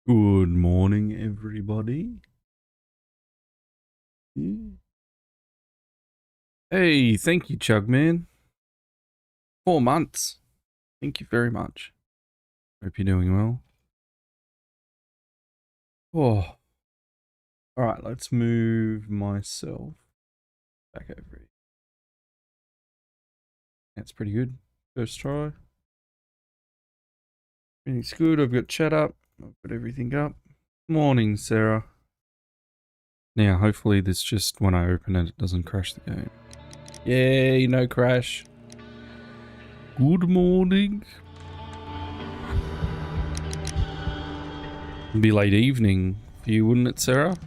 Good morning, everybody. Hey, thank you, Chugman. 4 months. Thank you very much. Hope you're doing well. Oh. Alright, let's move myself back over here. That's pretty good. First try. Everything's good. I've got chat up. I've got everything up. Morning, Sarah. Now, hopefully this just, when I open it, it doesn't crash the game. Yay, no crash. Good morning. It'd be late evening for you, wouldn't it, Sarah?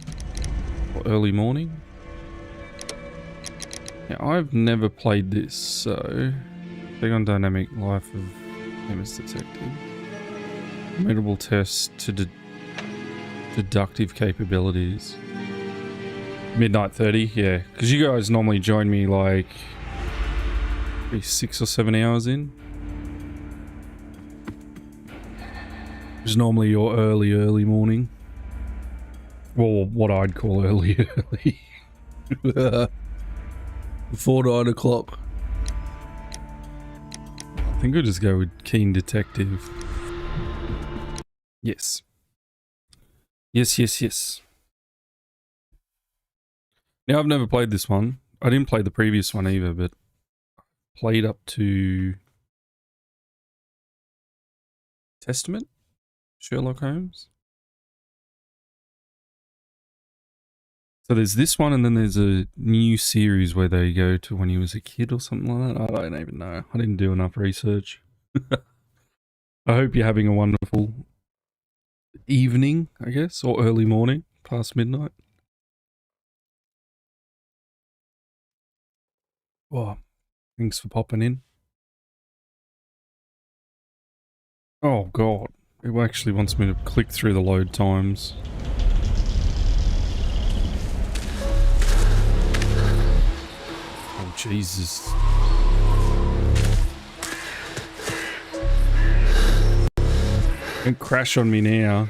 Or early morning? Yeah, I've never played this, so... Click on Dynamic Life of Famous Detective. Formidable test to deductive capabilities. Midnight 30, yeah. Because you guys normally join me like... 6 or 7 hours in. It's normally your early morning. Well, what I'd call early. Before 9 o'clock. I think I'll just go with Keen Detective. Yes. Yes. Now, I've never played this one. I didn't play the previous one either, but played up to Testament? Sherlock Holmes? So there's this one, and then there's a new series where they go to when he was a kid or something like that. I don't even know. I didn't do enough research. I hope you're having a wonderful evening, I guess, or early morning, past midnight. Oh, thanks for popping in. Oh, God. It actually wants me to click through the load times. Oh, Jesus. Don't crash on me now.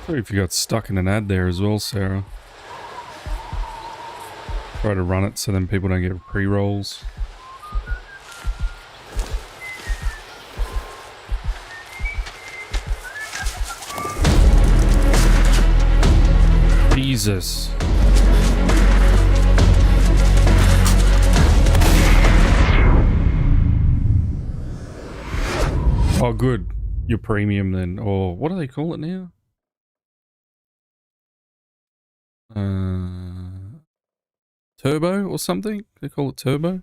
Sorry if you got stuck in an ad there as well, Sarah. Try to run it so then people don't get pre-rolls. Jesus. Oh, good. Your premium then. Or what do they call it now? Turbo or something? They call it Turbo?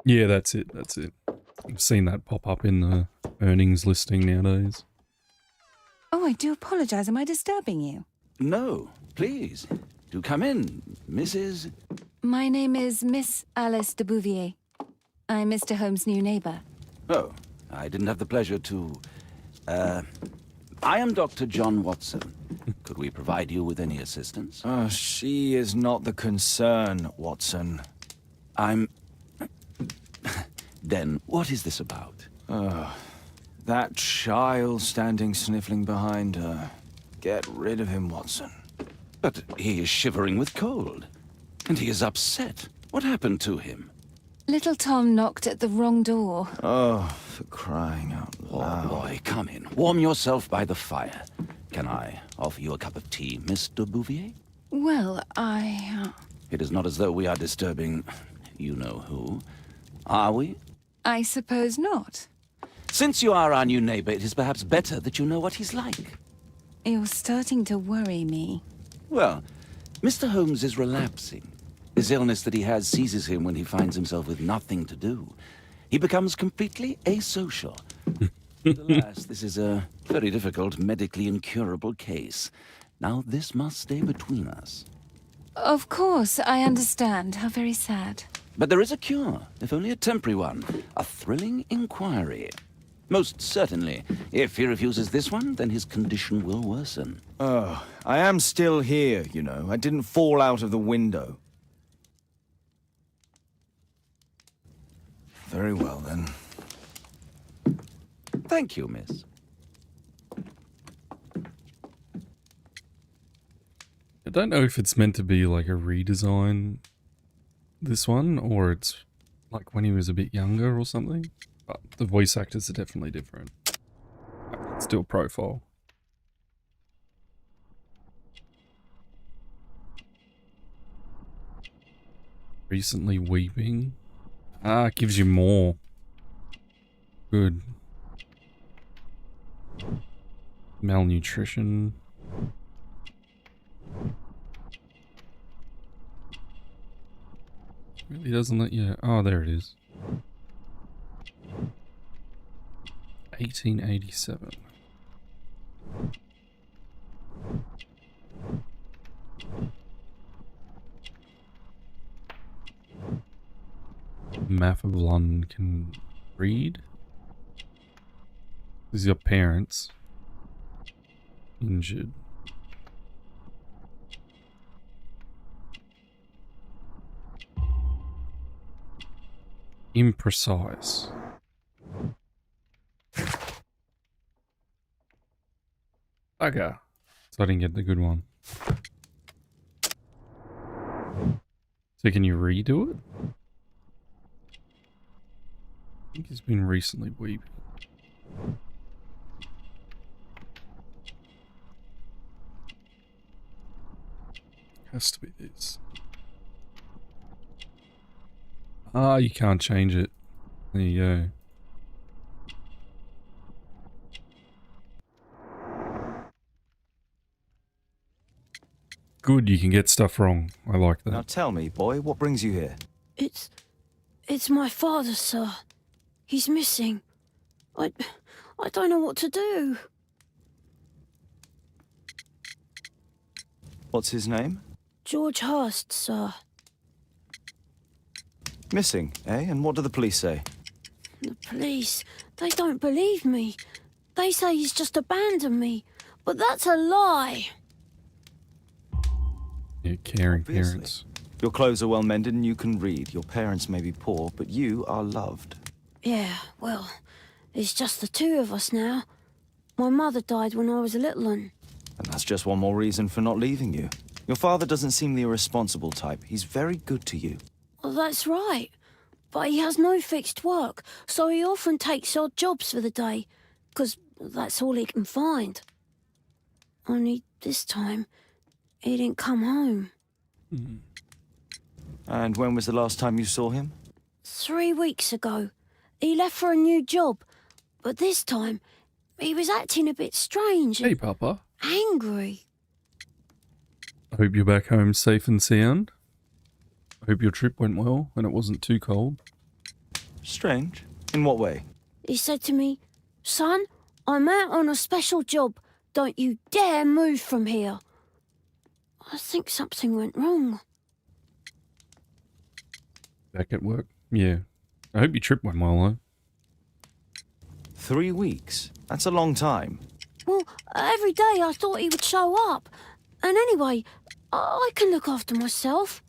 Yeah, that's it. I've seen that pop up in the earnings listing nowadays. Oh, I do apologize. Am I disturbing you? No, please. Do come in, Mrs. My name is Miss Alice de Bouvier. I'm Mr. Holmes' new neighbor. Oh, I didn't have the pleasure to... I am Dr. John Watson. Could we provide you with any assistance? She is not the concern, Watson. I'm... Then, what is this about? That child standing sniffling behind her. Get rid of him, Watson. But he is shivering with cold. And he is upset. What happened to him? Little Tom knocked at the wrong door. Oh, for crying out loud. Oh, boy, come in. Warm yourself by the fire. Can I offer you a cup of tea, Miss de Bouvier? Well, It is not as though we are disturbing you-know-who. Are we? I suppose not. Since you are our new neighbor, it is perhaps better that you know what he's like. You're starting to worry me. Well, Mr. Holmes is relapsing. This illness that he has seizes him when he finds himself with nothing to do. He becomes completely asocial. Alas, this is a very difficult, medically incurable case. Now, this must stay between us. Of course, I understand. How very sad. But there is a cure, if only a temporary one. A thrilling inquiry. Most certainly. If he refuses this one, then his condition will worsen. Oh, I am still here, you know. I didn't fall out of the window. Very well, then. Thank you, miss. I don't know if it's meant to be like a redesign, this one, or it's like when he was a bit younger or something. But the voice actors are definitely different. Let's do a profile. Recently weeping. Ah, it gives you more. Good. Malnutrition. Really doesn't let you... Oh, there it is. 1887. Map of London can read. This is your parents. Injured. Imprecise. Okay. So I didn't get the good one. So can you redo it? I think he's been recently weeping. Has to be this. Ah, you can't change it. There you go. Good, you can get stuff wrong. I like Now that. tell me, boy, what brings you here? It's my father, sir. He's missing. I don't know what to do. What's his name? George Hurst, sir. Missing, eh? And what do the police say? The police, they don't believe me. They say he's just abandoned me. But that's a lie. Yeah, caring Obviously. parents. Your clothes are well mended and you can read. Your parents may be poor, but you are loved. Yeah, well, it's just the two of us now. My mother died when I was a little one. And that's just one more reason for not leaving you. Your father doesn't seem the irresponsible type. He's very good to you. Well, that's right. But he has no fixed work, so he often takes odd jobs for the day, 'cause that's all he can find. Only this time, he didn't come home. And when was the last time you saw him? 3 weeks ago. He left for a new job, but this time, he was acting a bit strange Hey, and Papa. angry. I hope you're back home safe and sound. I hope your trip went well and it wasn't too cold. Strange. In what way? He said to me, "Son, I'm out on a special job. Don't you dare move from here." I think something went wrong. Back at work? Yeah. I hope your trip went well, though. 3 weeks. That's a long time. Well, every day I thought he would show up. And anyway, I can look after myself.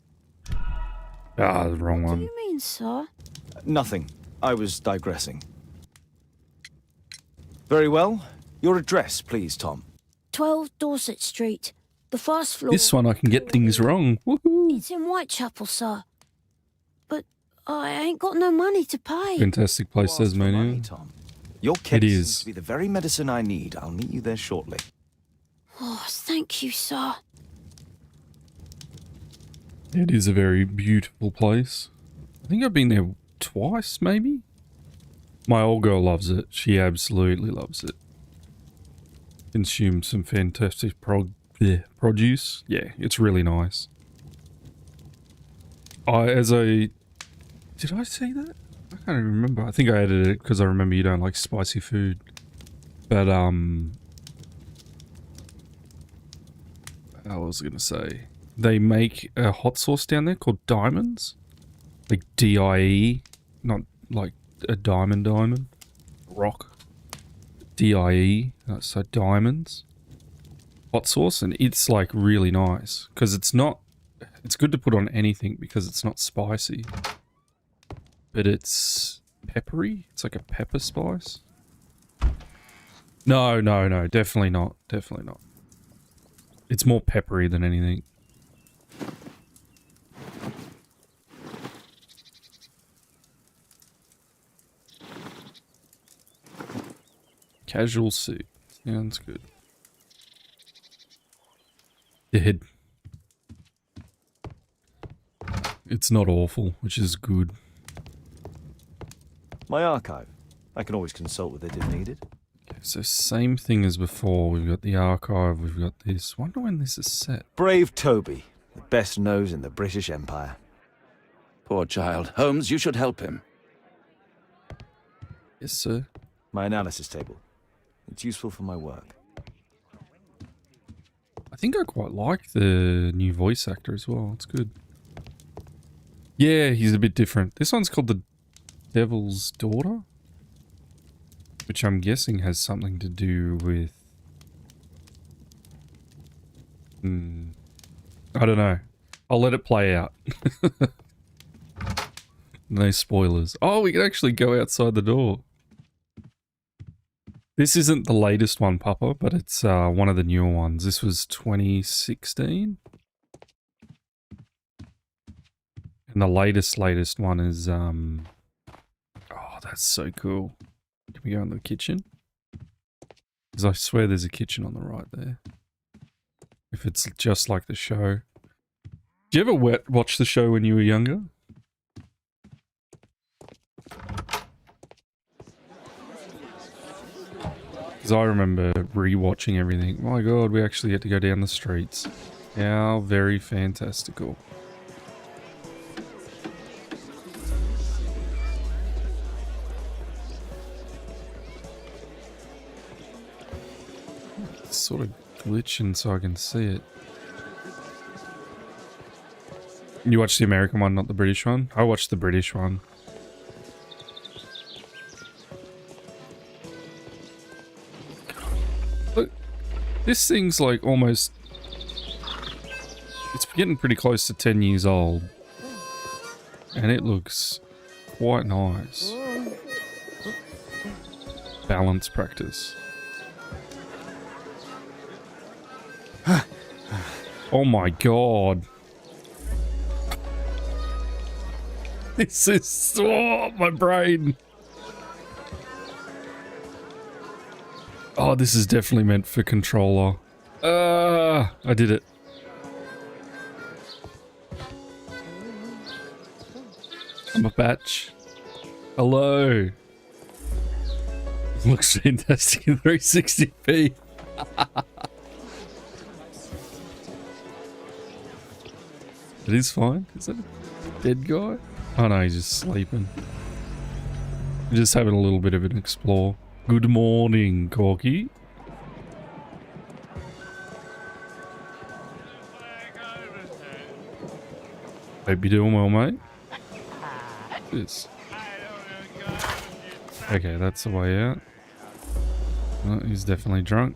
Ah, the wrong What do one. you mean, sir? Nothing. I was digressing. Very well. Your address, please, Tom. 12 Dorset Street. The first floor. This one I can get things wrong. Woohoo! It's in Whitechapel, sir. But I ain't got no money to pay. Fantastic place, You asked for money, Tasmania. Tom. Your case It seems is. to be the very medicine I need. I'll meet you there shortly. Oh, thank you, sir. It is a very beautiful place. I think I've been there twice, maybe? My old girl loves it. She absolutely loves it. Consumes some fantastic produce. Yeah, it's really nice. Did I say that? I can't even remember. I think I added it because I remember you don't like spicy food. But, I was gonna say. they make a hot sauce down there called Diamonds. Like D-I-E, not like a diamond. Rock. D-I-E, so Diamonds. Hot sauce, and it's like really nice. Because it's good to put on anything because it's not spicy. But it's peppery. It's like a pepper spice. No, definitely not. Definitely not. It's more peppery than anything. Casual suit. Sounds good. Dead. It's not awful, which is good. My archive. I can always consult with it if needed. Okay, so same thing as before. We've got the archive, we've got this. Wonder when this is set. Brave Toby, the best nose in the British Empire. Poor child. Holmes, you should help him. Yes, sir. My analysis table. It's useful for my work. I think I quite like the new voice actor as well. It's good. Yeah, he's a bit different. This one's called The Devil's Daughter, which I'm guessing has something to do with... I don't know. I'll let it play out. No spoilers. Oh, we can actually go outside the door. This isn't the latest one, Papa, but it's one of the newer ones. This was 2016. And the latest one is... Oh, that's so cool. Can we go in the kitchen? Because I swear there's a kitchen on the right there. If it's just like the show. Did you ever watch the show when you were younger? Because I remember rewatching everything. My god, we actually get to go down the streets. How very fantastical. It's sort of glitching so I can see it. You watched the American one, not the British one? I watched the British one. Look, this thing's like almost... It's getting pretty close to 10 years old. And it looks quite nice. Balance practice. Oh my god. This is... Oh, my brain. Oh, this is definitely meant for controller. I did it. I'm a batch. Hello. Looks fantastic in 360p. It is fine. Is that a dead guy? Oh no, he's just sleeping. We're just having a little bit of an explore. Good morning, Corky. Hope you're doing well, mate. This. Okay, that's the way out. Oh, he's definitely drunk.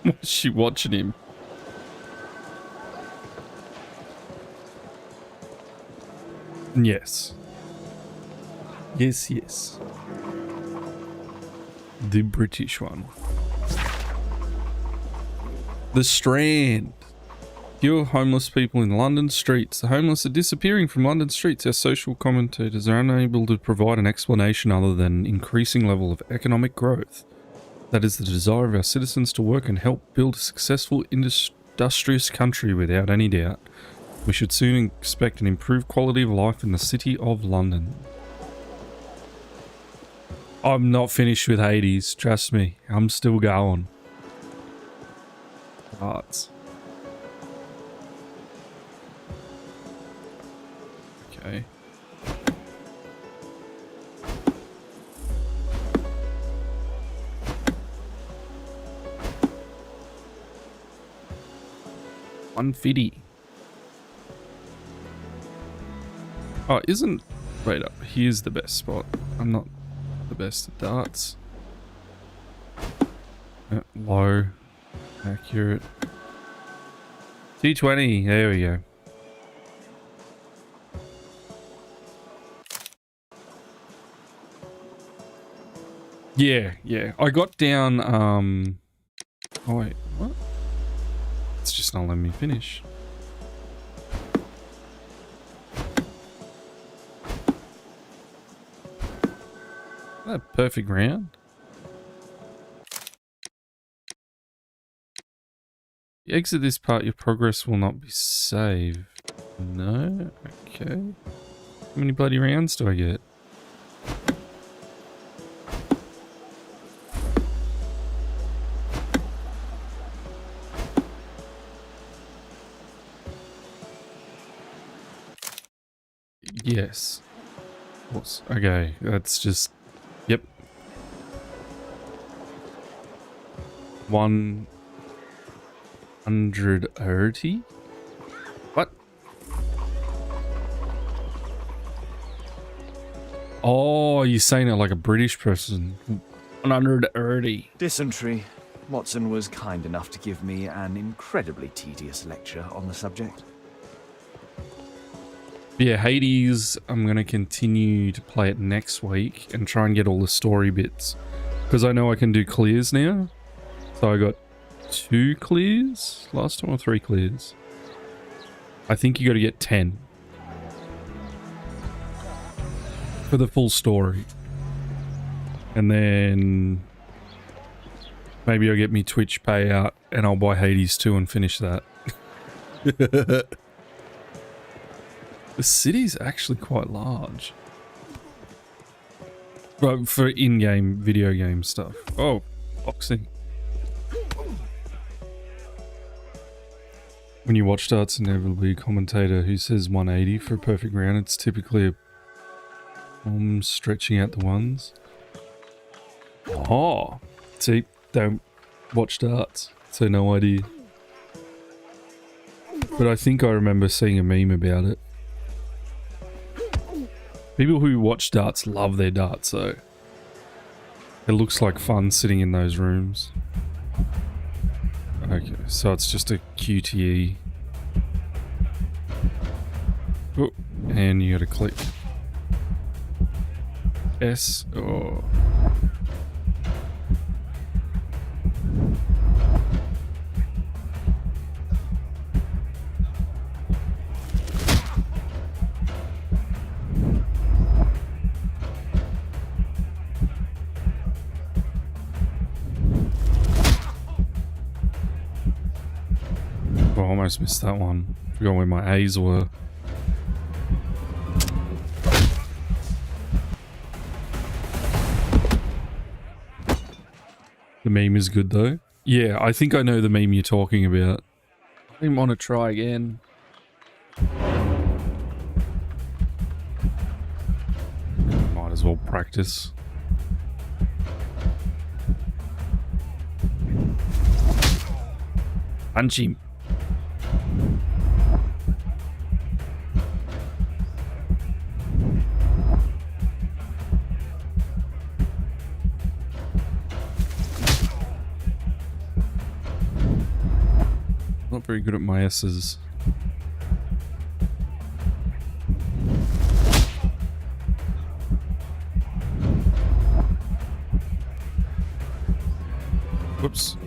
What's she watching him? Yes. Yes, yes. The British one. The Strand. Fewer homeless people in London streets. The homeless are disappearing from London streets. Our social commentators are unable to provide an explanation other than increasing level of economic growth. That is the desire of our citizens to work and help build a successful industrious country without any doubt. We should soon expect an improved quality of life in the city of London. I'm not finished with Hades, trust me. I'm still going. Arts. Okay. 150. Oh, isn't... Wait up. Here's the best spot. I'm not the best at darts. Low. Accurate. 220. There we go. Yeah, yeah. I got down, Oh, wait. What? It's just not letting me finish. A perfect round. You exit this part, your progress will not be saved. No? Okay. How many bloody rounds do I get? Yes. Of course. Okay, that's just... Yep. 130? What? Oh, you're saying it like a British person. 130. Dysentery. Watson was kind enough to give me an incredibly tedious lecture on the subject. Yeah, Hades, I'm going to continue to play it next week and try and get all the story bits. Because I know I can do clears now. So I got 2 clears last time, or 3 clears. I think you got to get 10 for the full story. And then maybe I'll get me Twitch payout and I'll buy Hades 2 and finish that. The city's actually quite large. But for in-game video game stuff. Oh, boxing. When you watch darts, inevitably a commentator who says 180 for a perfect round, it's typically a palm stretching out the ones. Oh, see, don't watch darts, so no idea. But I think I remember seeing a meme about it. People who watch darts love their darts, though. It looks like fun sitting in those rooms. Okay, so it's just a QTE. Oh, and you gotta click S. Oh. I almost missed that one. Forgot where my A's were. The meme is good though. Yeah, I think I know the meme you're talking about. I didn't want to try again. Might as well practice. Punch him. Not very good at my S's. Whoops.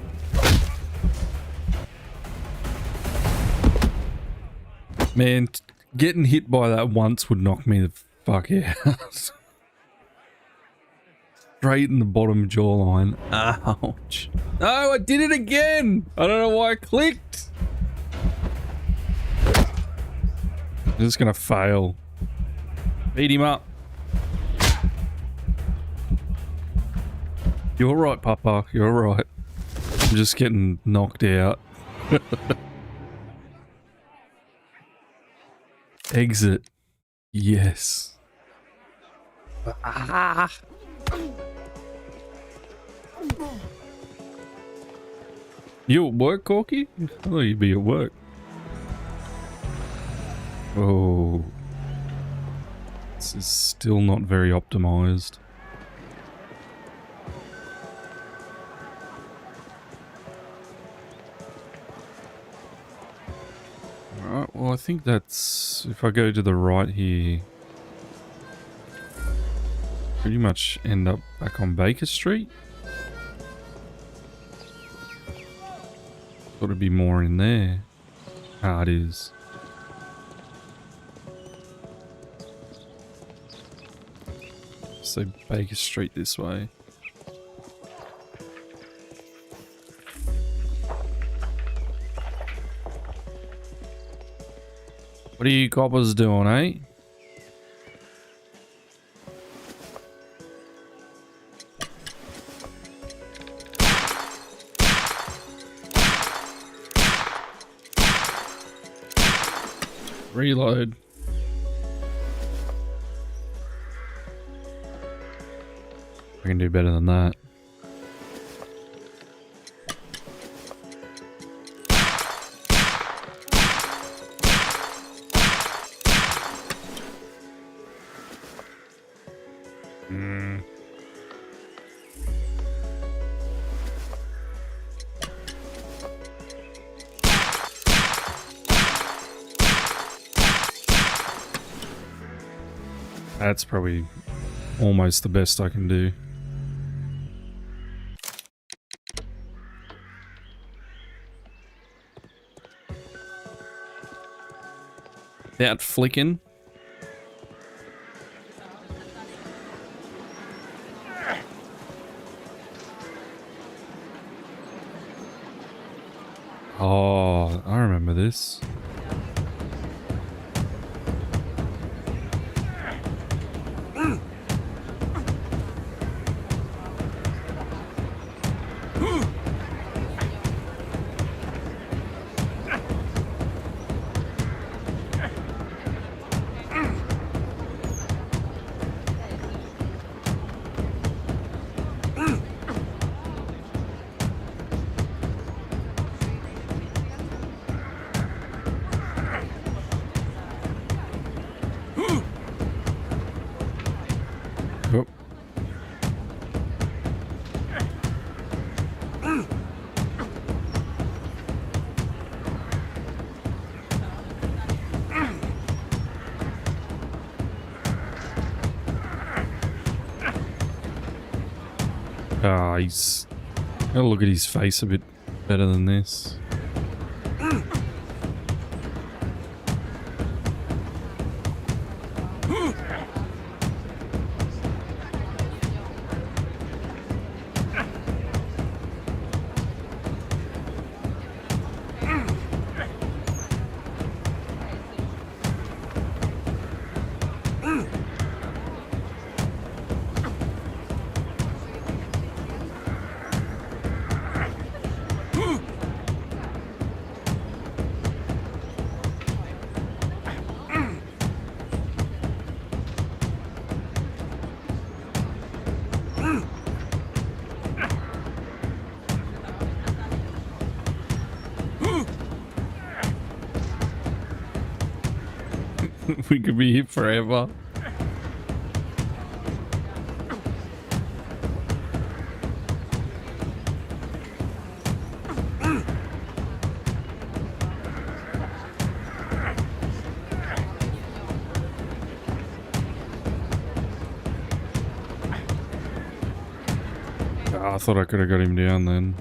Man, getting hit by that once would knock me the fuck out. Straight in the bottom jawline. Ouch. No, I did it again! I don't know why I clicked. I'm just gonna fail. Beat him up. You're right, Papa. You're right. I'm just getting knocked out. Exit. Yes. Ah. You at work, Corky? I thought you'd be at work. Oh. This is still not very optimized. Alright, well I think that's... if I go to the right here... pretty much end up back on Baker Street. Thought it'd be more in there. Ah, it is. So Baker Street this way. What are you coppers doing, eh? Reload. I can do better than that. That's probably almost the best I can do. Without flicking. Oh, I remember this. Oh. Ah, he's... gotta look at his face a bit better than this. We could be here forever. Oh, I thought I could have got him down then.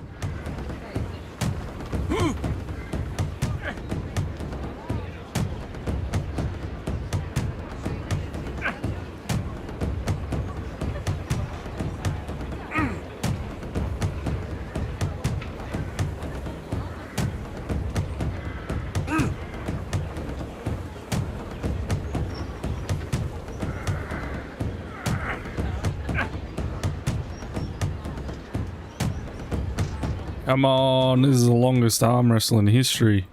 Come on, this is the longest arm wrestle in history.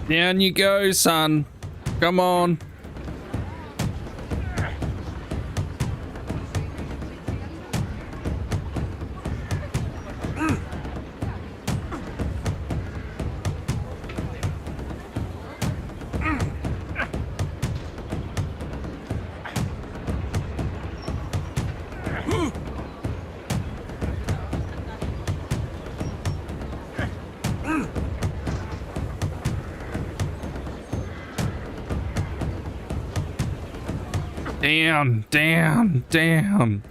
Down you go, son. Come on. Down, down, down.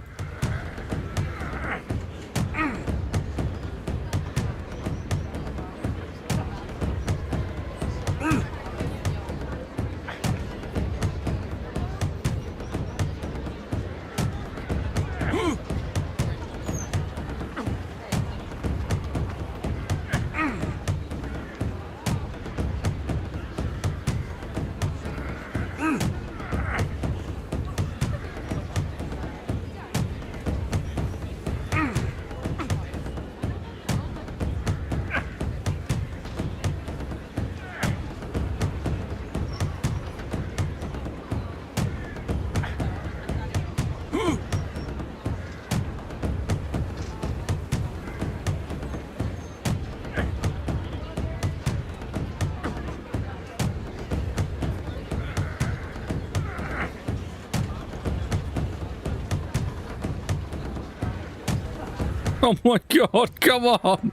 Oh my god, come on.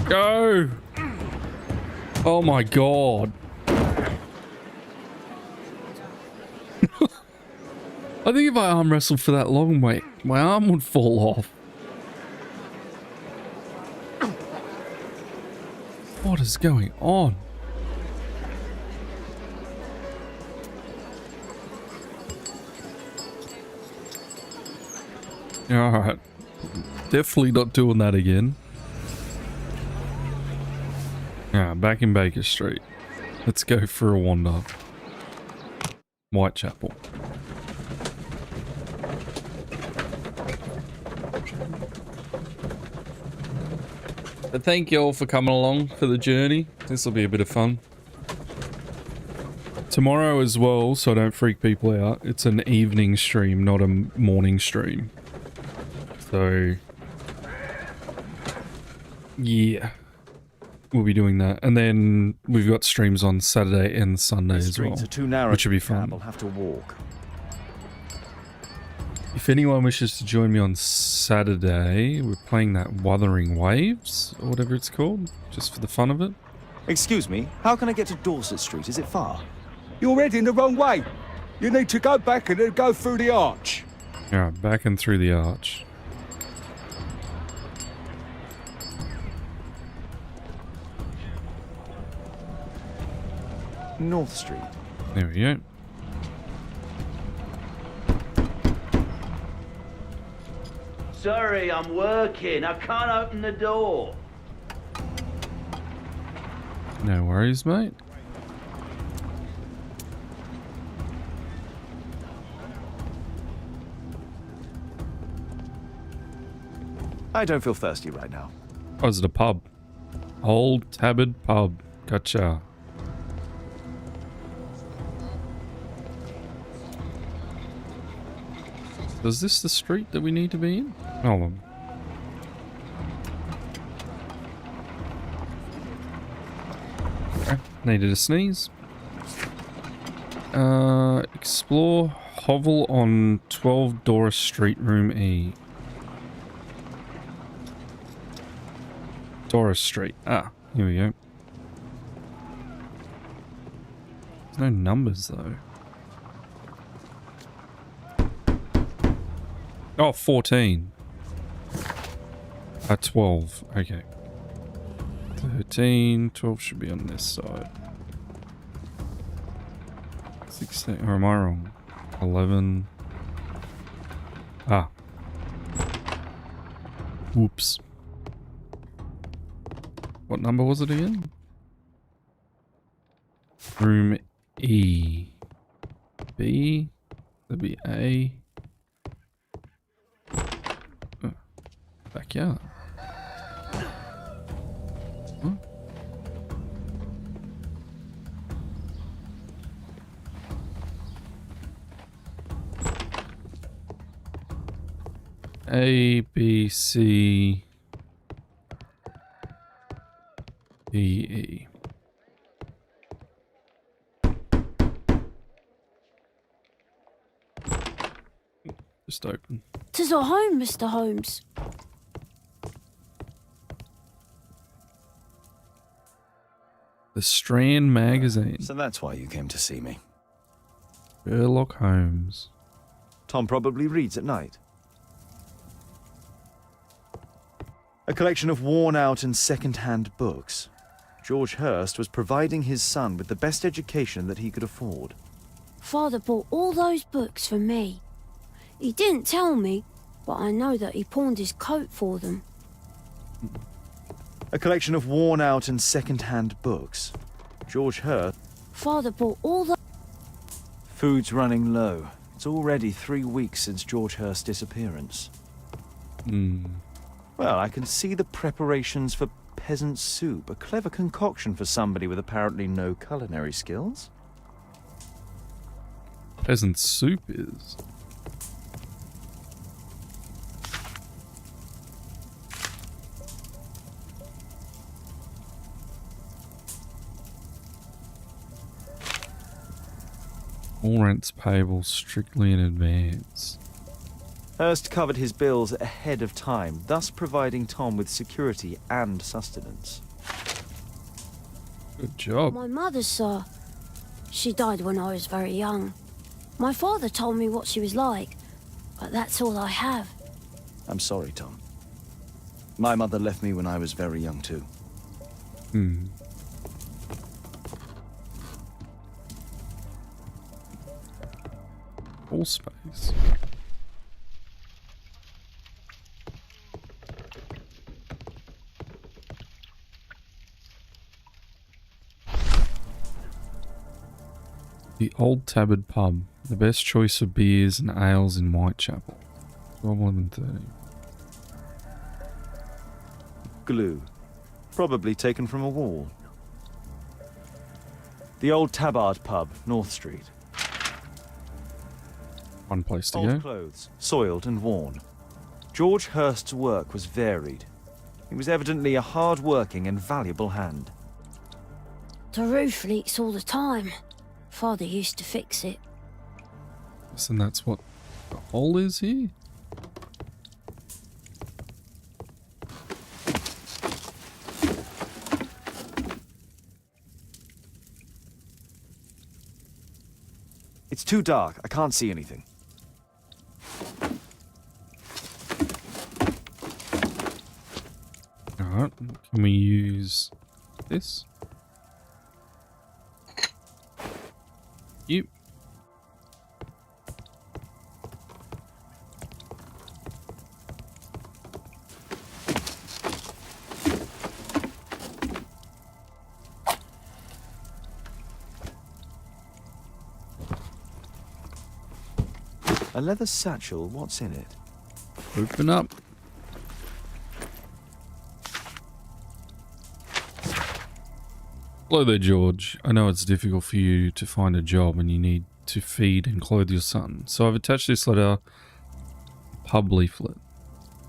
Go! Oh my god. I think if I arm wrestled for that long, my arm would fall off. What is going on? Alright. Definitely not doing that again. Yeah, back in Baker Street. Let's go for a wander. Whitechapel. But thank you all for coming along for the journey. This will be a bit of fun. Tomorrow as well, so I don't freak people out, it's an evening stream, not a morning stream. So, yeah. We'll be doing that. And then we've got streams on Saturday and Sunday as well, Streets are too narrow, which will be fun. I'll have to walk. If anyone wishes to join me on Saturday, we're playing that Wuthering Waves, or whatever it's called, just for the fun of it. Excuse me, how can I get to Dorset Street? Is it far? You're heading the wrong way. You need to go back and then go through the arch. Alright, back and through the arch. North Street. There we go. Sorry, I'm working. I can't open the door. No worries, mate. I don't feel thirsty right now. Oh, is it a pub? Old Tabard Pub. Gotcha. Is this the street that we need to be in? Hold on. Okay, needed a sneeze. Explore hovel on 12 Doris Street, room E. Doris Street. Ah, here we go. There's no numbers though. Oh, 14. 12. Okay. 13. 12 should be on this side. 16. Or am I wrong? 11. Ah. Whoops. What number was it again? Room E. B. That'd be A. Oh, backyard. Huh? A, B, C, D, E. Just open. 'Tis our home, Mr. Holmes. The Strand Magazine. So that's why you came to see me. Sherlock Holmes. Tom probably reads at night. A collection of worn-out and second-hand books. George Hurst was providing his son with the best education that he could afford. Father bought all those books for me. He didn't tell me, but I know that he pawned his coat for them. A collection of worn-out and second-hand books. George Hurst... Father bought all the... Food's running low. It's already 3 weeks since George Hurst's disappearance. Well, I can see the preparations for peasant soup. A clever concoction for somebody with apparently no culinary skills. Peasant soup is. All rents payable strictly in advance. Hurst covered his bills ahead of time, thus providing Tom with security and sustenance. Good job. My mother, sir. She died when I was very young. My father told me what she was like, but that's all I have. I'm sorry, Tom. My mother left me when I was very young, too. All space. The Old Tabard Pub. The best choice of beers and ales in Whitechapel. 12:11:30. Glue. Probably taken from a wall. The Old Tabard Pub, North Street. One place to Old go. clothes, soiled and worn. George Hurst's work was varied. He was evidently a hard-working and valuable hand. The roof leaks all the time. Father used to fix it. So that's what the hole is here? It's too dark. I can't see anything. Alright, can we use this? Yep. A leather satchel, what's in it? Open up. Hello there, George. I know it's difficult for you to find a job and you need to feed and clothe your son. So I've attached this letter, pub leaflet.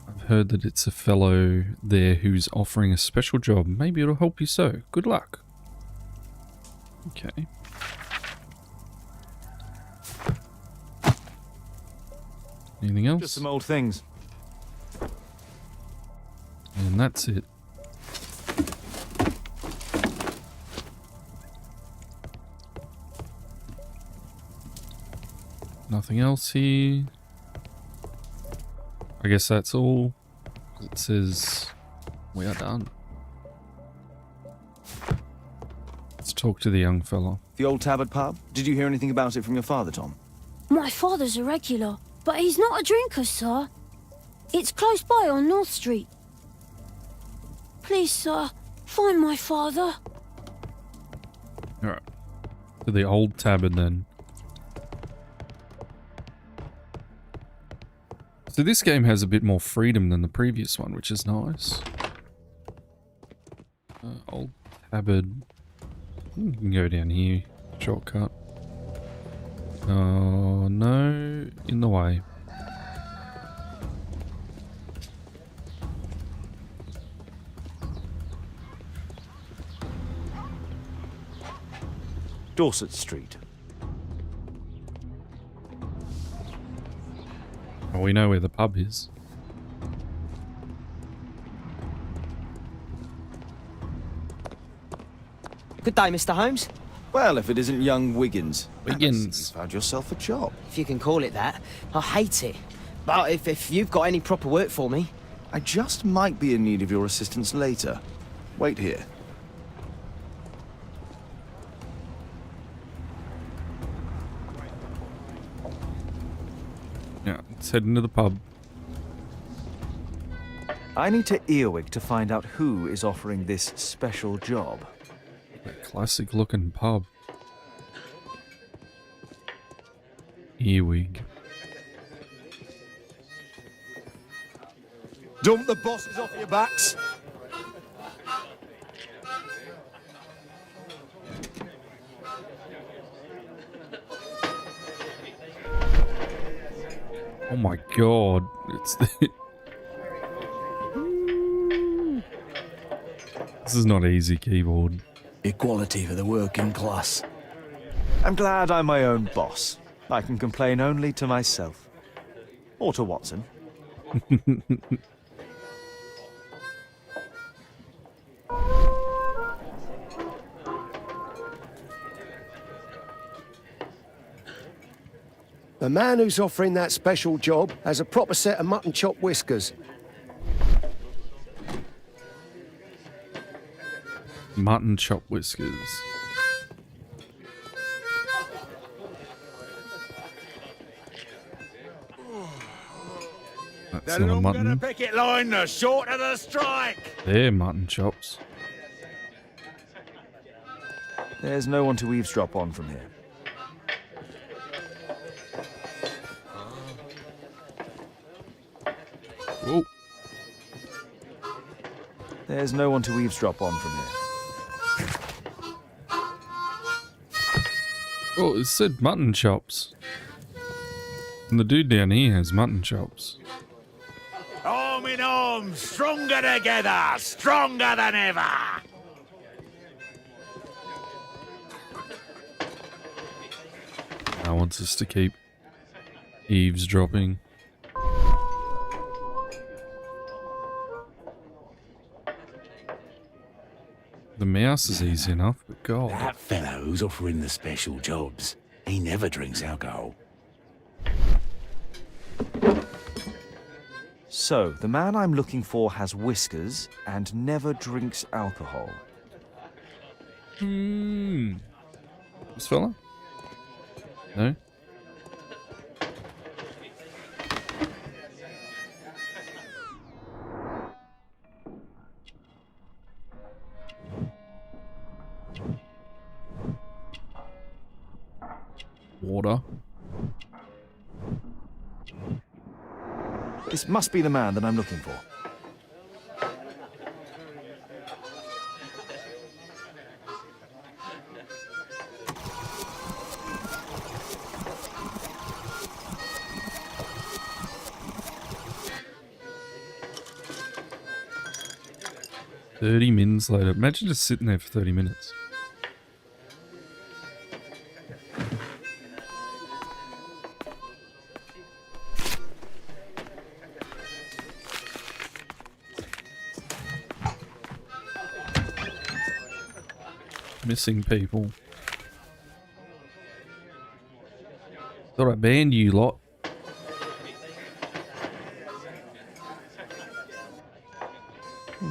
I've heard that it's a fellow there who's offering a special job. Maybe it'll help you so. Good luck. Okay. Anything else? Just some old things. And that's it. Nothing else here. I guess that's all. It says we are done. Let's talk to the young fella. The Old Tabard pub? Did you hear anything about it from your father, Tom? My father's a regular, but he's not a drinker, sir. It's close by on North Street. Please, sir, find my father. Alright. To the Old Tabard then. So this game has a bit more freedom than the previous one, which is nice. Old Tabard. You can go down here. Shortcut. Oh, no. In the way. Dorset Street. Well, we know where the pub is. Good day, Mr. Holmes. Well, if it isn't young Wiggins. Wiggins. You found yourself a job. If you can call it that. I hate it. But if you've got any proper work for me... I just might be in need of your assistance later. Wait here. Yeah, let's head into the pub. I need to Earwig to find out who is offering this special job. That classic looking pub. Earwig. Dump the bosses off your backs. Oh my god. It's the... This is not easy keyboard. Equality for the working class. I'm glad I'm my own boss. I can complain only to myself. Or to Watson. The man who's offering that special job has a proper set of mutton chop whiskers. Mutton chop whiskers. That's The not a longer the mutton. picket line, the shorter the strike. They're mutton chops. There's no one to eavesdrop on from here. Oh, There's no one to eavesdrop on from here. oh, it said mutton chops. And the dude down here has mutton chops. Arm in arm, stronger together, stronger than ever. I wants us to keep eavesdropping. The mouse is easy enough, but God. That fellow who's offering the special jobs, he never drinks alcohol. So, the man I'm looking for has whiskers and never drinks alcohol. This fella? No? Water. This must be the man that I'm looking for. $30 later. Imagine just sitting there for 30 minutes. Missing people. Thought I banned you lot.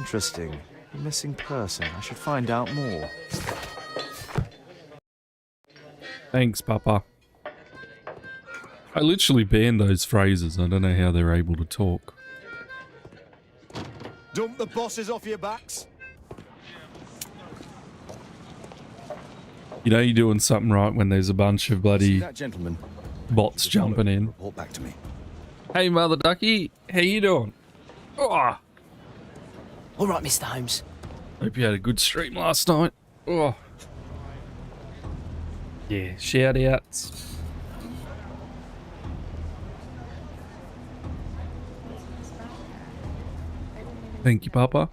Interesting. A missing person. I should find out more. Thanks, Papa. I literally banned those phrases. I don't know how they're able to talk. Dump the bosses off your backs. You know you're doing something right when there's a bunch of See bloody that gentleman? bots jumping in. Report back to me. Hey, Mother Ducky. How you doing? Oh, All right, Mr. Holmes. hope you had a good stream last night. Oh. Yeah, shout outs. Thank you, Papa.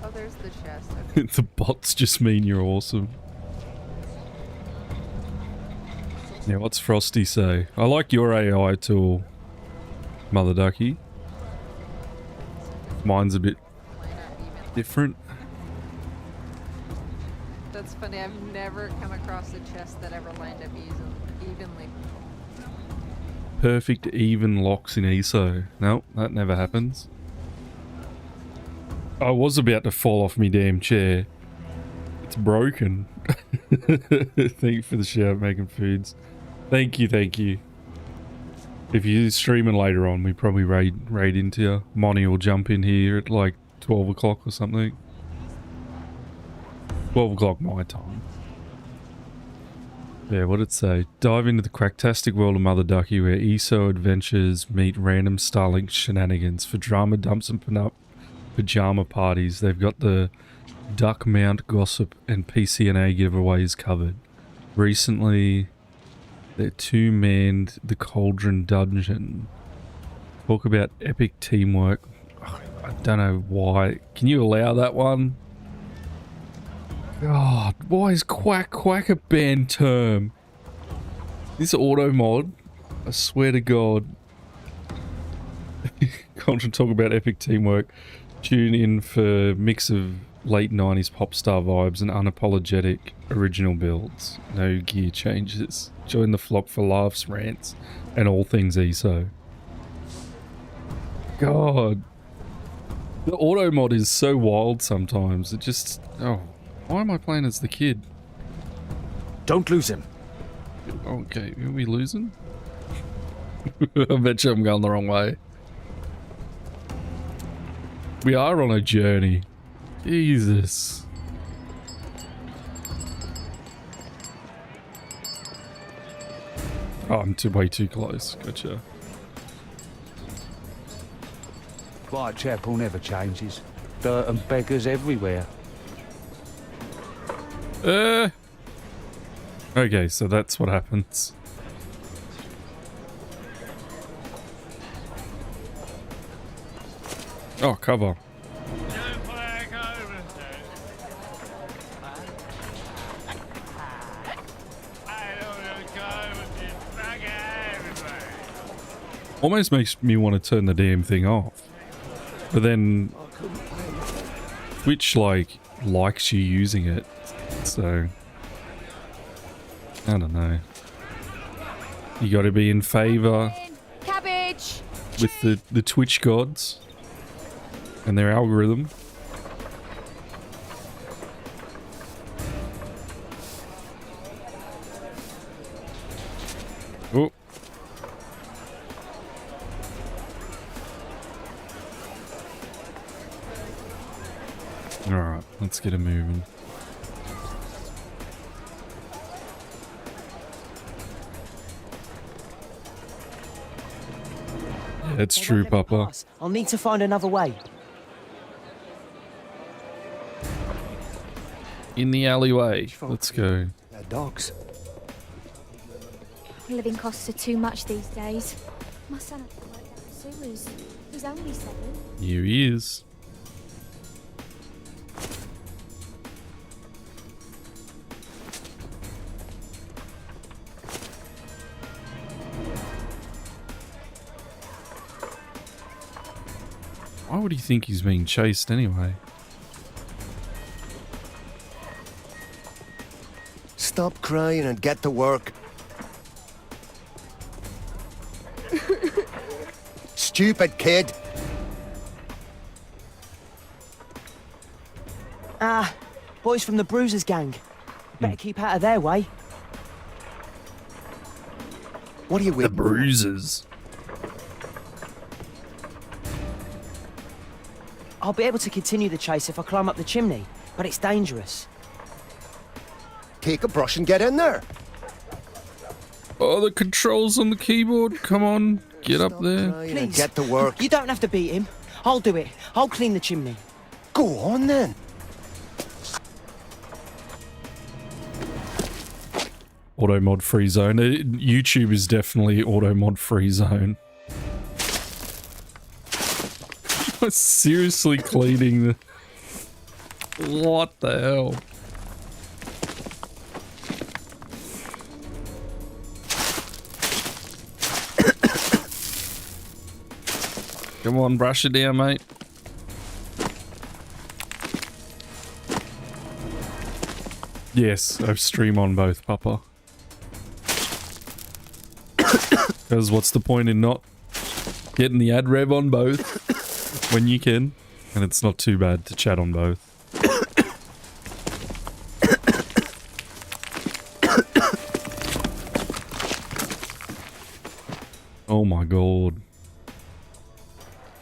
Oh, there's the chest. Okay. The bots just mean you're awesome. Now, what's Frosty say? I like your AI tool, Mother Ducky. Mine's a bit different. That's funny. I've never come across a chest that ever lined up evenly. Perfect even locks in ESO. No, that never happens. I was about to fall off me damn chair. It's broken. Thank you for the shout, Making Foods. Thank you, thank you. If you're streaming later on, we probably raid into you. Monty will jump in here at like 12 o'clock or something. 12 o'clock my time. Yeah, what'd it say? Dive into the cracktastic world of Mother Ducky where ESO adventures meet random Starlink shenanigans. For drama dumps and pajama parties, they've got the Duck Mount gossip and PCNA giveaways covered. Recently, they're two-manned the Cauldron Dungeon. Talk about epic teamwork. I don't know why. Can you allow that one? God, why is quack a banned term? This auto mod, I swear to God. Cauldron talk about epic teamwork. Tune in for mix of late 90s pop star vibes and unapologetic original builds. No gear changes. Join the flock for laughs, rants, and all things ESO. God. The auto mod is so wild sometimes. It just... Oh, why am I playing as the kid? Don't lose him. Okay, are we losing? I bet you I'm going the wrong way. We are on a journey. Jesus. Oh, I'm way too close. Gotcha. Whitechapel never changes. Dirt and beggars everywhere. Okay, so that's what happens. Oh, cover. Almost makes me want to turn the damn thing off. But then Twitch likes you using it. So I don't know. You got to be in favor Cabbage! with the Twitch gods and their algorithm. Oh. Alright, let's get it moving. Yeah, it's true, Papa. I'll need to find another way. In the alleyway. Let's go. They're dogs. Living costs are too much these days. My son had to work down the sewers. He's only 7. Here he is. Why would he think he's being chased anyway? Stop crying and get to work. Stupid kid. Boys from the Bruisers gang. Better keep out of their way. What are you The with? bruises. I'll be able to continue the chase if I climb up the chimney, but it's dangerous. Take a brush and get in there. Oh, the controls on the keyboard. Come on, get up there. Trying and Please. get to work. You don't have to beat him. I'll do it. I'll clean the chimney. Go on then. Auto mod free zone. YouTube is definitely auto mod free zone. Seriously cleaning the... What the hell? Come on, brush it down, mate. Yes, I stream on both, Papa. Because what's the point in not getting the ad rev on both when you can? And it's not too bad to chat on both. Oh my god.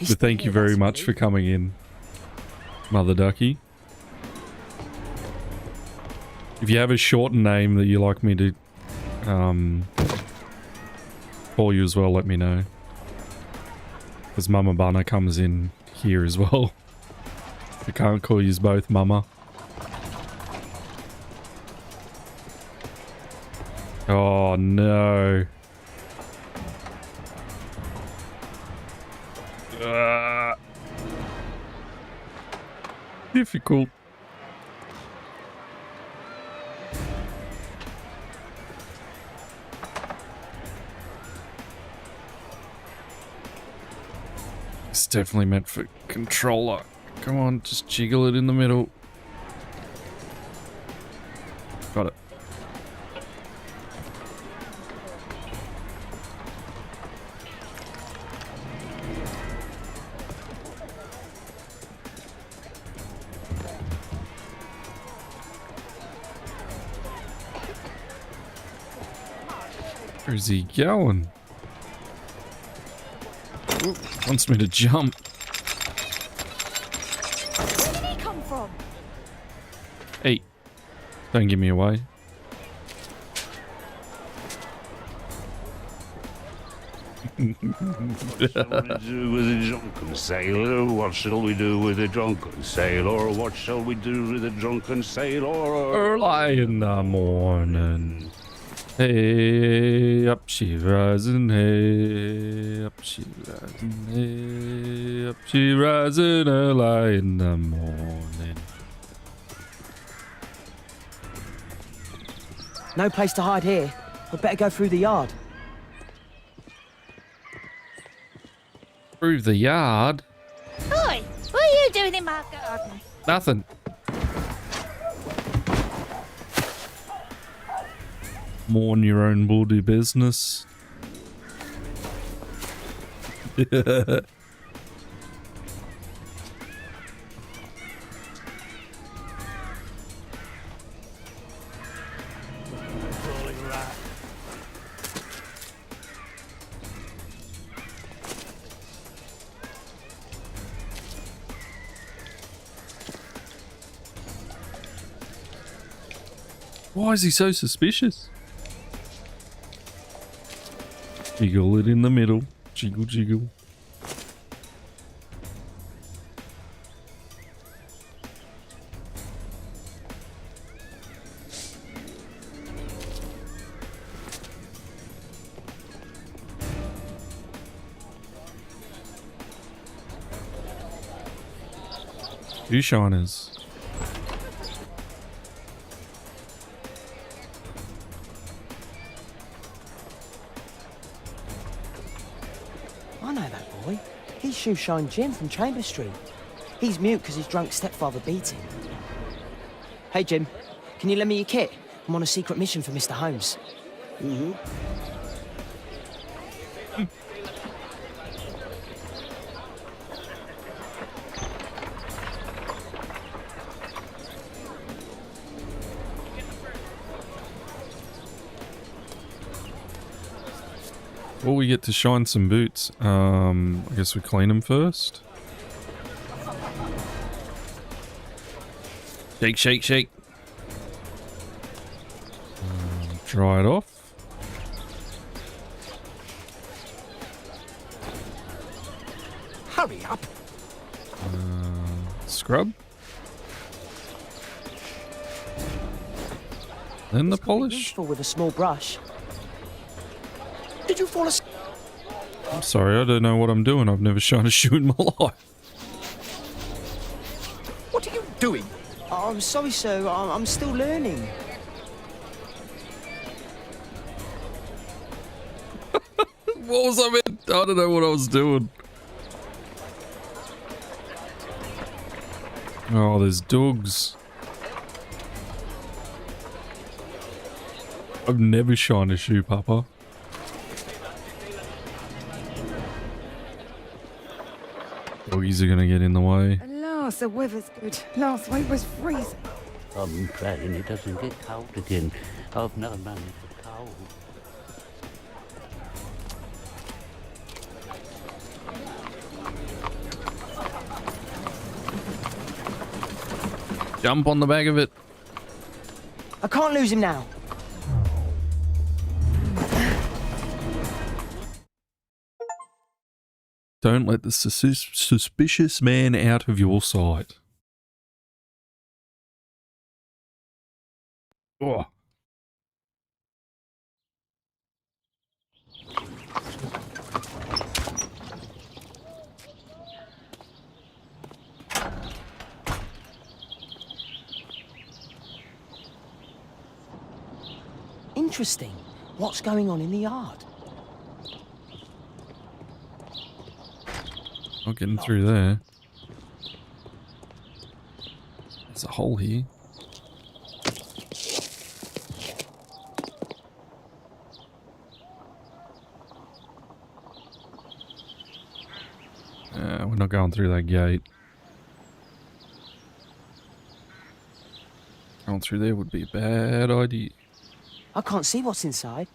So thank you very much for coming in, Mother Ducky. If you have a shortened name that you like me to call you as well, let me know. Because Mama Bunna comes in here as well. I can't call you both Mama. Oh no. Difficult. It's definitely meant for controller. Come on, just jiggle it in the middle. Got it. Where's he going? Wants me to jump. Where did he come from? Hey, don't give me away. What shall we do with a drunken sailor? What shall we do with a drunken sailor? Early in the morning. Hey, up she rising, hey, up she rising, hey, up she rising early in the morning. No place to hide here. I'd better go through the yard. Through the yard? Oi! What are you doing in my garden? Nothing. Mourn your own bloody business. Why is he so suspicious? Jiggle it in the middle. Jiggle, jiggle. Two shiners. I know that boy. He's Shoeshine Jim from Chamber Street. He's mute because his drunk stepfather beat him. Hey, Jim. Can you lend me your kit? I'm on a secret mission for Mr. Holmes. Mm-hmm. Well, we get to shine some boots. I guess we clean them first. Shake, shake, shake. Dry it off. Hurry up. Scrub. Then the polish. Useful with a small brush. Did you fall asleep? I'm sorry, I don't know what I'm doing. I've never shined a shoe in my life. What are you doing? Oh, I'm sorry, sir. I'm still learning. What was I meant? I don't know what I was doing. Oh, there's dogs. I've never shined a shoe, Papa. Doggies are gonna get in the way. Alas, the weather's good. Last week was freezing. I'm praying it doesn't get cold again. I've no money for cold. Jump on the back of it. I can't lose him now. Don't let the suspicious man out of your sight. Oh. Interesting. What's going on in the yard? Not getting through there. There's a hole here. We're not going through that gate. Going through there would be a bad idea. I can't see what's inside.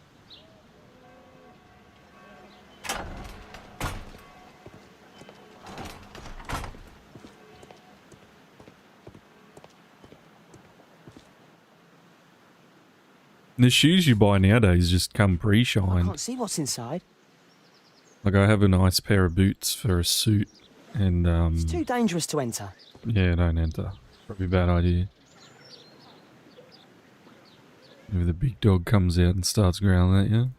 The shoes you buy nowadays just come I pre-shined. can't see what's inside. Like I have a nice pair of boots for a suit and It's too dangerous to enter. yeah, don't enter. Probably a bad idea. Maybe the big dog comes out and starts growling at you.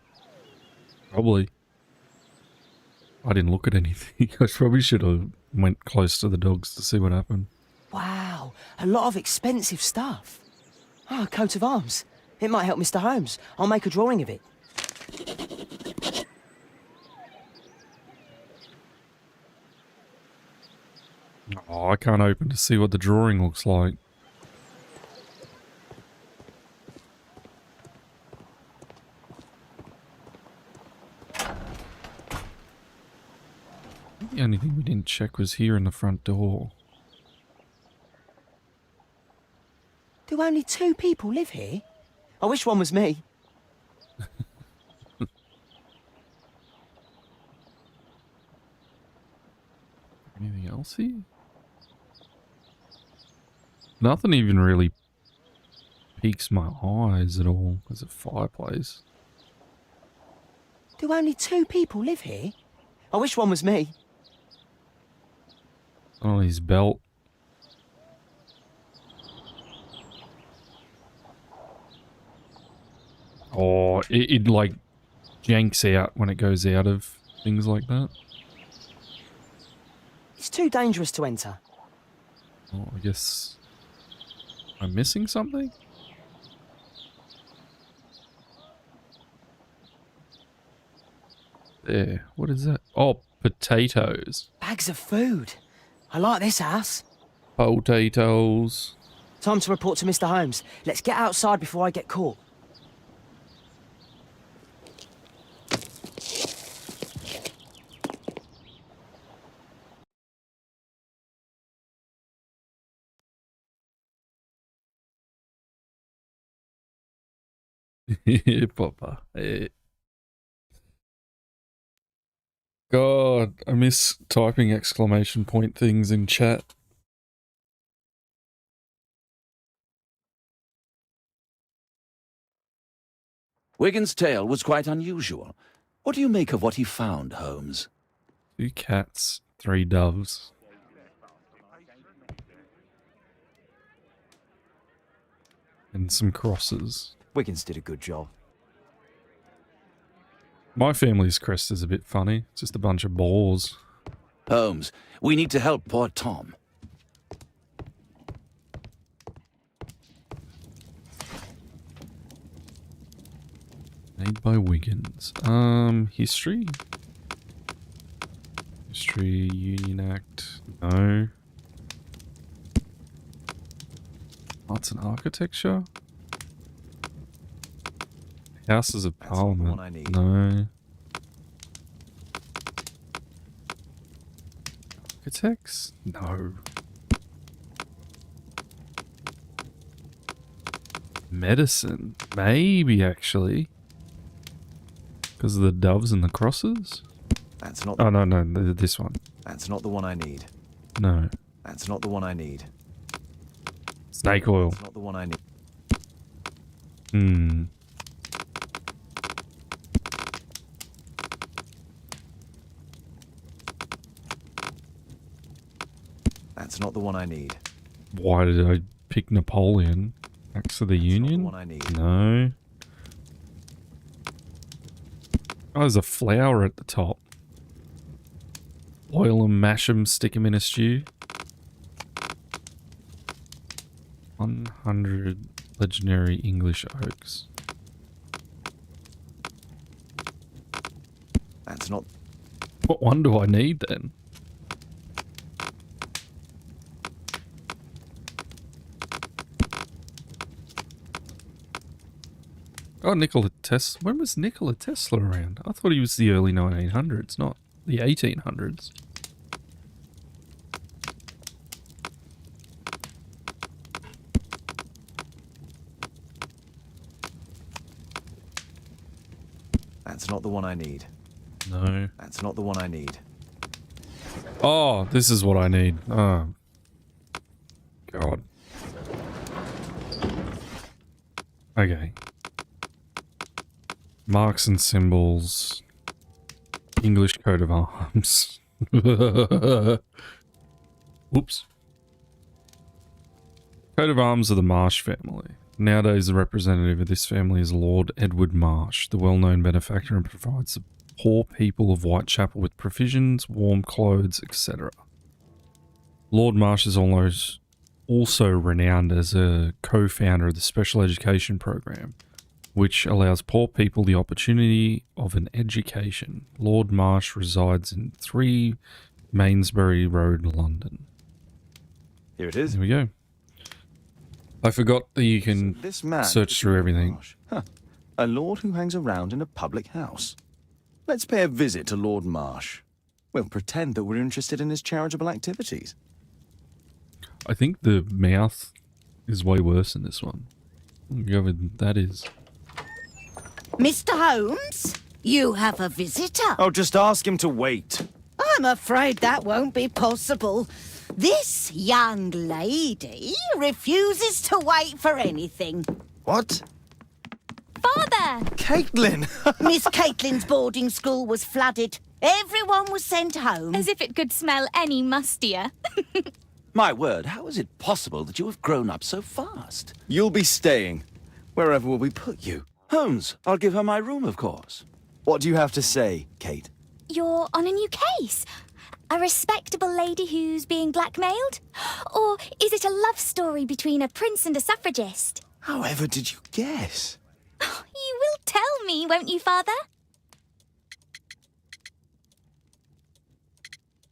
Probably. I didn't look at anything. I probably should have went close to the dogs to see what happened. Wow, a lot of expensive stuff. Ah, a coat of arms. It might help Mr. Holmes. I'll make a drawing of it. Oh, I can't open to see what the drawing looks like. The only thing we didn't check was here in the front door. Do only 2 people live here? I wish one was me. Anything else here? Nothing even really piques my eyes at all. There's a fireplace. Do only 2 people live here? I wish one was me. On his belt. Oh, it like janks out when it goes out of things like that. It's too dangerous to enter. Oh, I guess I'm missing something? There, what is that? Oh, potatoes. Bags of food. I like this house. Potatoes. Time to report to Mr. Holmes. Let's get outside before I get caught. Papa. God, I miss typing exclamation point things in chat. Wiggins' tale was quite unusual. What do you make of what he found, Holmes? 2 cats, 3 doves. And some crosses. Wiggins did a good job. My family's crest is a bit funny. It's just a bunch of boars. Holmes, we need to help poor Tom. Made by Wiggins. History? History, Union Act. No. Arts and Architecture? Houses of That's not the Parliament. one I need. No. Architects? No. Medicine? Maybe, actually. Because of the doves and the crosses? That's not. Oh, no, this one. That's not the one I need. No. That's not the one I need. Snake oil. That's not the one I need. Hmm. That's not the one I need. Why did I pick Napoleon? Acts of the Union? Not the one I need. No. Oh, there's a flower at the top. Boil them, mash them, stick them in a stew. 100 legendary English oaks. That's not. What one do I need then? Oh, Nikola Tesla. When was Nikola Tesla around? I thought he was the early 1900s, not the 1800s. That's not the one I need. No. That's not the one I need. Oh, this is what I need. Oh. God. Okay. Marks and symbols. English coat of arms. Whoops. Coat of arms of the Marsh family. Nowadays, the representative of this family is Lord Edward Marsh, the well-known benefactor, and provides the poor people of Whitechapel with provisions, warm clothes, etc. Lord Marsh is also renowned as a co-founder of the Special Education Program, which allows poor people the opportunity of an education. Lord Marsh resides in 3 Mainsbury Road, London. Here it is. Here we go. I forgot that you can So this man search is through Lord everything. Marsh. Huh. A lord who hangs around in a public house. Let's pay a visit to Lord Marsh. We'll pretend that we're interested in his charitable activities. I think the mouth is way worse in this one. Whoever that is. Mr. Holmes, you have a visitor. Oh, just ask him to wait. I'm afraid that won't be possible. This young lady refuses to wait for anything. What? Father! Caitlin! Miss Caitlin's boarding school was flooded. Everyone was sent home. As if it could smell any mustier. My word, how is it possible that you have grown up so fast? You'll be staying. Wherever will we put you? Holmes, I'll give her my room, of course. What do you have to say, Kate? You're on a new case. A respectable lady who's being blackmailed? Or is it a love story between a prince and a suffragist? However did you guess? You will tell me, won't you, Father?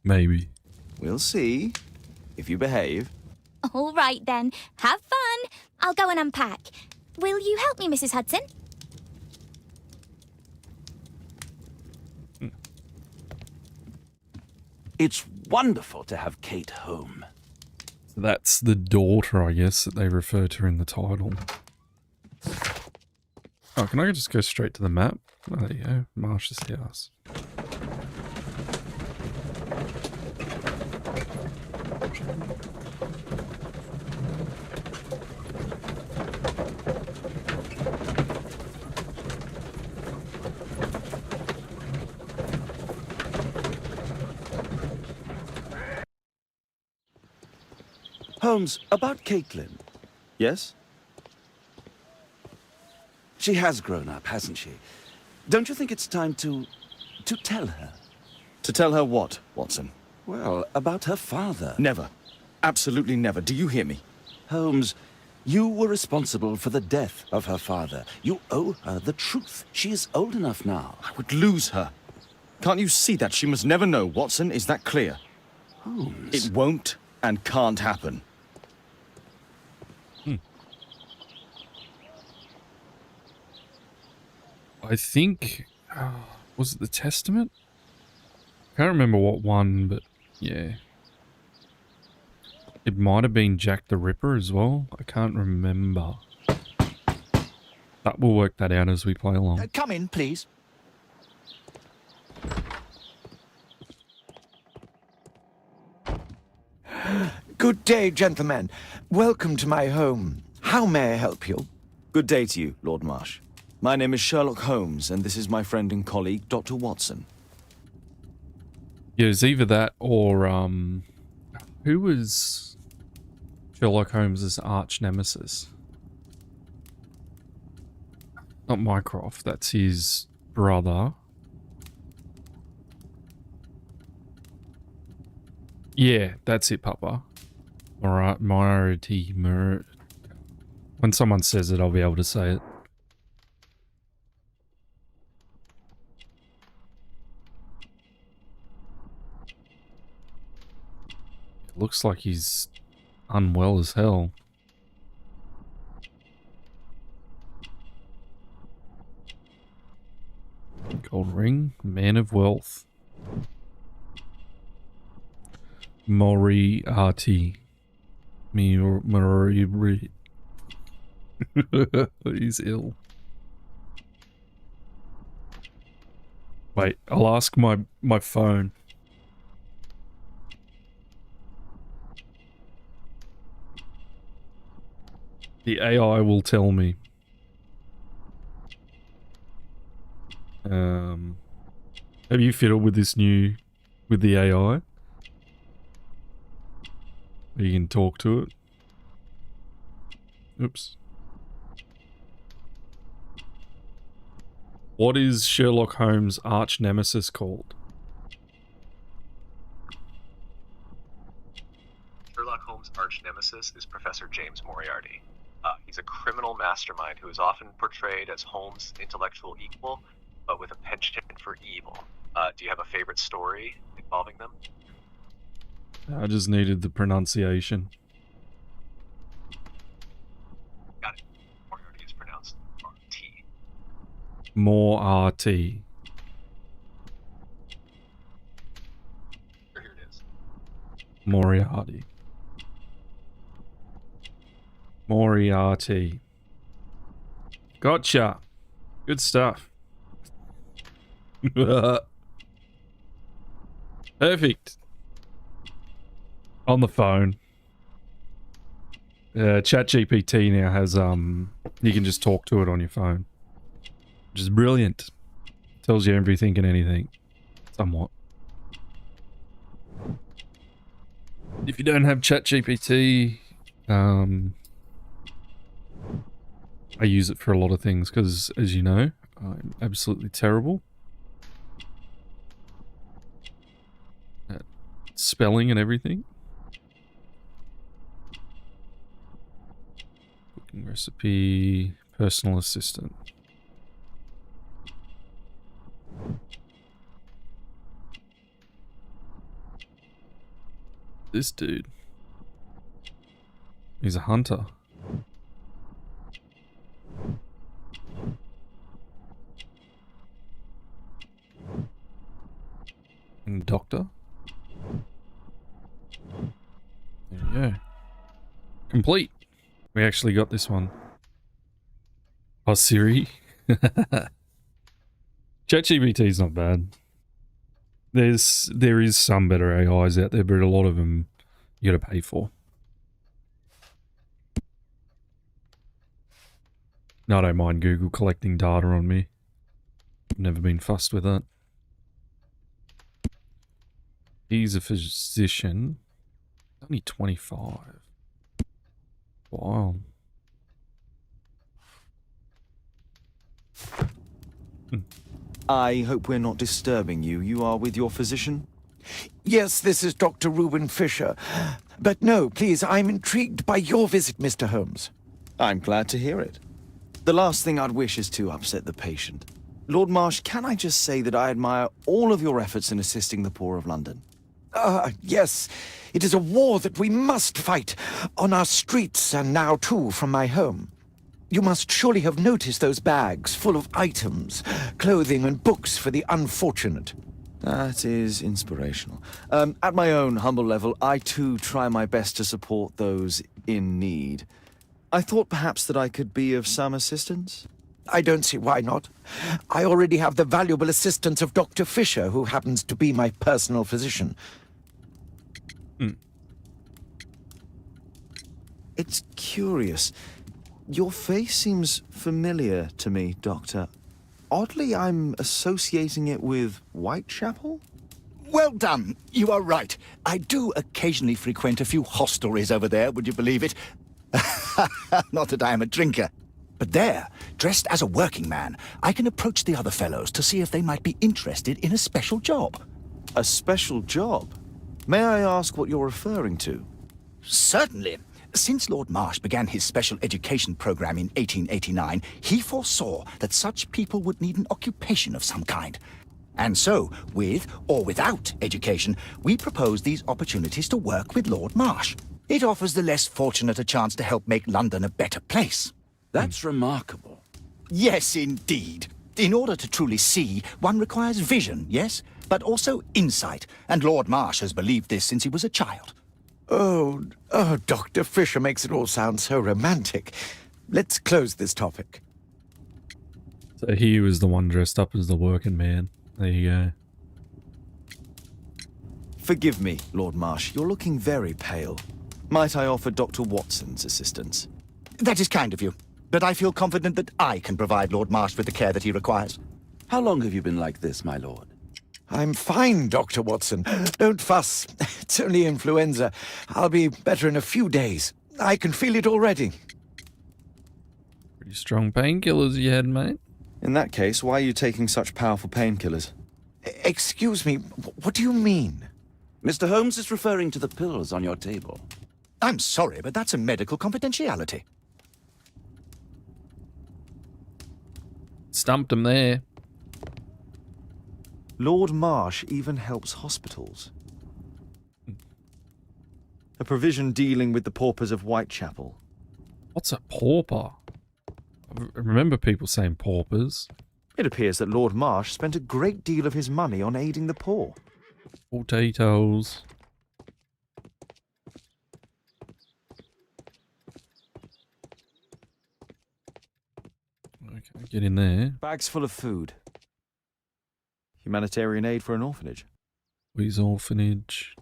Maybe. We'll see. If you behave. All right, then. Have fun. I'll go and unpack. Will you help me, Mrs. Hudson? It's wonderful to have Kate home. So that's the daughter, I guess, that they refer to in the title. Oh, can I just go straight to the map? Oh, there you go. Marsh's house. Holmes, about Caitlin. Yes? She has grown up, hasn't she? Don't you think it's time to tell her? To tell her what, Watson? Well, about her father. Never. Absolutely never. Do you hear me? Holmes, you were responsible for the death of her father. You owe her the truth. She is old enough now. I would lose her. Can't you see that? She must never know, Watson. Is that clear? Holmes. It won't and can't happen. I think... was it the Testament? Can't remember what one, but yeah. It might have been Jack the Ripper as well. I can't remember. But we'll work that out as we play along. Come in, please. Good day, gentlemen. Welcome to my home. How may I help you? Good day to you, Lord Marsh. My name is Sherlock Holmes, and this is my friend and colleague, Dr. Watson. Yeah, it's either that or, who was Sherlock Holmes' arch nemesis? Not Mycroft, that's his brother. Yeah, that's it, Papa. Moriarty. When someone says it, I'll be able to say it. Looks like he's unwell as hell. Gold ring, man of wealth. Moriarty. Moriarty. He's ill. Wait, I'll ask my phone. The AI will tell me. Have you fiddled with this with the AI? You can talk to it. Oops. What is Sherlock Holmes' arch nemesis called? Sherlock Holmes' arch nemesis is Professor James Moriarty. He's a criminal mastermind who is often portrayed as Holmes' intellectual equal, but with a penchant for evil. Do you have a favorite story involving them? I just needed the pronunciation. Got it. Moriarty is pronounced R-T. Moriarty. Here it is. Moriarty. Moriarty. Gotcha. Good stuff. Perfect. On the phone. ChatGPT now has, you can just talk to it on your phone. Which is brilliant. Tells you everything and anything. Somewhat. If you don't have ChatGPT, I use it for a lot of things because, as you know, I'm absolutely terrible at spelling and everything. Cooking recipe, personal assistant. This dude. He's a hunter. And doctor. There you go. Complete. We actually got this one. Oh, Siri. ChatGPT's not bad. There is some better AIs out there, but a lot of them you gotta pay for. No, I don't mind Google collecting data on me. I've never been fussed with that. He's a physician. Only 25. Wow. I hope we're not disturbing you. You are with your physician? Yes, this is Dr. Reuben Fisher. But no, please, I'm intrigued by your visit, Mr. Holmes. I'm glad to hear it. The last thing I'd wish is to upset the patient. Lord Marsh, can I just say that I admire all of your efforts in assisting the poor of London? Yes. It is a war that we must fight, on our streets and now too from my home. You must surely have noticed those bags full of items, clothing and books for the unfortunate. That is inspirational. At my own humble level, I too try my best to support those in need. I thought perhaps that I could be of some assistance. I don't see why not. I already have the valuable assistance of Dr. Fisher, who happens to be my personal physician. It's curious. Your face seems familiar to me, Doctor. Oddly, I'm associating it with Whitechapel? Well done. You are right. I do occasionally frequent a few hostelries over there, would you believe it? Not that I am a drinker. But there, dressed as a working man, I can approach the other fellows to see if they might be interested in a special job. A special job? May I ask what you're referring to? Certainly. Since Lord Marsh began his special education program in 1889, he foresaw that such people would need an occupation of some kind. And so, with or without education, we propose these opportunities to work with Lord Marsh. It offers the less fortunate a chance to help make London a better place. That's remarkable. Yes, indeed. In order to truly see, one requires vision, yes? But also insight. And Lord Marsh has believed this since he was a child. Oh, Dr. Fisher makes it all sound so romantic. Let's close this topic. So he was the one dressed up as the working man. There you go. Forgive me, Lord Marsh. You're looking very pale. Might I offer Dr. Watson's assistance? That is kind of you. But I feel confident that I can provide Lord Marsh with the care that he requires. How long have you been like this, my lord? I'm fine, Dr. Watson. Don't fuss. It's only influenza. I'll be better in a few days. I can feel it already. Pretty strong painkillers you had, mate. In that case, why are you taking such powerful painkillers? Excuse me, what do you mean? Mr. Holmes is referring to the pills on your table. I'm sorry, but that's a medical confidentiality. Stumped him there. Lord Marsh even helps hospitals. A provision dealing with the paupers of Whitechapel. What's a pauper? I remember people saying paupers. It appears that Lord Marsh spent a great deal of his money on aiding the poor. Potatoes. Okay, get in there. Bags full of food. Humanitarian aid for an orphanage. We's orphanage.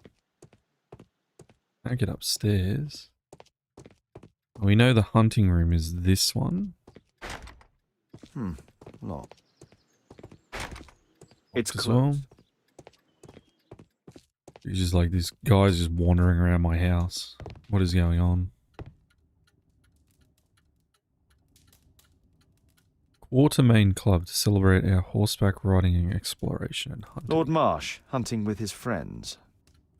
I get upstairs. We know the hunting room is this one. Lock. It's As closed. well. It's just like this guy's just wandering around my house. What is going on? Quartermain Club to celebrate our horseback riding and exploration and hunting. Lord Marsh, hunting with his friends.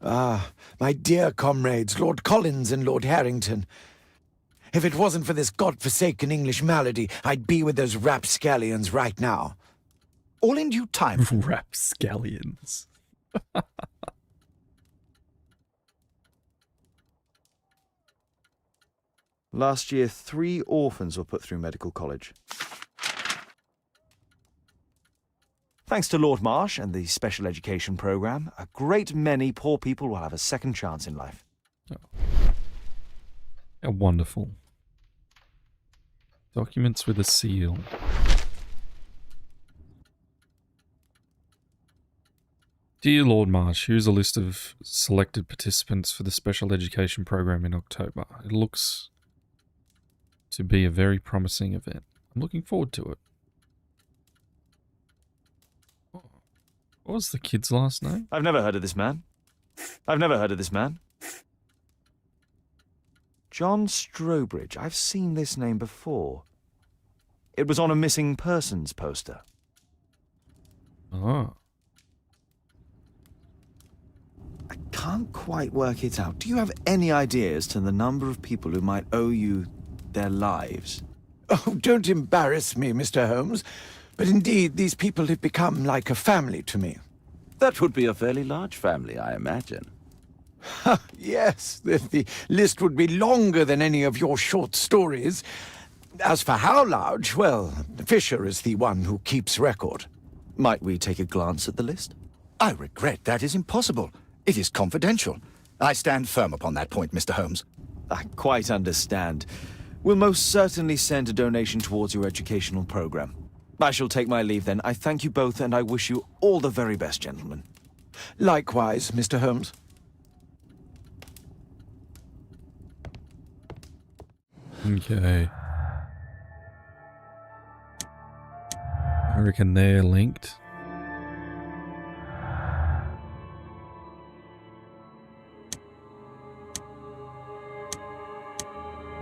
Ah, my dear comrades, Lord Collins and Lord Harrington. If it wasn't for this godforsaken English malady, I'd be with those rapscallions right now. All in due time. Rapscallions. Last year, 3 orphans were put through medical college. Thanks to Lord Marsh and the special education program, a great many poor people will have a second chance in life. How wonderful. Documents with a seal. Dear Lord Marsh, here's a list of selected participants for the special education program in October. It looks to be a very promising event. I'm looking forward to it. What was the kid's last name? I've never heard of this man. John Strobridge. I've seen this name before. It was on a missing persons poster. Oh. I can't quite work it out. Do you have any idea as to the number of people who might owe you their lives? Oh, don't embarrass me, Mr. Holmes. But indeed, these people have become like a family to me. That would be a fairly large family, I imagine. Yes, the list would be longer than any of your short stories. As for how large, well, Fisher is the one who keeps record. Might we take a glance at the list? I regret that is impossible. It is confidential. I stand firm upon that point, Mr. Holmes. I quite understand. We'll most certainly send a donation towards your educational program. I shall take my leave then. I thank you both, and I wish you all the very best, gentlemen. Likewise, Mr. Holmes. Okay. I reckon they're linked.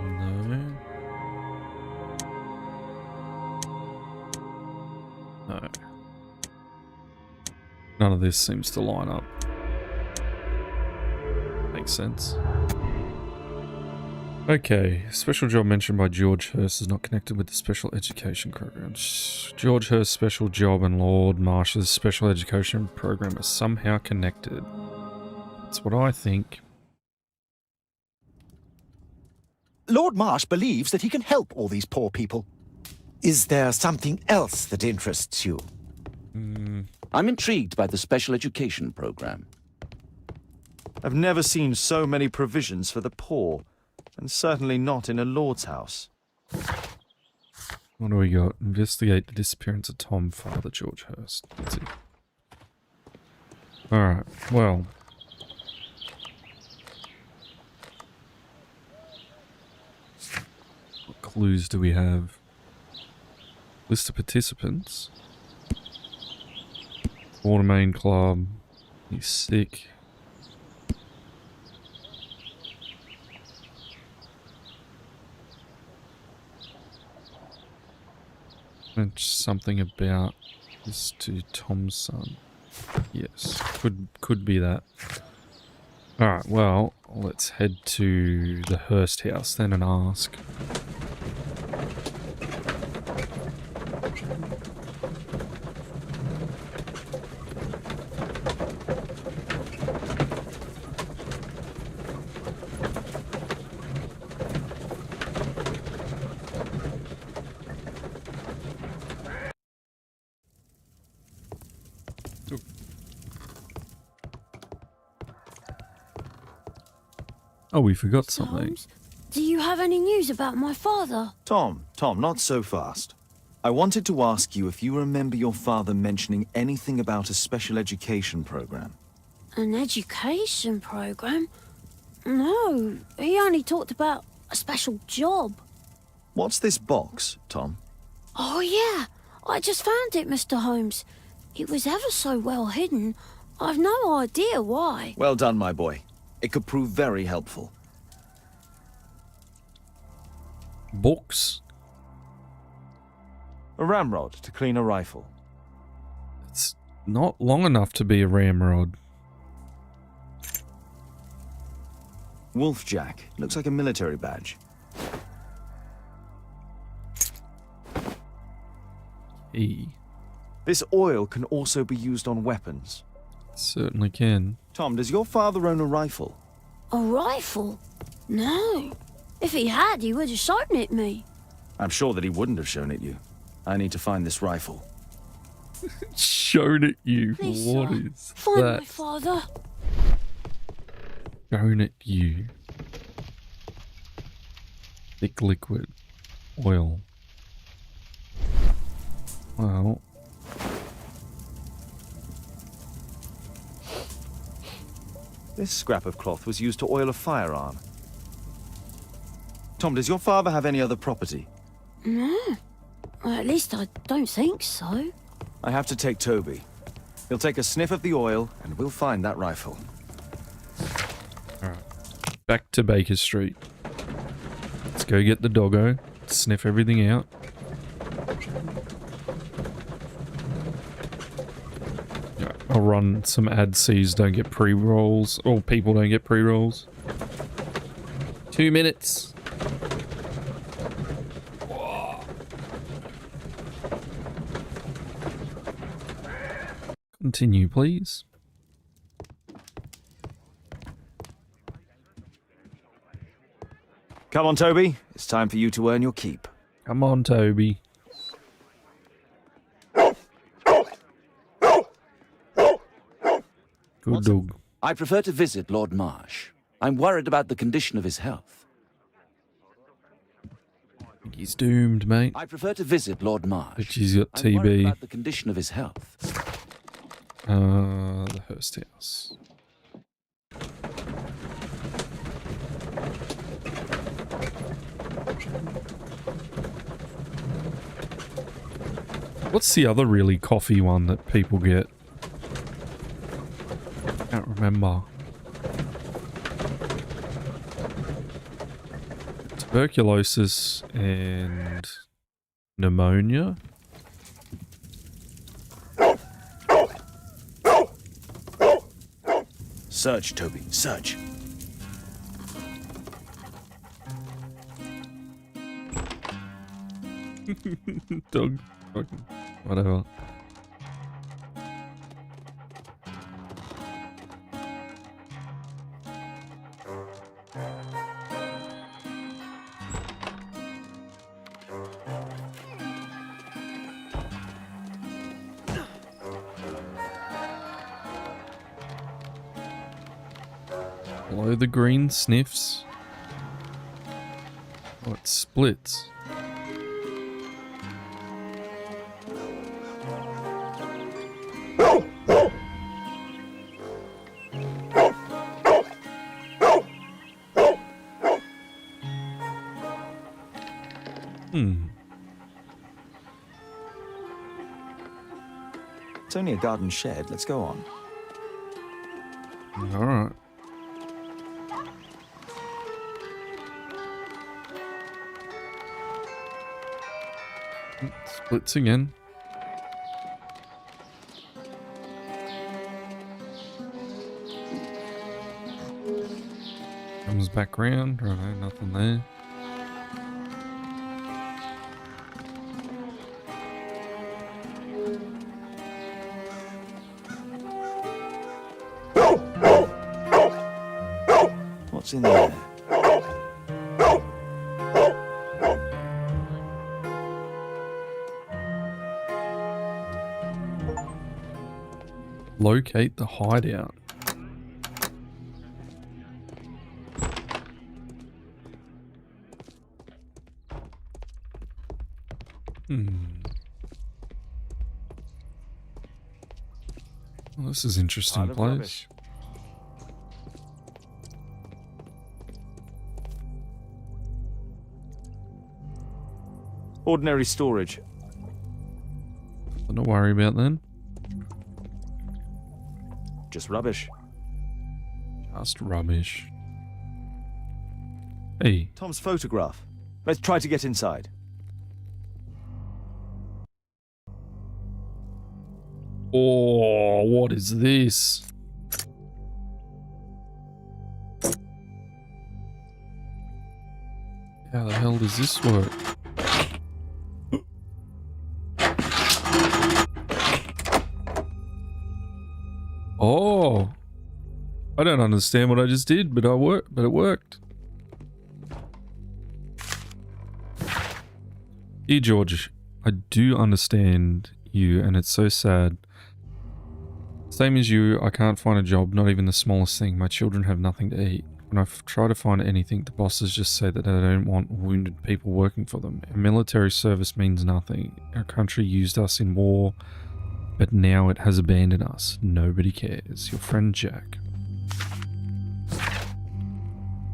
No. No. None of this seems to line up. Makes sense. Okay, special job mentioned by George Hurst is not connected with the special education program. George Hurst's special job and Lord Marsh's special education program are somehow connected. That's what I think. Lord Marsh believes that he can help all these poor people. Is there something else that interests you? I'm intrigued by the special education program. I've never seen so many provisions for the poor, and certainly not in a lord's house. What do we got? Investigate the disappearance of Tom, Father George Hurst. That's it. Alright, well. What clues do we have? List of participants. Watermain Club. He's sick. And something about this to Tom's son. Yes, could be that. Alright, well, let's head to the Hurst house then and ask. Oh, we forgot something. Holmes, do you have any news about my father? Tom, not so fast. I wanted to ask you if you remember your father mentioning anything about a special education program. An education program? No, he only talked about a special job. What's this box, Tom? Oh yeah, I just found it, Mr. Holmes. It was ever so well hidden. I've no idea why. Well done, my boy. It could prove very helpful. Books? A ramrod to clean a rifle. It's not long enough to be a ramrod. Wolfjack. Looks like a military badge. E. This oil can also be used on weapons. Certainly can. Tom, does your father own a rifle? A rifle? No. If he had, he would have shown it me. I'm sure that he wouldn't have shown it you. I need to find this rifle. Shown it you? Please, What sir, is find that? my father. Shown it you. Thick liquid. Oil. Well. This scrap of cloth was used to oil a firearm. Tom, does your father have any other property? No. Well, at least I don't think so. I have to take Toby. He'll take a sniff of the oil, and we'll find that rifle. Alright. Back to Baker Street. go get the doggo, sniff everything out. Yeah, I'll run some ads so you don't get pre-rolls, or people don't get pre-rolls. 2 minutes. Continue, please. Come on, Toby. It's time for you to earn your keep. Come on, Toby. Good dog. I prefer to visit Lord Marsh. I'm worried about the condition of his health. He's doomed, mate. I prefer to visit Lord Marsh. But he's got I'm worried TB. about the condition of his health. The Hearst House. What's the other really coffee one that people get? Can't remember. Tuberculosis and pneumonia. Search, Toby, search. Dog. Fucking whatever. Below the green sniffs. Oh, it splits. It's only a garden shed. Let's go on. All right. Splits again. Comes back round. Right, nothing there. What's in there? Locate the hideout. Well, this is an interesting Pile of place. rubbish. Ordinary storage. Nothing to worry about then. Just rubbish. Just rubbish. Hey. Tom's photograph. Let's try to get inside. Oh, what is this? How the hell does this work? Oh, I don't understand what I just did, but it worked. Dear George, I do understand you, and it's so sad. Same as you, I can't find a job, not even the smallest thing. My children have nothing to eat. When I try to find anything, the bosses just say that they don't want wounded people working for them. Our military service means nothing. Our country used us in war, but now it has abandoned us. Nobody cares. Your friend Jack.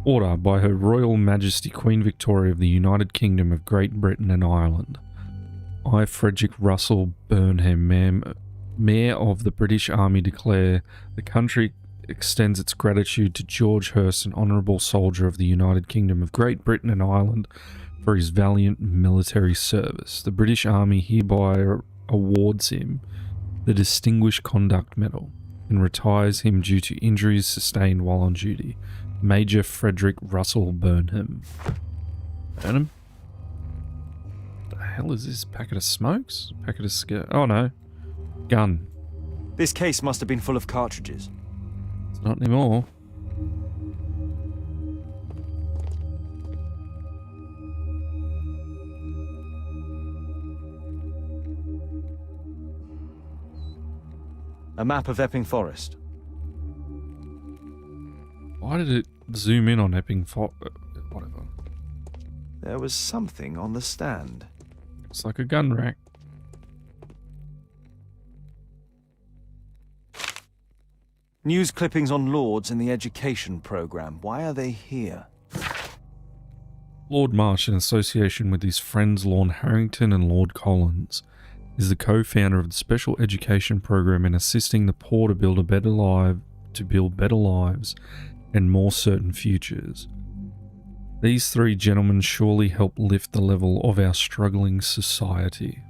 Order by Her Royal Majesty Queen Victoria of the United Kingdom of Great Britain and Ireland. I, Frederick Russell Burnham, Mayor of the British Army, declare the country extends its gratitude to George Hurst, an honourable soldier of the United Kingdom of Great Britain and Ireland, for his valiant military service. The British Army hereby awards him the Distinguished Conduct Medal and retires him due to injuries sustained while on duty. Major Frederick Russell Burnham. Burnham? What the hell is this? Packet of smokes? Packet of cigar? Oh no. Gun. This case must have been full of cartridges. It's not anymore. A map of Epping Forest. Why did it zoom in on Epping Forest? Whatever. There was something on the stand. It's like a gun rack. News clippings on Lords and the education program. Why are they here? Lord Marsh, in association with his friends Lord Harrington and Lord Collins, is the co-founder of the Special Education Program in assisting the poor to build better lives and more certain futures. These three gentlemen surely help lift the level of our struggling society.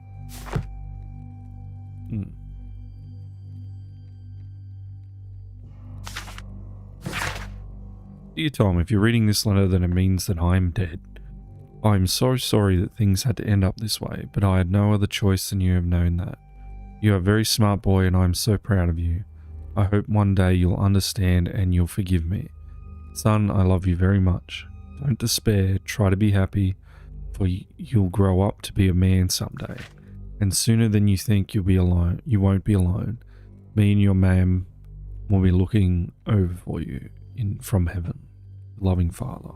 Dear Tom, if you're reading this letter, then it means that I am dead. I am so sorry that things had to end up this way, but I had no other choice than you have known that. You are a very smart boy and I am so proud of you. I hope one day you'll understand and you'll forgive me. Son, I love you very much. Don't despair, try to be happy, for you'll grow up to be a man someday. And sooner than you think you won't be alone. Me and your ma'am will be looking over for you from heaven. Loving father.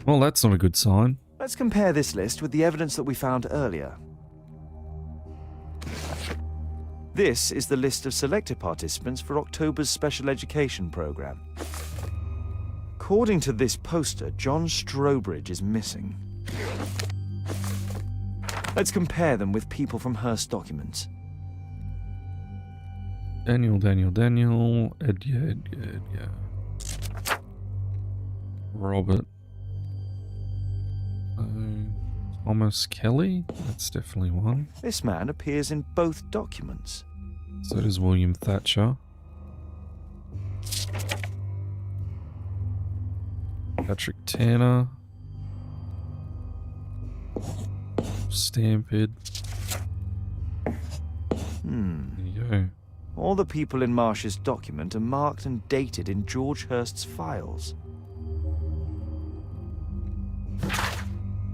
Well, that's not a good sign. Let's compare this list with the evidence that we found earlier. This is the list of selected participants for October's special education program. According to this poster, John Strobridge is missing. Let's compare them with people from Hearst documents. Daniel, Ed. Robert. Thomas Kelly? That's definitely one. This man appears in both documents. So does William Thatcher. Patrick Tanner. Stampede. There you go. All the people in Marsh's document are marked and dated in George Hurst's files.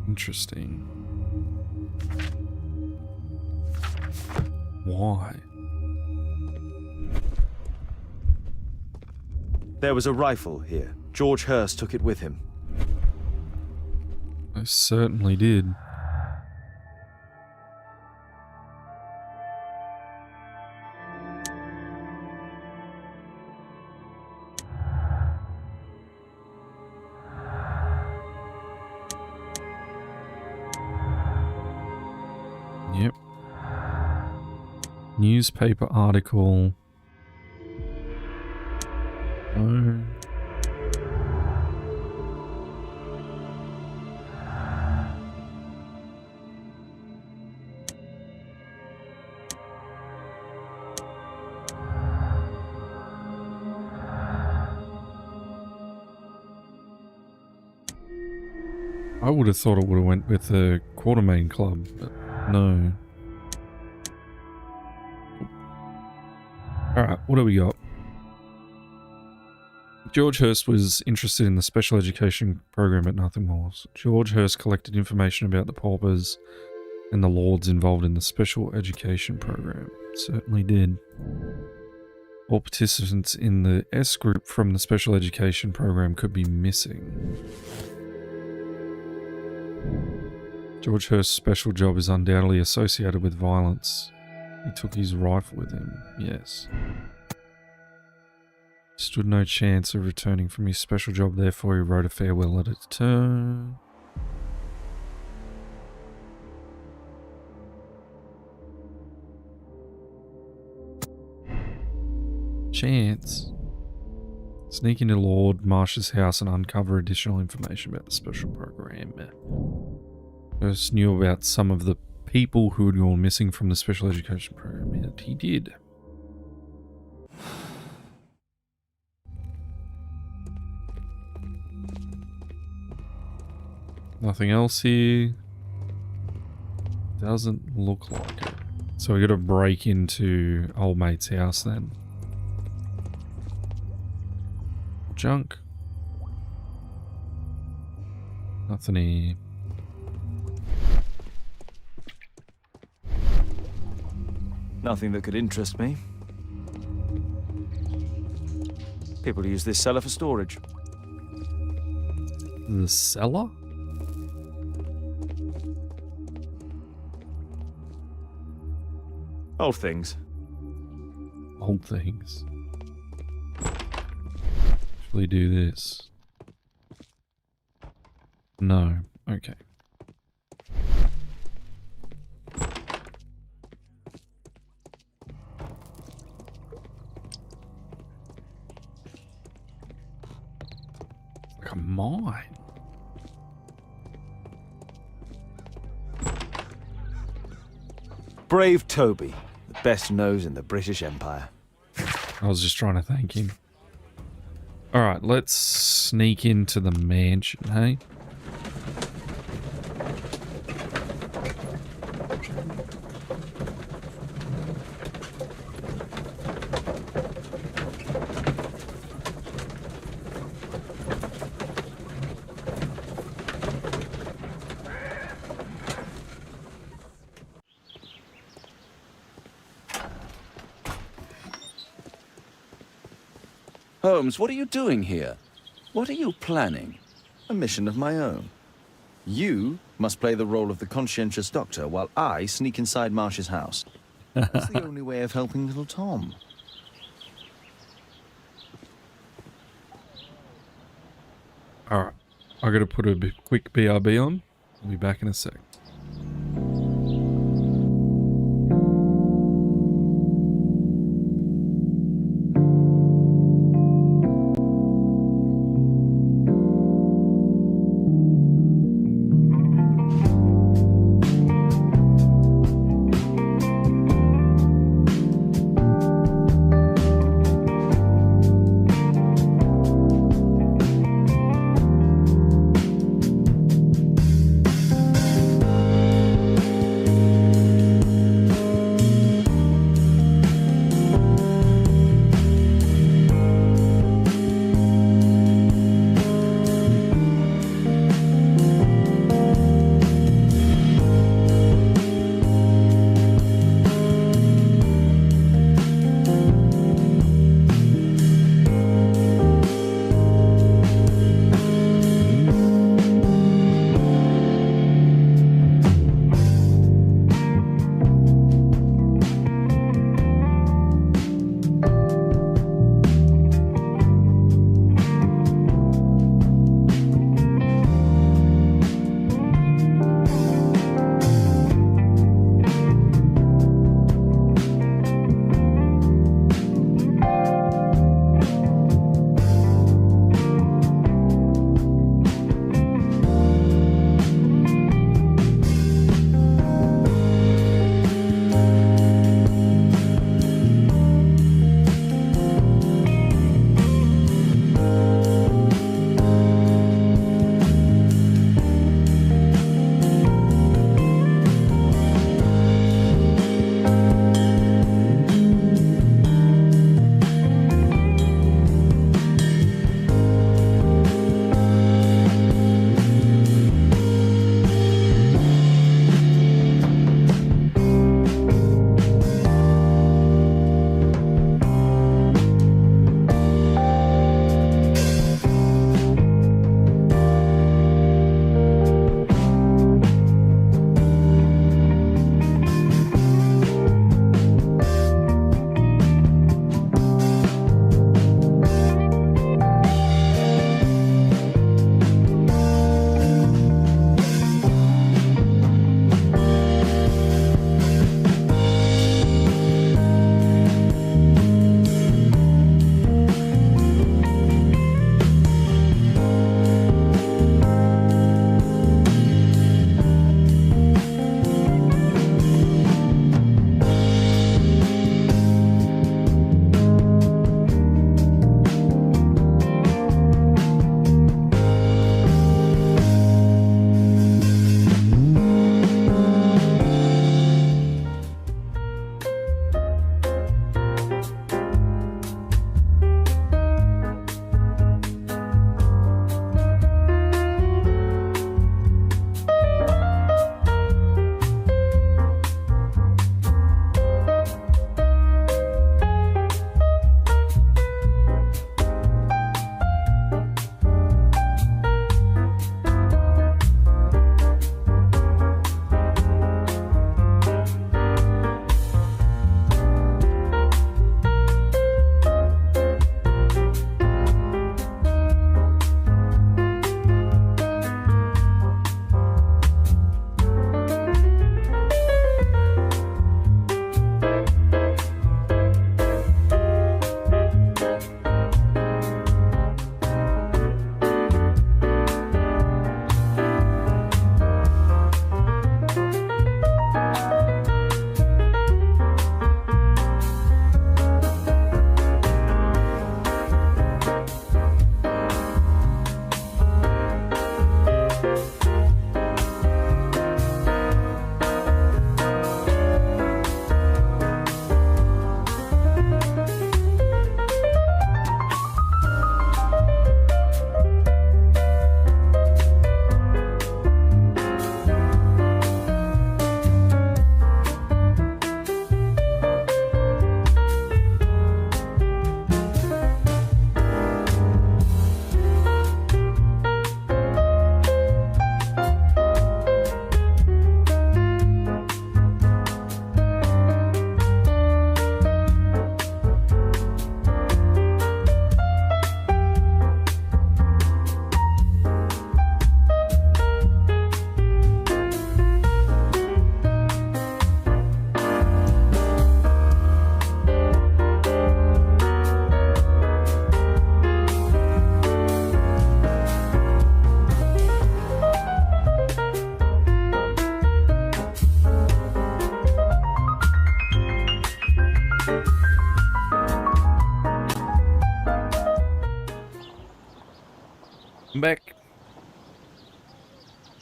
Interesting. Why? There was a rifle here. George Hurst took it with him. I certainly did. Yep. Newspaper article. No. I would have thought it would have went with the Quartermain Club, but no. Alright, what do we got? George Hurst was interested in the special education program but nothing more. George Hurst collected information about the paupers and the lords involved in the special education program. Certainly did. All participants in the S group from the special education program could be missing. George Hurst's special job is undoubtedly associated with violence. He took his rifle with him, yes. Stood no chance of returning from his special job, therefore he wrote a farewell letter to turn. Chance? Sneak into Lord Marsh's house and uncover additional information about the special program. First knew about some of the people who had gone missing from the special education program. And he did. Nothing else here. Doesn't look like it. So we got to break into old mate's house then. Junk. Nothing here. Nothing that could interest me. People use this cellar for storage. The cellar? Old things. Old things. Actually do this. No. Okay. Like a mine. Brave Toby, the best nose in the British Empire. I was just trying to thank him. Alright, let's sneak into the mansion, hey? Holmes, what are you doing here? What are you planning? A mission of my own. You must play the role of the conscientious doctor while I sneak inside Marsh's house. That's the only way of helping little Tom. Alright, I gotta put a quick BRB on. I'll be back in a sec.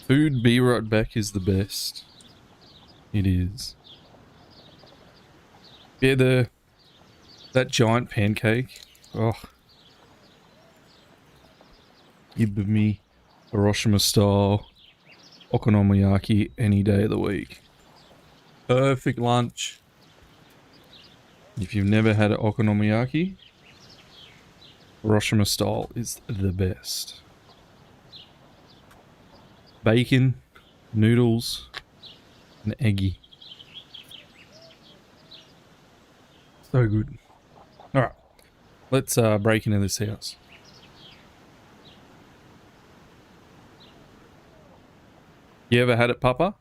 Food Be Right Back is the best. It is. Yeah, that giant pancake. Oh. Give me Hiroshima style okonomiyaki any day of the week. Perfect lunch. If you've never had an okonomiyaki, Hiroshima style is the best. Bacon, noodles, and eggy. So good. Alright, let's break into this house. You ever had it, Papa?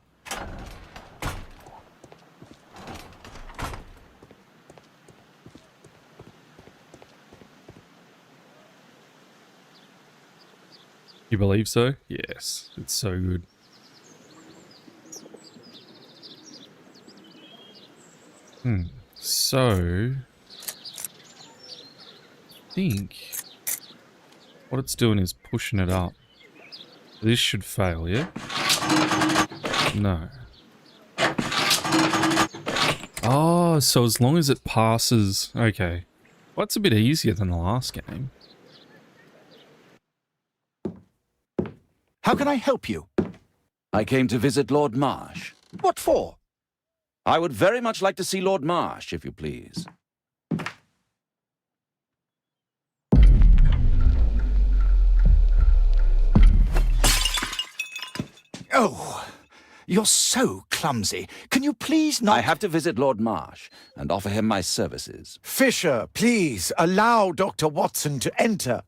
You believe so? Yes, it's so good. So, I think what it's doing is pushing it up. This should fail, yeah? No. Oh, so as long as it passes... Okay. Well, it's a bit easier than the last game. How can I help you? I came to visit Lord Marsh. What for? I would very much like to see Lord Marsh, if you please. Oh, you're so clumsy. Can you please not... I have to visit Lord Marsh and offer him my services. Fisher, please allow Dr. Watson to enter.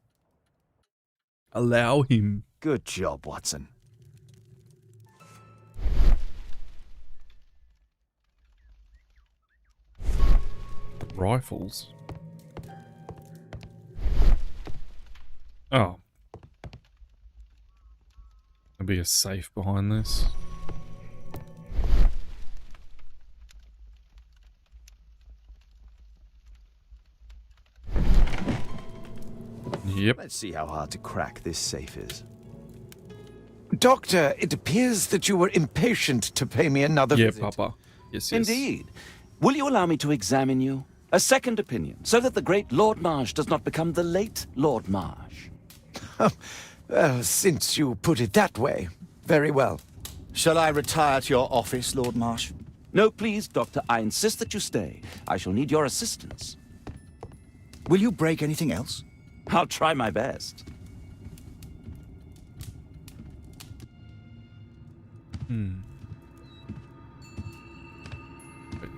Allow him. Good job, Watson. Rifles. Oh. There'll be a safe behind this. Yep. Let's see how hard to crack this safe is. Doctor, it appears that you were impatient to pay me another visit. Yeah, Papa. Yes, yes. Indeed. Will you allow me to examine you? A second opinion, so that the great Lord Marsh does not become the late Lord Marsh. Well, since you put it that way, very well. Shall I retire to your office, Lord Marsh? No, please, Doctor. I insist that you stay. I shall need your assistance. Will you break anything else? I'll try my best.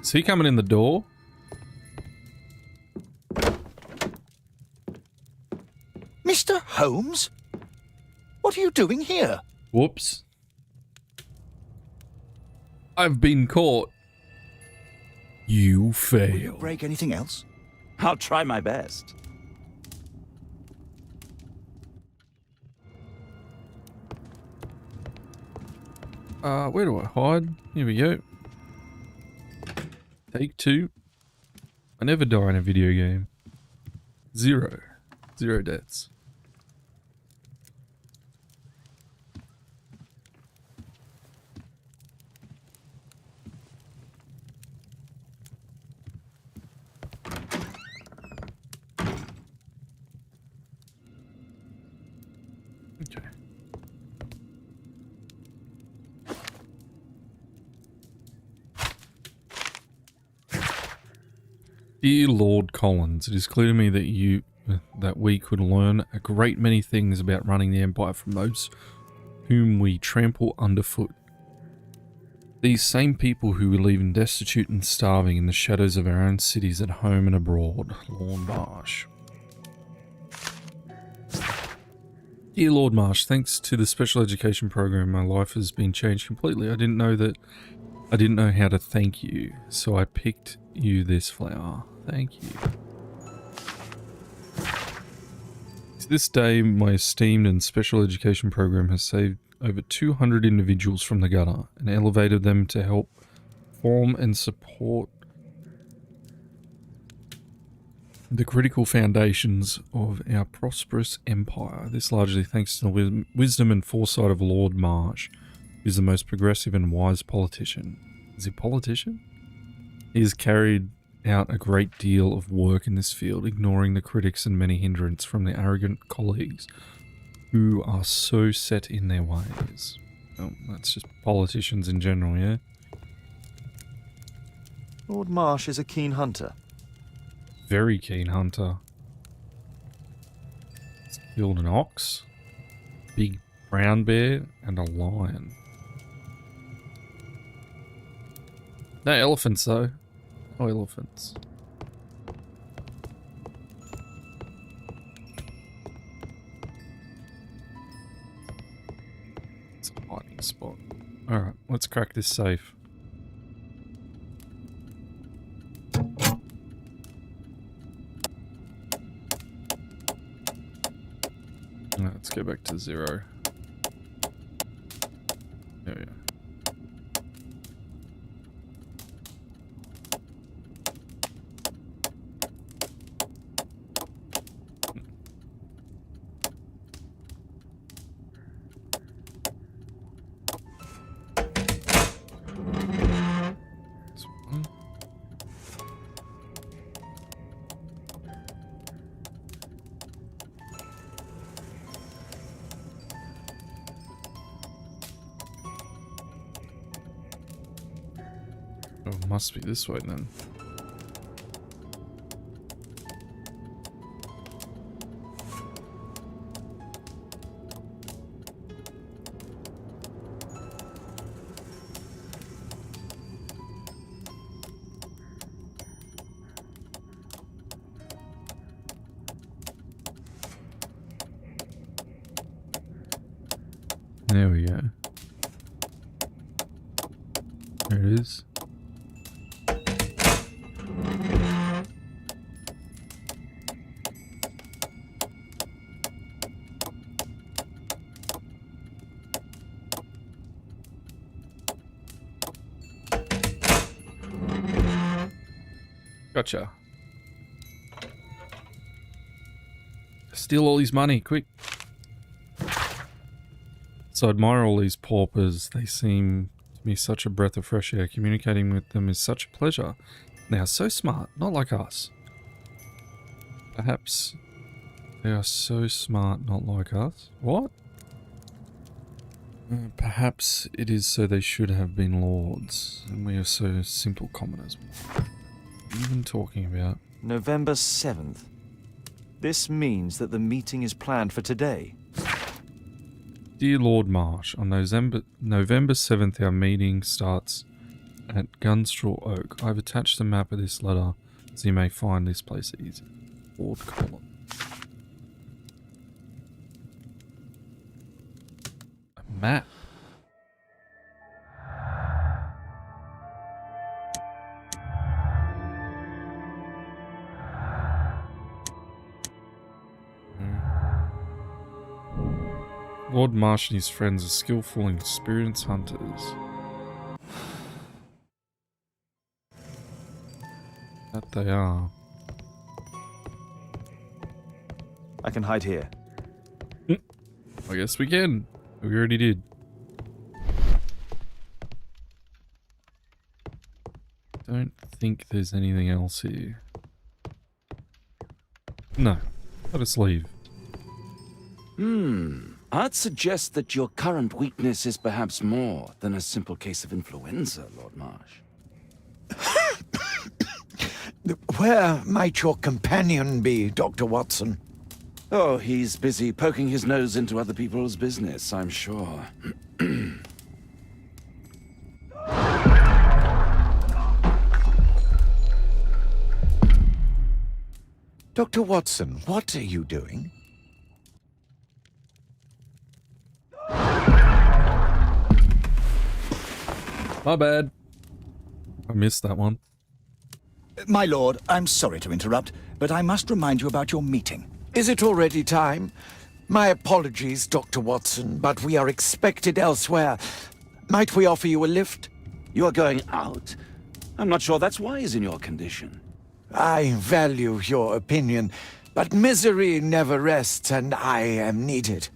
Is he coming in the door? Mr. Holmes? What are you doing here? Whoops. I've been caught. You fail. Will you break anything else? I'll try my best. Where do I hide? Here we go. Take 2. I never die in a video game. 0 deaths. Okay. Dear Lord Collins, it is clear to me that we could learn a great many things about running the Empire from those whom we trample underfoot. These same people who we leave destitute and starving in the shadows of our own cities at home and abroad. Lord Marsh. Dear Lord Marsh, thanks to the special education program, my life has been changed completely. I didn't know how to thank you, so I picked you this flower. Thank you. To this day, my esteemed and special education program has saved over 200 individuals from the gutter and elevated them to help form and support the critical foundations of our prosperous empire. This largely thanks to the wisdom and foresight of Lord Marsh, who's the most progressive and wise politician. Is he a politician? He has carried out a great deal of work in this field, ignoring the critics and many hindrances from the arrogant colleagues who are so set in their ways. Well, that's just politicians in general, yeah? Lord Marsh is a keen hunter. Very keen hunter. He's killed an ox, big brown bear, and a lion. No elephants, though. No elephants. It's a hiding spot. Alright, let's crack this safe. Alright, let's go back to 0. There we go. Oh, must be this way then. There we go. There it is. Gotcha. Steal all his money, quick. So I admire all these paupers. They seem to me such a breath of fresh air. Communicating with them is such a pleasure. They are so smart, not like us. Perhaps they are so smart, not like us. What? Perhaps it is so they should have been lords, and we are so simple commoners. What are you even talking about? November 7th. This means that the meeting is planned for today. Dear Lord Marsh, on November 7th our meeting starts at Gunstraw Oak. I've attached a map of this letter so you may find this place easy. Lord Colin. A map. Lord Marsh and his friends are skillful and experienced hunters. That they are. I can hide here. I guess we can. We already did. Don't think there's anything else here. No. Let us leave. I'd suggest that your current weakness is perhaps more than a simple case of influenza, Lord Marsh. Where might your companion be, Dr. Watson? Oh, he's busy poking his nose into other people's business, I'm sure. Dr. Watson, what are you doing? My bad. I missed that one. My lord, I'm sorry to interrupt, but I must remind you about your meeting. Is it already time? My apologies, Dr. Watson, but we are expected elsewhere. Might we offer you a lift? You are going out? I'm not sure that's wise in your condition. I value your opinion, but misery never rests and I am needed.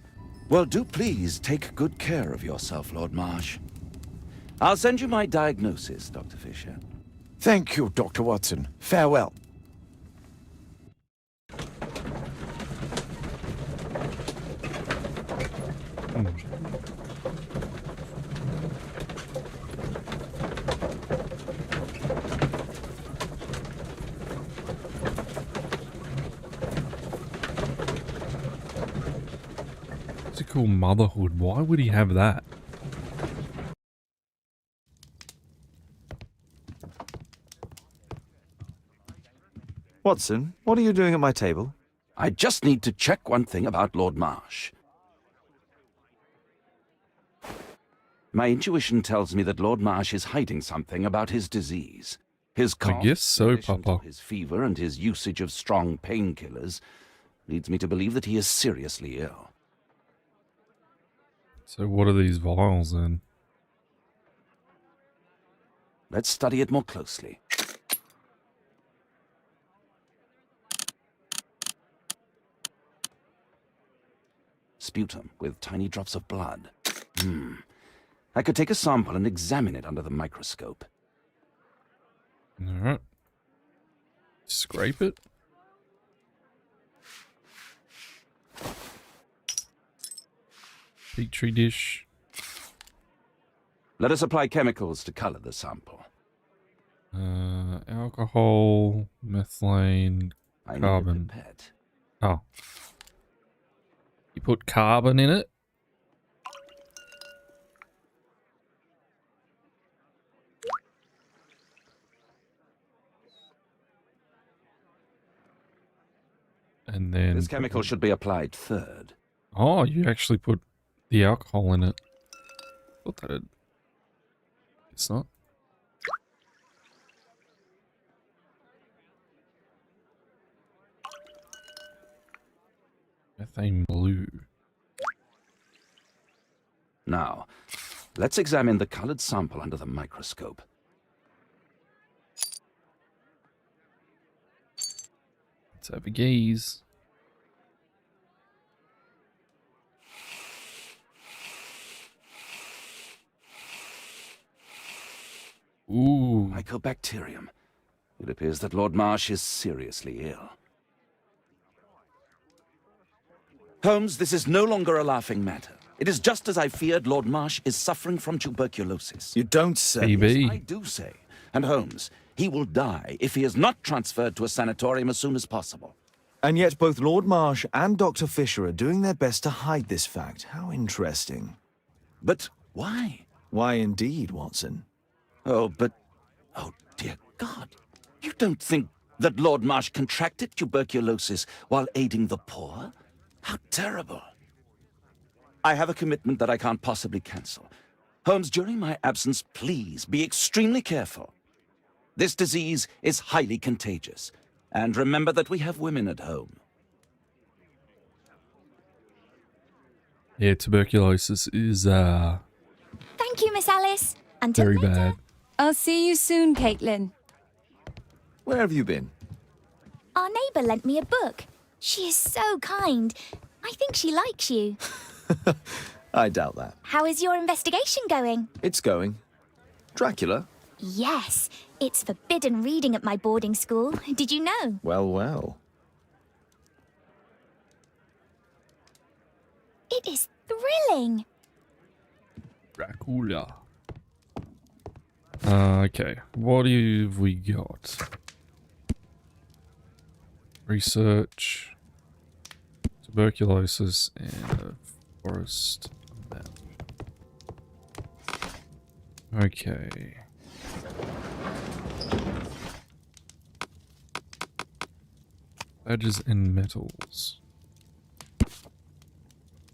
Well, do please take good care of yourself, Lord Marsh. I'll send you my diagnosis, Dr. Fisher. Thank you, Dr. Watson. Farewell. What's it called? Motherhood. Why would he have that? Watson, what are you doing at my table? I just need to check one thing about Lord Marsh. My intuition tells me that Lord Marsh is hiding something about his disease. His cough, guess so, in addition to Papa. his fever and his usage of strong painkillers, leads me to believe that he is seriously ill. So what are these vials then? Let's study it more closely. Sputum with tiny drops of blood. I could take a sample and examine it under the microscope. Alright. Scrape it. Petri dish. Let us apply chemicals to color the sample. Alcohol, methane, I need a carbon. pipette. Oh. You put carbon in it? And then... This chemical should be applied third. Oh, you actually put the alcohol in it. Thought that it's not. Methane blue. Now, let's examine the colored sample under the microscope. Let's have a gaze. Ooh. Mycobacterium. It appears that Lord Marsh is seriously ill. Holmes, this is no longer a laughing matter. It is just as I feared. Lord Marsh is suffering from tuberculosis. You don't say. TB. I do say. And Holmes, he will die if he is not transferred to a sanatorium as soon as possible. And yet both Lord Marsh and Dr. Fisher are doing their best to hide this fact. How interesting. But why? Why indeed, Watson? Oh, dear God. You don't think that Lord Marsh contracted tuberculosis while aiding the poor? How terrible. I have a commitment that I can't possibly cancel. Holmes, during my absence, please be extremely careful. This disease is highly contagious. And remember that we have women at home. Yeah, tuberculosis is Thank you, Miss Alice. Until very later. bad. I'll see you soon, Caitlin. Where have you been? Our neighbour lent me a book. She is so kind. I think she likes you. I doubt that. How is your investigation going? It's going. Dracula? Yes, it's forbidden reading at my boarding school. Did you know? Well, well. It is thrilling. Dracula. Okay, what have we got? Research, tuberculosis, and a forest map. Okay. Badges and metals.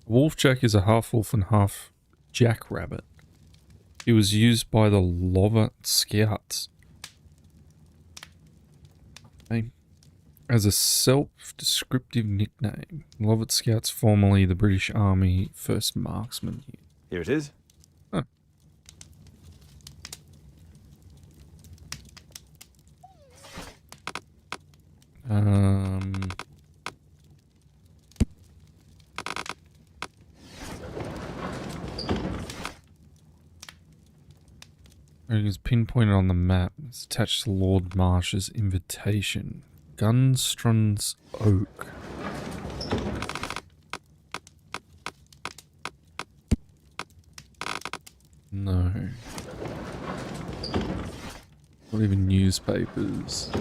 Wolfjack is a half wolf and half jackrabbit. He was used by the Lovat Scouts as a self-descriptive nickname. Lovat Scouts, formerly the British Army 1st Marksman. Here it is. Huh. was pinpointed on the map. It's attached to Lord Marsh's invitation. Gunstrun's Oak. No. Not even newspapers.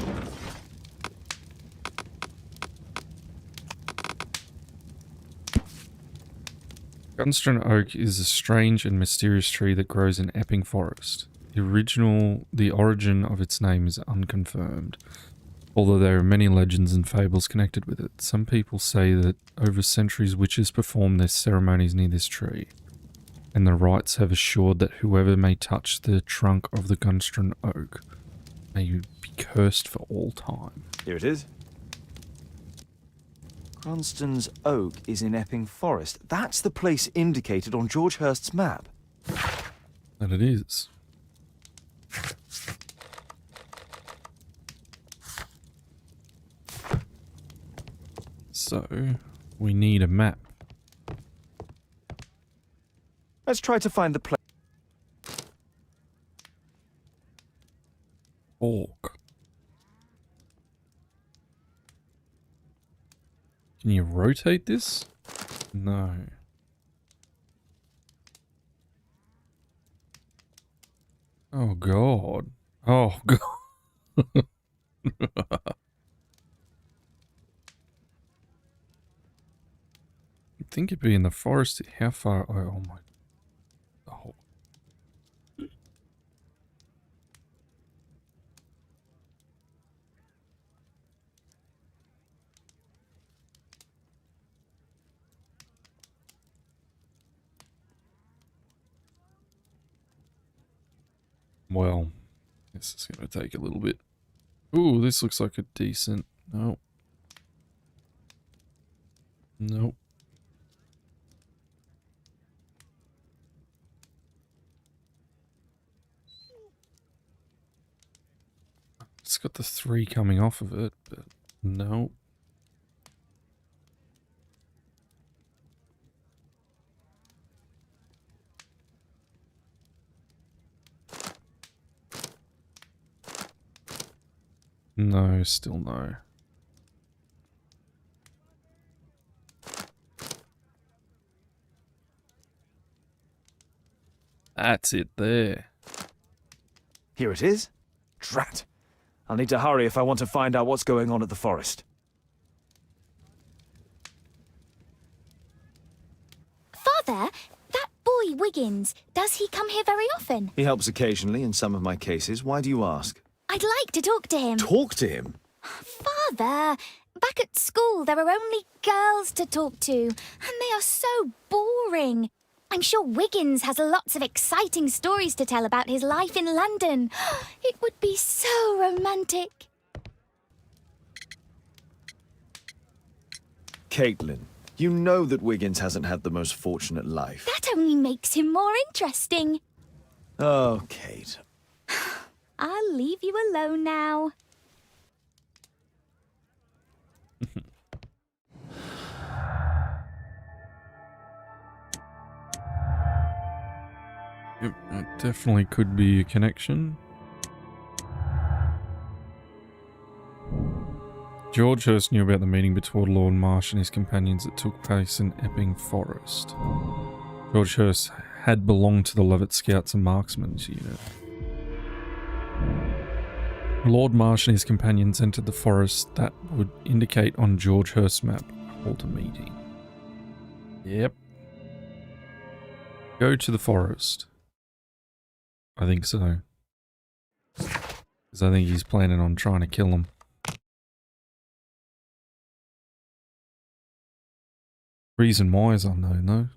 Gunstrun Oak is a strange and mysterious tree that grows in Epping Forest. The origin of its name is unconfirmed, although there are many legends and fables connected with it. Some people say that over centuries witches performed their ceremonies near this tree, and the rites have assured that whoever may touch the trunk of the Gunstrun Oak may be cursed for all time. Here it is. Cranston's Oak is in Epping Forest. That's the place indicated on George Hurst's map. And it is. So, we need a map. Let's try to find the place. Orc. Can you rotate this? No. Oh god. Oh god. You'd think it'd be in the forest. How far? Oh my. Oh. Well, this is going to take a little bit. Ooh, this looks like a decent... No. Nope. It's got the 3 coming off of it, but no. No, still no. That's it there. Here it is. Drat. I'll need to hurry if I want to find out what's going on at the forest. Father, that boy Wiggins, does he come here very often? He helps occasionally in some of my cases. Why do you ask? I'd like to talk to him. Talk to him? Father, back at school there are only girls to talk to, and they are so boring. I'm sure Wiggins has lots of exciting stories to tell about his life in London. It would be so romantic. Caitlin, you know that Wiggins hasn't had the most fortunate life. That only makes him more interesting. Oh, Kate. I'll leave you alone now. Yep, that definitely could be a connection. George Hurst knew about the meeting between Lord Marsh and his companions that took place in Epping Forest. George Hurst had belonged to the Leavitt Scouts and Marksmen's unit. Lord Marsh and his companions entered the forest that would indicate on George Hurst's map hold a meeting. Yep. Go to the forest. I think so. Because I think he's planning on trying to kill him. Reason why is unknown though.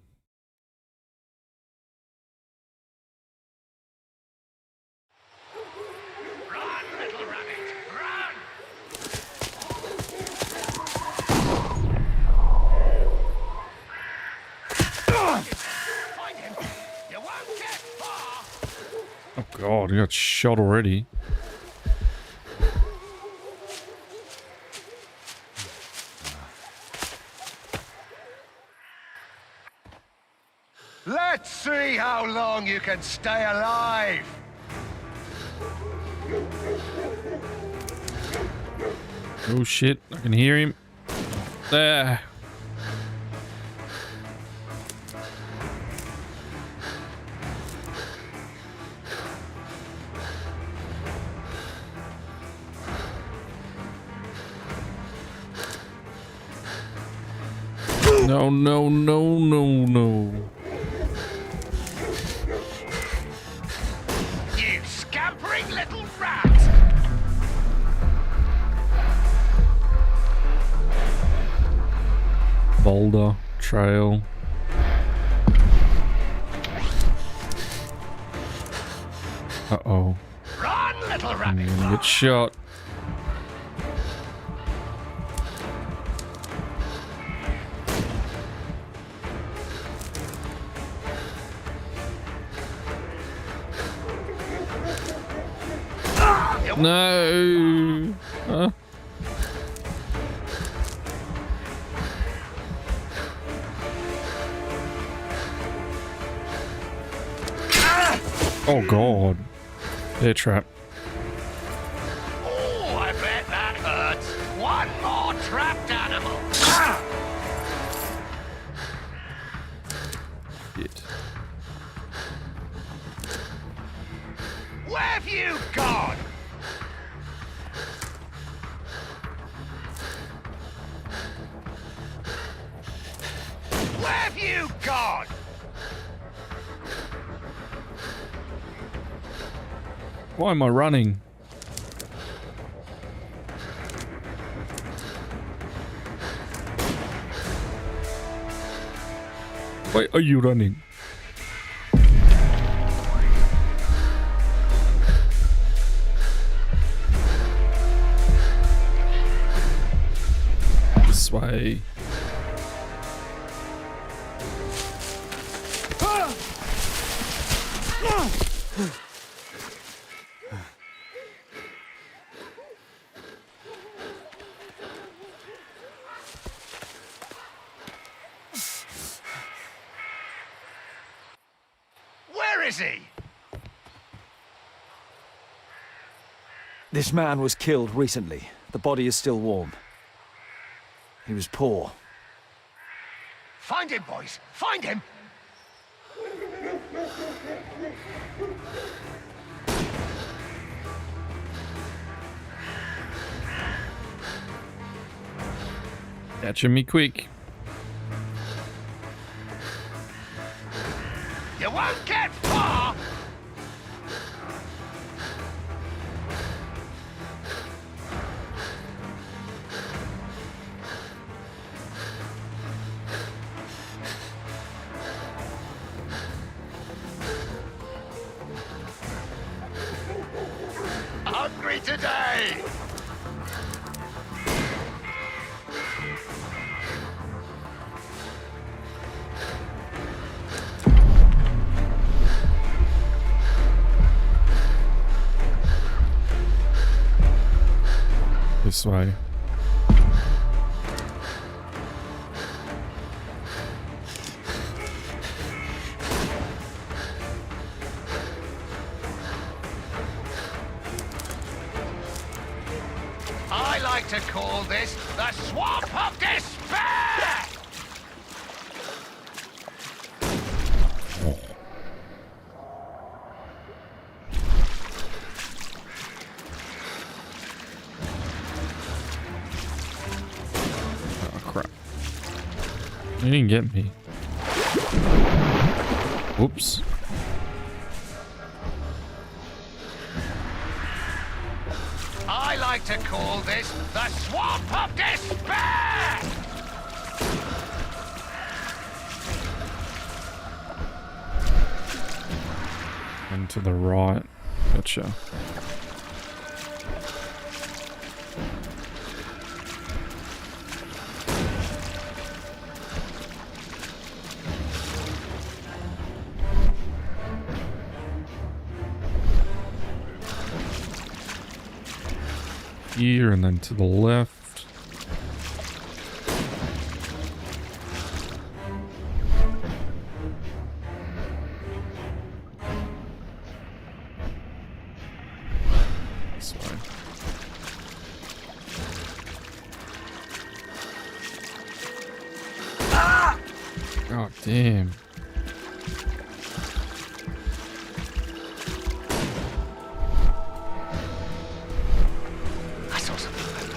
Oh god, he got shot already. Let's see how long you can stay alive. Oh shit, I can hear him. There. No, no, no, no, no. You scampering little rat! Boulder trail. Uh-oh. Run, little I'm rabbit! gonna get shot. No. Oh god. Bear trap. Oh, I bet that hurts. One more trapped animal. Shit. Where have you gone? Where have you gone? Why am I running? Why are you running? This way. Where is he? This man was killed recently. The body is still warm. He was poor. Find him, boys. Find him. Catching me quick. You won't get far. Hungry today. This way. I like to call this the Swamp of Despair! Oh crap. You didn't get me. Whoops. I like to call this the Swamp of Despair! And to the right. Gotcha. Here and then to the left. this way. God damn. I saw something.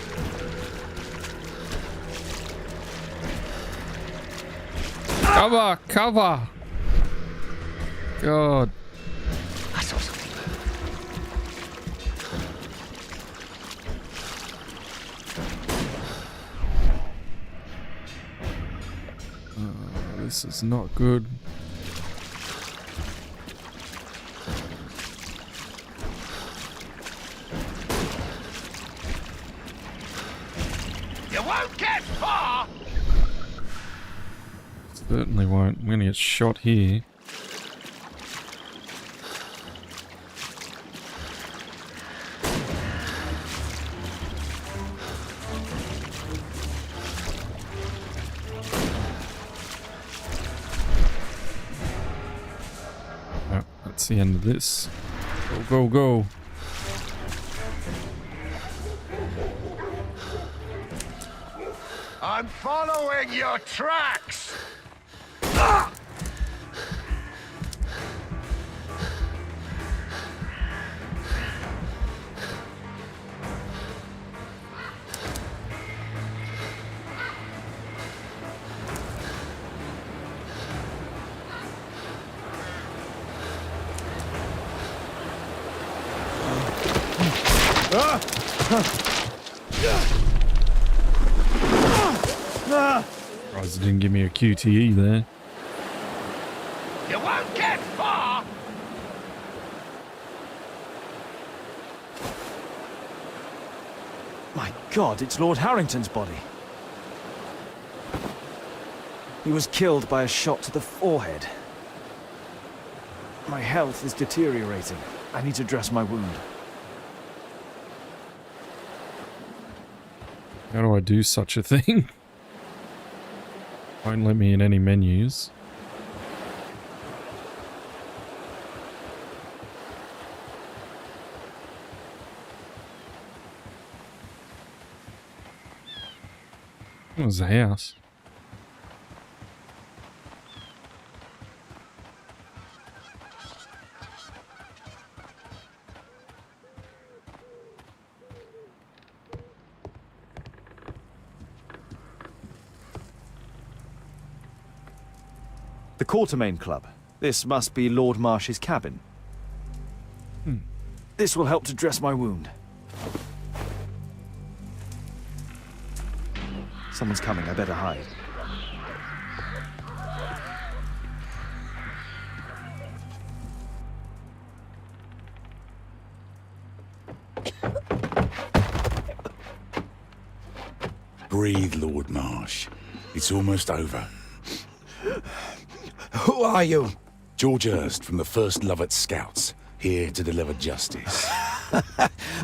Cover! Cover! God. I saw something. This is not good. You won't get far! Certainly won't. I'm gonna get shot here. Oh, that's the end of this. Go, go, go. I'm following your tracks! Surprised it didn't give me a QTE there. You won't get far! My God, it's Lord Harrington's body. He was killed by a shot to the forehead. My health is deteriorating. I need to dress my wound. How do I do such a thing? Won't let me in any menus. It was a house. The Quartermain Club. This must be Lord Marsh's cabin. This will help to dress my wound. Someone's coming, I better hide. Breathe, Lord Marsh. It's almost over. Who are you? George Hurst from the 1st Lovett Scouts, here to deliver justice.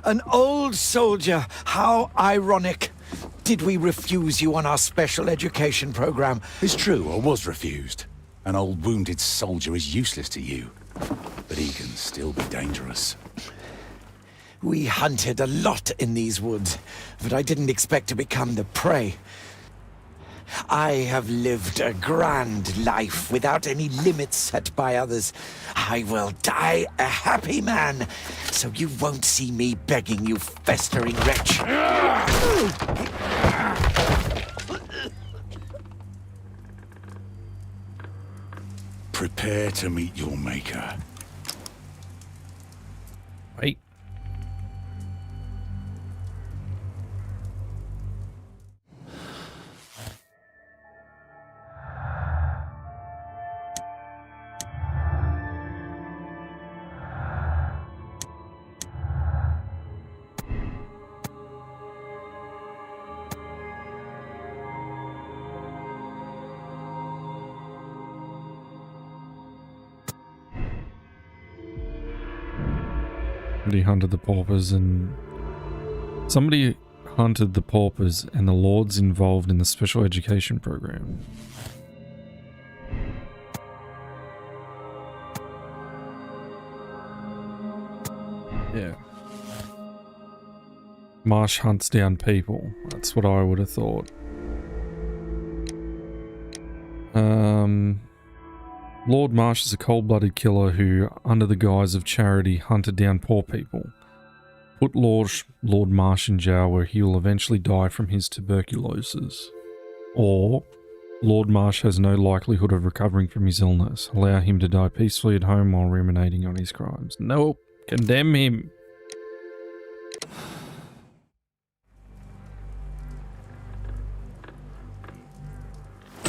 An old soldier. How ironic. Did we refuse you on our special education program? It's true, I was refused. An old wounded soldier is useless to you, but he can still be dangerous. We hunted a lot in these woods, but I didn't expect to become the prey. I have lived a grand life without any limits set by others. I will die a happy man, so you won't see me begging, you festering wretch. Prepare to meet your maker. Wait. Somebody hunted the paupers and the lords involved in the special education program. Yeah. Marsh hunts down people. That's what I would have thought. Lord Marsh is a cold-blooded killer who, under the guise of charity, hunted down poor people. Put Lord Marsh in jail where he will eventually die from his tuberculosis. Or, Lord Marsh has no likelihood of recovering from his illness. Allow him to die peacefully at home while ruminating on his crimes. Nope. Condemn him.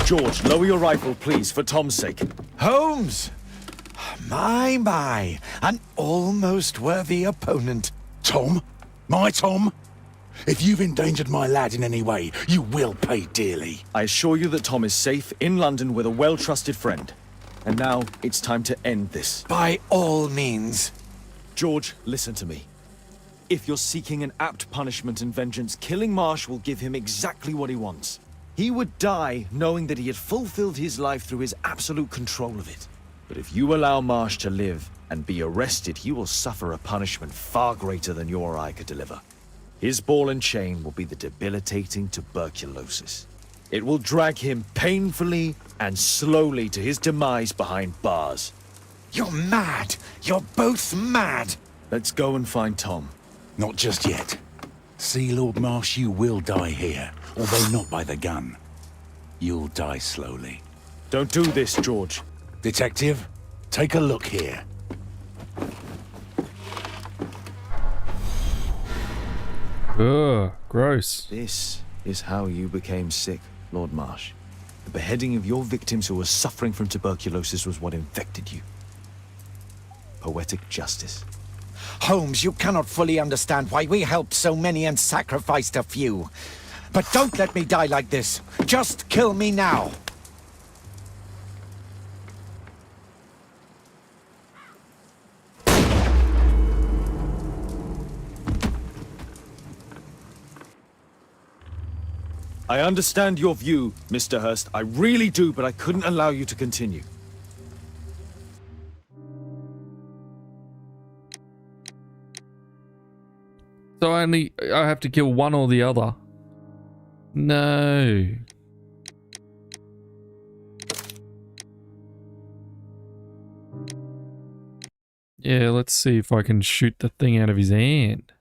George, lower your rifle, please, for Tom's sake. Holmes! My, an almost worthy opponent. Tom? My Tom? If you've endangered my lad in any way, you will pay dearly. I assure you that Tom is safe in London with a well-trusted friend. And now it's time to end this. By all means. George, listen to me. If you're seeking an apt punishment and vengeance, killing Marsh will give him exactly what he wants. He would die knowing that he had fulfilled his life through his absolute control of it. But if you allow Marsh to live and be arrested, he will suffer a punishment far greater than you or I could deliver. His ball and chain will be the debilitating tuberculosis. It will drag him painfully and slowly to his demise behind bars. You're mad! You're both mad! Let's go and find Tom. Not just yet. See, Lord Marsh, you will die here, although not by the gun. You'll die slowly. Don't do this, George. Detective, take a look here. Ugh, gross. This is how you became sick, Lord Marsh. The beheading of your victims who were suffering from tuberculosis was what infected you. Poetic justice. Holmes, you cannot fully understand why we helped so many and sacrificed a few. But don't let me die like this. Just kill me now. I understand your view, Mr. Hurst. I really do, but I couldn't allow you to continue. So I have to kill one or the other. No. Yeah, let's see if I can shoot the thing out of his hand.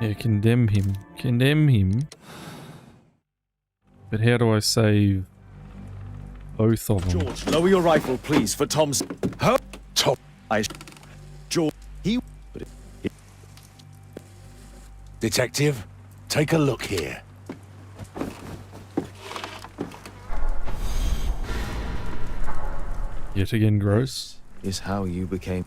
Yeah, condemn him. Condemn him. But how do I save both of them? George, lower your rifle, please, for Tom's... Tom. George, he... Detective, take a look here. Yet again gross. Is how you became...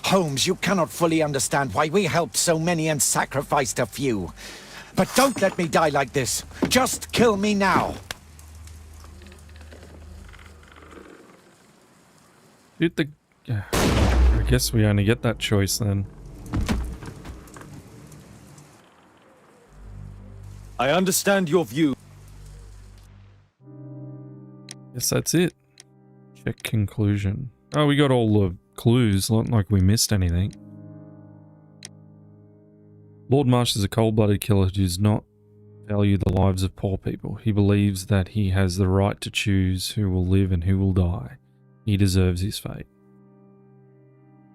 Holmes, you cannot fully understand why we helped so many and sacrificed a few. But don't let me die like this. Just kill me now. Dude, I guess we only get that choice then. I understand your view. Guess that's it. Check conclusion. Oh, we got all the clues. Not like we missed anything. Lord Marsh is a cold-blooded killer who does not value the lives of poor people. He believes that he has the right to choose who will live and who will die. He deserves his fate.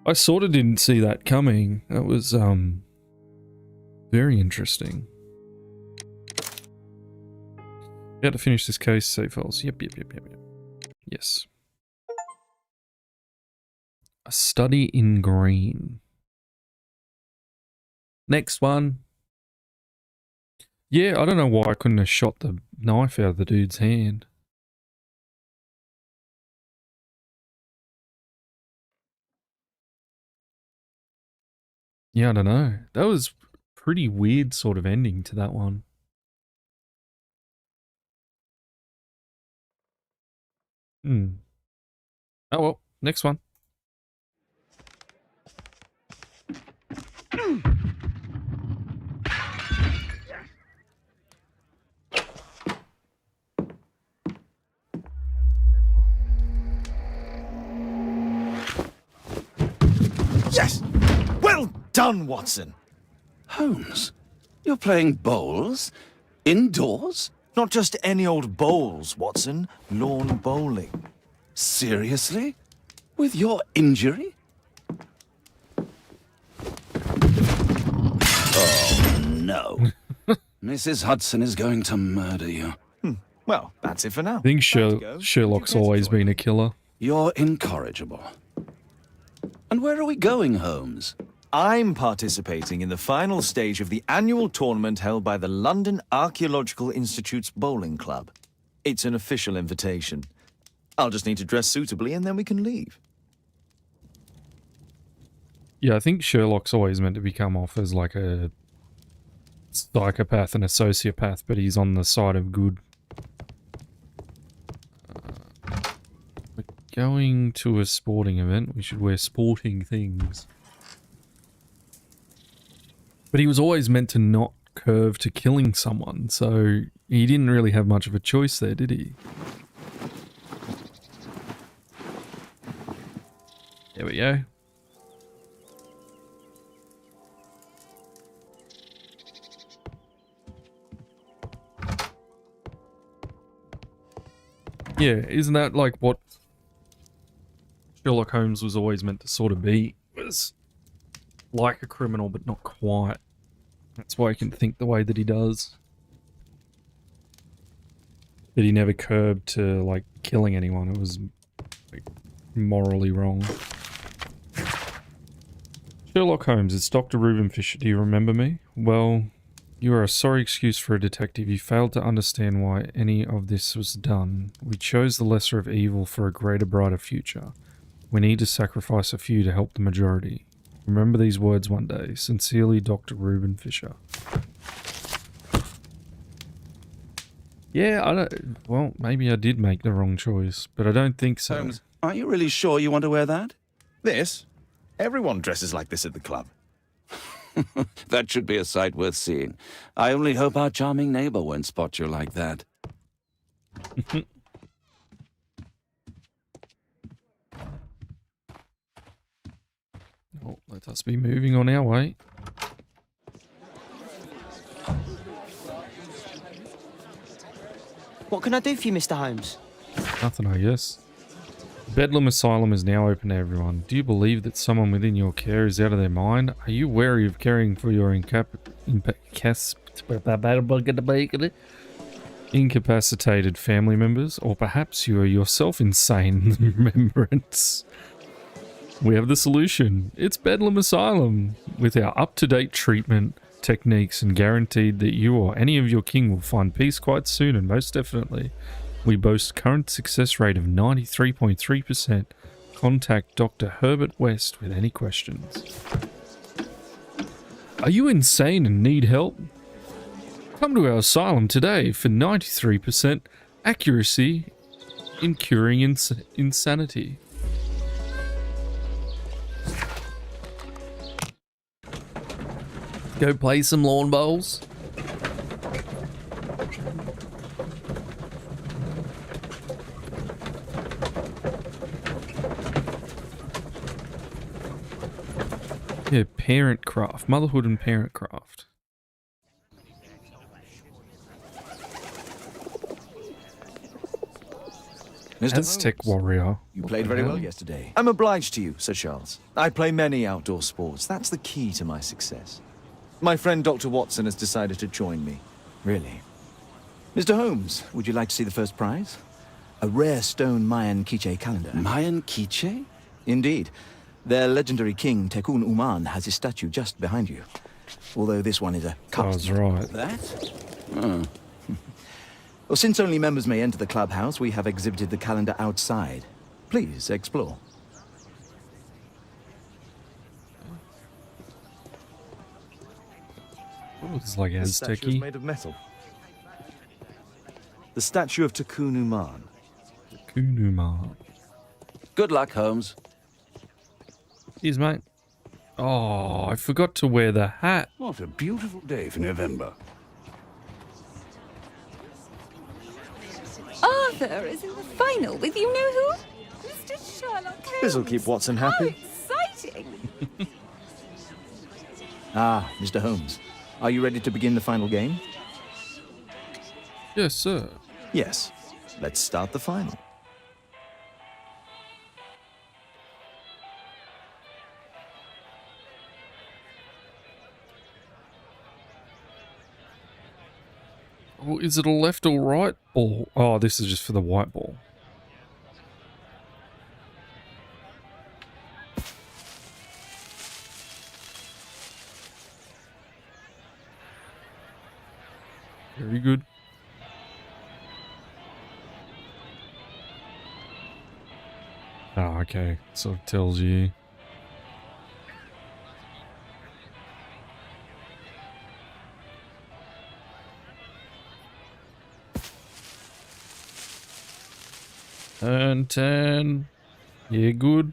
I sort of didn't see that coming. That was, very interesting. We have to finish this case, save files. Yep. Yes. A study in green. Next one. Yeah, I don't know why I couldn't have shot the knife out of the dude's hand. Yeah, I don't know. That was pretty weird sort of ending to that one. Oh well, next one. Yes! Well done, Watson! Holmes, you're playing bowls? Indoors? Not just any old bowls, Watson. Lawn bowling. Seriously? With your injury? Oh, no. Mrs. Hudson is going to murder you. Well, that's it for now. I think Sherlock's always been a killer. You're incorrigible. And where are we going, Holmes? I'm participating in the final stage of the annual tournament held by the London Archaeological Institute's bowling club. It's an official invitation. I'll just need to dress suitably and then we can leave. Yeah, I think Sherlock's always meant to become off as like a psychopath and a sociopath, but he's on the side of good. We're going to a sporting event. We should wear sporting things. But he was always meant to not curve to killing someone, so he didn't really have much of a choice there, did he? There we go. Yeah, isn't that like what Sherlock Holmes was always meant to sort of be? Was like a criminal, but not quite. That's why he can think the way that he does. That he never curbed to, like, killing anyone. It was like, morally wrong. Sherlock Holmes, it's Dr. Reuben Fisher. Do you remember me? Well, you are a sorry excuse for a detective. You failed to understand why any of this was done. We chose the lesser of evil for a greater, brighter future. We need to sacrifice a few to help the majority. Remember these words one day. Sincerely, Dr. Reuben Fisher. Yeah, I don't... Well, maybe I did make the wrong choice, but I don't think so. Holmes, are you really sure you want to wear that? This? Everyone dresses like this at the club. That should be a sight worth seeing. I only hope our charming neighbor won't spot you like that. Oh, let us be moving on our way. What can I do for you, Mr. Holmes? Nothing, I guess. Bedlam Asylum is now open to everyone. Do you believe that someone within your care is out of their mind? Are you wary of caring for your incapacitated family members? Or perhaps you are yourself insane in remembrance? We have the solution. It's Bedlam Asylum. With our up-to-date treatment techniques and guaranteed that you or any of your king will find peace quite soon and most definitely. We boast current success rate of 93.3%. Contact Dr. Herbert West with any questions. Are you insane and need help? Come to our asylum today for 93% accuracy in curing insanity. Go play some lawn bowls. Yeah, parent craft. Motherhood and parent craft. Mr. Aztec warrior. You played very well yesterday. I'm obliged to you, Sir Charles. I play many outdoor sports. That's the key to my success. My friend Dr. Watson has decided to join me. Really? Mr. Holmes, would you like to see the first prize? A rare stone Mayan Quiche calendar. Mayan Quiche? Indeed. Their legendary king, Tekun Uman, has his statue just behind you. Although this one is a I was right. That? Oh. Well, since only members may enter the clubhouse, we have exhibited the calendar outside. Please, explore. Oh, it's like The statue is Aztec-y. made of metal. The statue of Tekun Uman. Kunuma. Good luck, Holmes. Cheers, mate. Oh, I forgot to wear the hat. What a beautiful day for November. Arthur is in the final with you know who? Mr. Sherlock Holmes. This'll keep Watson happy. How exciting! Ah, Mr. Holmes. Are you ready to begin the final game? Yes, sir. Yes. Let's start the final. Well, is it a left or right ball? Oh, this is just for the white ball. Very good. Oh, okay. Sort of tells you. Turn 10. Yeah, good.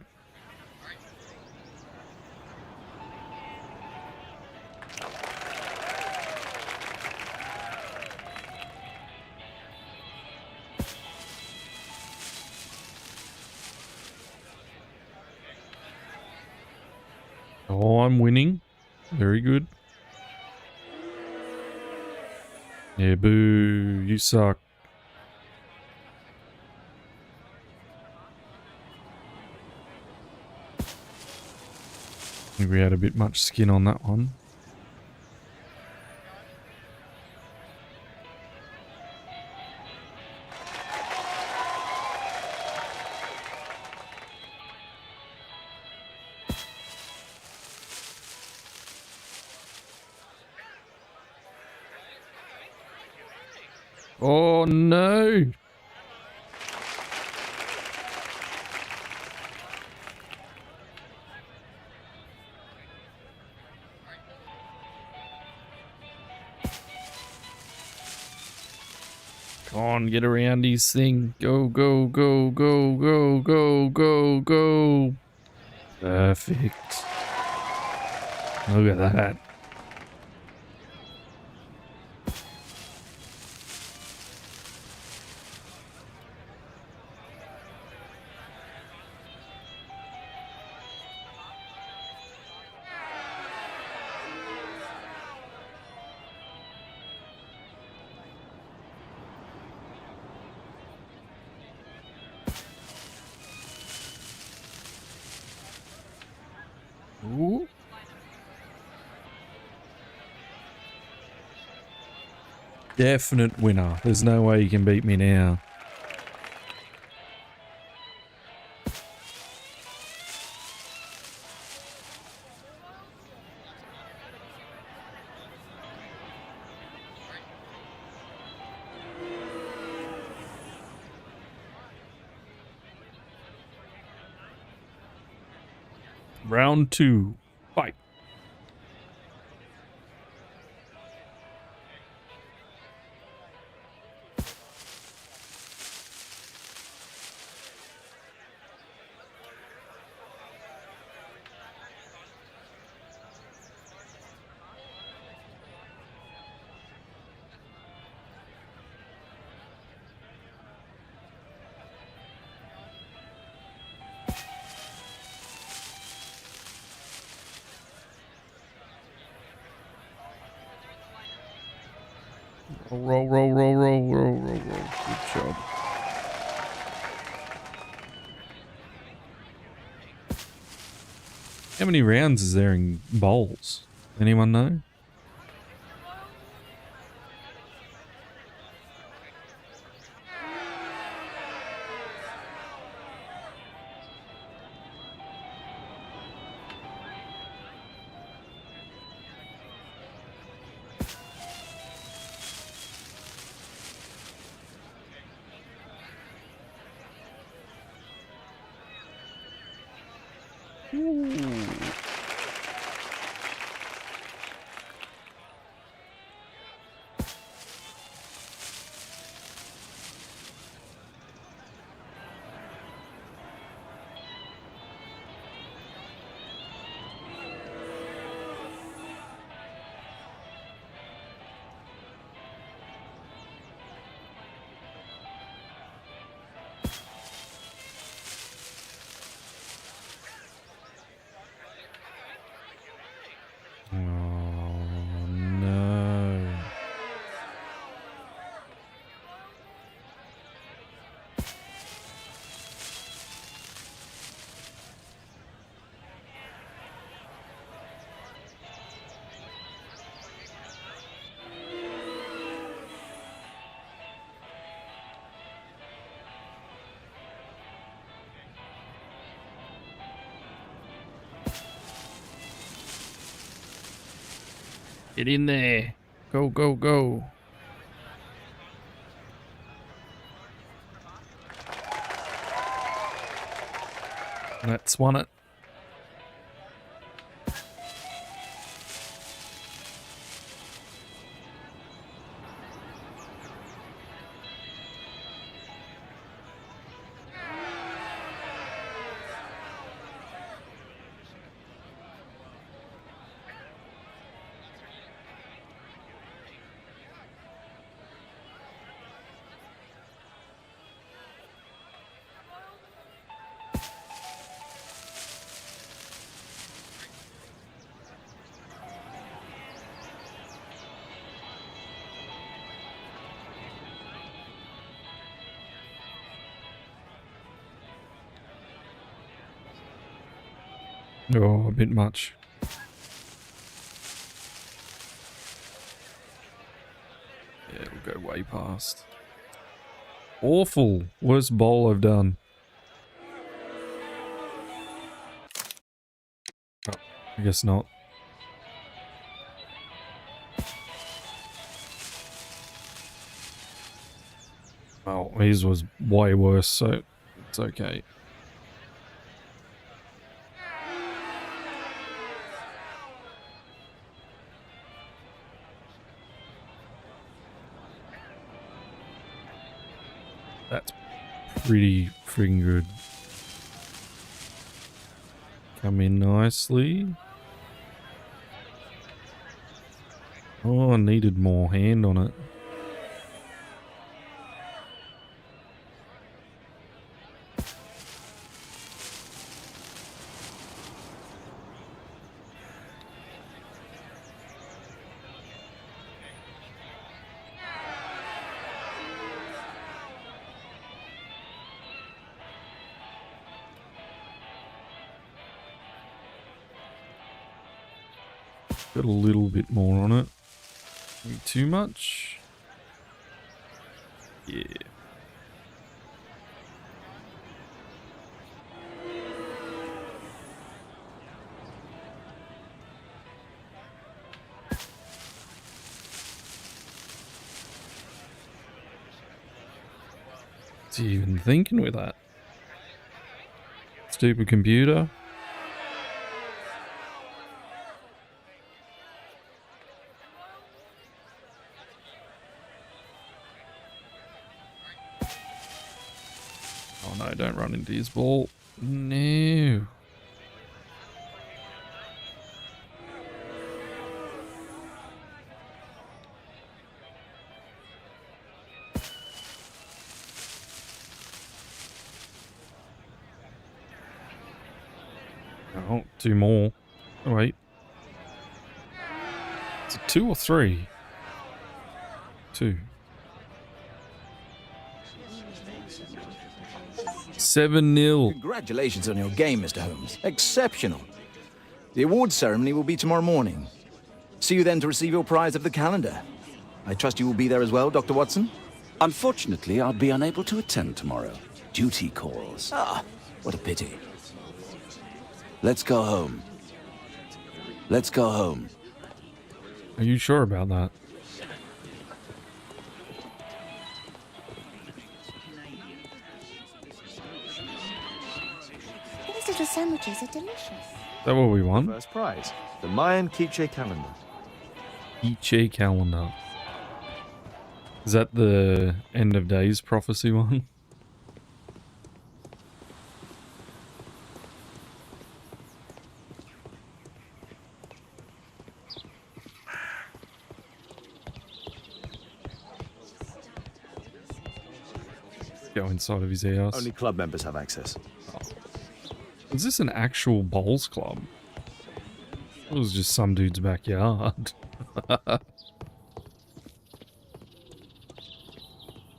Oh, I'm winning. Very good. Yeah, boo. You suck. I think we had a bit much skin on that one. Oh no! Come on, get around his thing. Go, go, go, go, go, go, go, go. Perfect. Look at that. Ooh. Definite winner. There's no way you can beat me now. Round 2. Fight. Roll, roll, roll, roll, roll, roll, roll. Good job. How many rounds is there in bowls? Anyone know? Get in there. Go, go, go. Let's won it. Oh, a bit much. Yeah, we'll go way past. Awful. Worst bowl I've done. Oh, I guess not. Well, his was way worse, so it's okay. That's pretty friggin' good. Come in nicely. Oh, I needed more hand on it. Got a little bit more on it. Maybe too much? Yeah. What's he even thinking with that? Stupid computer. Oh no, don't run into his ball. No. Oh, two more. Oh, wait. Is it 2 or 3? 2. 7-0. Congratulations on your game, Mr. Holmes. Exceptional. The awards ceremony will be tomorrow morning. See you then to receive your prize of the calendar. I trust you will be there as well, Dr. Watson? Unfortunately, I'll be unable to attend tomorrow. Duty calls. Ah, what a pity. Let's go home. Let's go home. Are you sure about that? These little sandwiches are delicious. Is that what we want? First prize, the Mayan Quiche calendar. Quiche calendar. Is that the end of days prophecy one? Go inside of his house. Only club members have access. Is this an actual bowls club? It was just some dude's backyard.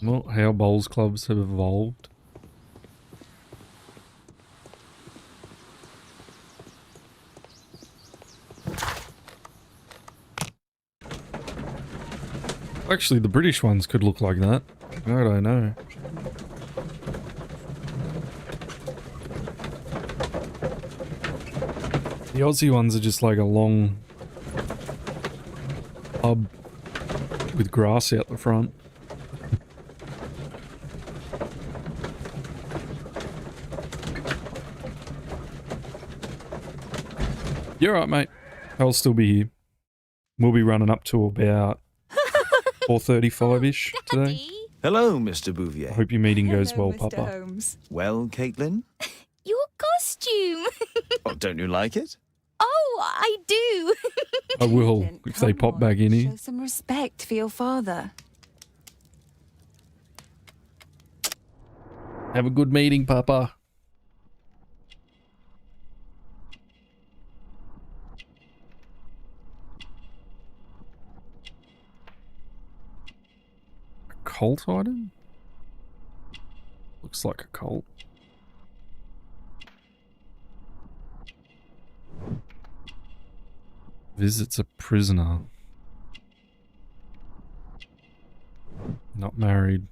Well, how bowls clubs have evolved. Actually, the British ones could look like that. I don't know. The Aussie ones are just like a long pub with grass out the front. You're right, mate. I'll still be here. We'll be running up to about 4:35-ish today. Hello, Mr. Bouvier. I hope your meeting goes well, Mr. Papa. Holmes. Well, Caitlin? Your costume! Oh, don't you like it? Oh, I do! I will if they pop back in here. Show some respect for your father. Have a good meeting, Papa. A cult item? Looks like a cult. Visits a prisoner. Not married.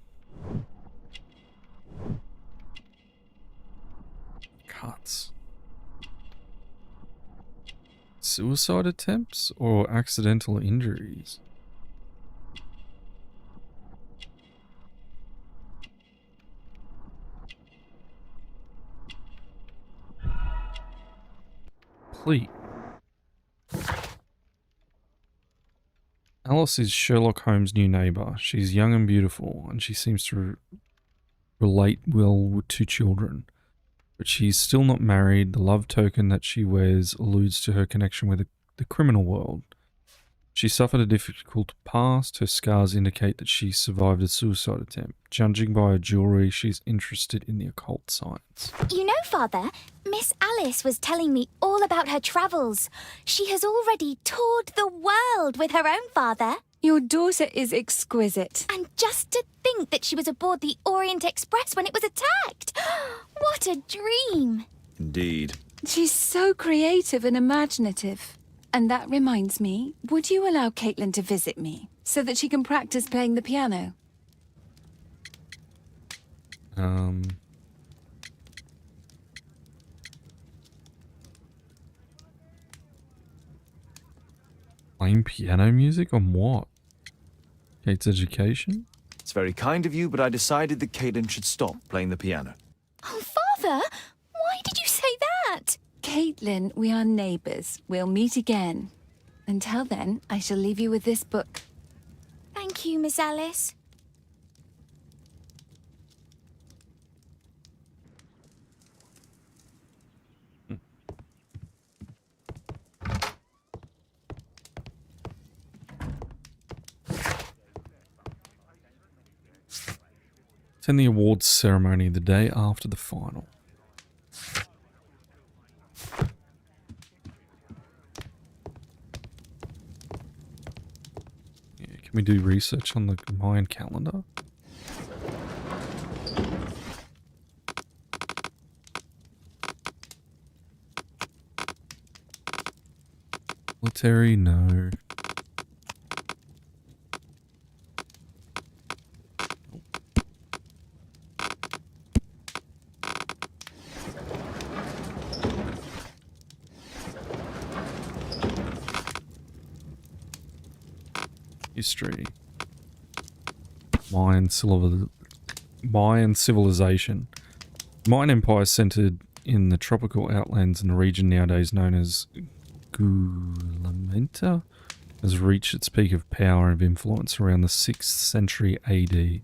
Cuts. Suicide attempts or accidental injuries? Please. Alice is Sherlock Holmes' new neighbour. She's young and beautiful, and she seems to relate well to children. But she's still not married. The love token that she wears alludes to her connection with the criminal world. She suffered a difficult past. Her scars indicate that she survived a suicide attempt. Judging by her jewellery, she's interested in the occult science. You know, Father, Miss Alice was telling me all about her travels. She has already toured the world with her own father. Your daughter is exquisite. And just to think that she was aboard the Orient Express when it was attacked. What a dream. Indeed. She's so creative and imaginative. And that reminds me, would you allow Caitlin to visit me so that she can practice playing the piano? Playing piano music on what? Kate's education? It's very kind of you, but I decided that Caitlin should stop playing the piano. Oh, Father, why did you say that? Caitlin, we are neighbours. We'll meet again. Until then, I shall leave you with this book. Thank you, Miss Alice. Attend the awards ceremony the day after the final. Yeah, can we do research on the Mayan calendar? Military, no. History. Mayan civilization. Mayan empire centered in the tropical outlands in the region nowadays known as Gulamenta has reached its peak of power and of influence around the 6th century AD.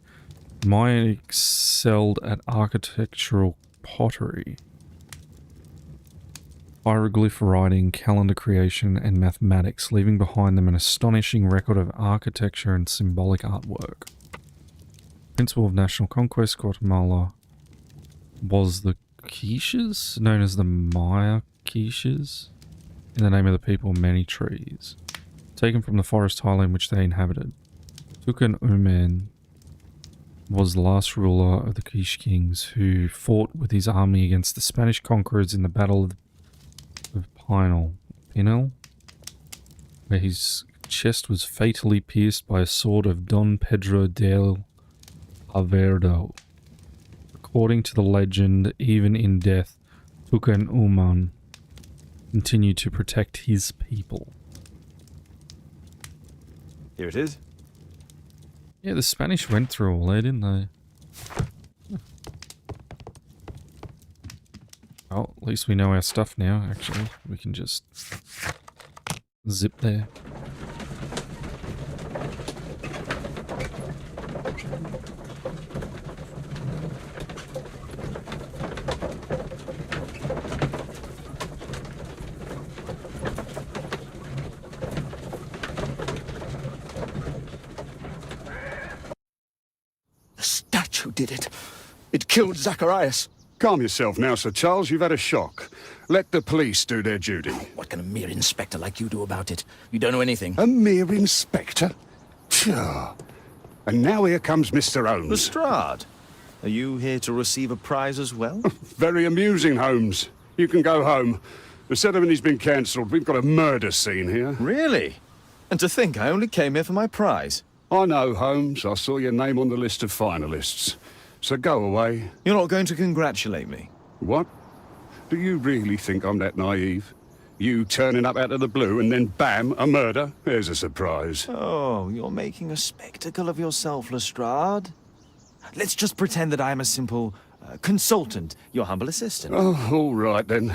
Mayan excelled at architectural pottery, hieroglyph writing, calendar creation, and mathematics, leaving behind them an astonishing record of architecture and symbolic artwork. Principle of national conquest, Guatemala was the Quiches, known as the Maya Quiches, in the name of the people, many trees, taken from the forest highland which they inhabited. Tucan Uman was the last ruler of the Quiche kings who fought with his army against the Spanish conquerors in the Battle of Pinel, where his chest was fatally pierced by a sword of Don Pedro del Averdo. According to the legend, even in death, Tucan Uman continued to protect his people. Here it is. Yeah, the Spanish went through all that, didn't they? Oh, at least we know our stuff now, actually. We can just zip there. The statue did it. It killed Zacharias. Calm yourself now, Sir Charles. You've had a shock. Let the police do their duty. What can a mere inspector like you do about it? You don't know anything. A mere inspector? Phew. And now here comes Mr. Holmes. Lestrade, are you here to receive a prize as well? Very amusing, Holmes. You can go home. The ceremony's been cancelled. We've got a murder scene here. Really? And to think I only came here for my prize. I know, Holmes. I saw your name on the list of finalists. So go away. You're not going to congratulate me? What? Do you really think I'm that naive? You turning up out of the blue and then bam, a murder? There's a surprise. Oh, you're making a spectacle of yourself, Lestrade. Let's just pretend that I am a simple consultant, your humble assistant. Oh, all right then.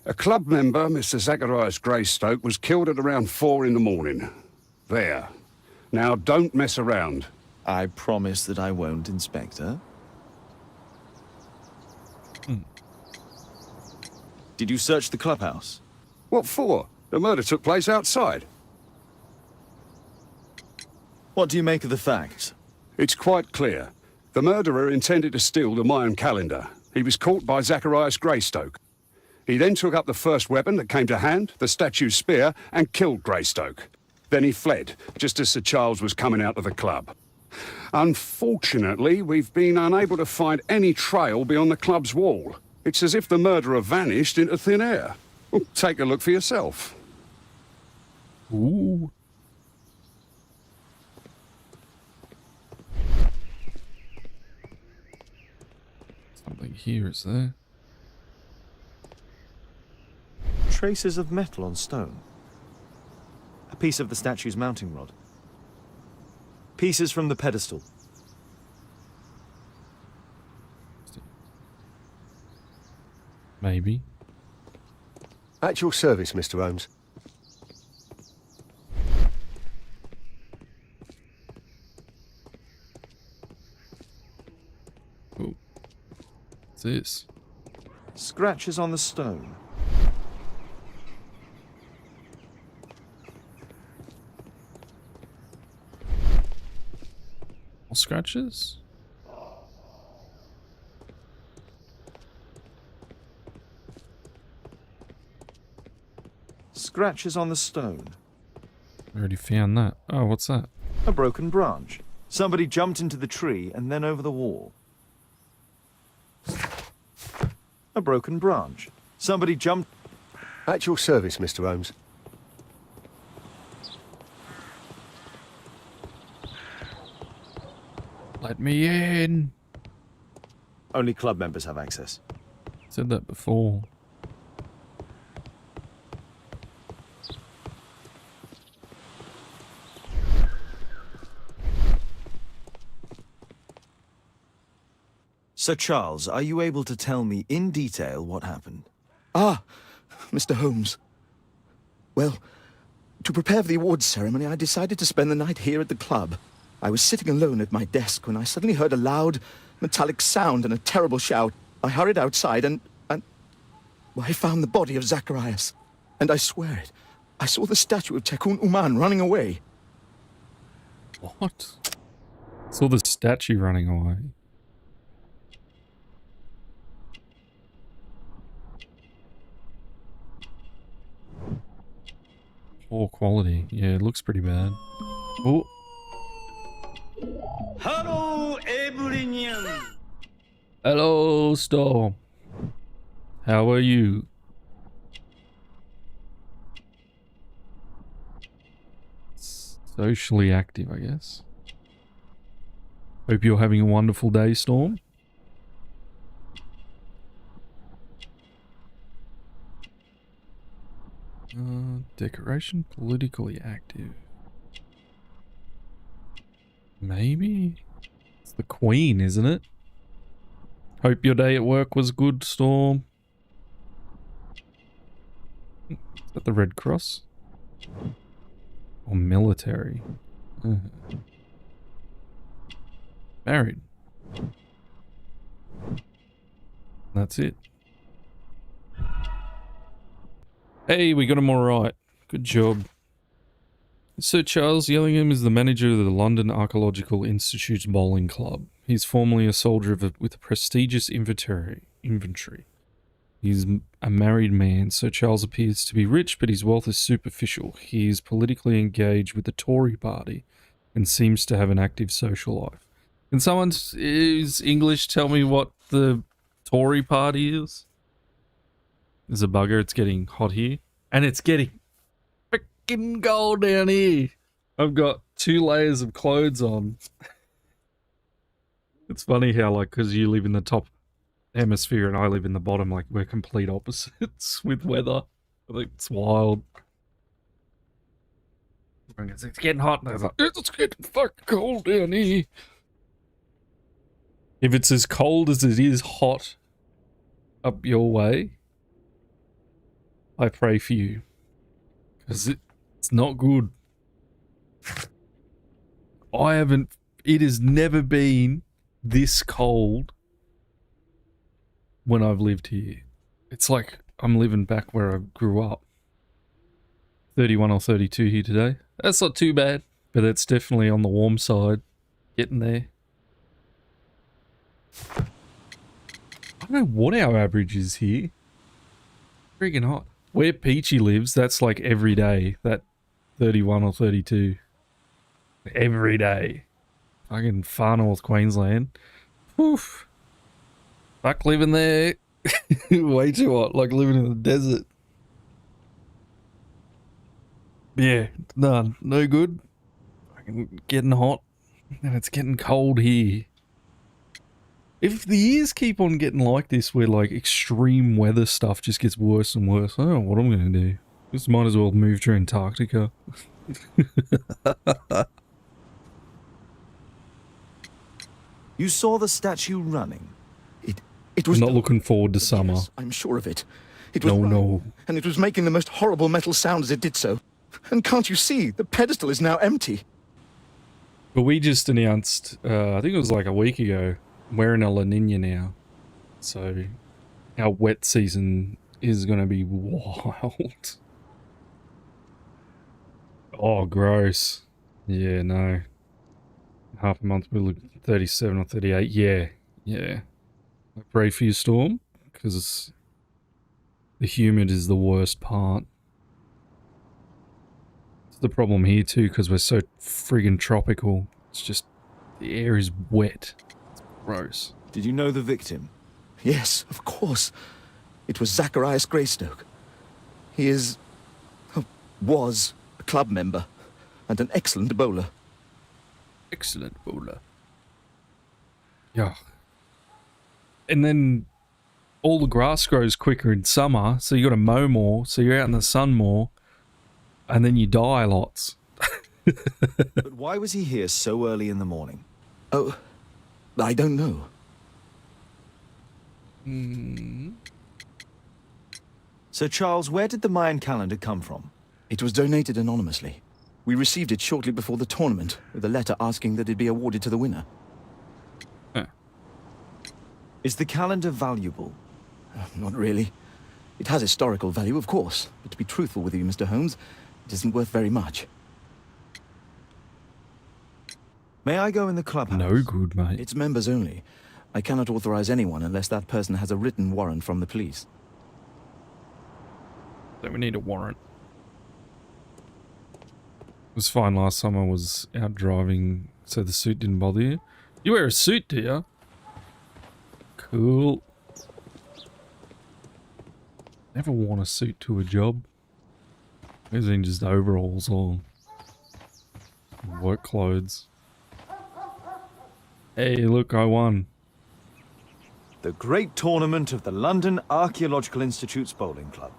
A club member, Mr. Zacharias Greystoke, was killed at around 4 in the morning. There. Now, don't mess around. I promise that I won't, Inspector. Did you search the clubhouse? What for? The murder took place outside. What do you make of the facts? It's quite clear. The murderer intended to steal the Mayan calendar. He was caught by Zacharias Greystoke. He then took up the first weapon that came to hand, the statue's spear, and killed Greystoke. Then he fled, just as Sir Charles was coming out of the club. Unfortunately, we've been unable to find any trail beyond the club's wall. It's as if the murderer vanished into thin air. Well, take a look for yourself. Ooh. Something here, is there? Traces of metal on stone. A piece of the statue's mounting rod. Pieces from the pedestal. Maybe. At your service, Mr. Holmes. Oh. What's this? Scratches on the stone. More scratches? Scratches on the stone. I already found that. Oh, what's that? A broken branch. Somebody jumped into the tree and then over the wall. A broken branch. Somebody jumped... At your service, Mr. Holmes. Let me in. Only club members have access. Said that before. Sir Charles, are you able to tell me in detail what happened? Ah, Mr. Holmes. Well, to prepare for the awards ceremony, I decided to spend the night here at the club. I was sitting alone at my desk when I suddenly heard a loud, metallic sound and a terrible shout. I hurried outside and I found the body of Zacharias. And I swear it, I saw the statue of Tekun Uman running away. What? Saw the statue running away. Poor quality. Yeah, it looks pretty bad. Oh. Hello, Ebrinian. Hello, Storm. How are you? Socially active, I guess. Hope you're having a wonderful day, Storm. Decoration, politically active. Maybe? It's the Queen, isn't it? Hope your day at work was good, Storm. Is that the Red Cross? Or military? Married. That's it. Hey, we got him alright. Good job. Sir Charles Yellingham is the manager of the London Archaeological Institute's bowling club. He's formerly a soldier with a prestigious infantry. He's a married man. Sir Charles appears to be rich, but his wealth is superficial. He is politically engaged with the Tory party and seems to have an active social life. Can someone who's English tell me what the Tory party is? There's a bugger. It's getting hot here. And it's getting freaking cold down here. I've got 2 layers of clothes on. It's funny how, like, because you live in the top hemisphere and I live in the bottom, like, we're complete opposites with weather. I think it's wild. It's getting hot, and I was like, it's getting fucking cold down here. If it's as cold as it is hot up your way, I pray for you. Because it's not good. It has never been this cold when I've lived here. It's like I'm living back where I grew up. 31 or 32 here today. That's not too bad, but it's definitely on the warm side. Getting there. I don't know what our average is here. Freaking hot. Where Peachy lives, that's like every day. That 31 or 32. Every day. Fucking far north Queensland. Oof. Fuck living there. Way too hot. Like living in the desert. Yeah, none. No good. Fucking getting hot. And it's getting cold here. If the years keep on getting like this, where like extreme weather stuff just gets worse and worse, I don't know what I'm going to do. Just might as well move to Antarctica. You saw the statue running? It was I'm not looking forward to summer. Yes, I'm sure of it. It was No. and it was making the most horrible metal sound as it did so. And can't you see? The pedestal is now empty. But we just announced, I think it was like a week ago, we're in a La Nina now. So our wet season is going to be wild. Oh, gross. Yeah, no. Half a month we'll look 37 or 38. Yeah. I pray for you, Storm, because the humid is the worst part. It's the problem here too, because we're so friggin' tropical. It's just, the air is wet. It's gross. Did you know the victim? Yes, of course. It was Zacharias Greystoke. He was a club member and an excellent bowler. Excellent bowler. Yeah. And then all the grass grows quicker in summer, so you got to mow more, so you're out in the sun more, and then you die lots. But why was he here so early in the morning? Oh, I don't know. Sir Charles, where did the Mayan calendar come from? It was donated anonymously. We received it shortly before the tournament, with a letter asking that it be awarded to the winner. Is the calendar valuable? Not really. It has historical value, of course, but to be truthful with you, Mr. Holmes, it isn't worth very much. May I go in the clubhouse? No good, mate. It's members only. I cannot authorize anyone unless that person has a written warrant from the police. So we need a warrant. It was fine last time I was out driving, so the suit didn't bother you. You wear a suit, do you? Cool. Never worn a suit to a job. These are just overalls or work clothes. Hey, look, I won. The great tournament of the London Archaeological Institute's bowling club.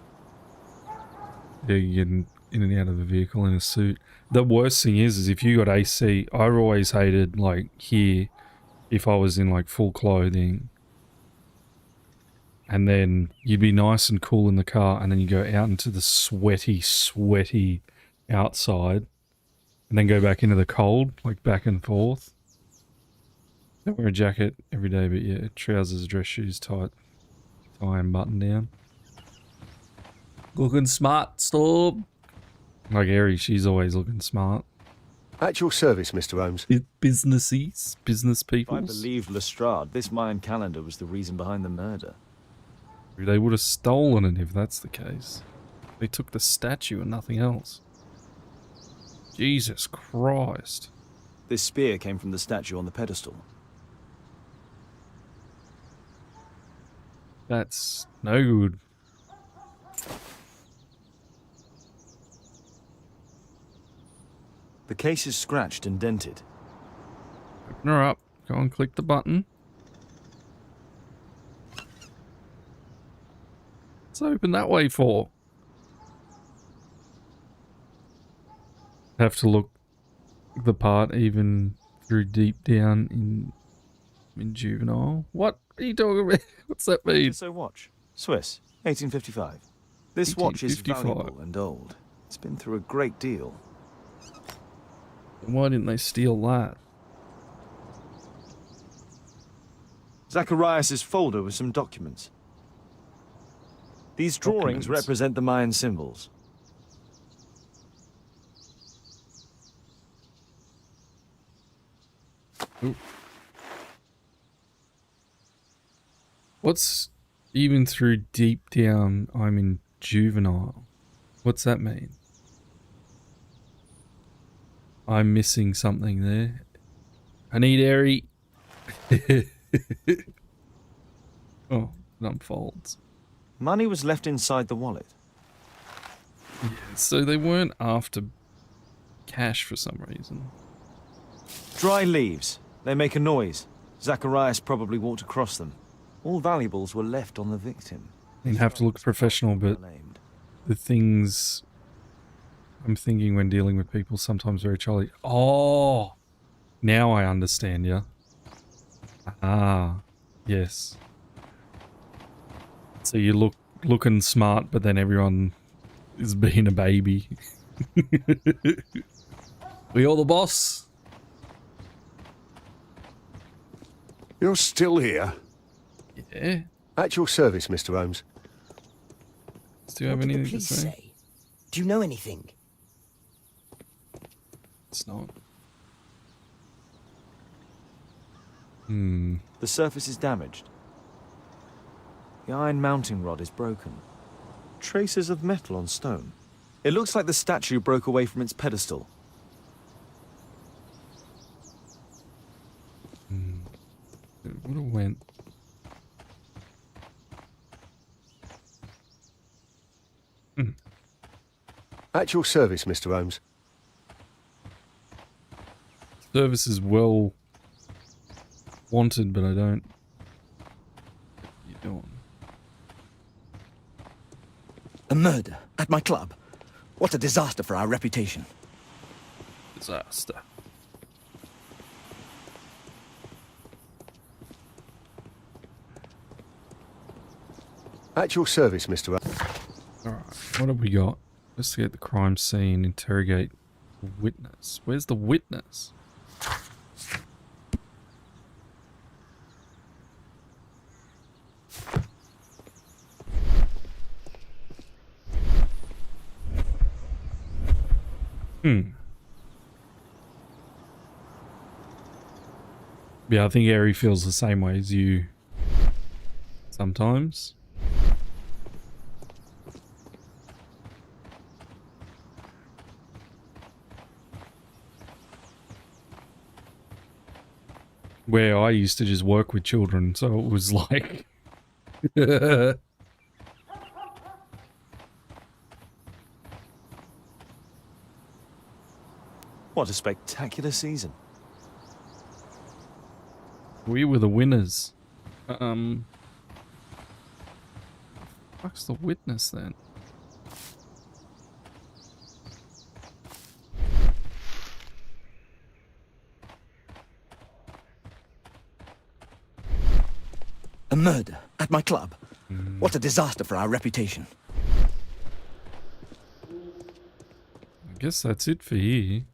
Are you in and out of the vehicle in a suit. The worst thing is if you got AC, I always hated, like, here, if I was in, like, full clothing. And then you'd be nice and cool in the car, and then you go out into the sweaty outside, and then go back into the cold, like back and forth. Don't wear a jacket every day, but yeah, trousers, dress shoes, tight, tie and button down. Looking smart, Storm. Like Eri, she's always looking smart. At your service, Mr. Holmes. Business people. If I believed Lestrade, this Mayan calendar was the reason behind the murder. They would have stolen it if that's the case. They took the statue and nothing else. Jesus Christ. This spear came from the statue on the pedestal. That's no good. The case is scratched and dented. Open her up. Go and click the button. Let's open that way for. Have to look the part even through deep down in juvenile. What are you talking about? What's that mean? So watch. Swiss, 1855. This watch is 1855. valuable and old. It's been through a great deal. Why didn't they steal that? Zacharias' folder with some documents. These drawings represent the Mayan symbols. Ooh. What's even through deep down, I'm in juvenile? What's that mean? I'm missing something there. I need Eri. Oh, it unfolds. Money was left inside the wallet. Yeah, so they weren't after cash for some reason. Dry leaves. They make a noise. Zacharias probably walked across them. All valuables were left on the victim. You'd have to look professional, but the things I'm thinking when dealing with people sometimes very childish. Oh, now I understand you. Ah, yes. So you looking smart, but then everyone is being a baby. We all the boss. You're still here? Yeah. At your service, Mr. Holmes. Do you have anything to Police say? say? Do you know anything? It's not. Hmm. The surface is damaged. The iron mounting rod is broken. Traces of metal on stone. It looks like the statue broke away from its pedestal. It would have went. At your service, Mr. Holmes. Service is well wanted, but I don't. What are you doing? A murder at my club. What a disaster for our reputation. Disaster. At your service, Mr. Holmes. Alright, what have we got? Investigate the crime scene, interrogate the witness. Where's the witness? Yeah, I think Eri feels the same way as you sometimes. Where I used to just work with children, so it was like... What a spectacular season. We were the winners. Fuck's the witness then? A murder at my club. What a disaster for our reputation. I guess that's it for here.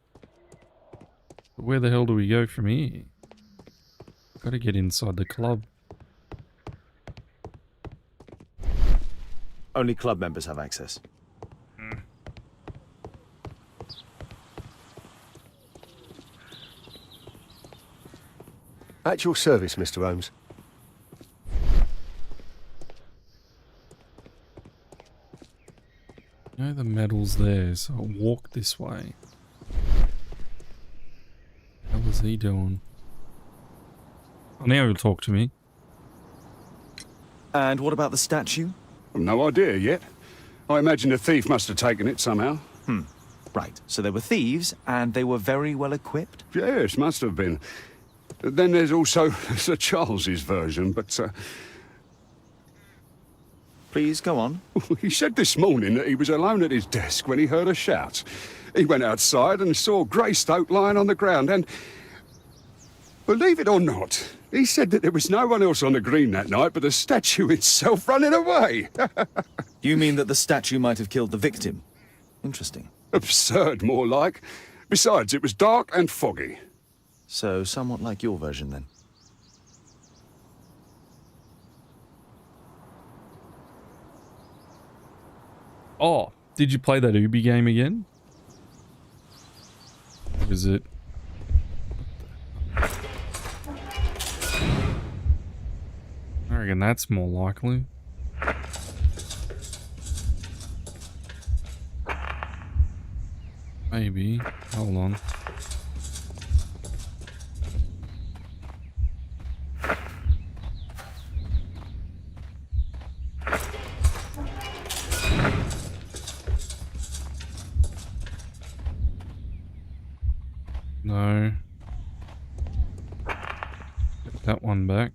But where the hell do we go from here? Gotta get inside the club. Only club members have access. At your service, Mr. Holmes. No, the medal's there, so I'll walk this way. What was he doing? Oh, now he'll talk to me. And what about the statue? No idea yet. I imagine the thief must have taken it somehow. Right, so they were thieves, and they were very well equipped? Yes, must have been. Then there's also Sir Charles's version, but... Please, go on. He said this morning that he was alone at his desk when he heard a shout. He went outside and saw Greystoke lying on the ground, and... Believe it or not, he said that there was no one else on the green that night but the statue itself running away. You mean that the statue might have killed the victim? Interesting. Absurd, more like. Besides, it was dark and foggy. So, somewhat like your version, then. Oh, did you play that Ubi game again? What is it? I reckon that's more likely. Maybe. Hold on. No. Get that one back.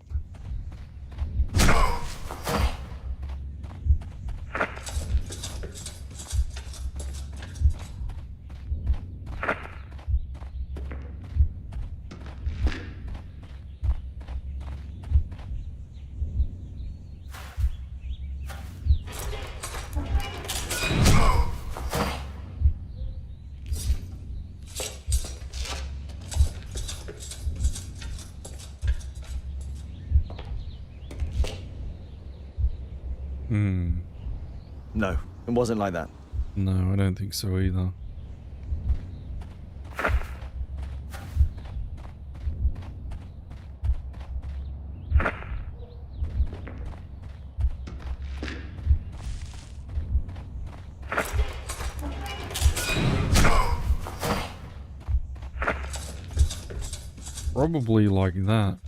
No, it wasn't like that. No, I don't think so either. Probably like that.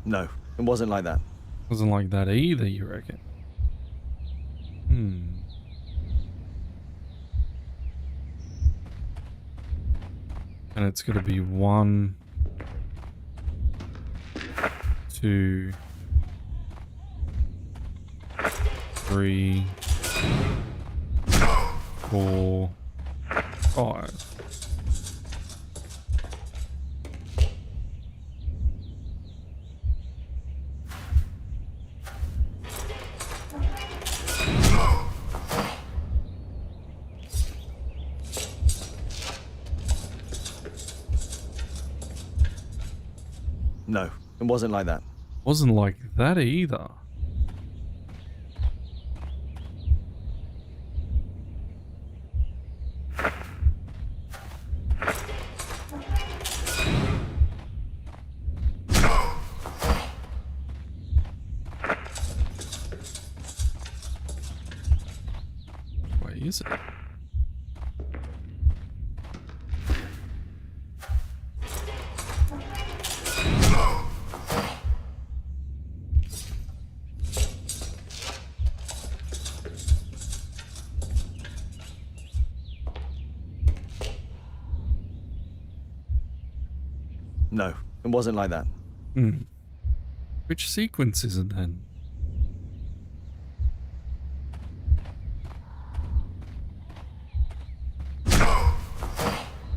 No, it wasn't like that. Wasn't like that either, you reckon? And it's gonna be 1, 2, 3, 4, 5. No, it wasn't like that. Wasn't like that either. Where is it? No, it wasn't like that. Which sequence is it then?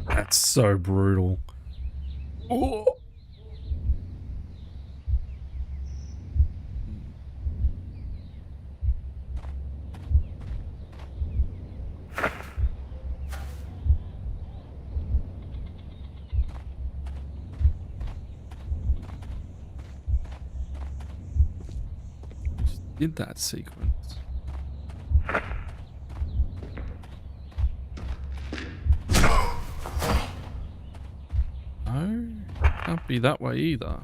That's so brutal. Oh. Did that sequence? No, can't be that way either.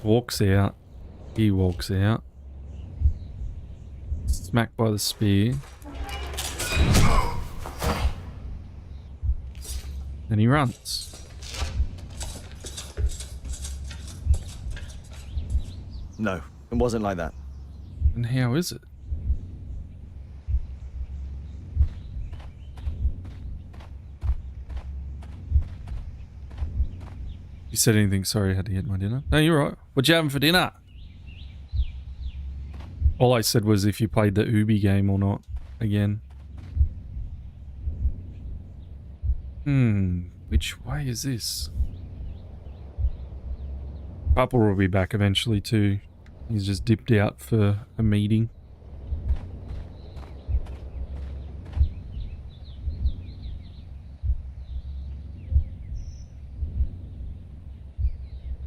Walks out. He walks out. Smacked by the spear. Then he runs. No, it wasn't like that. And how is it? You said anything? Sorry, I had to get my dinner. No, you're right. What you having for dinner? All I said was if you played the Ubi game or not again. Which way is this? Papa will be back eventually too. He's just dipped out for a meeting.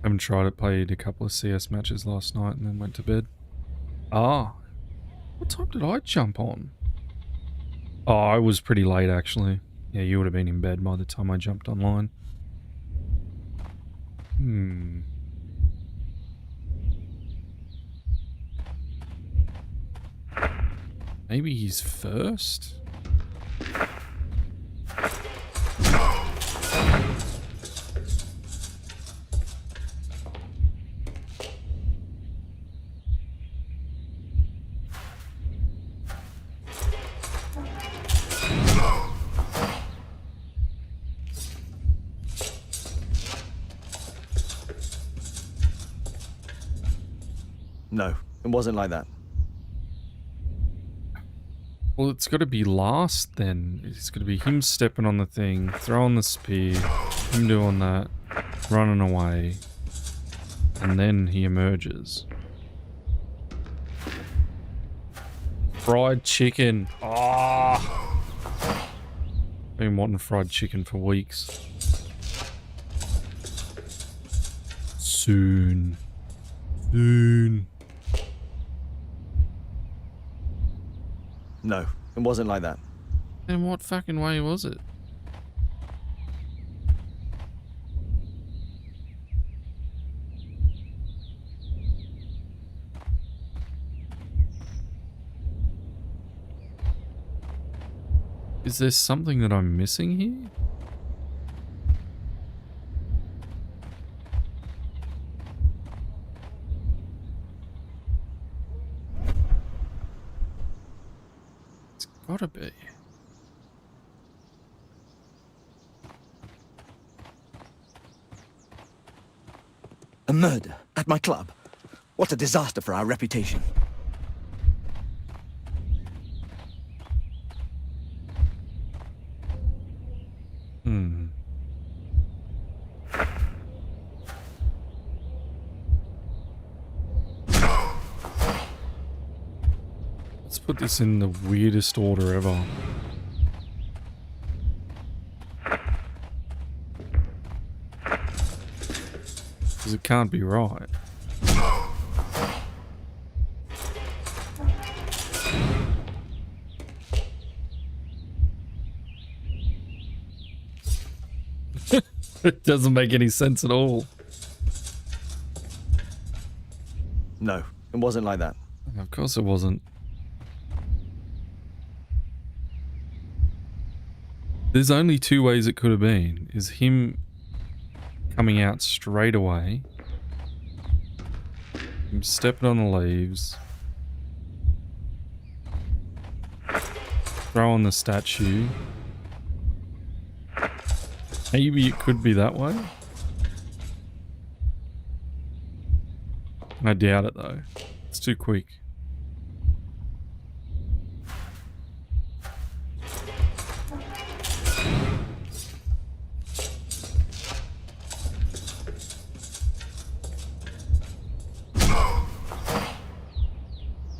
Haven't tried it, played a couple of CS matches last night and then went to bed. Ah, what time did I jump on? Oh, I was pretty late actually. Yeah, you would have been in bed by the time I jumped online. Maybe he's first? No, it wasn't like that. Well, it's got to be last then. It's got to be him stepping on the thing, throwing the spear, him doing that, running away, and then he emerges. Fried chicken. Ah, been wanting fried chicken for weeks. Soon. No, it wasn't like that. In what fucking way was it? Is there something that I'm missing here? Gotta be. A murder at my club. What a disaster for our reputation. Let's put this in the weirdest order ever. Because it can't be right. It doesn't make any sense at all. No, it wasn't like that. Of course it wasn't. There's only two ways it could have been. Is him coming out straight away I'm stepping on the leaves. Throw on the statue. Maybe it could be that way. I doubt it though. It's too quick.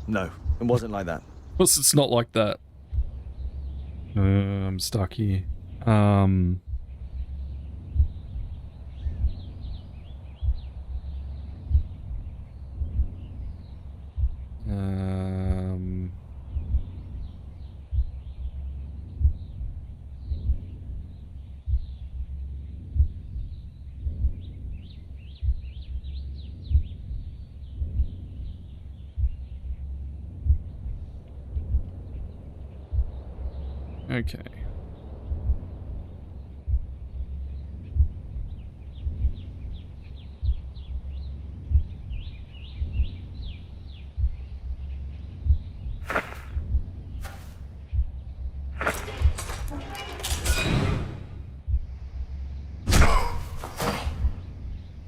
No, it wasn't like that. Of course it's not like that. I'm stuck here. Okay.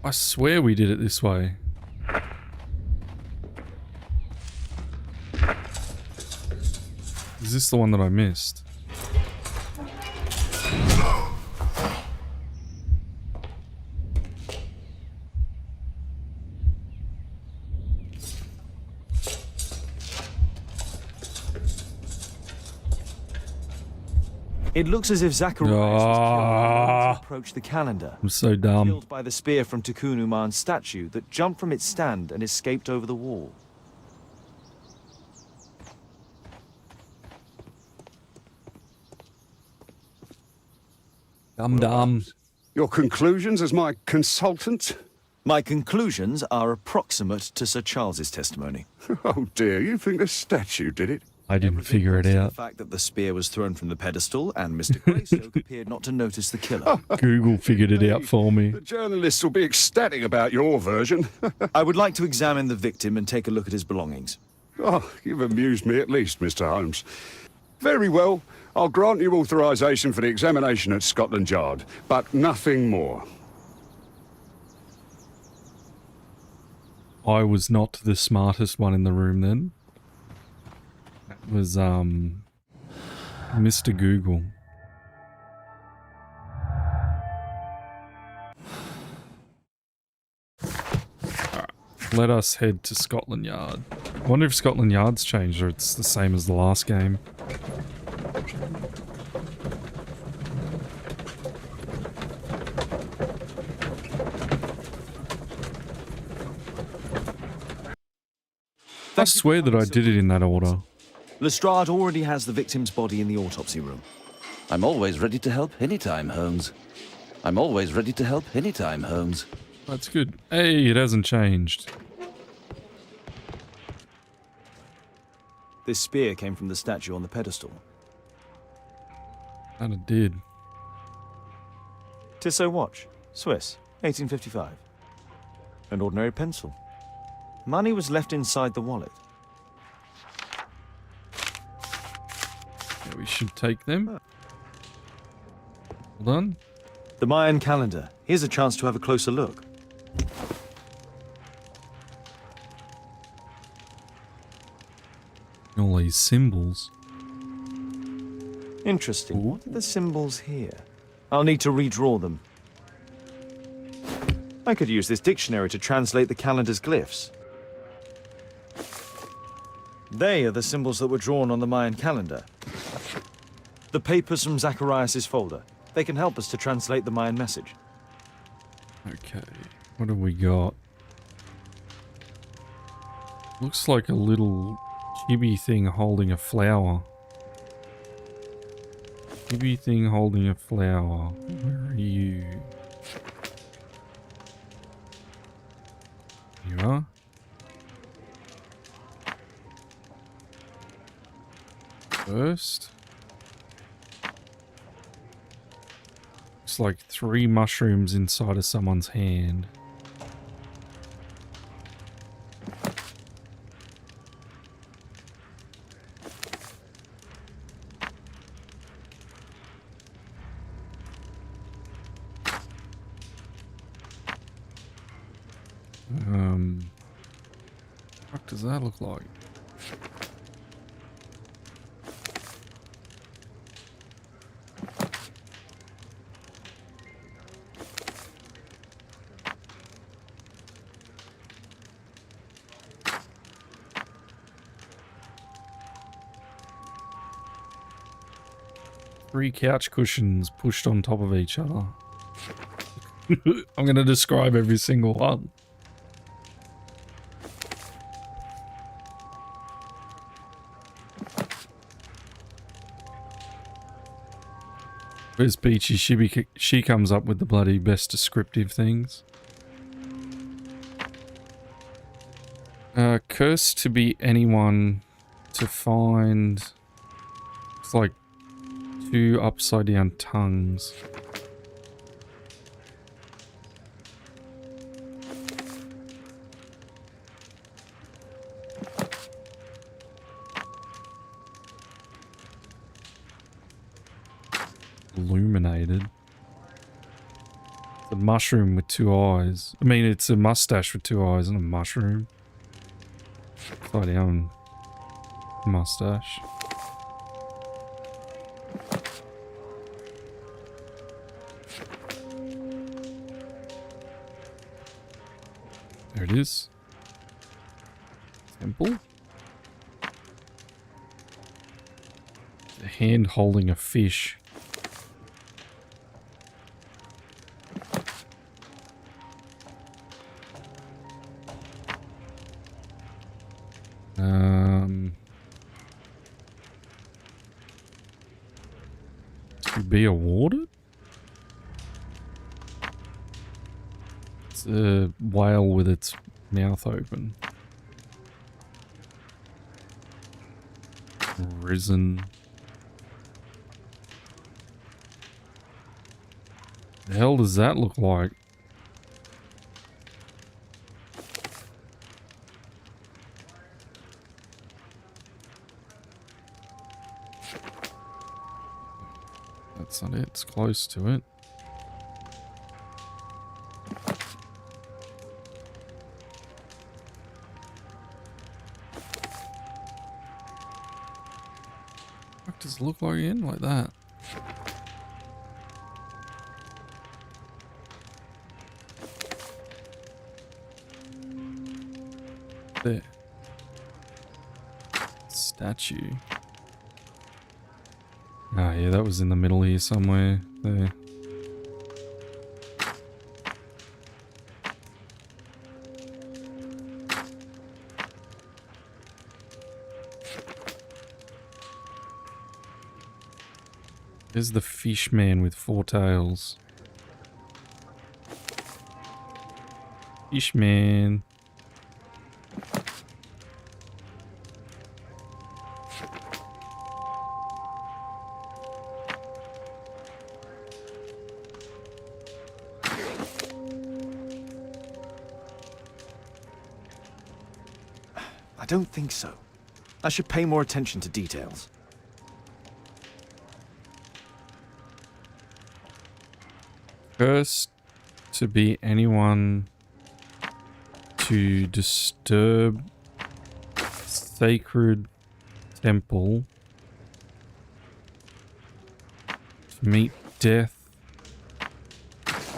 I swear we did it this way. Is this the one that I missed? It looks as if Zacharias was killed to approach the calendar. I'm so dumb. Killed by the spear from Tikkun Uman's statue that jumped from its stand and escaped over the wall. Dumb. Your conclusions as my consultant? My conclusions are approximate to Sir Charles's testimony. Oh dear, you think the statue did it? I didn't figure it The out. fact that the spear was thrown from the pedestal and Mr. Greystoke appeared not to notice the killer. Google figured it out for me. The journalists will be ecstatic about your version. I would like to examine the victim and take a look at his belongings. Oh, you've amused me at least, Mr. Holmes. Very well, I'll grant you authorization for the examination at Scotland Yard, but nothing more. I was not the smartest one in the room then. That was, Mr. Google. Alright, let us head to Scotland Yard. I wonder if Scotland Yard's changed or it's the same as the last game. I swear that I did it in that order. Lestrade already has the victim's body in the autopsy room. I'm always ready to help anytime, Holmes. I'm always ready to help anytime, Holmes. That's good. Hey, it hasn't changed. This spear came from the statue on the pedestal. And it did. Tissot watch, Swiss, 1855. An ordinary pencil. Money was left inside the wallet. Yeah, we should take them. Hold on. The Mayan calendar. Here's a chance to have a closer look. All these symbols. Interesting. What are the symbols here? I'll need to redraw them. I could use this dictionary to translate the calendar's glyphs. They are the symbols that were drawn on the Mayan calendar. The papers from Zacharias' folder. They can help us to translate the Mayan message. Okay, what have we got? Looks like a little chibi thing holding a flower. Chibi thing holding a flower. Where are you? You are? First. Looks like 3 mushrooms inside of someone's hand. does that look like? Three couch cushions pushed on top of each other. I'm going to describe every single one. Where's Peachy? She comes up with the bloody best descriptive things. Cursed to be anyone to find... It's like 2 upside down tongues. Illuminated. It's a mushroom with 2 eyes. I mean, it's a mustache with 2 eyes and a mushroom. Upside down mustache. There it is. Temple. A hand holding a fish. To be awarded? It's a whale with its mouth open. Risen. The hell does that look like? That's not it, it's close to it. What does it look like again? Like that. There. Statue. Ah, yeah, that was in the middle here somewhere. There. There's the fish man with 4 tails. Fish man. I don't think so. I should pay more attention to details. Cursed to be anyone to disturb sacred temple, to meet death,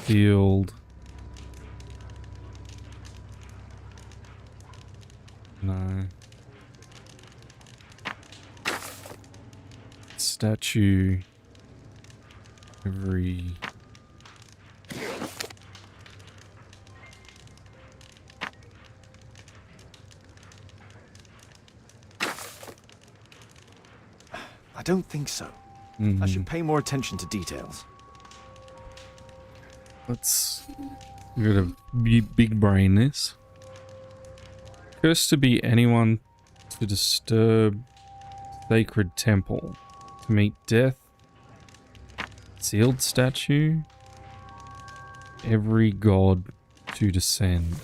healed. No. Statue every... I don't think so. I should pay more attention to details. Let's... We're gonna big brain this. Cursed to be anyone to disturb sacred temple, to meet death, sealed statue, every god to descend.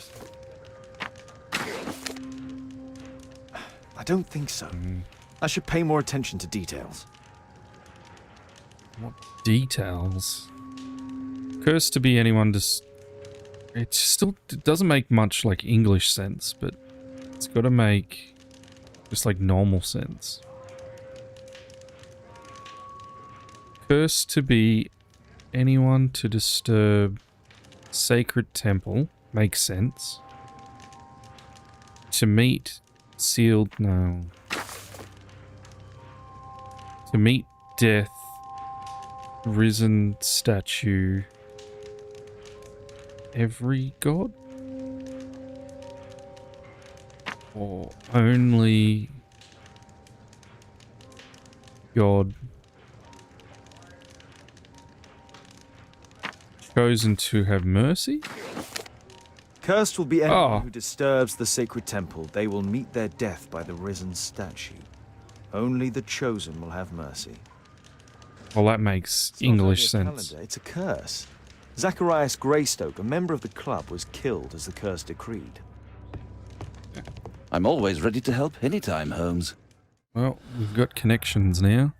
I don't think so. I should pay more attention to details. What details? Cursed to be anyone it still doesn't make much like English sense, but It's got to make just like normal sense. Cursed to be anyone to disturb sacred temple makes sense. To meet sealed, no. To meet death, risen statue, every god? Or only god chosen to have mercy? Cursed will be anyone who disturbs the sacred temple. They will meet their death by the risen statue. Only the chosen will have mercy. Well, that makes English sense. Calendar, it's a curse. Zacharias Greystoke, a member of the club, was killed as the curse decreed. I'm always ready to help anytime, Holmes. Well, we've got connections now.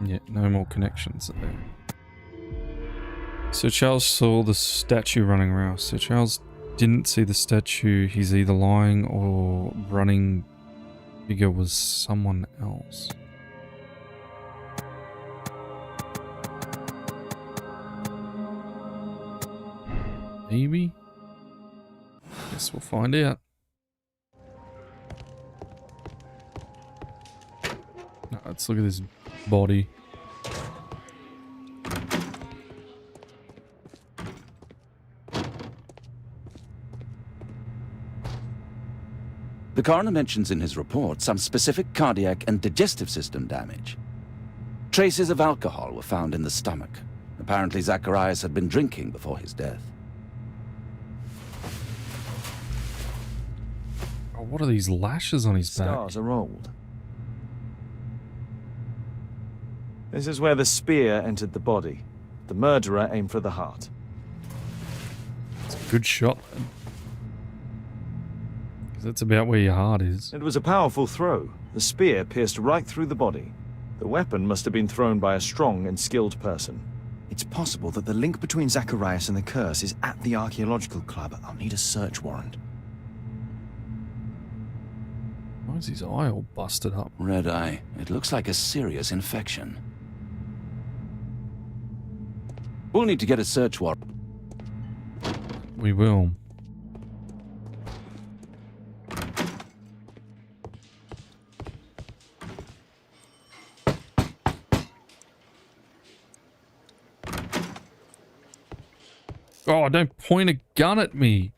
Yeah, no more connections there. Sir Charles saw the statue running around. Sir Charles didn't see the statue. He's either lying or running. Figure was someone else. Maybe? Guess we'll find out. No, let's look at this body. The coroner mentions in his report some specific cardiac and digestive system damage. Traces of alcohol were found in the stomach. Apparently Zacharias had been drinking before his death. Oh, what are these lashes on his back? Stars are old. This is where the spear entered the body. The murderer aimed for the heart. It's a good shot, then. Because that's about where your heart is. It was a powerful throw. The spear pierced right through the body. The weapon must have been thrown by a strong and skilled person. It's possible that the link between Zacharias and the curse is at the archaeological club. I'll need a search warrant. Why is his eye all busted up? Red eye. It looks like a serious infection. We'll need to get a search warrant. We will. Oh, don't point a gun at me.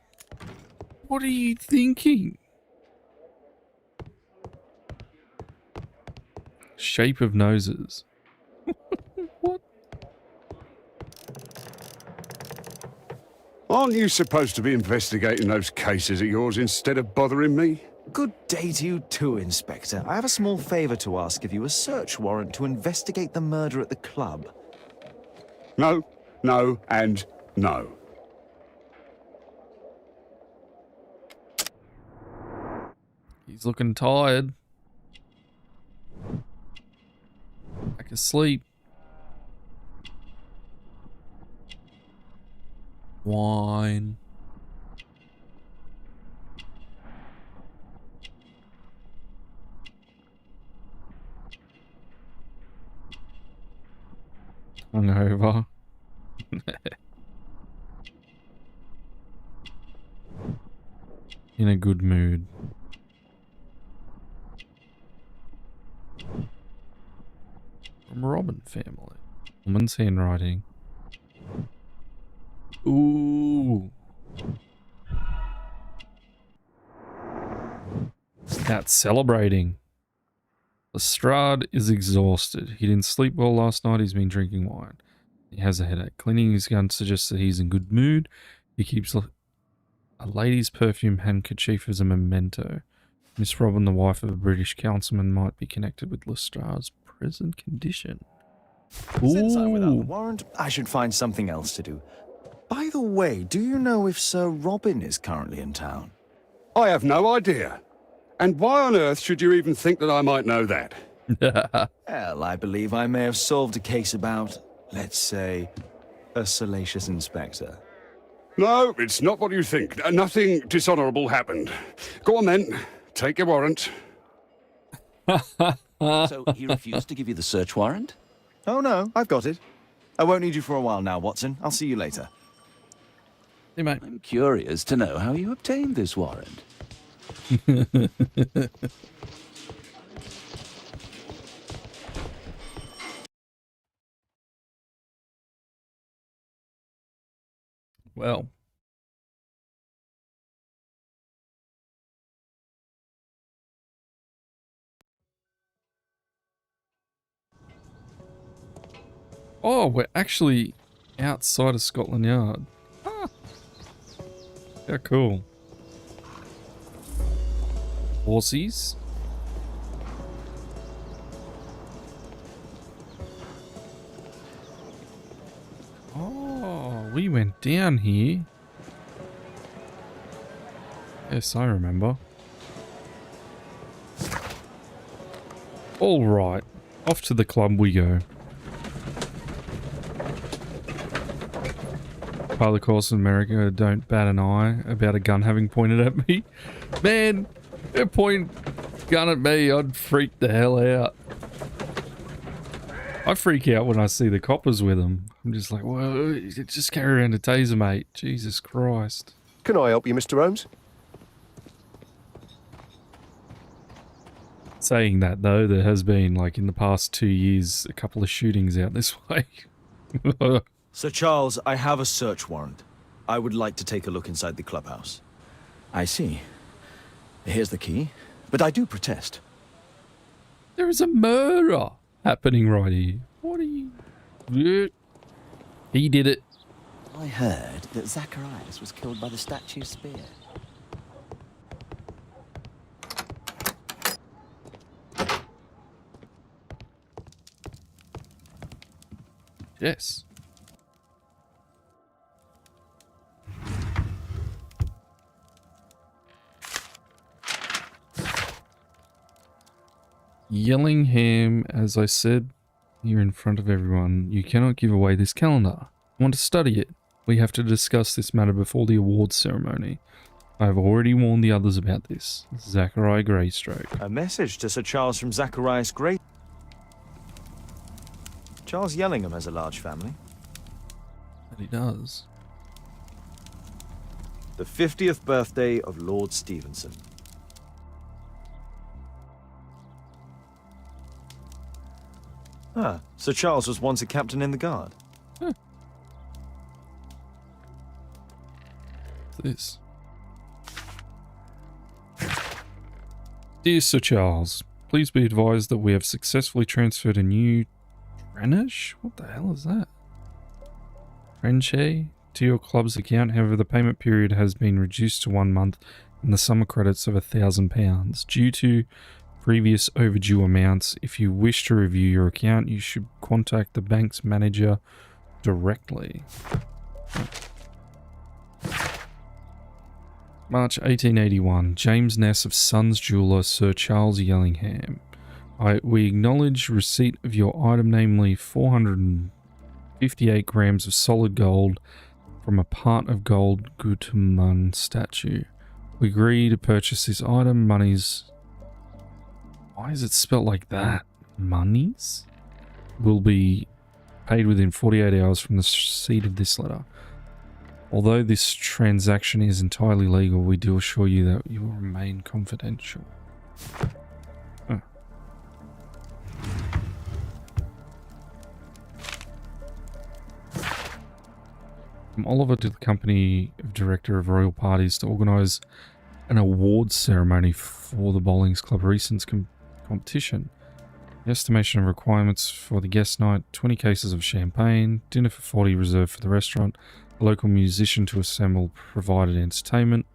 What are you thinking? Shape of noses. What? Aren't you supposed to be investigating those cases of yours instead of bothering me? Good day to you too, Inspector. I have a small favor to ask of you, a search warrant to investigate the murder at the club. No, no, and no. He's looking tired. Back asleep. Wine. Hungover. In a good mood. From Robin family. Woman's handwriting. Ooh. That's celebrating. Lestrade is exhausted. He didn't sleep well last night. He's been drinking wine. He has a headache. Cleaning his gun suggests that he's in good mood. He keeps a lady's perfume handkerchief as a memento. Miss Robin, the wife of a British councilman, might be connected with Lestrade's present condition. Since I'm without the warrant, I should find something else to do. By the way, do you know if Sir Robin is currently in town? I have no idea. And why on earth should you even think that I might know that? Well, I believe I may have solved a case about, let's say, a salacious inspector. No, it's not what you think. Nothing dishonourable happened. Go on then. Take your warrant. So he refused to give you the search warrant? Oh no, I've got it. I won't need you for a while now, Watson. I'll see you later. Hey, mate. I'm curious to know how you obtained this warrant. Well. Oh, we're actually outside of Scotland Yard. Ah. How cool. Horsies. Oh, we went down here. Yes, I remember. All right, off to the club we go. Part of the course in America, don't bat an eye about a gun having pointed at me. Man, a point gun at me, I'd freak the hell out. I freak out when I see the coppers with them. I'm just like, well, just carry around a taser, mate. Jesus Christ. Can I help you, Mr. Holmes? Saying that, though, there has been, like, in the past 2 years, a couple of shootings out this way. Sir Charles, I have a search warrant. I would like to take a look inside the clubhouse. I see. Here's the key. But I do protest. There is a murder happening right here. What are you... He did it. I heard that Zacharias was killed by the statue spear. Yes. Yellingham, as I said here in front of everyone, you cannot give away this calendar. I want to study it. We have to discuss this matter before the awards ceremony. I have already warned the others about this. Zachariah Greystoke. A message to Sir Charles from Zacharias Grey. Charles Yellingham has a large family. That he does. The 50th birthday of Lord Stevenson. Ah, Sir Charles was once a captain in the guard. Huh. What's this? Dear Sir Charles, please be advised that we have successfully transferred a new Trenish? What the hell is that? Trenche to your club's account. However, the payment period has been reduced to 1 month and the summer credits of £1,000 due to previous overdue amounts. If you wish to review your account, you should contact the bank's manager directly. March 1881. James Ness of Sons Jeweller, Sir Charles Yellingham. We acknowledge receipt of your item, namely 458 grams of solid gold from a part of gold Gutuman statue. We agree to purchase this item. Monies... Why is it spelled like that? Monies? Will be paid within 48 hours from the receipt of this letter. Although this transaction is entirely legal, we do assure you that you will remain confidential. Huh. From Oliver to the company of director of royal parties to organise an awards ceremony for the Bowlings Club recent competition. The estimation of requirements for the guest night: 20 cases of champagne, dinner for 40 reserved for the restaurant, a local musician to assemble provided entertainment,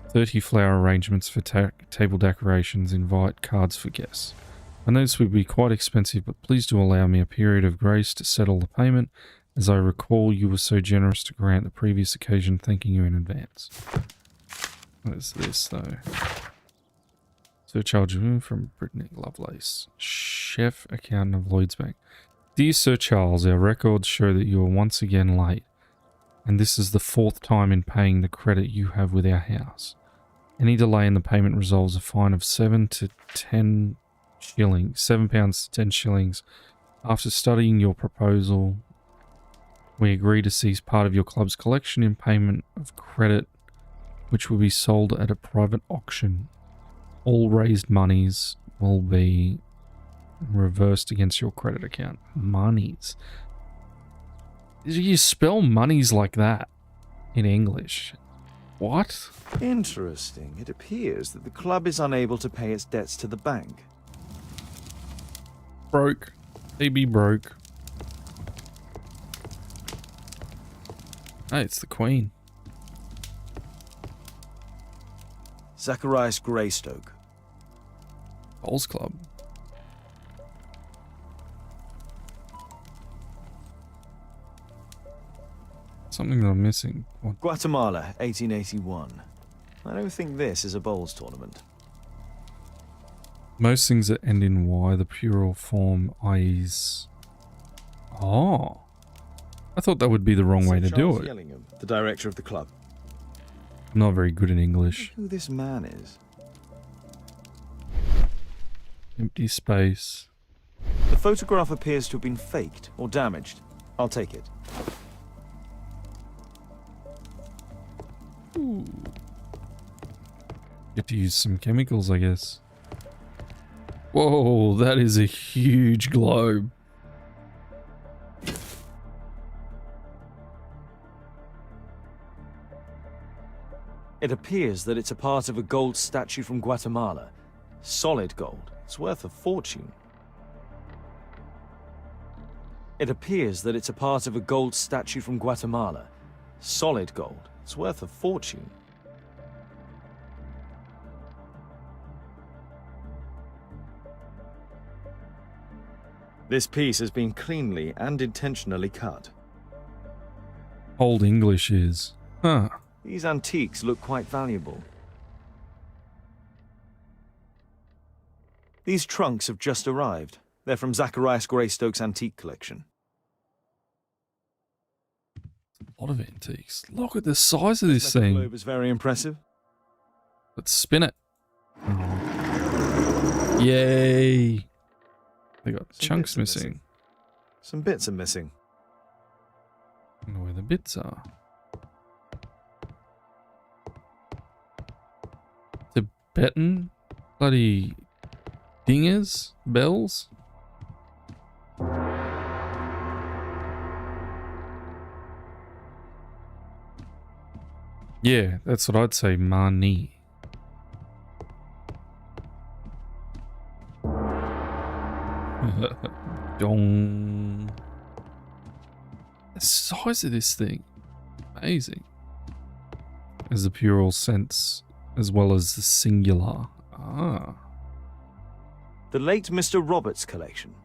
30 flower arrangements for table decorations, invite cards for guests. I know this would be quite expensive, but please do allow me a period of grace to settle the payment, As I recall, you were so generous to grant the previous occasion, thanking you in advance. What is this, though? Sir Charles from Brittany Lovelace, chef accountant of Lloyd's Bank. Dear Sir Charles, our records show that you are once again late, and this is the 4th time in paying the credit you have with our house. Any delay in the payment resolves a fine of £7 to 10 shillings. After studying your proposal, we agree to seize part of your club's collection in payment of credit, which will be sold at a private auction. All raised monies will be reversed against your credit account. Monies. You spell monies like that in English. What? Interesting. It appears that the club is unable to pay its debts to the bank. Broke. They be broke. Hey, it's the Queen. Zacharias Greystoke. Bowls Club. Something that I'm missing. What? Guatemala, 1881. I don't think this is a bowls tournament. Most things that end in Y, the plural form is... Oh. I thought that would be the wrong way to do it. Yellingham, the director of the club. I'm not very good in English. Who this man is? Empty space. The photograph appears to have been faked or damaged. I'll take it. Ooh. Get to use some chemicals, I guess. Whoa, that is a huge globe. It appears that it's a part of a gold statue from Guatemala. Solid gold. It's worth a fortune. It appears that it's a part of a gold statue from Guatemala. Solid gold. It's worth a fortune. This piece has been cleanly and intentionally cut. Old English is. Huh. These antiques look quite valuable. These trunks have just arrived. They're from Zacharias Greystoke's antique collection. A lot of antiques. Look at the size of this thing. The globe is very impressive. Let's spin it. Yay. They got chunks missing. Some bits are missing. I don't know where the bits are. Tibetan? Bloody dingers? Bells? Yeah, that's what I'd say, money. Dong. The size of this thing. Amazing. As the plural sense, as well as the singular. Ah. The late Mr. Roberts collection.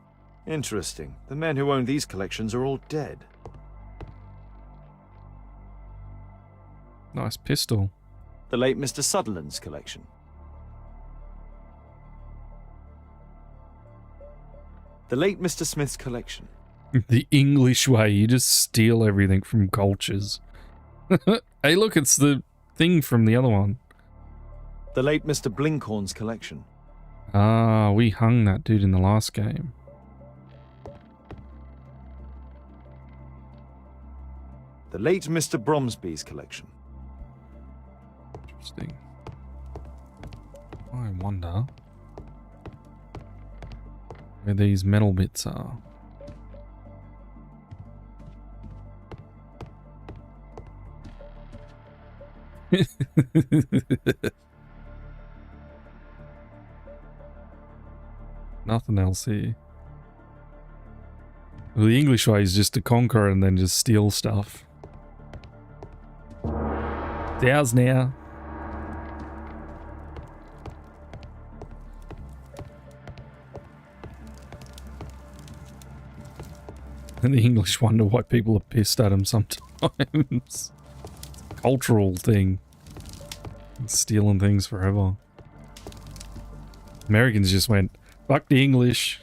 Interesting. The men who own these collections are all dead. Nice pistol. The late Mr. Sutherland's collection. The late Mr. Smith's collection. The English way, you just steal everything from cultures. Hey, look, it's the thing from the other one. The late Mr. Blinkhorn's collection. Ah, we hung that dude in the last game. The late Mr. Bromsby's collection. Interesting. I wonder where these metal bits are. Nothing else here. Well, the English way is just to conquer and then just steal stuff. It's ours now. the English wonder why people are pissed at them sometimes. It's a cultural thing. Stealing things forever. Americans just went, fuck the English.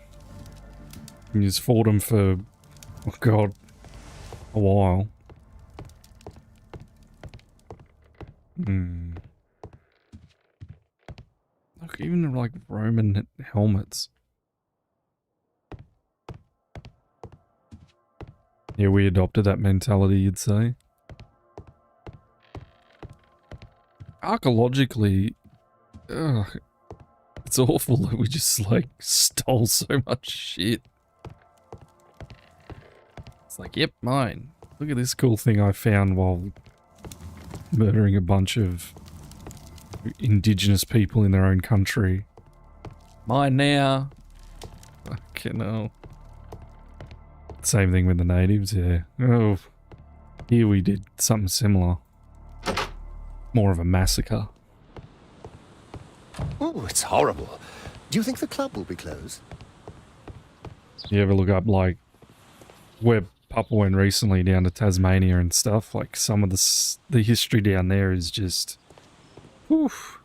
And just fought them for, oh god, a while. Look, even like Roman helmets. Yeah, we adopted that mentality, you'd say. Archaeologically, it's awful that we just like stole so much shit. It's like, yep, mine. Look at this cool thing I found while murdering a bunch of indigenous people in their own country. Mine now. Fucking hell. Same thing with the natives, yeah. Oh, here we did something similar. More of a massacre. Oh, it's horrible. Do you think the club will be closed? You ever look up, like, where Papa went recently down to Tasmania and stuff? Like, some of the history down there is just... Oof.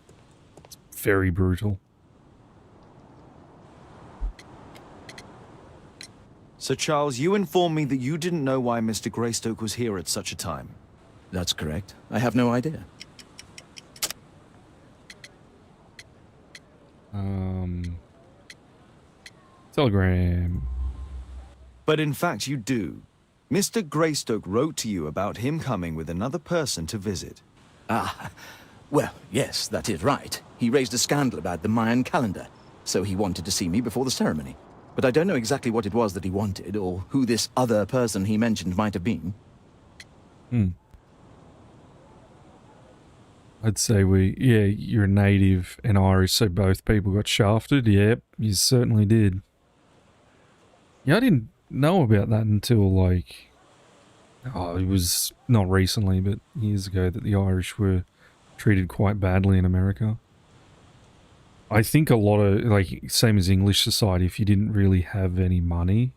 It's very brutal. So, Charles, you informed me that you didn't know why Mr. Greystoke was here at such a time. That's correct. I have no idea. Telegram. But in fact, you do. Mr. Greystoke wrote to you about him coming with another person to visit. Ah, well, yes, that is right. He raised a scandal about the Mayan calendar, so he wanted to see me before the ceremony. But I don't know exactly what it was that he wanted, or who this other person he mentioned might have been. I'd say yeah, you're native and Irish, so both people got shafted. Yep, you certainly did. Yeah, I didn't know about that until, like, it was not recently, but years ago, that the Irish were treated quite badly in America. I think a lot of, like, same as English society, if you didn't really have any money,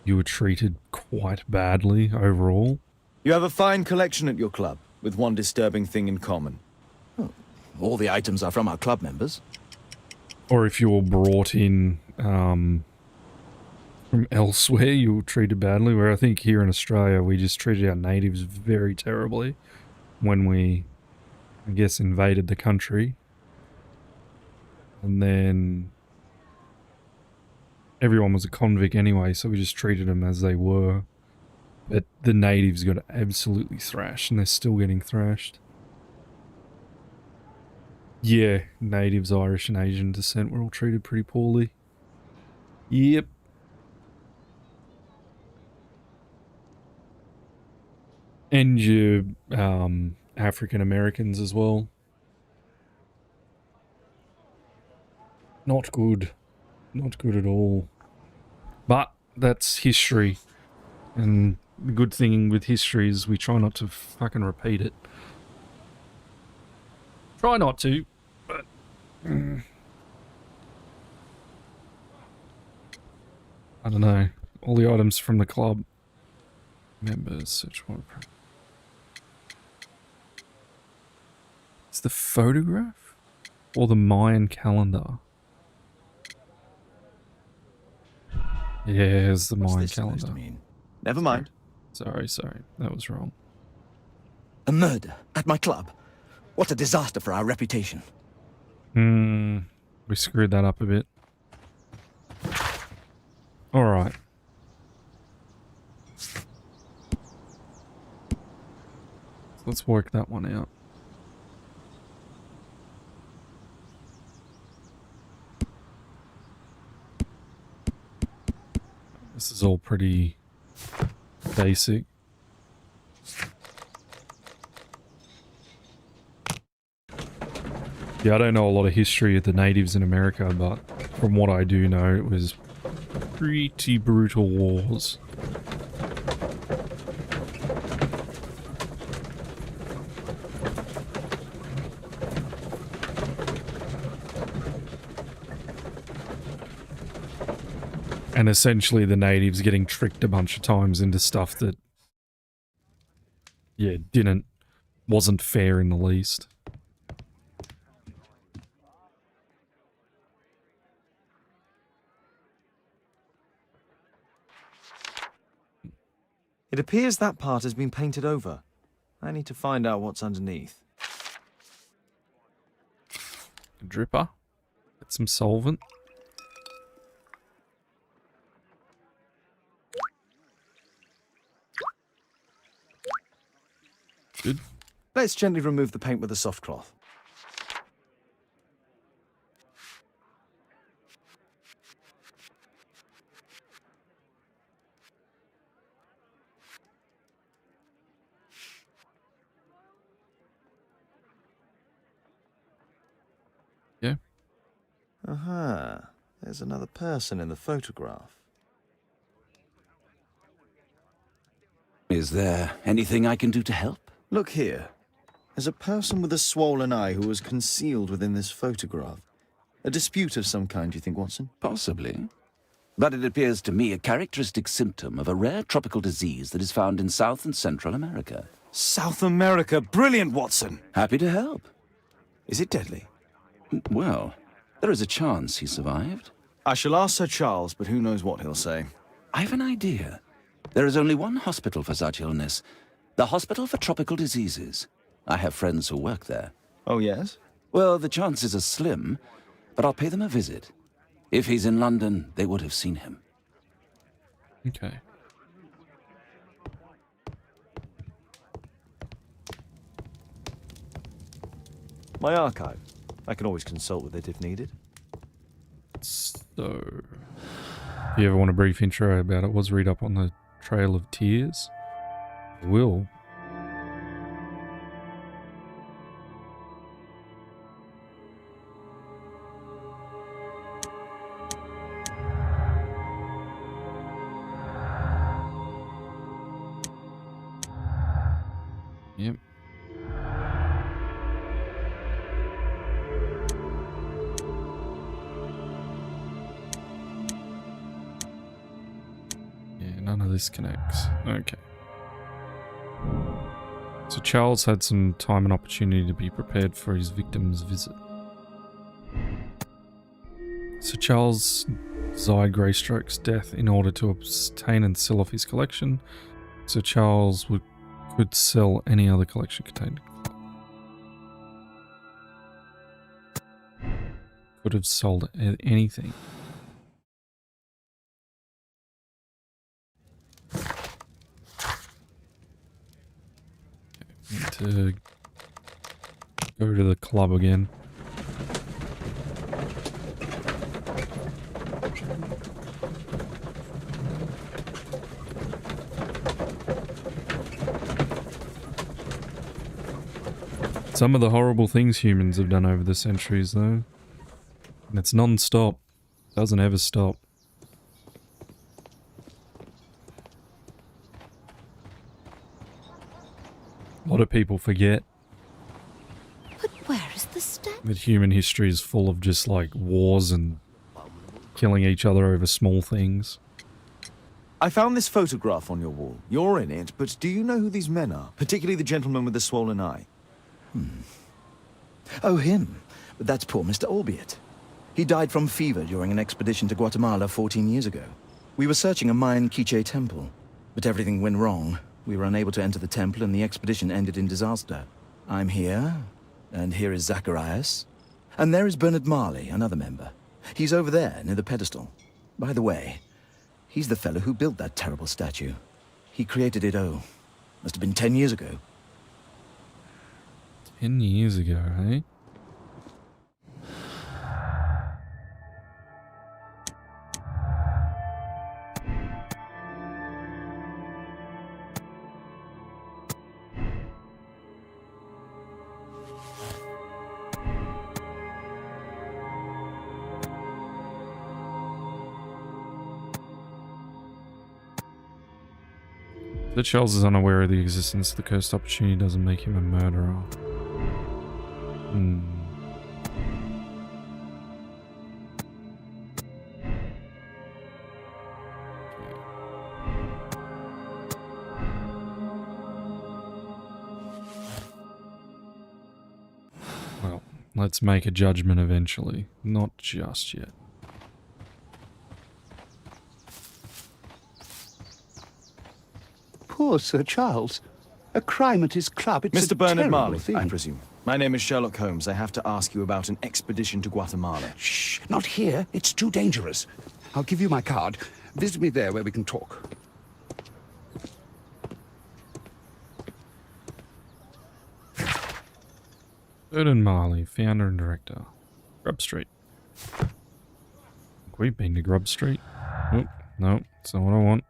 you were treated quite badly overall. You have a fine collection at your club, with one disturbing thing in common. Oh, all the items are from our club members. Or if you were brought in from elsewhere, you were treated badly, where I think here in Australia, we just treated our natives very terribly when we, I guess, invaded the country. And then everyone was a convict anyway, so we just treated them as they were. But the natives got absolutely thrashed, and they're still getting thrashed. Yeah, natives, Irish and Asian descent were all treated pretty poorly. Yep. And your African Americans as well. Not good. Not good at all. But that's history. And the good thing with history is we try not to fucking repeat it. Try not to, but... I don't know. All the items from the club. Members, search one. It's the photograph? Or the Mayan calendar? Yeah, it's the Mayan calendar. Never mind. Sorry, that was wrong. A murder at my club. What a disaster for our reputation. We screwed that up a bit. Alright. Let's work that one out. This is all pretty basic. Yeah, I don't know a lot of history of the natives in America, but from what I do know, it was pretty brutal wars. And essentially the natives getting tricked a bunch of times into stuff that, yeah, wasn't fair in the least. It appears that part has been painted over. I need to find out what's underneath. Dripper. Get some solvent. Good. Let's gently remove the paint with a soft cloth. Yeah. Aha. There's another person in the photograph. Is there anything I can do to help? Look here. There's a person with a swollen eye who was concealed within this photograph. A dispute of some kind, do you think, Watson? Possibly. But it appears to me a characteristic symptom of a rare tropical disease that is found in South and Central America. South America! Brilliant, Watson! Happy to help. Is it deadly? Well, there is a chance he survived. I shall ask Sir Charles, but who knows what he'll say. I have an idea. There is only one hospital for such illness. The Hospital for Tropical Diseases. I have friends who work there. Oh, yes? Well, the chances are slim, but I'll pay them a visit. If he's in London, they would have seen him. Okay. My archive. I can always consult with it if needed. So, if you ever want a brief intro about it, was read up on the Trail of Tears. Will. Yep. Yeah, none of this connects. Okay. So Charles had some time and opportunity to be prepared for his victim's visit. So Charles desired Greystoke's death in order to obtain and sell off his collection. So Charles could sell any other collection contained. Could have sold anything. Need to go to the club again. Some of the horrible things humans have done over the centuries, though. And it's non-stop. Doesn't ever stop. A lot of people forget But where is the step? that human history is full of just like wars and killing each other over small things. I found this photograph on your wall. You're in it, but do you know who these men are? Particularly the gentleman with the swollen eye. Oh, him. But that's poor Mr. Albiot. He died from fever during an expedition to Guatemala 14 years ago. We were searching a Mayan Quiche temple, but everything went wrong. We were unable to enter the temple and the expedition ended in disaster. I'm here, and here is Zacharias. And there is Bernard Marley, another member. He's over there, near the pedestal. By the way, he's the fellow who built that terrible statue. He created it, must have been 10 years ago. 10 years ago, eh? That Charles is unaware of the existence of the cursed opportunity doesn't make him a murderer. Let's make a judgment eventually. Not just yet. Poor Sir Charles. A crime at his club. It's Mr. a Bernard terrible Marley, thing. I presume. My name is Sherlock Holmes. I have to ask you about an expedition to Guatemala. Shh, not here. It's too dangerous. I'll give you my card. Visit me there where we can talk. Bernard Marley, founder and director. Grub Street. We've been to Grub Street. Oh, no, that's not what I want.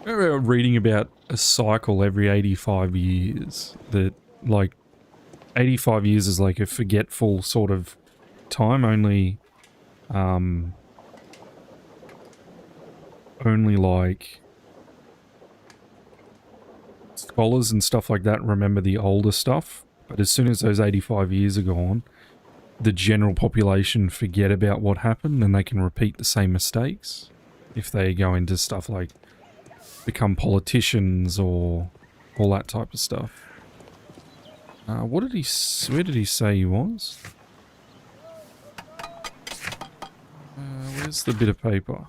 I remember reading about a cycle every 85 years that, like, 85 years is like a forgetful sort of time. Only like scholars and stuff like that remember the older stuff. But as soon as those 85 years are gone, the general population forget about what happened and they can repeat the same mistakes if they go into stuff like become politicians or all that type of stuff. Where did he say he was? Where's the bit of paper?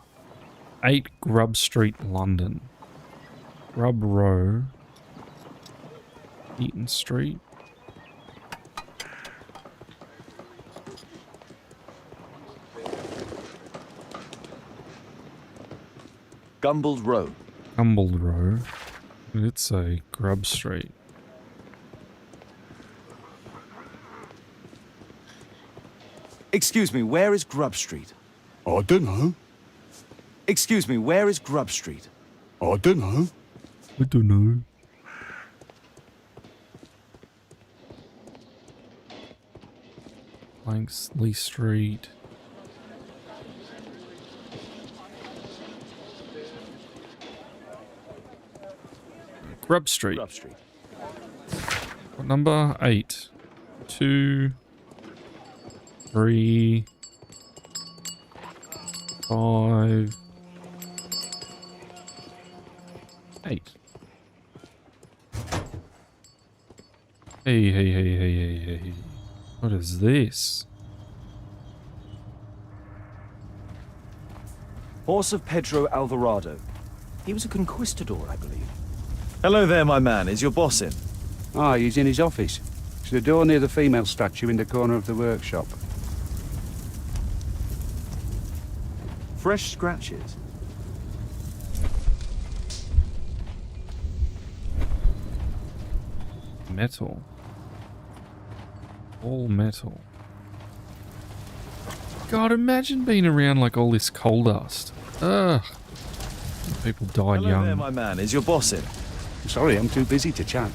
8 Grub Street, London. Grub Row. Eaton Street. Gumballs Row. Gumballs Row. Let's say Grub Street. Excuse me, where is Grub Street? I don't know. Excuse me, where is Grub Street? I don't know. I don't know. Blanksley Street. Grub Street. Grub Street. What number? 8. 2, 3, 5, 8. Hey. What is this? Horse of Pedro Alvarado. He was a conquistador, I believe. Hello there, my man. Is your boss in? Ah, he's in his office. It's the door near the female statue in the corner of the workshop. Fresh scratches. Metal. All metal. God, imagine being around like all this coal dust. Ugh. People died Hello young. there, my man. Is your boss in? Sorry, I'm too busy to chat.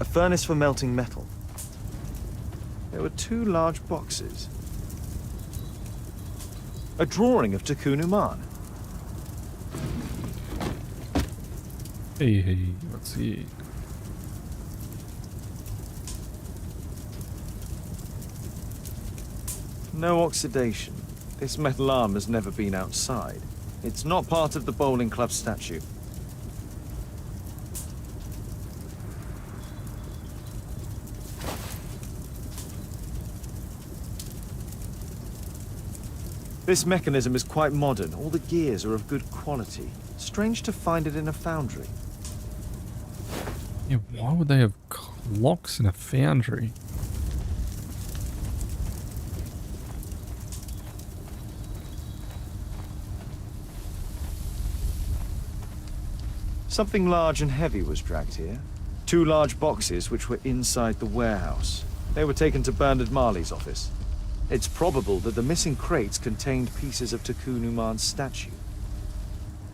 A furnace for melting metal. There were 2 large boxes. A drawing of Tikkun Uman. Hey, what's here? No oxidation. This metal arm has never been outside. It's not part of the bowling club statue. This mechanism is quite modern. All the gears are of good quality. Strange to find it in a foundry. Yeah, why would they have clocks in a foundry? Something large and heavy was dragged here. 2 large boxes which were inside the warehouse. They were taken to Bernard Marley's office. It's probable that the missing crates contained pieces of Tikkun Uman's statue.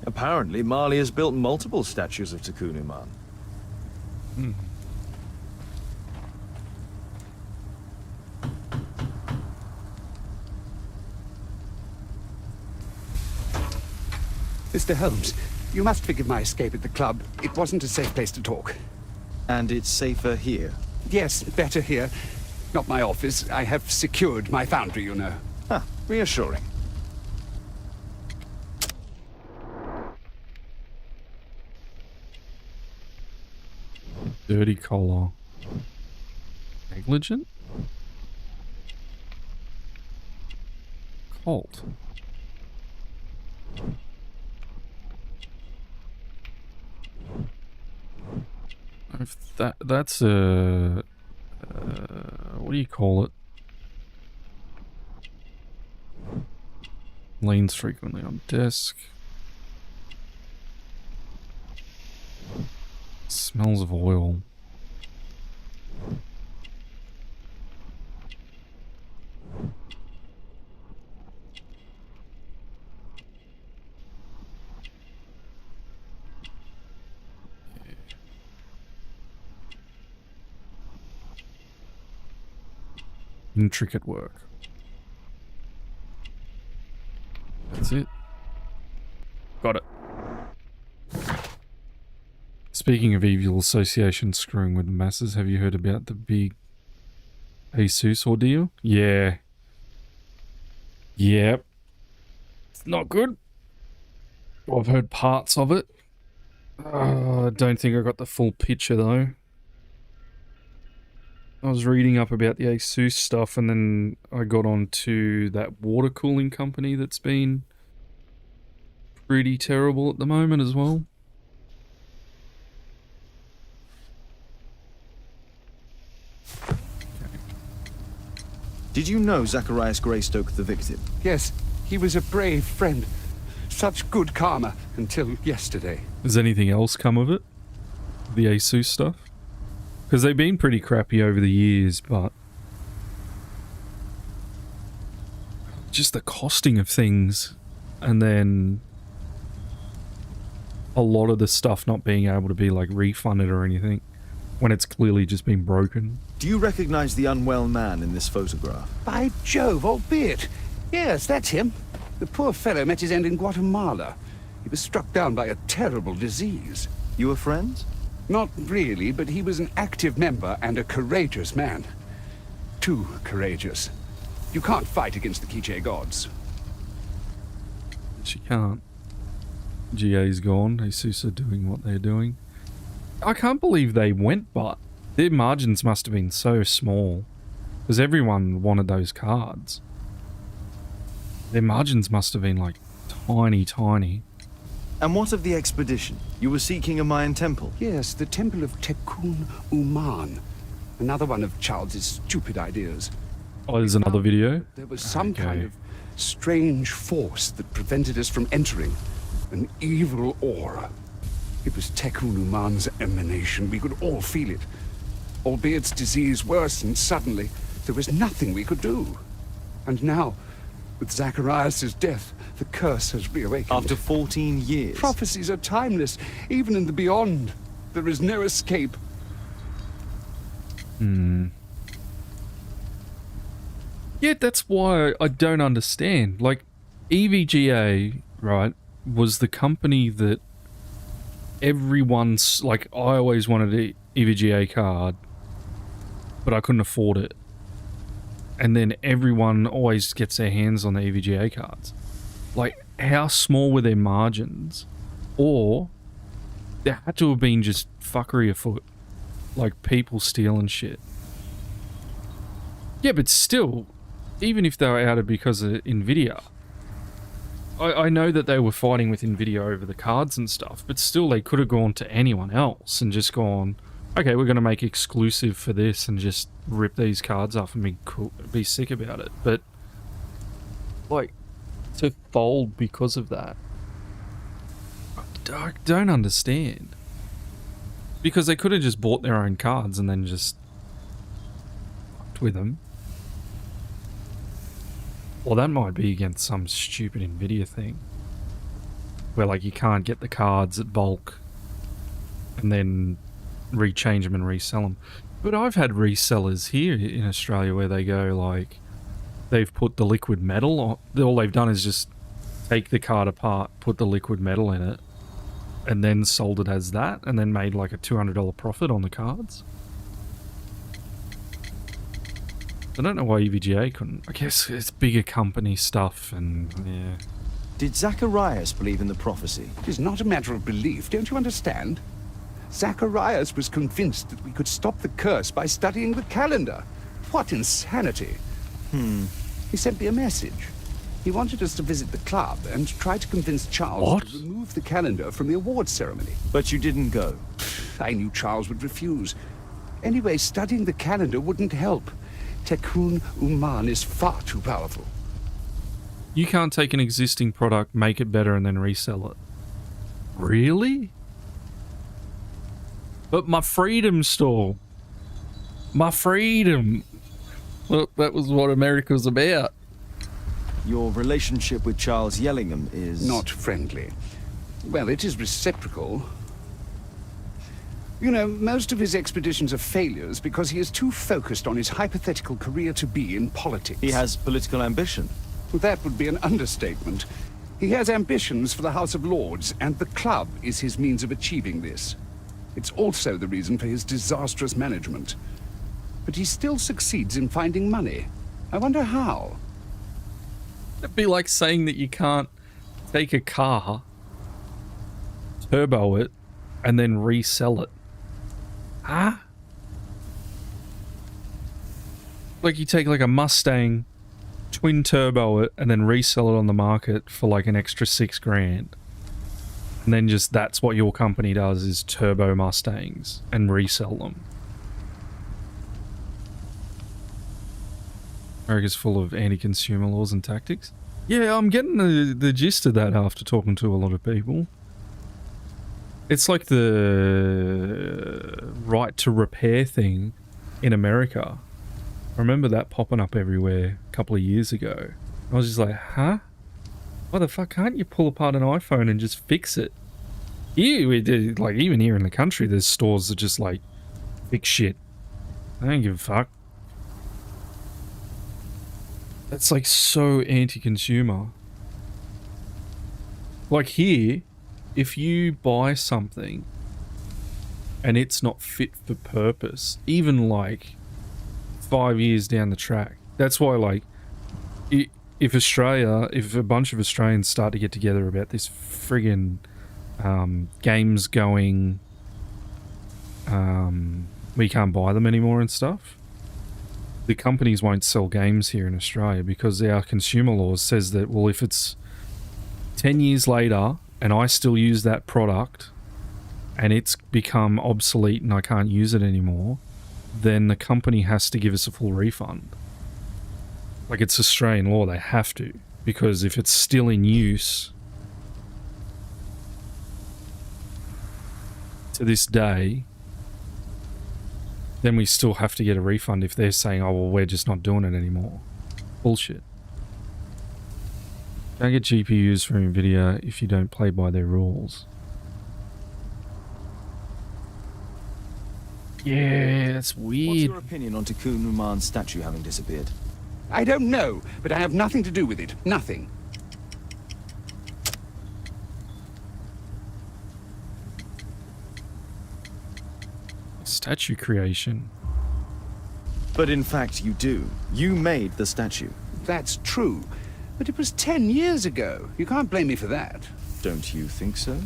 Apparently, Marley has built multiple statues of Tikkun Uman. Mr. Holmes, you must forgive my escape at the club. It wasn't a safe place to talk. And it's safer here? Yes, better here. Not my office. I have secured my foundry, you know. Ah, reassuring. Dirty collar. Negligent? Cult. If that's a what do you call it? Leans frequently on desk. Smells of oil. Intricate work. That's it. Got it. Speaking of evil associations screwing with the masses, have you heard about the big Jesus ordeal? Yeah. Yep. It's not good. I've heard parts of it. I don't think I got the full picture though. I was reading up about the ASUS stuff and then I got onto that water cooling company that's been pretty terrible at the moment as well. Did you know Zacharias Greystoke, the victim? Yes, he was a brave friend. Such good karma until yesterday. Has anything else come of it? The ASUS stuff? Because they've been pretty crappy over the years, but just the costing of things and then a lot of the stuff not being able to be like refunded or anything when it's clearly just been broken. Do you recognize the unwell man in this photograph? By Jove, albeit. Yes, that's him. The poor fellow met his end in Guatemala. He was struck down by a terrible disease. You were friends? Not really, but he was an active member and a courageous man. Too courageous. You can't fight against the Quiche gods. She can't. GA's gone. ASUS are doing what they're doing. I can't believe they went, but their margins must have been so small. Because everyone wanted those cards. Their margins must have been like tiny, tiny. And what of the expedition? You were seeking a Mayan temple? Yes, the temple of Tikkun Uman. Another one of Charles's stupid ideas. Oh, there's another video? There was some kind of strange force that prevented us from entering. An evil aura. It was Tikkun Uman's emanation. We could all feel it. Albeit its disease worsened suddenly, there was nothing we could do. And now, with Zacharias' death, the curse has reawakened. After 14 years? Prophecies are timeless, even in the beyond. There is no escape. Yeah, that's why I don't understand. Like, EVGA, right, was the company that everyone's... Like, I always wanted an EVGA card, but I couldn't afford it. And then everyone always gets their hands on the EVGA cards. Like, how small were their margins? Or there had to have been just fuckery afoot. Like, people stealing shit. Yeah, but still, even if they were outed because of NVIDIA, I know that they were fighting with NVIDIA over the cards and stuff, but still they could have gone to anyone else and just gone, okay, we're going to make exclusive for this and just rip these cards off and be cool, be sick about it. But, like, to fold because of that, I don't understand. Because they could have just bought their own cards and then just fucked with them. Well, that might be against some stupid Nvidia thing. Where, like, you can't get the cards at bulk and then rechange them and resell them. But I've had resellers here in Australia where they go, like, they've put the liquid metal on. All they've done is just take the card apart, put the liquid metal in it, and then sold it as that, and then made like a $200 profit on the cards. I don't know why EVGA couldn't. I guess it's bigger company stuff, and yeah. Did Zacharias believe in the prophecy? It is not a matter of belief, don't you understand? Zacharias was convinced that we could stop the curse by studying the calendar. What insanity! He sent me a message. He wanted us to visit the club and try to convince Charles to remove the calendar from the awards ceremony. But you didn't go. I knew Charles would refuse. Anyway, studying the calendar wouldn't help. Tekun Uman is far too powerful. You can't take an existing product, make it better, and then resell it. Really? But my freedom store. My freedom. Well, that was what America was about. Your relationship with Charles Yellingham is... Not friendly. Well, it is reciprocal. You know, most of his expeditions are failures because he is too focused on his hypothetical career to be in politics. He has political ambition. That would be an understatement. He has ambitions for the House of Lords, and the club is his means of achieving this. It's also the reason for his disastrous management. But he still succeeds in finding money. I wonder how. It'd be like saying that you can't take a car, turbo it, and then resell it. Huh? Like you take like a Mustang, twin turbo it, and then resell it on the market for like an extra $6,000. And then just that's what your company does, is turbo Mustangs and resell them. America's full of anti-consumer laws and tactics. Yeah, I'm getting the gist of that after talking to a lot of people. It's like the right to repair thing in America. I remember that popping up everywhere a couple of years ago. I was just like, huh? Why the fuck can't you pull apart an iPhone and just fix it? Like, even here in the country, there's stores that just like fix shit. I don't give a fuck. That's like so anti-consumer. Like here, if you buy something and it's not fit for purpose, even like 5 years down the track, that's why like if a bunch of Australians start to get together about this friggin' games going, we can't buy them anymore and stuff, the companies won't sell games here in Australia because our consumer laws says that, well, if it's 10 years later and I still use that product and it's become obsolete and I can't use it anymore, then the company has to give us a full refund. Like, it's Australian law, they have to, because if it's still in use to this day, then we still have to get a refund if they're saying, oh, well, we're just not doing it anymore. Bullshit. Don't get GPUs from Nvidia if you don't play by their rules. Yeah, that's weird. What's your opinion on Tekun Uman's statue having disappeared? I don't know, but I have nothing to do with it. Nothing. Statue creation. But in fact you do. You made the statue. That's true. But it was 10 years ago. You can't blame me for that. Don't you think so?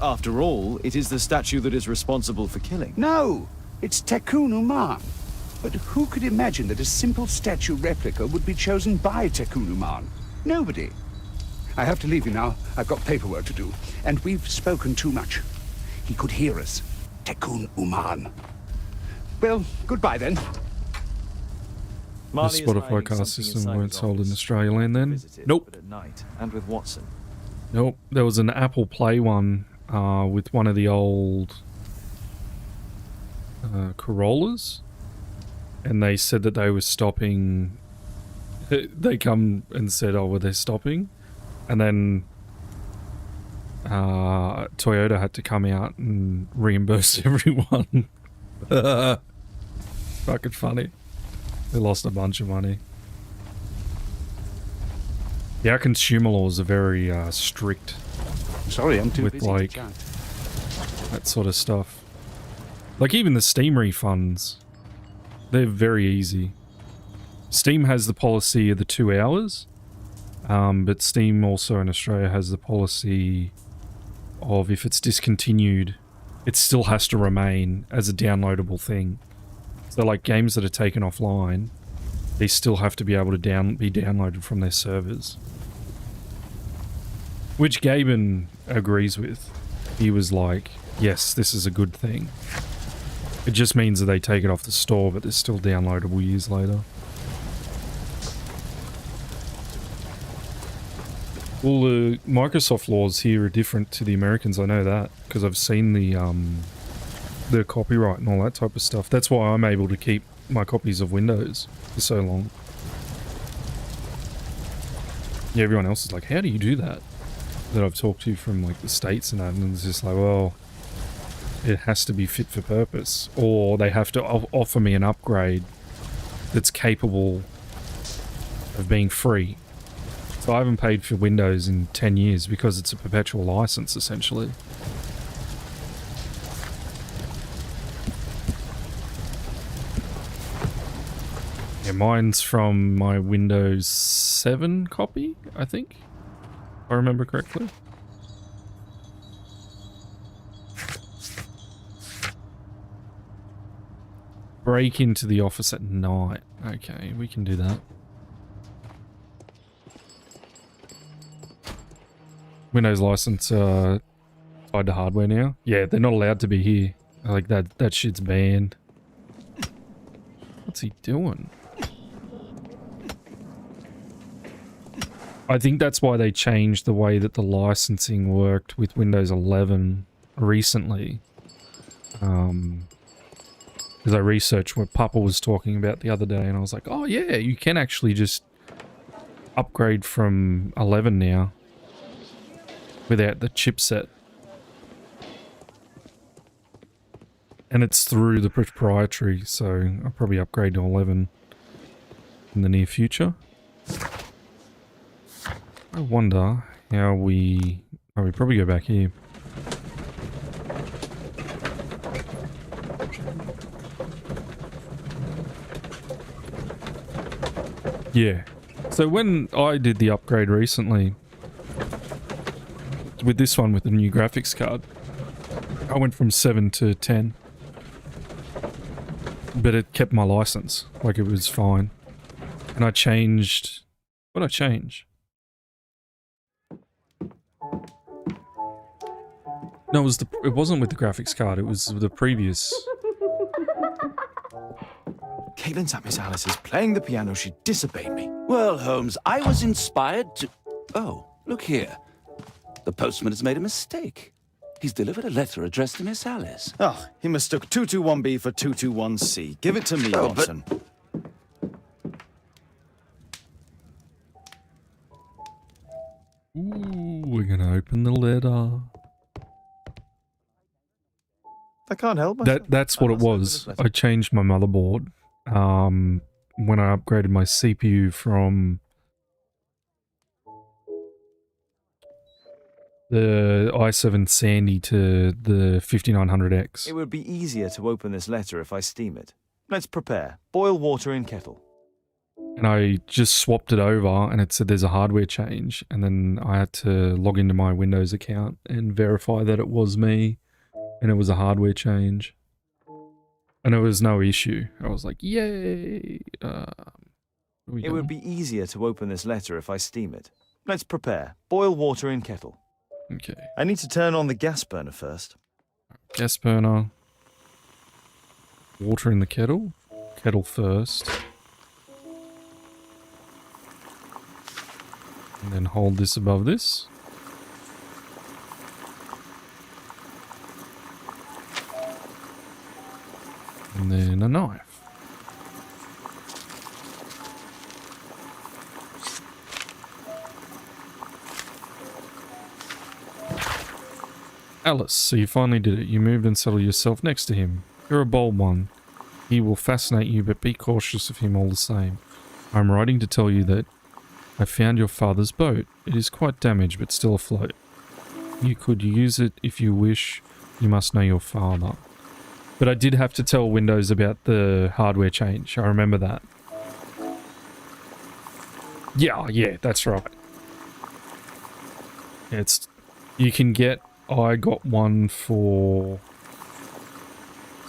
After all, it is the statue that is responsible for killing. No! It's Tekun Uman. But who could imagine that a simple statue replica would be chosen by Tekun Uman? Nobody. I have to leave you now. I've got paperwork to do. And we've spoken too much. He could hear us. Tekun Uman. Well, goodbye then. The Spotify cast system weren't sold in Australia land then? Nope. At night, and with Watson. Nope. There was an Apple Play one with one of the old Corollas, and they said that they were stopping They come and said, oh, well, they're stopping. And then Toyota had to come out and reimburse everyone. Fucking funny. They lost a bunch of money. Yeah, our consumer laws are very strict. Sorry, I'm too with busy like to chat. that sort of stuff. Like even the Steam refunds, they're very easy. Steam has the policy of the 2 hours, but Steam also in Australia has the policy of if it's discontinued, it still has to remain as a downloadable thing. So like games that are taken offline, they still have to be able to be downloaded from their servers. Which Gaben agrees with. He was like, yes, this is a good thing. It just means that they take it off the store, but they're still downloadable years later. Well, the Microsoft laws here are different to the Americans, I know that, because I've seen the copyright and all that type of stuff. That's why I'm able to keep my copies of Windows for so long. Yeah, everyone else is like, how do you do that? That I've talked to from like the States and that, and it's just like, well, it has to be fit for purpose, or they have to offer me an upgrade that's capable of being free. So I haven't paid for Windows in 10 years because it's a perpetual license, essentially. Yeah, mine's from my Windows 7 copy, I think, if I remember correctly. Break into the office at night. Okay, we can do that. Windows license tied to hardware now. Yeah, they're not allowed to be here. Like that shit's banned. What's he doing? I think that's why they changed the way that the licensing worked with Windows 11 recently. Because I researched what Papa was talking about the other day, and I was like, oh yeah, you can actually just upgrade from 11 now without the chipset. And it's through the proprietary, so I'll probably upgrade to 11 in the near future. I wonder how we... Oh, we probably go back here. Yeah. So when I did the upgrade recently, with this one with the new graphics card, I went from 7 to 10. But it kept my license. Like, it was fine. And I changed... What did I change? No, it wasn't with the graphics card, it was the previous... Caitlin's at Miss Alice's playing the piano. She disobeyed me. Well, Holmes, I was inspired to... Oh, look here. The postman has made a mistake. He's delivered a letter addressed to Miss Alice. Oh, he mistook 221B for 221C. Give it to me, Watson. Ooh, we're gonna open the letter. I can't help myself. That's what it was. I changed my motherboard when I upgraded my CPU from the i7 Sandy to the 5900X. It would be easier to open this letter if I steam it. Let's prepare. Boil water in kettle. And I just swapped it over and it said there's a hardware change. And then I had to log into my Windows account and verify that it was me and it was a hardware change. And it was no issue. I was like, yay! It would be easier to open this letter if I steam it. Let's prepare. Boil water in kettle. Okay. I need to turn on the gas burner first. Gas burner. Water in the kettle. Kettle first. And then hold this above this. And then a knife. Alice, so you finally did it. You moved and settled yourself next to him. You're a bold one. He will fascinate you, but be cautious of him all the same. I'm writing to tell you that I found your father's boat. It is quite damaged, but still afloat. You could use it if you wish. You must know your father. But I did have to tell Windows about the hardware change. I remember that. Yeah, that's right. It's... You can get... I got one for...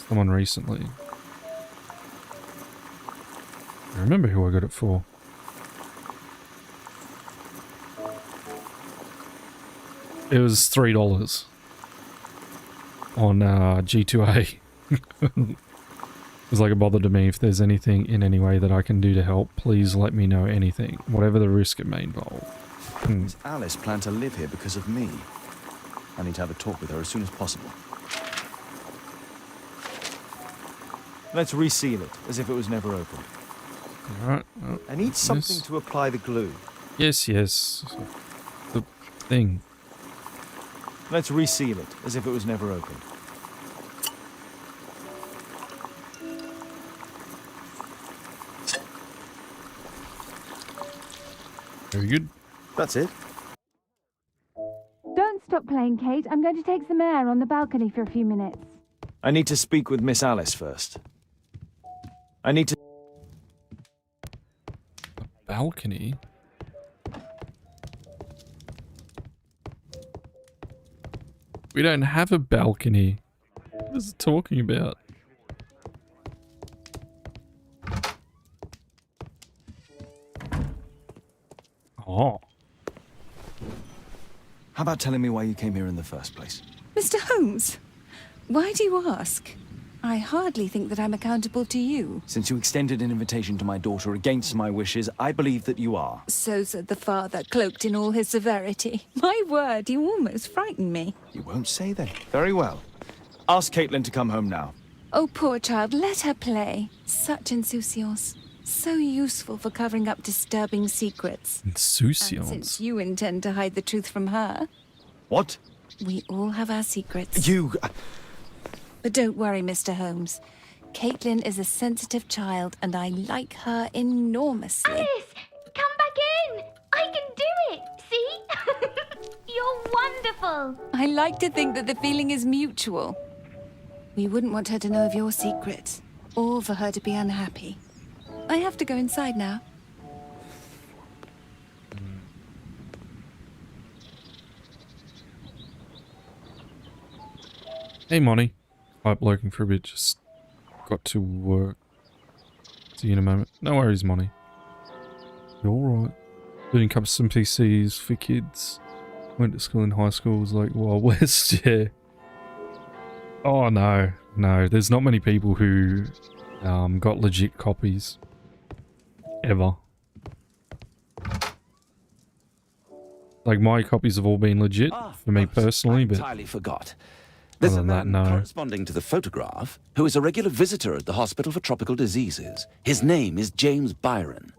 someone recently. I remember who I got it for. It was $3 on G2A. It was like a bother to me. If there's anything in any way that I can do to help, please let me know anything, whatever the risk it may involve. Does Alice plan to live here because of me? I need to have a talk with her as soon as possible. Let's reseal it, as if it was never opened. Alright. I need something to apply the glue. Yes. The thing. Let's reseal it, as if it was never opened. Very good. That's it. Don't stop playing, Kate. I'm going to take some air on the balcony for a few minutes. I need to speak with Miss Alice first. I need to... Balcony? We don't have a balcony. What is it talking about? Oh. How about telling me why you came here in the first place? Mr. Holmes, why do you ask? I hardly think that I'm accountable to you. Since you extended an invitation to my daughter against my wishes, I believe that you are. So said the father, cloaked in all his severity. My word, you almost frightened me. You won't say then. Very well. Ask Caitlin to come home now. Oh, poor child, let her play. Such insouciance. So useful for covering up disturbing secrets. Insouciance? And since you intend to hide the truth from her... What? We all have our secrets. You... But don't worry, Mr. Holmes. Caitlin is a sensitive child, and I like her enormously. Alice, come back in. I can do it. See? You're wonderful. I like to think that the feeling is mutual. We wouldn't want her to know of your secret, or for her to be unhappy. I have to go inside now. Hey, Monty. Pipe lurking for a bit, just got to work. See you in a moment. No worries, Monty. You're alright. Doing custom PCs for kids. Went to school in high school, was like Wild West, yeah. Oh no, there's not many people who got legit copies. Ever. Like, my copies have all been legit for me personally, but... entirely forgot. There's a man corresponding to the photograph who is a regular visitor at the Hospital for Tropical Diseases. His name is James Byron.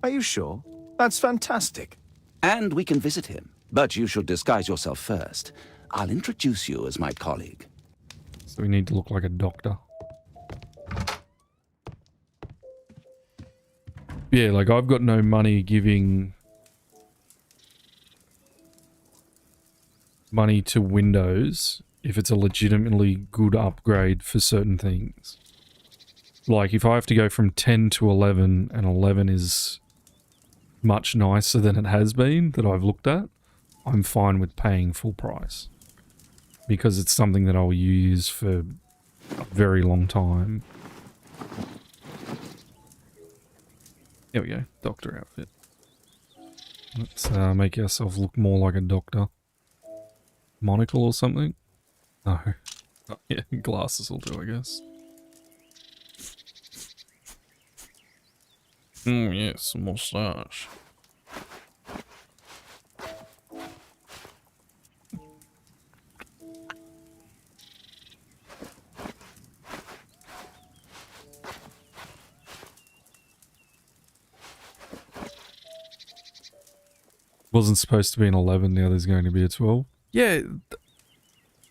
Are you sure? That's fantastic. And we can visit him, but you should disguise yourself first. I'll introduce you as my colleague. So we need to look like a doctor. Yeah, like, I've got no money giving money to Windows if it's a legitimately good upgrade for certain things. Like, if I have to go from 10 to 11, and 11 is much nicer than it has been that I've looked at, I'm fine with paying full price. Because it's something that I'll use for a very long time. There we go, doctor outfit. Let's make ourselves look more like a doctor. Monocle or something? No. Oh, yeah, glasses will do, I guess. Yes, mustache. Wasn't supposed to be an 11, now there's going to be a 12. Yeah,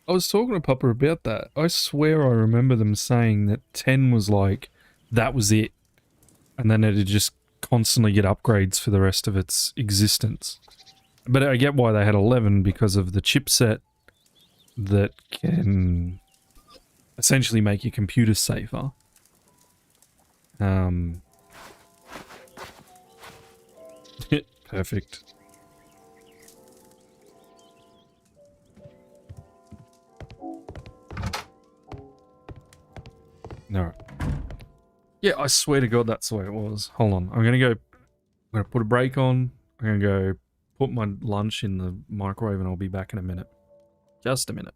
I was talking to Papa about that. I swear I remember them saying that 10 was like, that was it. And then it'd just constantly get upgrades for the rest of its existence. But I get why they had 11 because of the chipset that can essentially make your computer safer. Perfect. No. Yeah, I swear to God that's the way it was. Hold on. I'm gonna put a break on. I'm gonna go put my lunch in the microwave and I'll be back in a minute. Just a minute.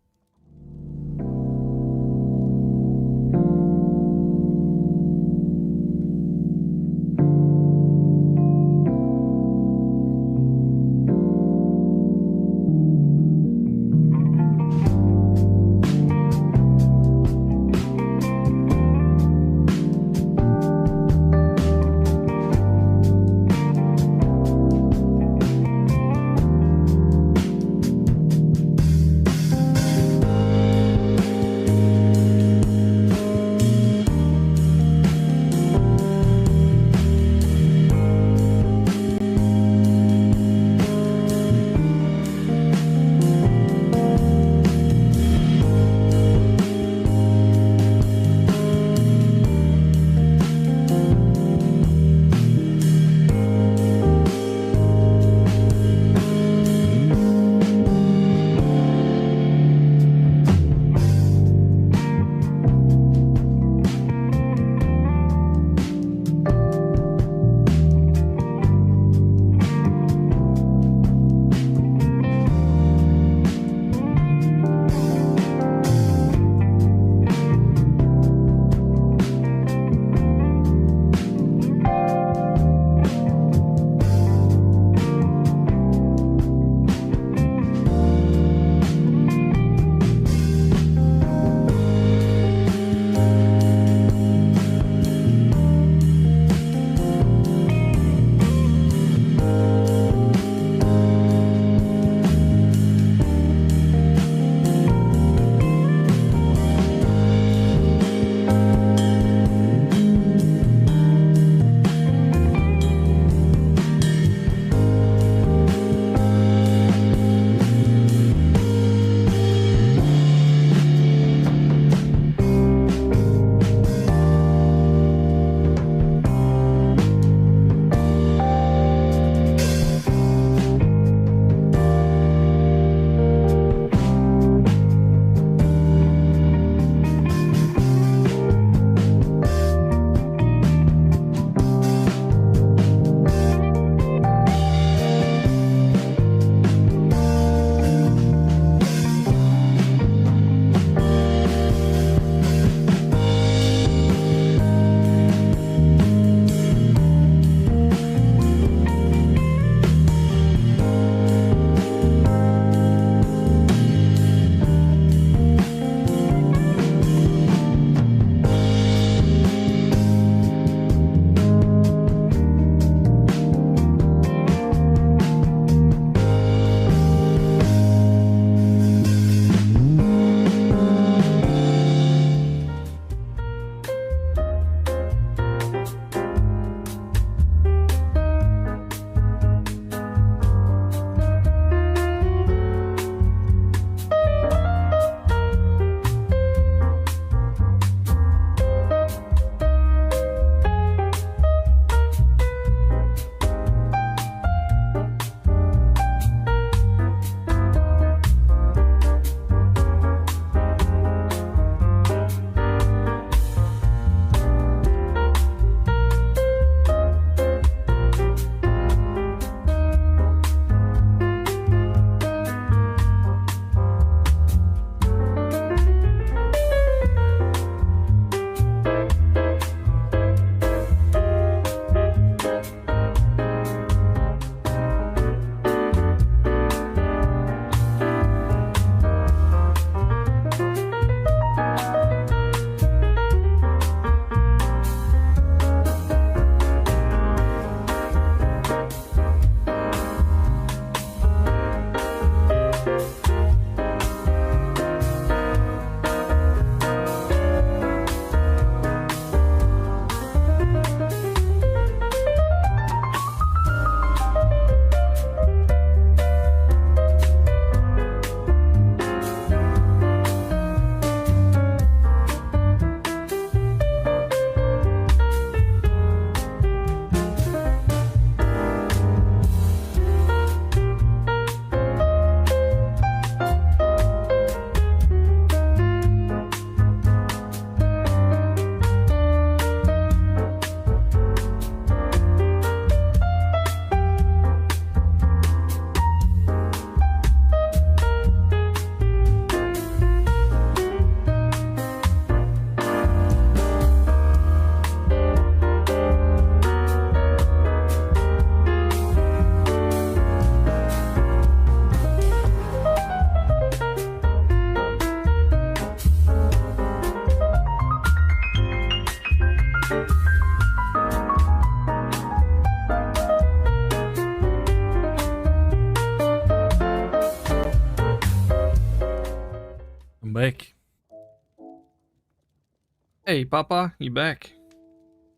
Hey, Papa, you back?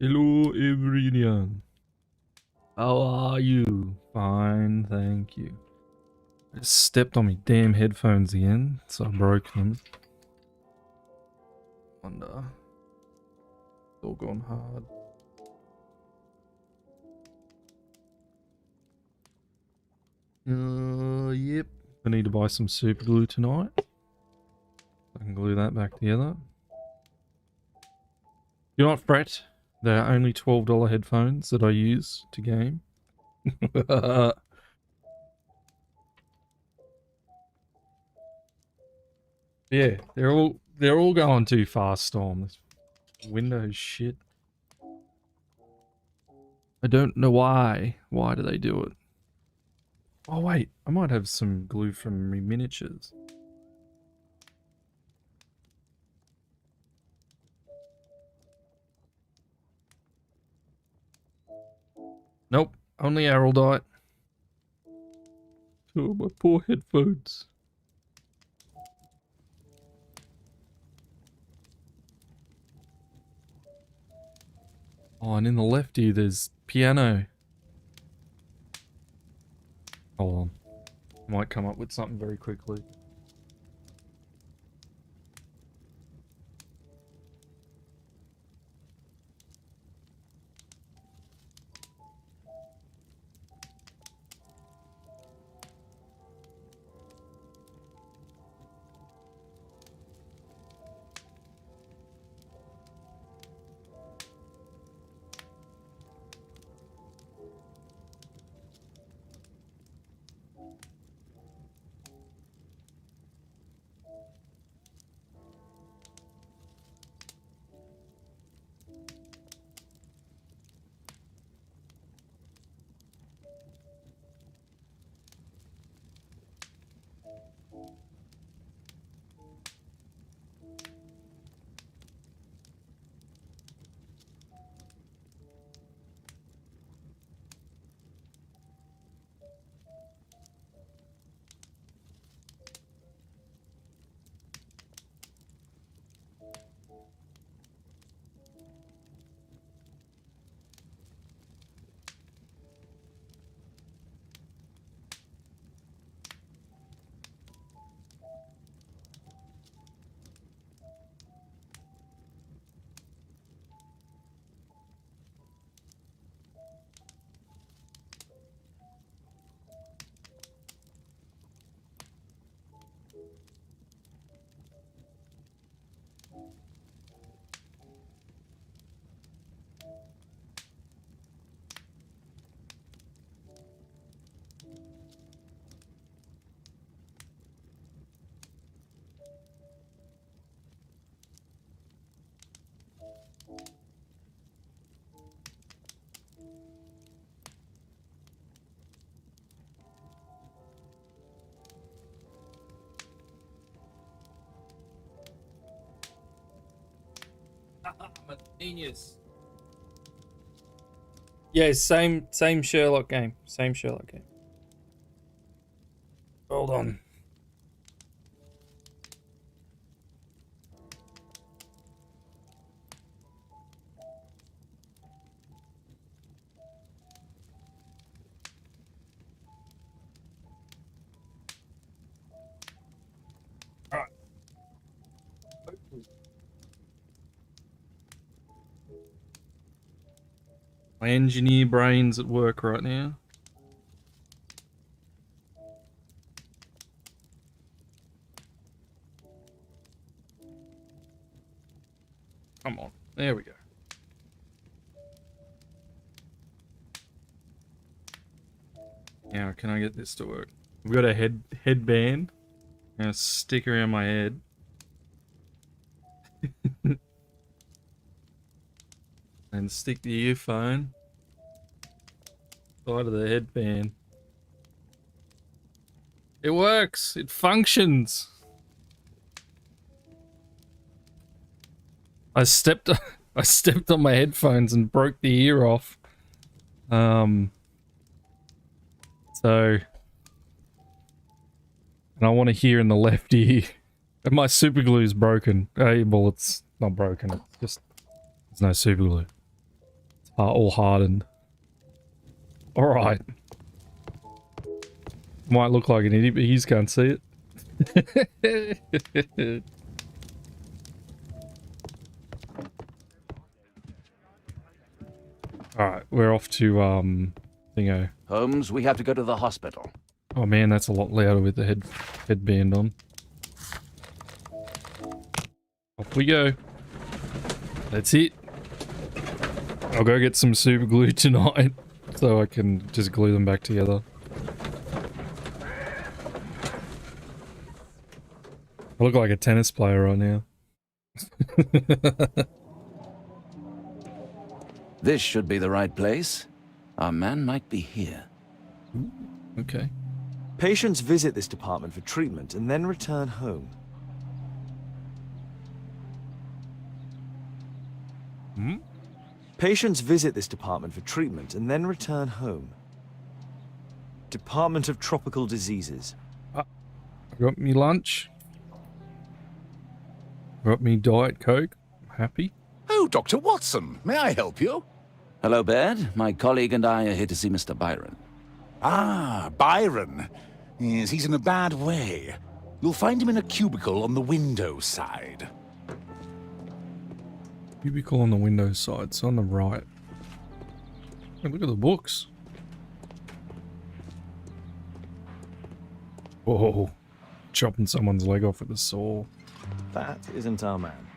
Hello, everyone. How are you? Fine, thank you. I just stepped on my damn headphones again, so I broke them. Wonder. It's all gone hard. Yep. I need to buy some super glue tonight. I can glue that back together. Do not fret. They are only $12 headphones that I use to game. Yeah, they're all going too fast, Storm. This Windows shit. I don't know why. Why do they do it? Oh wait, I might have some glue from my miniatures. Nope, only Araldite. Oh, my poor headphones. Oh, and in the left ear there's piano. Hold on. Might come up with something very quickly. I'm a genius. Yeah, same Sherlock game. Same Sherlock game. Hold on. Alright. My engineer brain's at work right now. Come on. There we go. Now, can I get this to work? We've got a headband. I'm gonna stick around my head. And stick the earphone side of the headband. It works. It functions. I stepped on my headphones and broke the ear off. So, and I want to hear in the left ear. And my super glue is broken. Well, it's not broken. It's just there's no super glue. It's all hardened. All right. Might look like an idiot, but you can't see it. All right, we're off to thingo. Holmes, we have to go to the hospital. Oh man, that's a lot louder with the headband on. Off we go. That's it. I'll go get some super glue tonight so I can just glue them back together. I look like a tennis player right now. This should be the right place. Our man might be here. Ooh, okay. Patients visit this department for treatment and then return home. Hmm? Patients visit this department for treatment and then return home. Department of Tropical Diseases. I got me lunch. Got me Diet Coke. I'm happy. Oh, Dr. Watson, may I help you? Hello, Baird. My colleague and I are here to see Mr. Byron. Ah, Byron. Yes, he's in a bad way. You'll find him in a cubicle on the window side. Cubicle on the window side, it's on the right. Hey, look at the books. Whoa. Chopping someone's leg off with a saw. That isn't our man.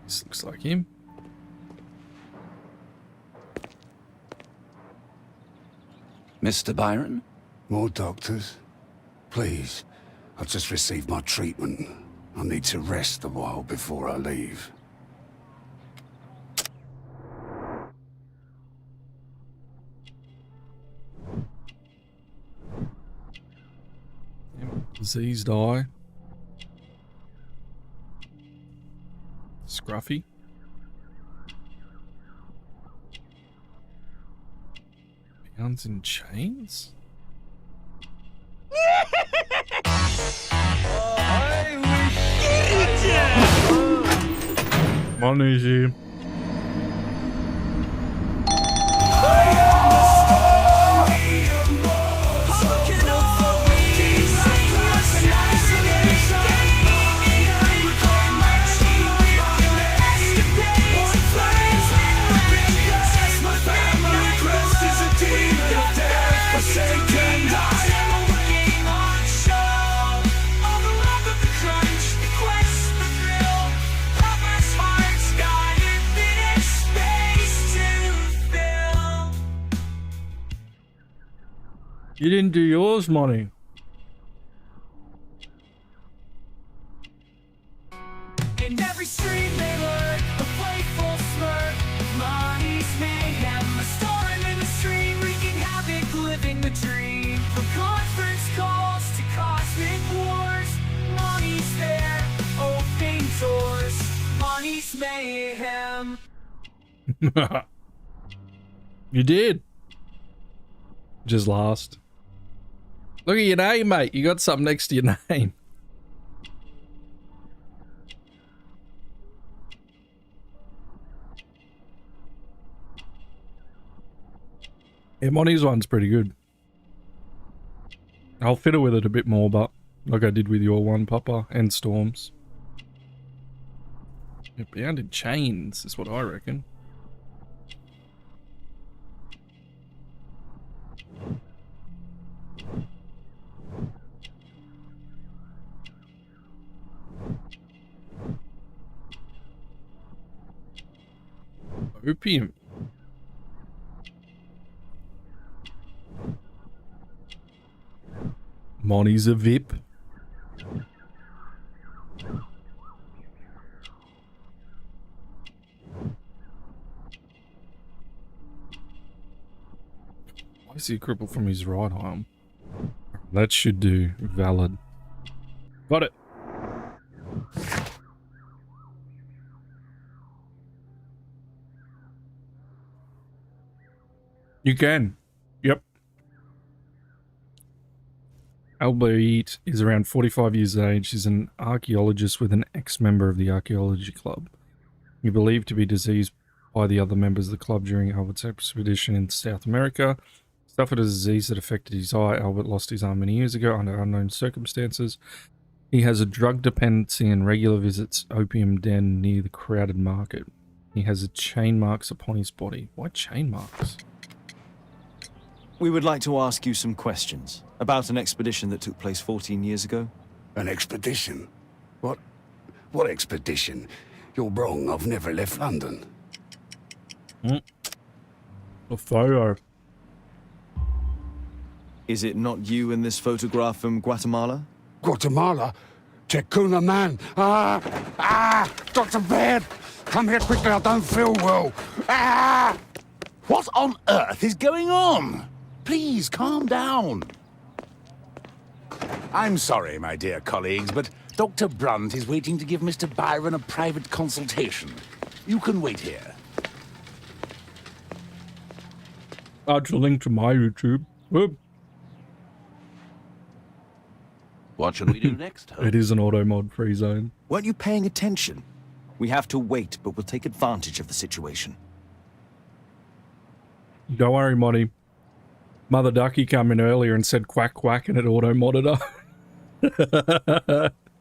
This looks like him. Mr. Byron? More doctors? Please. I've just received my treatment. I need to rest a while before I leave. Diseased eye. Scruffy. Pounds in chains? Come on, easy. You didn't do yours, Monty. In every street they lurk, a playful smirk. Money's mayhem, a storm in the stream, wreaking havoc, living the dream. From conference calls to cosmic wars, money's there, open doors. Money's mayhem. You did. Just lost. Look at your name, mate. You got something next to your name. Yeah, Monty's one's pretty good. I'll fiddle with it a bit more, but like I did with your one, Papa, and Storms. Yeah, bound in chains is what I reckon. Opium. Monty's a VIP. Why is he crippled from his right arm? That should do. Valid. Got it. You can. Yep. Albert is around 45 years of age. He's an archaeologist with an ex-member of the archaeology club. He believed to be diseased by the other members of the club during Albert's expedition in South America. Suffered a disease that affected his eye. Albert lost his arm many years ago under unknown circumstances. He has a drug dependency and regular visits opium den near the crowded market. He has chain marks upon his body. Why chain marks? We would like to ask you some questions about an expedition that took place 14 years ago. An expedition? What expedition? You're wrong. I've never left London. A photo. Is it not you in this photograph from Guatemala? Guatemala? Tecuna man! Dr. Baird! Come here quickly, I don't feel well. What on earth is going on? Please, calm down. I'm sorry, my dear colleagues, but Dr. Brunt is waiting to give Mr. Byron a private consultation. You can wait here. Add a link to my YouTube. Whoop. What should we do next, Holmes? It is an auto mod free zone. Weren't you paying attention? We have to wait, but we'll take advantage of the situation. Don't worry, Monty. Mother Ducky came in earlier and said quack quack and it auto modded her.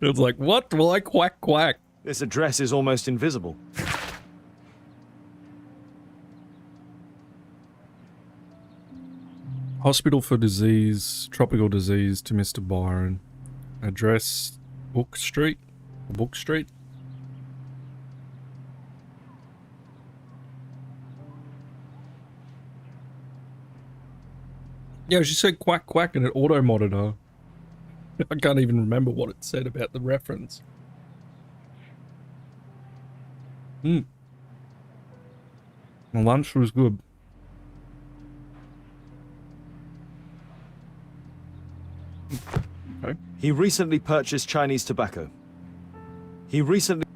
It was like, what? Well, I quack quack. This address is almost invisible. Hospital for disease, tropical disease to Mr. Byron. Address Book Street. Book Street. Yeah, she said quack quack and it auto modded her. I can't even remember what it said about the reference. My lunch was good. Okay. He recently purchased Chinese tobacco. He recently...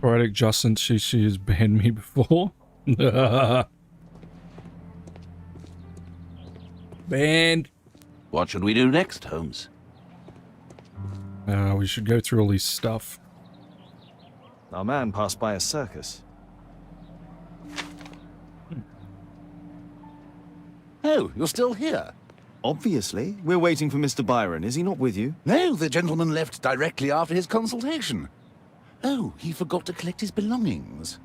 Poetic Justin, she has banned me before. Banned. What should we do next, Holmes? We should go through all this stuff. Our man passed by a circus. Oh, you're still here? Obviously. We're waiting for Mr. Byron. Is he not with you? No, the gentleman left directly after his consultation. Oh, he forgot to collect his belongings.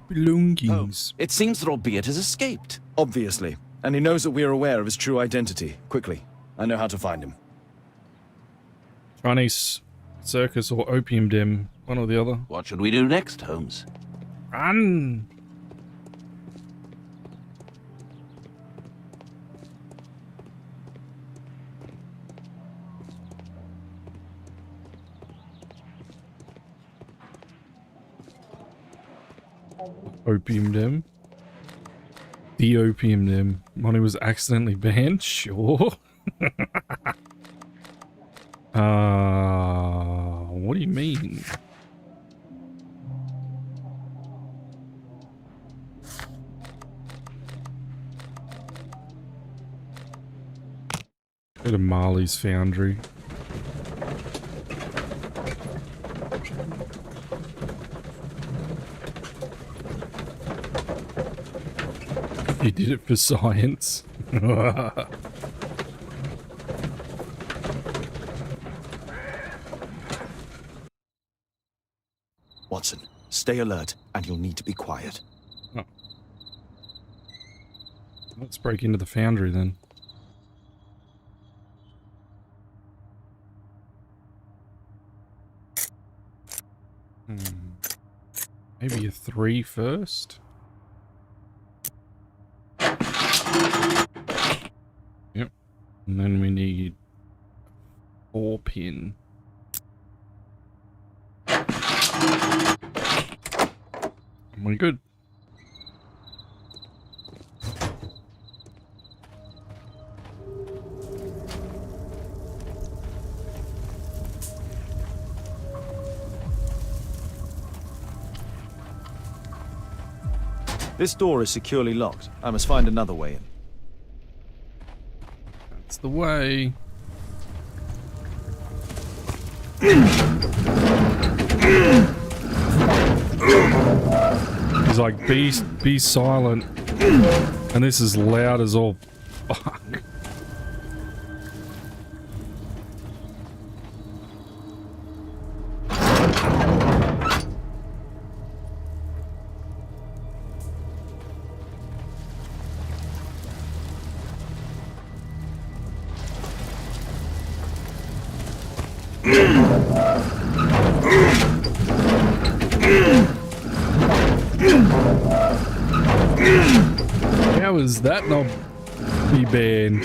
Belongings. It seems that Albeit has escaped. Obviously. And he knows that we are aware of his true identity. Quickly. I know how to find him. Chinese circus or opium den, one or the other. What should we do next, Holmes? Run! Opium den. The opium den. Money was accidentally banned? Sure. What do you mean? Go to Marley's Foundry. He did it for science. Watson, stay alert, and you'll need to be quiet. Oh. Let's break into the foundry then. Maybe a 3 first? Yep. And then we need 4 pin. And we're good. This door is securely locked. I must find another way in. That's the way. He's like, be silent. And this is loud as all fuck. How is that not be banned?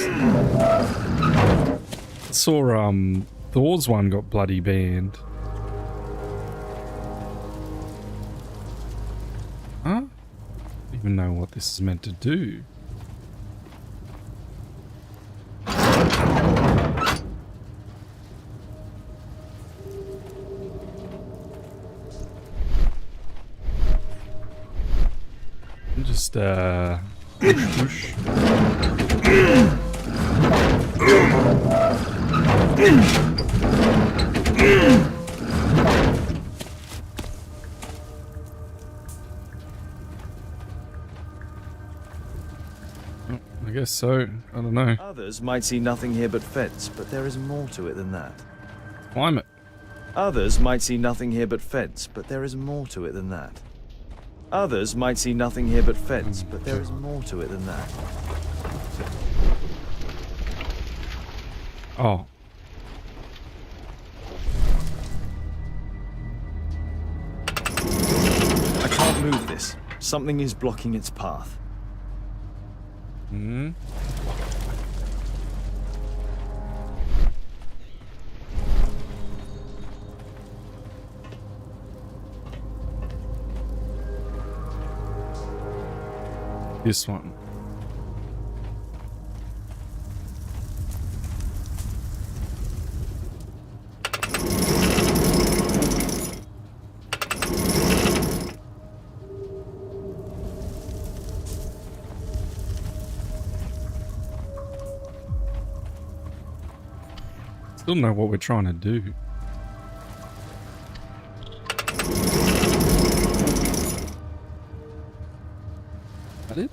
I saw Thor's one got bloody banned. Huh? I don't even know what this is meant to do. Just whoosh, I guess so. I don't know. Others might see nothing here but fence, but there is more to it than that. Climate. Others might see nothing here but fence, but there is more to it than that. Others might see nothing here but fence, but there is more to it than that. Oh. I can't move this. Something is blocking its path. Hmm. This one. Still know what we're trying to do. That it?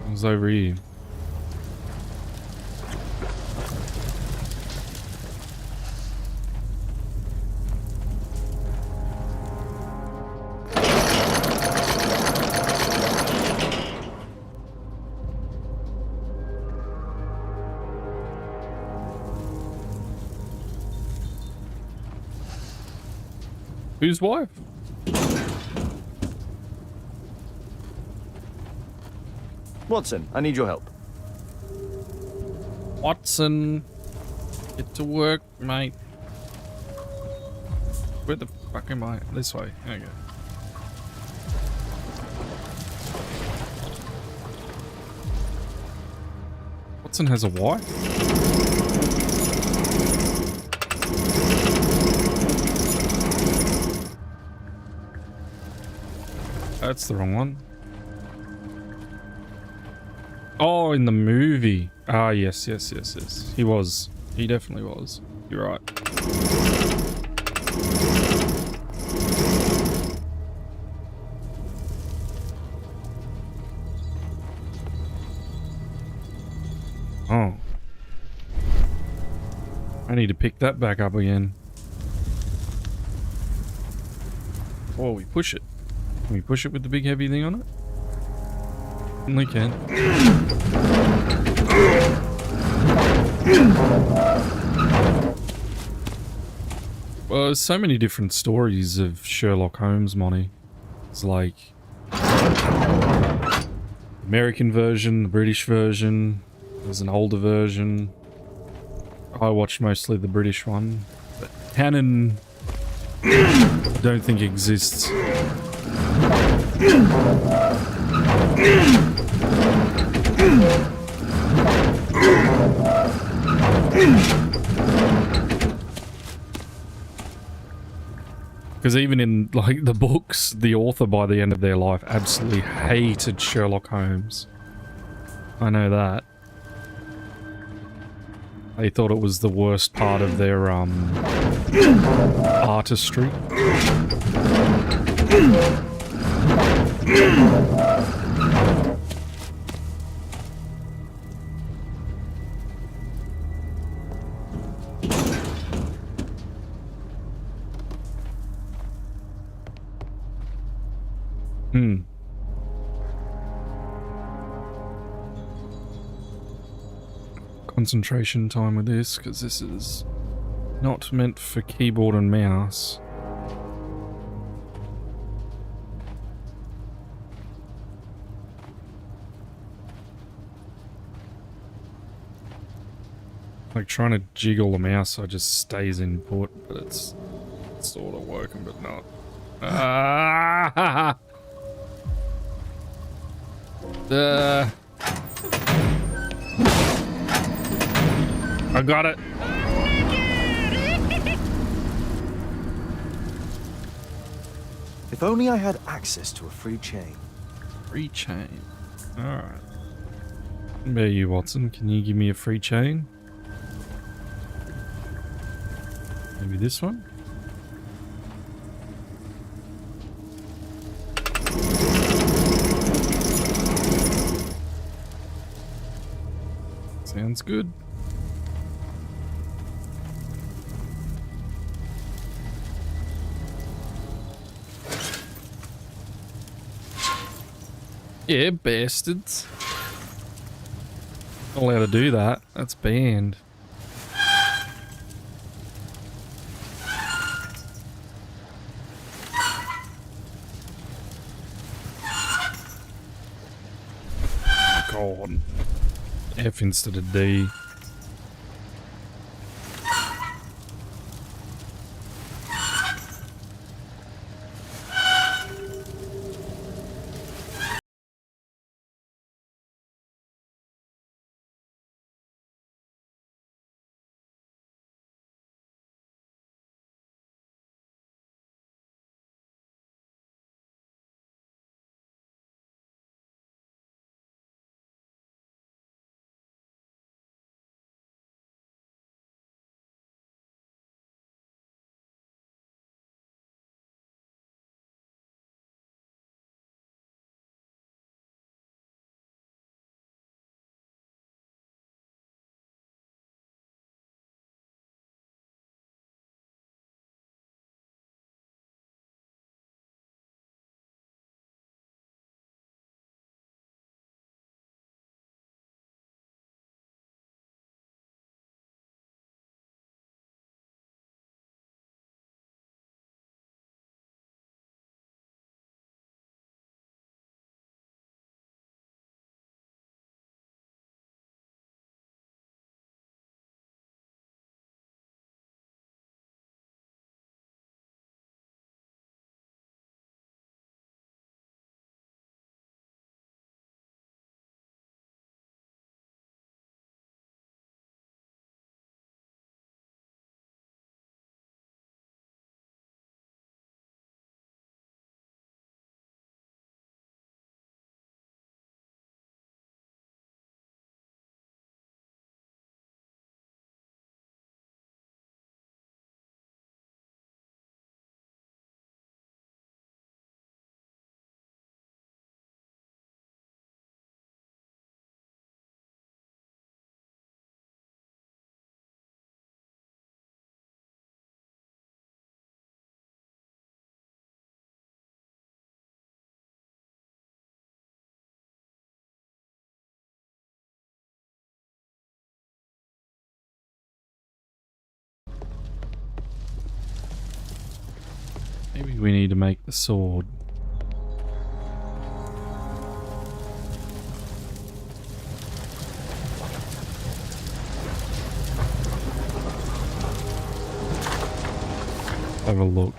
It was over here. Whose wife? Watson, I need your help. Watson, get to work, mate. Where the fuck am I? This way. Okay. Watson has a wife? That's the wrong one. Oh, in the movie. Ah, yes. He was. He definitely was. You're right. Oh. I need to pick that back up again. Oh, we push it. Can we push it with the big heavy thing on it? We can. Well, there's so many different stories of Sherlock Holmes, Monty. It's like American version, the British version. There's an older version. I watched mostly the British one, but canon I don't think exists. Because even in like the books, the author by the end of their life absolutely hated Sherlock Holmes. I know that. They thought it was the worst part of their artistry. Concentration time with this, because this is not meant for keyboard and mouse. Like trying to jiggle the mouse so it just stays in put, but it's sort of working, but not. I got it. If only I had access to a free chain. Free chain. Alright. Where are you, Watson? Can you give me a free chain? Maybe this one? Sounds good. Yeah, bastards. Not allowed to do that. That's banned. God. F instead of D. we need to make the sword. Have a look.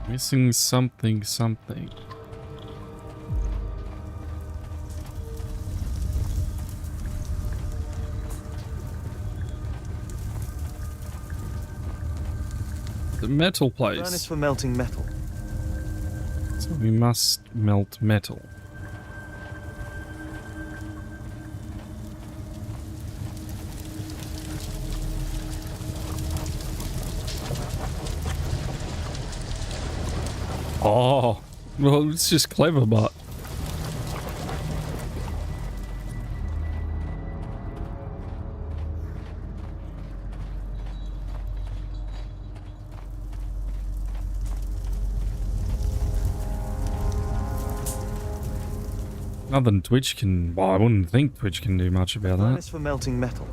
Missing something. The metal place. Furnace for melting metal. So we must melt metal. Oh, well, it's just clever, but... Nothing Twitch can... Well, I wouldn't think Twitch can do much about that. Furnace for melting metal.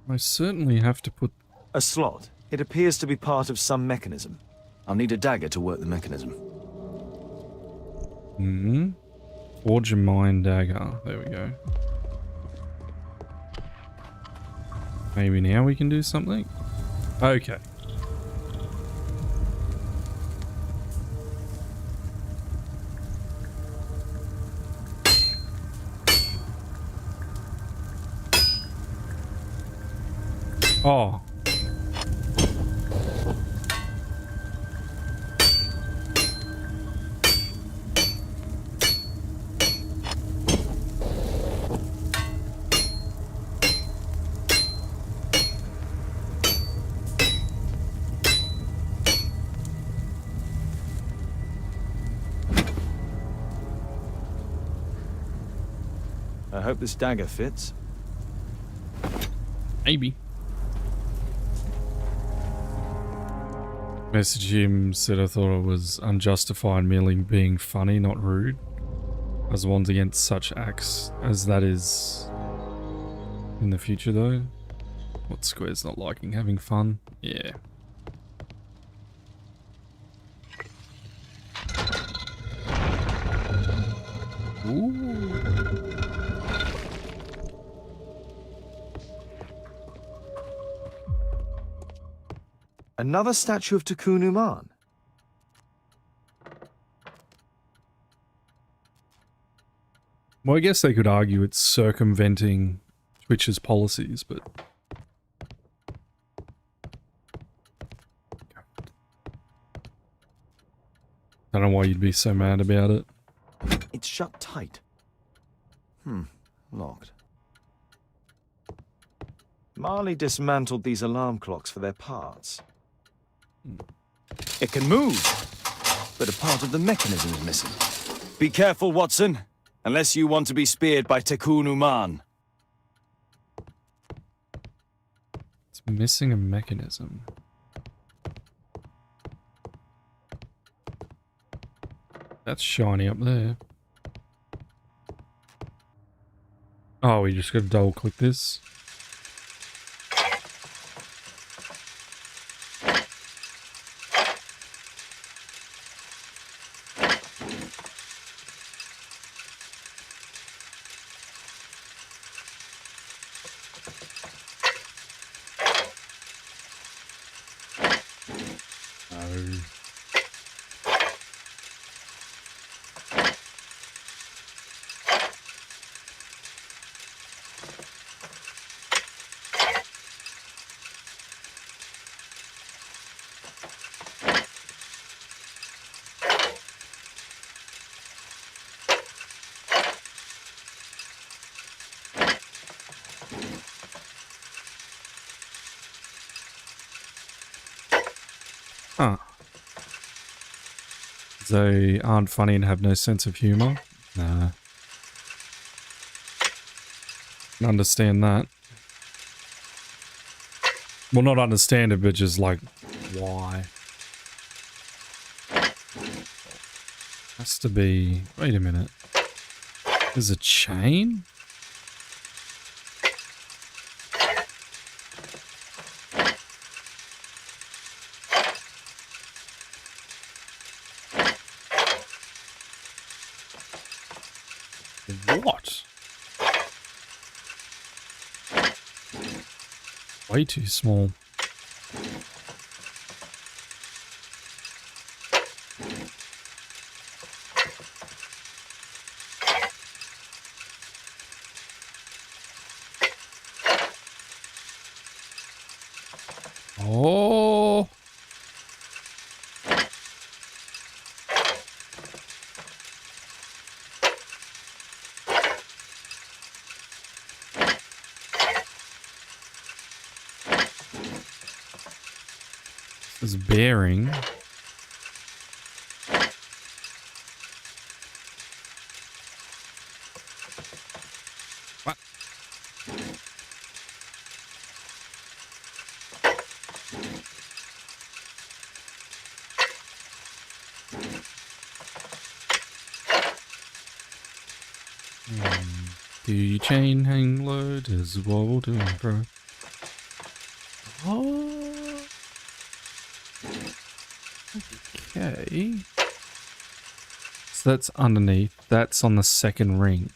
I certainly have to put... A slot. It appears to be part of some mechanism. I'll need a dagger to work the mechanism. Forge a mine dagger. There we go. Maybe now we can do something? Okay. Oh. I hope this dagger fits. Maybe. Message him, said I thought it was unjustified merely being funny, not rude. As ones against such acts as that is in the future though. What Square's not liking having fun? Yeah. Ooh. Another statue of Tikkun Uman. Well, I guess they could argue it's circumventing Twitch's policies, but... I don't know why you'd be so mad about it. It's shut tight. Locked. Marley dismantled these alarm clocks for their parts. It can move, but a part of the mechanism is missing. Be careful, Watson, unless you want to be speared by Tikkun Uman. It's missing a mechanism. That's shiny up there. Oh, we just gotta double click this. They aren't funny and have no sense of humor. Nah. Can understand that. Well, not understand it, but just like, why? Has to be... Wait a minute. There's a chain? What? Way too small. Oh. This bearing. What? Do you chain hang low? Does wobble to and fro? Oh. Okay. So that's underneath. That's on the second ring.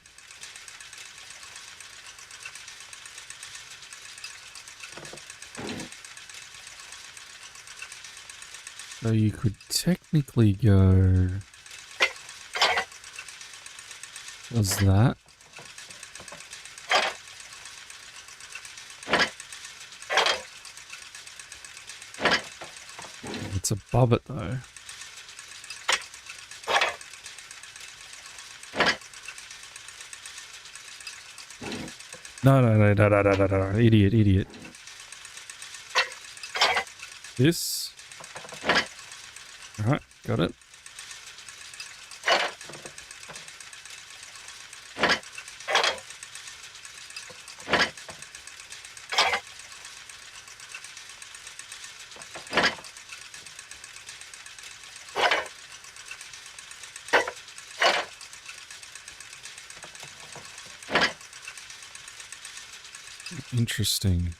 So you could technically go... What's that? It's above it though. No, idiot. This. Alright, got it. Interesting.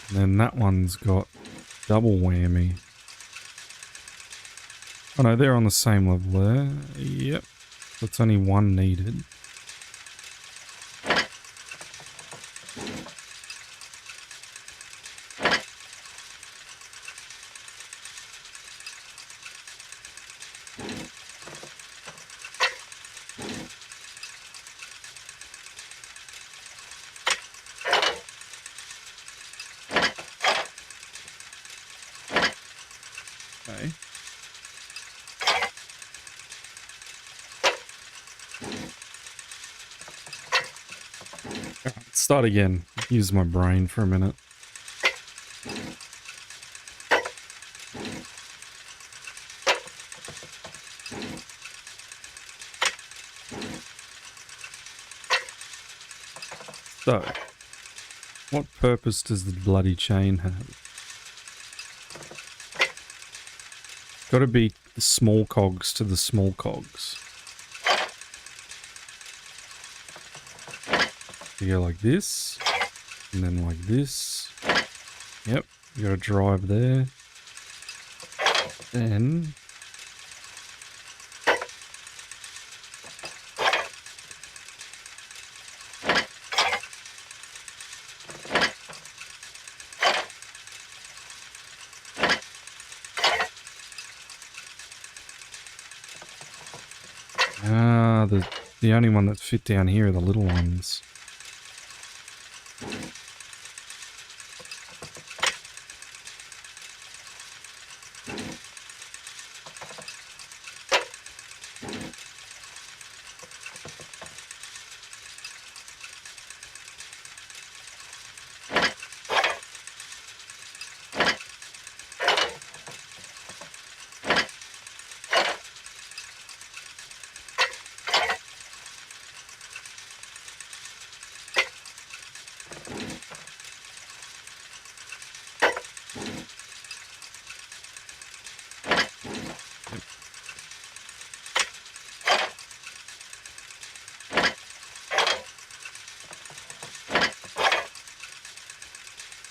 And then that one's got double whammy. Oh no, they're on the same level there. Yep. That's only one needed. Okay. Start again. Use my brain for a minute. So, what purpose does the bloody chain have? Got to be the small cogs to the small cogs. You go like this, and then like this. Yep, you got to drive there. Then the only one that fit down here are the little ones.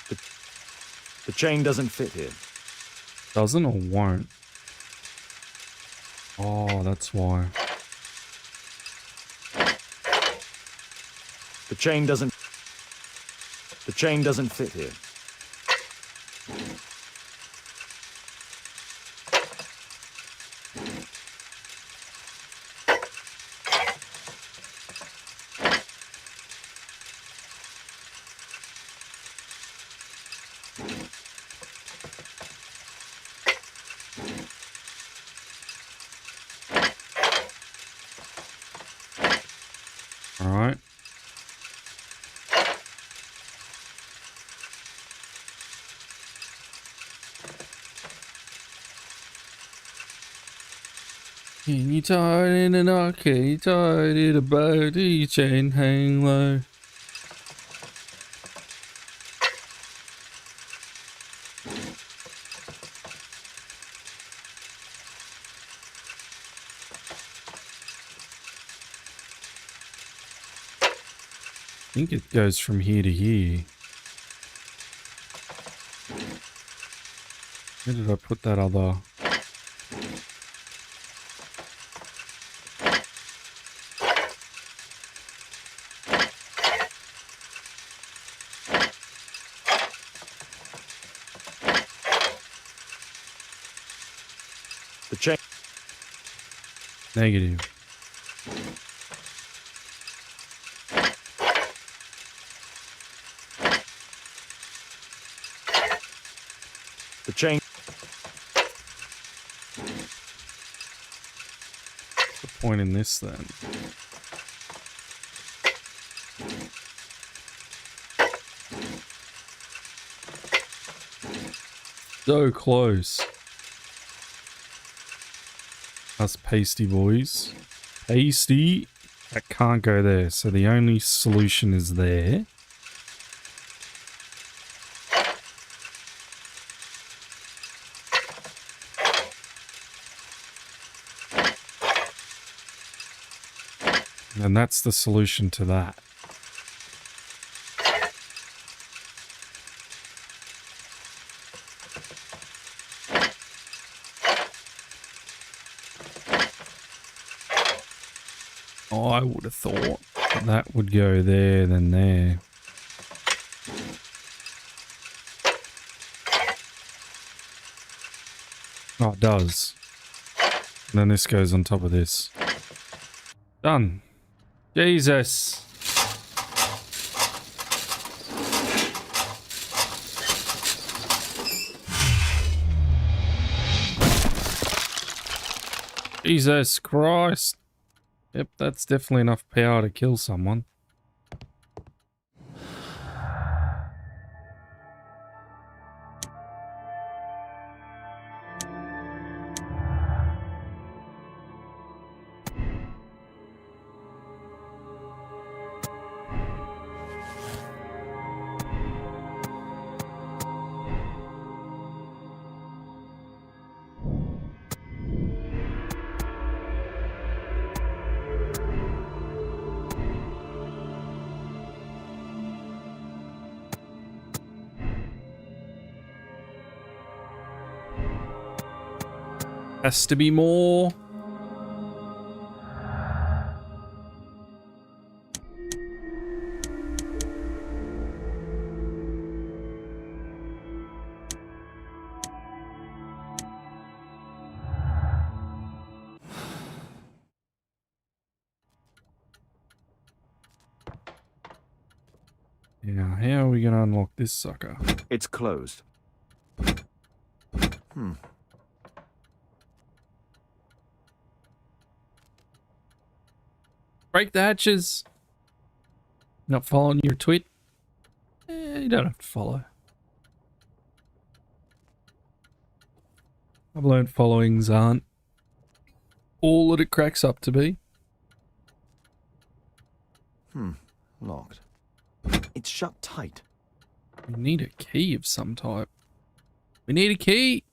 The chain doesn't fit here. Doesn't or won't? Oh, that's why. The chain doesn't fit here. All right. Can you tie it in a knot? Can you tie it in a bow? Do your chain hang low? I think it goes from here to here. Where did I put that other? The chain. Negative. The chain. What's the point in this then? So close. Us pasty boys. Pasty. That can't go there. So the only solution is there. And that's the solution to that. I would have thought that would go there, then there. Oh, it does. And then this goes on top of this. Done. Jesus. Jesus Christ. Yep, that's definitely enough power to kill someone. Has to be more. Yeah, how are we gonna unlock this sucker? It's closed. Break the hatches. Not following your tweet? You don't have to follow. I've learned followings aren't all that it cracks up to be. Locked. It's shut tight. We need a key of some type. We need a key.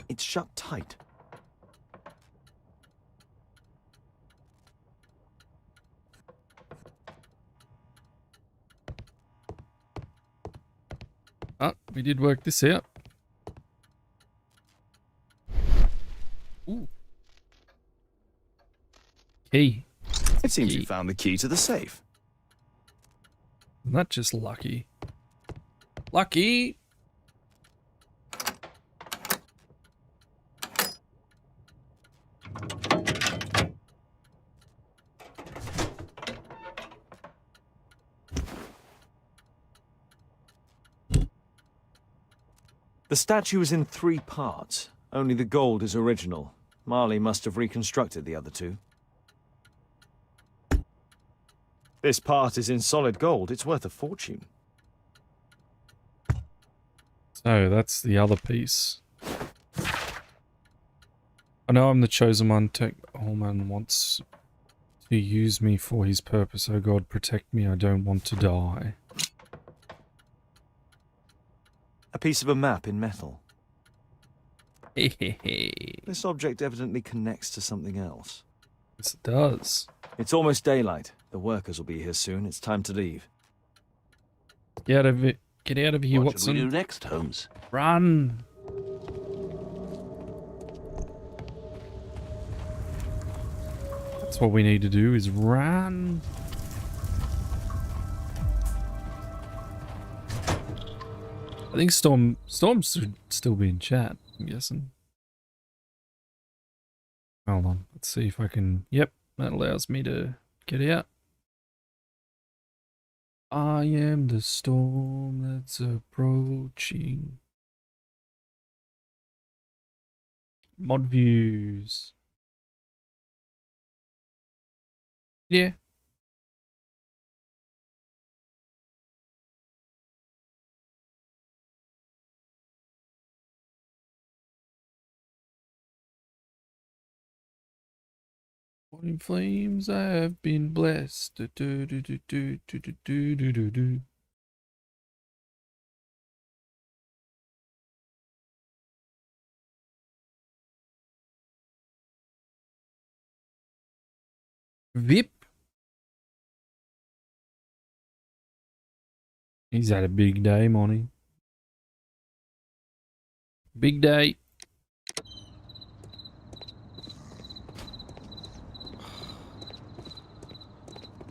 It's shut tight. We did work this out. Ooh. Key. It seems you found the key to the safe. Not just lucky. Lucky! The statue is in 3 parts. Only the gold is original. Marley must have reconstructed the other 2. This part is in solid gold. It's worth a fortune. So that's the other piece. I know I'm the chosen one. Holman wants to use me for his purpose. Oh God, protect me. I don't want to die. A piece of a map in metal. This object evidently connects to something else. Yes, it does. It's almost daylight. The workers will be here soon. It's time to leave. Get out of it. Get out of here, What Watson. should we do next, Holmes? Run! That's what we need to do, is run. I think Storm should still be in chat, I'm guessing. Hold on, let's see if I can... Yep, that allows me to get out. I am the storm that's approaching. Mod views. Yeah. In flames I have been blessed. Do, do, do, do, do, do, do, do, do, do. Vip. He's had a big day, Monty. Big day.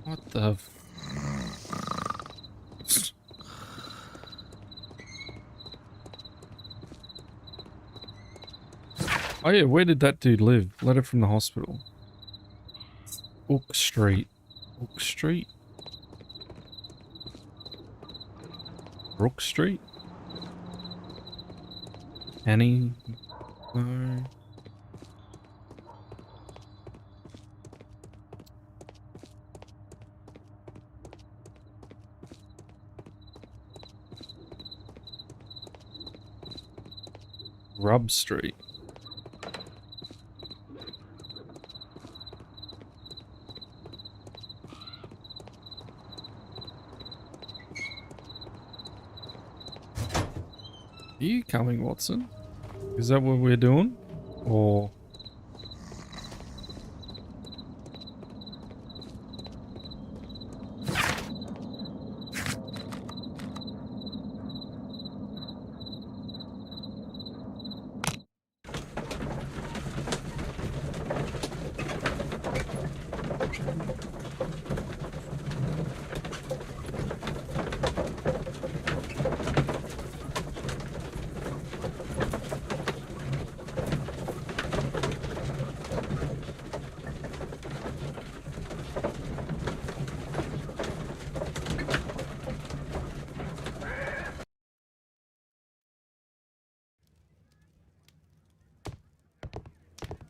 What the Oh yeah, where did that dude live? Letter from the hospital. Oak Street. Oak Street? Brook Street? Annie? No. Rub Street. Are you coming, Watson? Is that what we're doing? Or...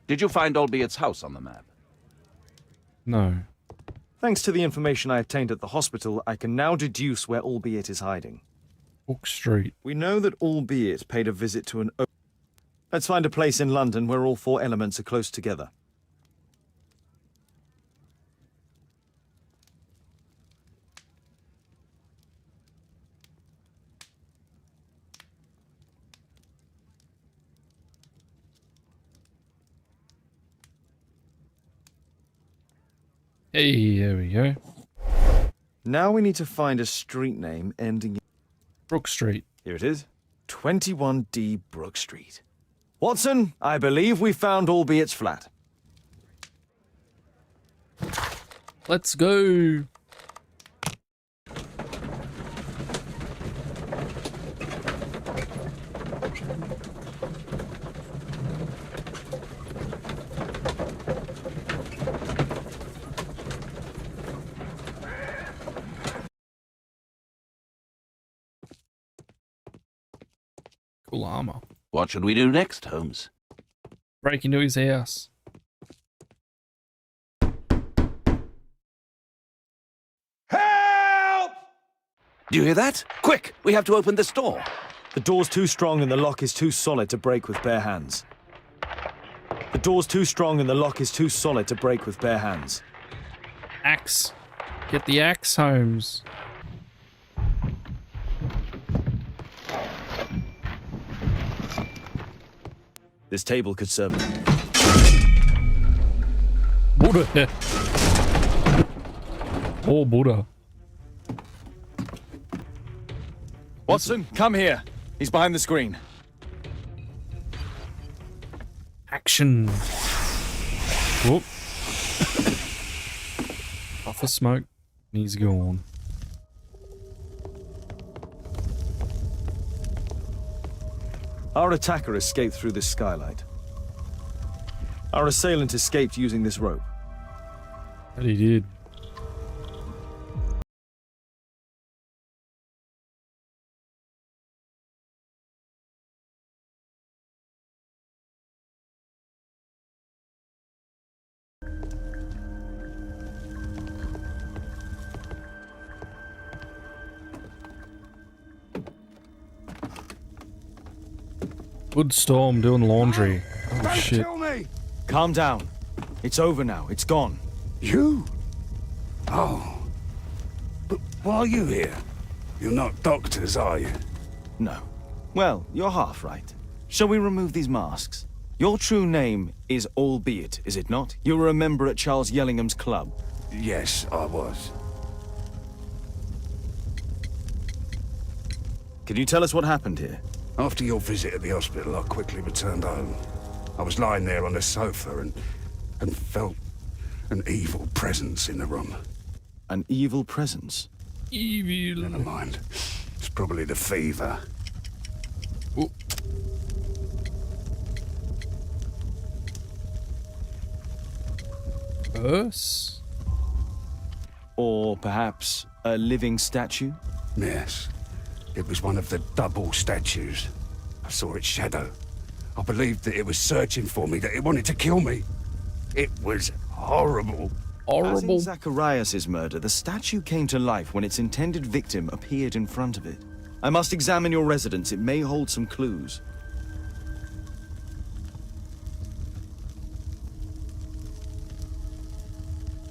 Did you find Albiet's house on the map? No. Thanks to the information I obtained at the hospital, I can now deduce where Albiet is hiding. Oak Street. We know that Albiet paid a visit to an... Let's find a place in London where all 4 elements are close together. Hey, there we go. Now we need to find a street name ending in... Brook Street. Here it is. 21D Brook Street. Watson, I believe we found Albiett's flat. Let's go. Cool armor. What should we do next, Holmes? Break into his house. Help! Do you hear that? Quick, we have to open this door. The door's too strong and the lock is too solid to break with bare hands. The door's too strong and the lock is too solid to break with bare hands. Axe. Get the axe, Holmes. This table could serve. Buddha. Oh, Buddha. Watson, come here. He's behind the screen. Action. Whoop. Off a smoke. And he's gone. Our attacker escaped through this skylight. Our assailant escaped using this rope. But he did. Good storm doing laundry. Oh shit. Kill me! Calm down. It's over now. It's gone. You? Oh. But why are you here? You're not doctors, are you? No. Well, you're half right. Shall we remove these masks? Your true name is Albeit, is it not? You were a member at Charles Yellingham's club. Yes, I was. Can you tell us what happened here? After your visit at the hospital, I quickly returned home. I was lying there on the sofa and felt an evil presence in the room. An evil presence? Evil. Never mind. It's probably the fever. Ooh. Curse? Or perhaps a living statue? Yes. It was one of the double statues. I saw its shadow. I believed that it was searching for me, that it wanted to kill me. It was horrible. As in Zacharias' murder, the statue came to life when its intended victim appeared in front of it. I must examine your residence. It may hold some clues.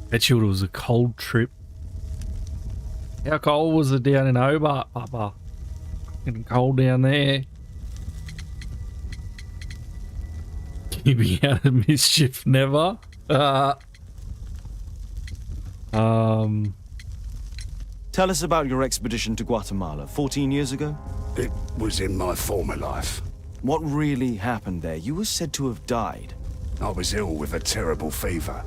Bet you it was a cold trip. How cold was it down in Hobart, Papa? Getting cold down there. Keeping out of mischief, never. Tell us about your expedition to Guatemala 14 years ago. It was in my former life. What really happened there? You were said to have died. I was ill with a terrible fever.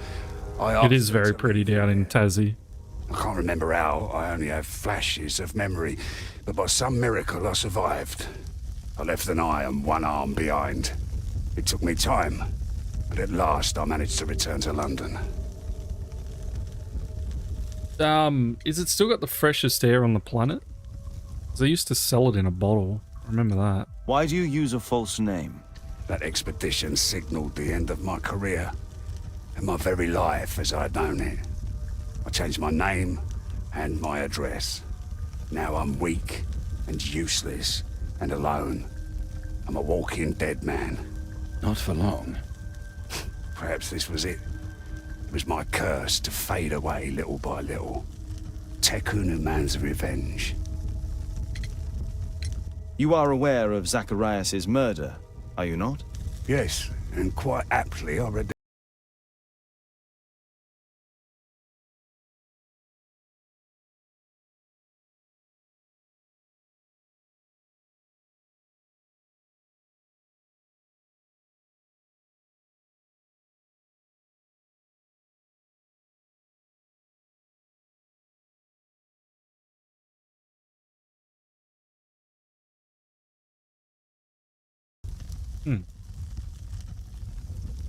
It is very pretty down in Tassie. I can't remember how. I only have flashes of memory. But by some miracle, I survived. I left an eye and one arm behind. It took me time. But at last, I managed to return to London. Is it still got the freshest air on the planet? 'Cause they used to sell it in a bottle. I remember that. Why do you use a false name? That expedition signaled the end of my career. And my very life as I'd known it. I changed my name and my address. Now I'm weak and useless and alone. I'm a walking dead man. Not for long. Perhaps this was it. It was my curse to fade away little by little. Tekunu man's revenge. You are aware of Zacharias' murder, are you not? Yes, and quite aptly I read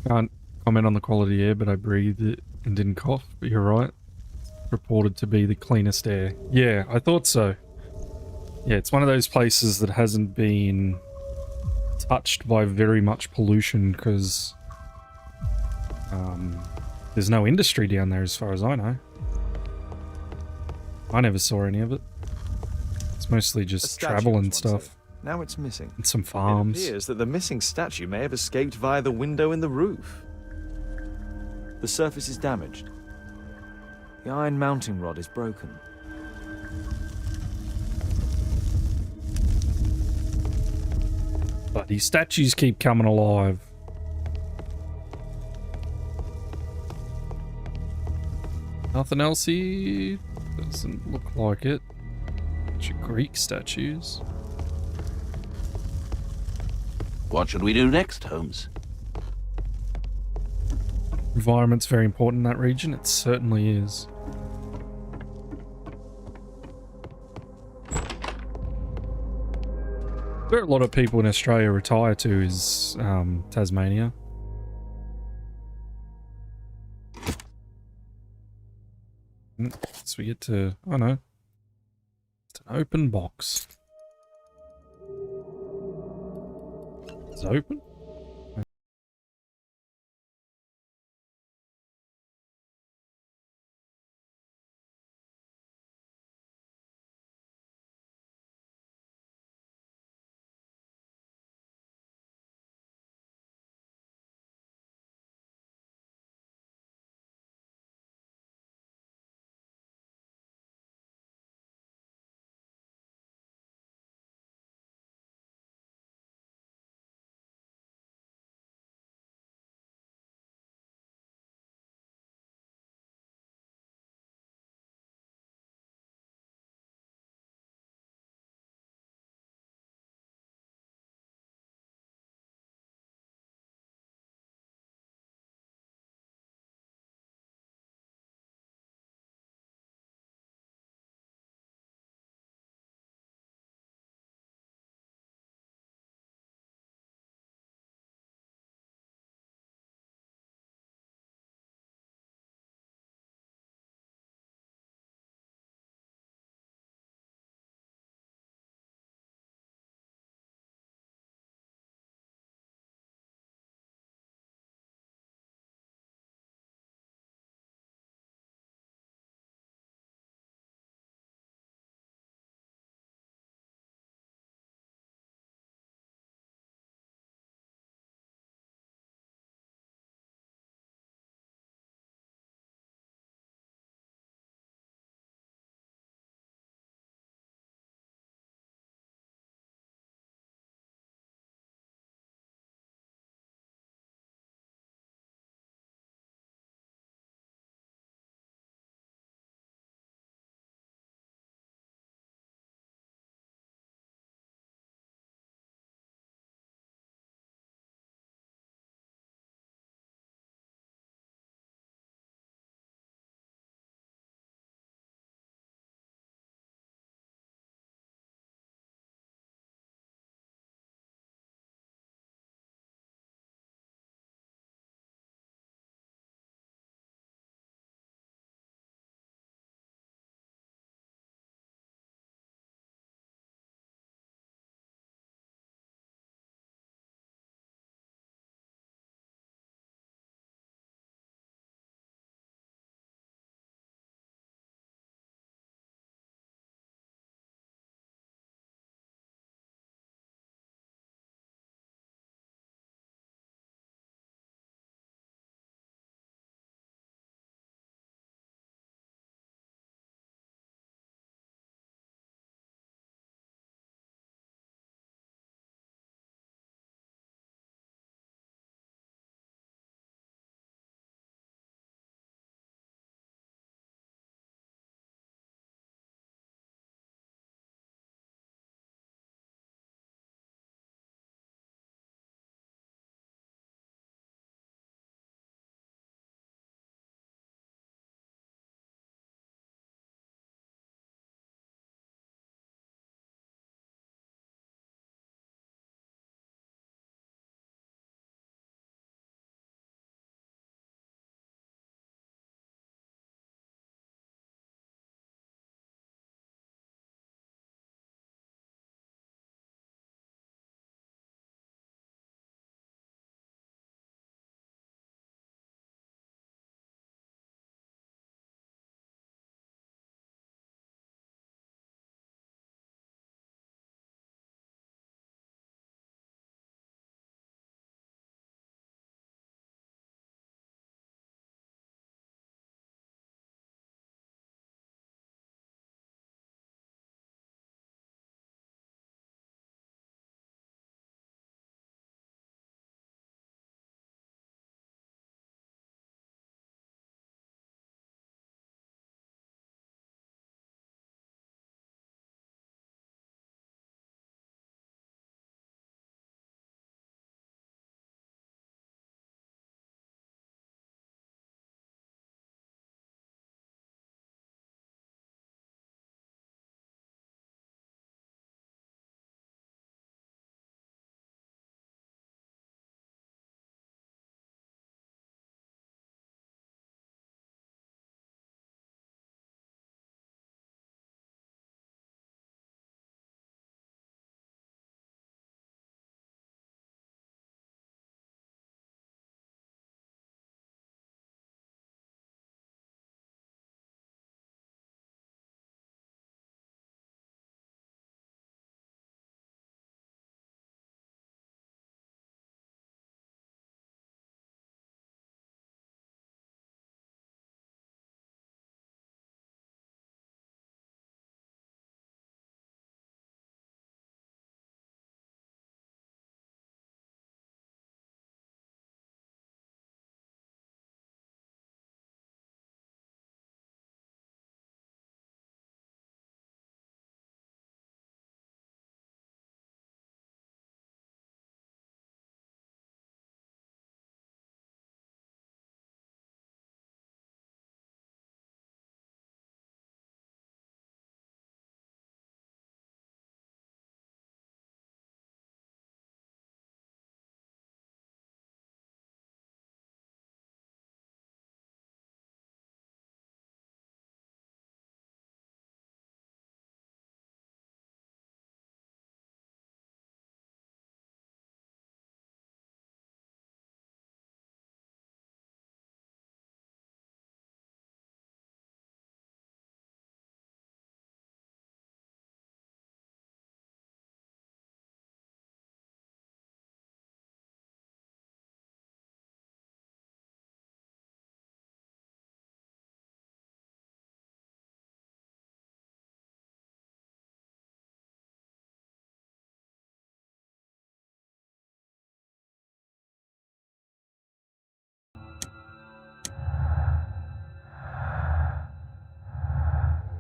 Can't comment on the quality air, but I breathed it and didn't cough. But you're right. Reported to be the cleanest air. Yeah, I thought so. Yeah, it's one of those places that hasn't been touched by very much pollution because there's no industry down there as far as I know. I never saw any of it. It's mostly just travel and stuff. Now it's missing. And some farms. It appears that the missing statue may have escaped via the window in the roof. The surface is damaged. The iron mounting rod is broken. But these statues keep coming alive. Nothing else here? Doesn't look like it. Bunch of Greek statues. What should we do next, Holmes? Environment's very important in that region. It certainly is. Where a lot of people in Australia retire to is Tasmania. So we get to, oh no, it's an open box. It's open?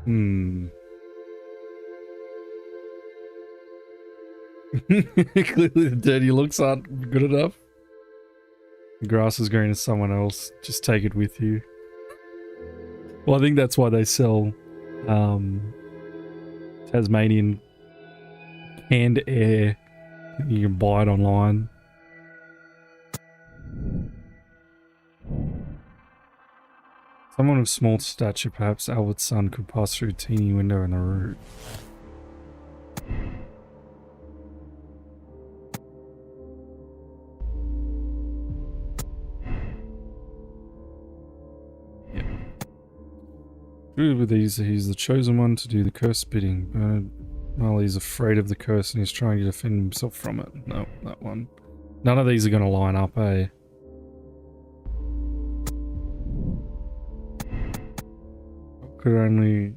Hmm. Clearly the dirty looks aren't good enough. The grass is green as someone else. Just take it with you. Well, I think that's why they sell Tasmanian canned air. You can buy it online. Someone of small stature, perhaps Albert's son, could pass through a teeny window in the roof. Yep. Good with these, he's the chosen one to do the curse bidding. Bernard, well, he's afraid of the curse and he's trying to defend himself from it. No, that one. None of these are going to line up, eh? Could only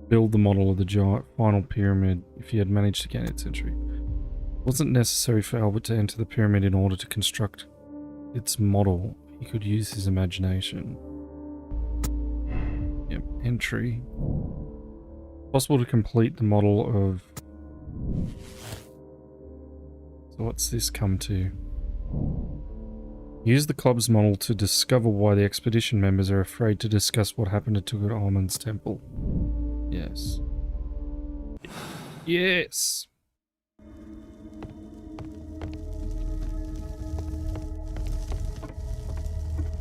build the model of the giant final pyramid if he had managed to gain its entry. It wasn't necessary for Albert to enter the pyramid in order to construct its model. He could use his imagination. Yep, entry. Possible to complete the model of... So what's this come to? Use the club's model to discover why the expedition members are afraid to discuss what happened to Tutankhamun's temple. Yes. Yes!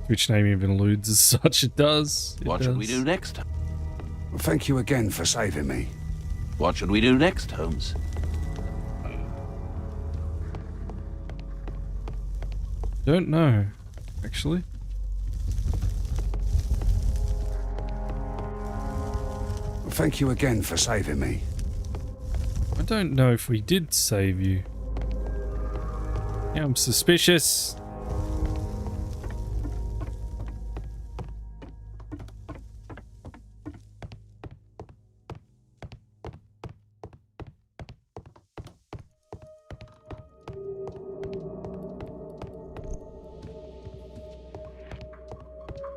Which name even alludes as such, it does. What should we do next? Thank you again for saving me. What should we do next, Holmes? Don't know, actually. Thank you again for saving me. I don't know if we did save you. Yeah, I'm suspicious.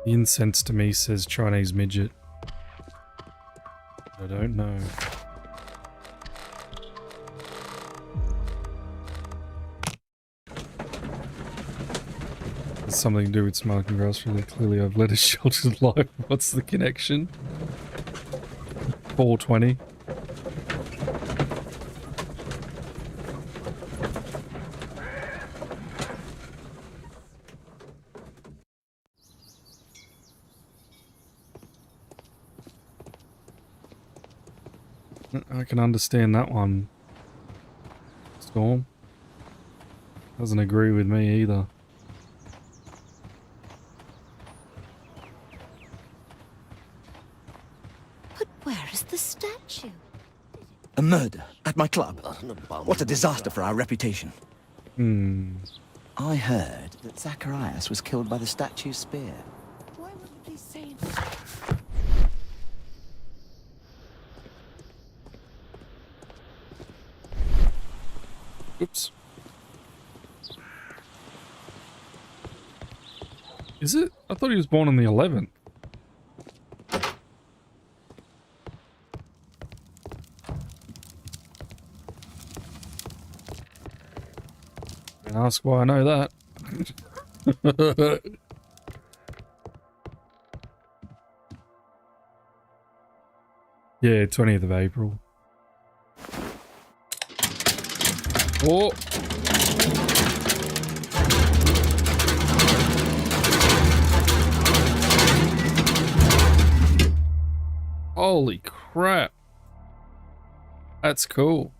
The incense to me says Chinese midget. I don't know. It's something to do with smoking grass, really. Clearly I've led a sheltered life. What's the connection? 420. I can understand that one. Storm doesn't agree with me either. But where is the statue? A murder at my club. What a disaster for our reputation. I heard that Zacharias was killed by the statue's spear. Why wouldn't they say Oops. Is it? I thought he was born on the 11th. Don't ask why I know that. Yeah, 20th of April. Oh! Holy crap. That's cool.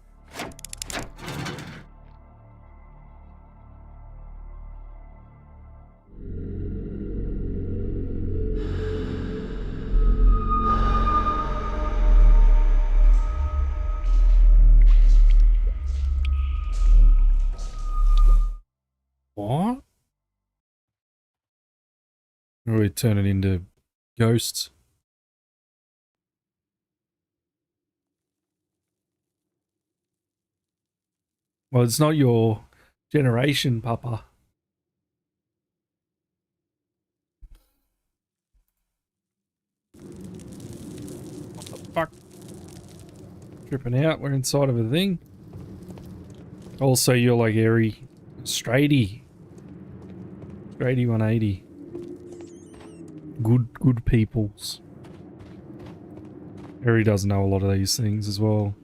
What? Or we turn it into ghosts. Well, it's not your generation, Papa. fuck. Tripping out. We're inside of a thing. Also, you're like Airy. Strady 180. Good peoples. Airy does know a lot of these things as well.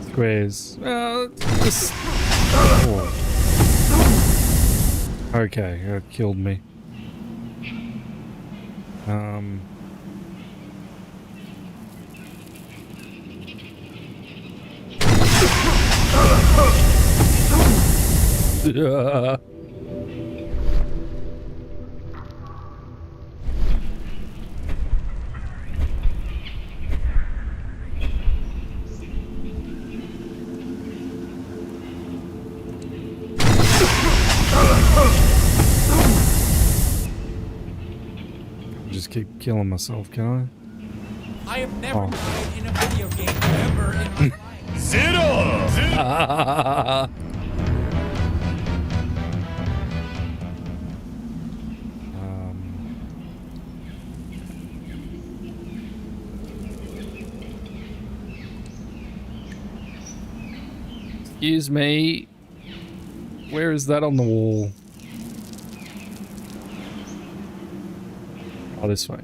Squares. Just... Oh. Okay, that killed me. Just keep killing myself, can I have I? never died in a video game ever in my life. Zero! Excuse me. Where is that on the wall? Oh, this way.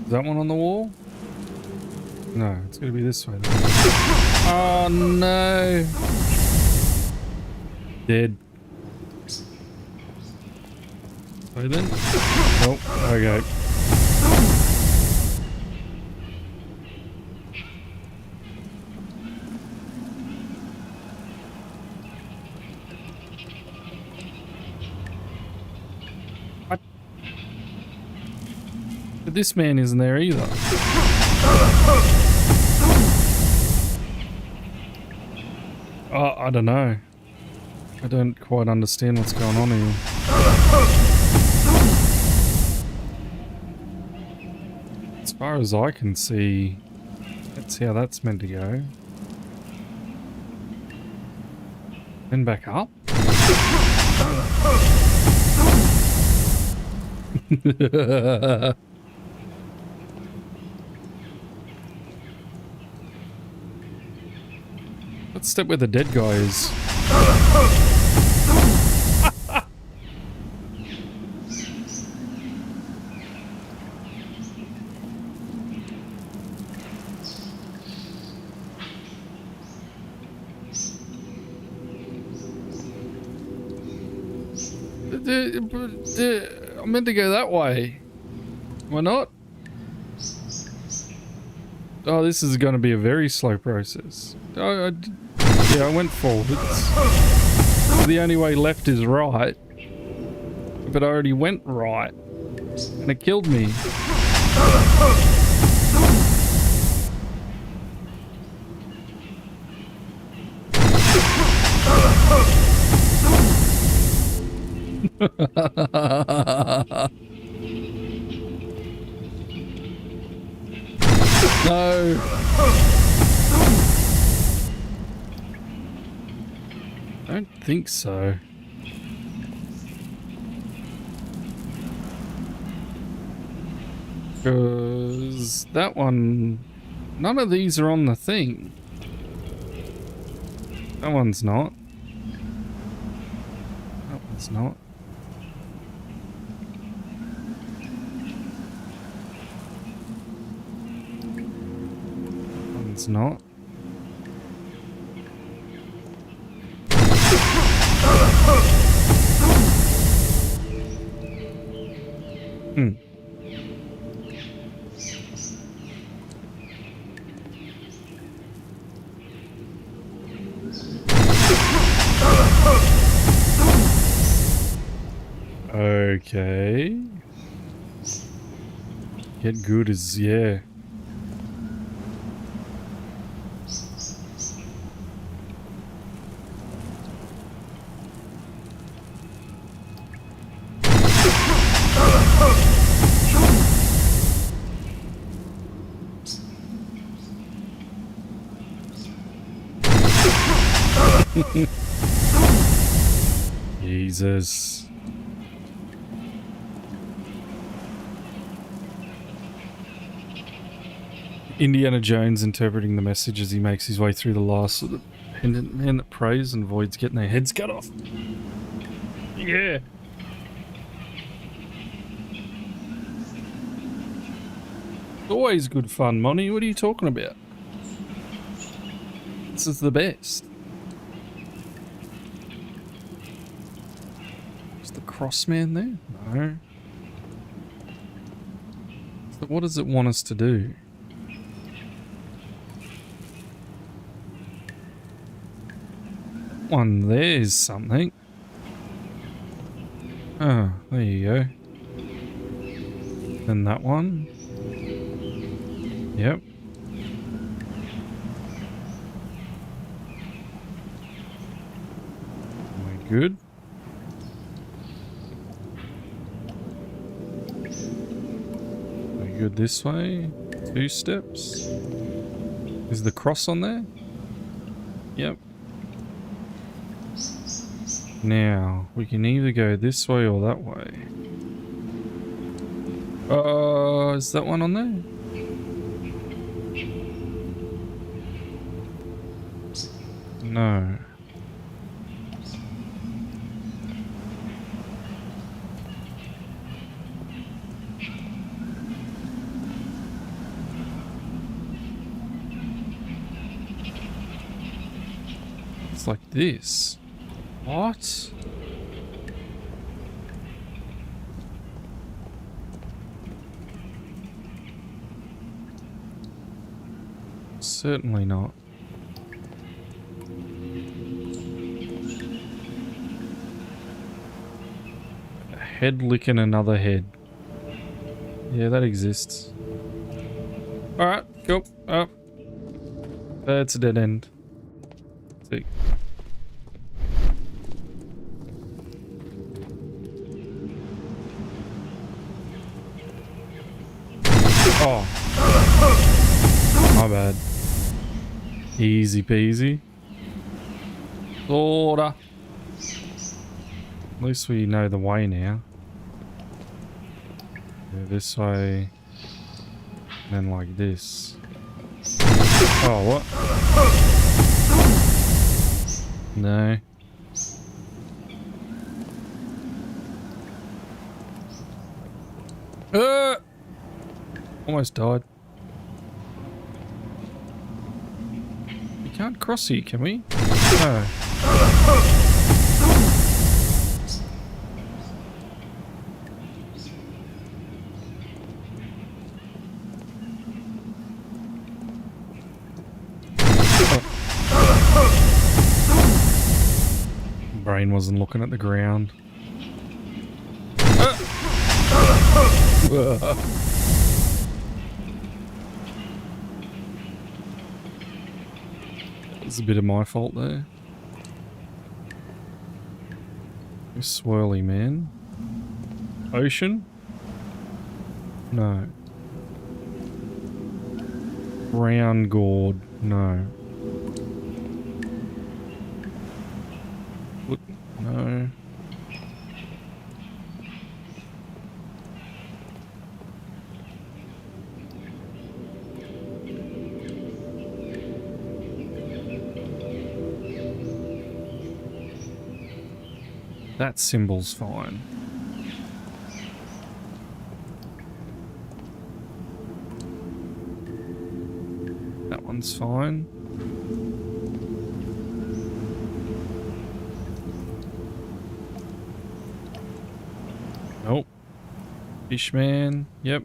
Is that one on the wall? No, it's gonna be this way then. Oh no! Dead. So then? Oh, okay. What? But this man isn't there either. Oh, I don't know. I don't quite understand what's going on here. As far as I can see, that's how that's meant to go. Then back up? Let's step where the dead guy is. I'm meant to go that way. Why not? Oh, this is going to be a very slow process. Yeah, I went forwards. The only way left is right. But I already went right. And it killed me. No. I don't think so. Because that one, none of these are on the thing. That one's not. That one's not. That one's not. Hmm. Okay. Get good as, yeah. Jesus. Indiana Jones interpreting the message as he makes his way through the last of the pendant man that prays and avoids getting their heads cut off. Yeah. Always good fun, Monty. What are you talking about? This is the best. Is the Crossman there? No. So what does it want us to do? One there's something. Oh, there you go. And that one. Yep. We're good. We're good this way. 2 steps. Is the cross on there? Yep. Now, we can either go this way or that way. Is that one on there? No. It's like this. What? Certainly not. A head licking another head. Yeah, that exists. Alright, cool. Up. That's a dead end. See. Oh. My bad. Easy peasy. Sorta. At least we know the way now. Go this way. And then like this. Oh, what? No. Almost died. We can't cross here, can we? No. Brain wasn't looking at the ground. It's a bit of my fault there. This swirly man. Ocean? No. Brown gourd? No. Look, no. That symbol's fine. That one's fine. Nope. Fishman, yep.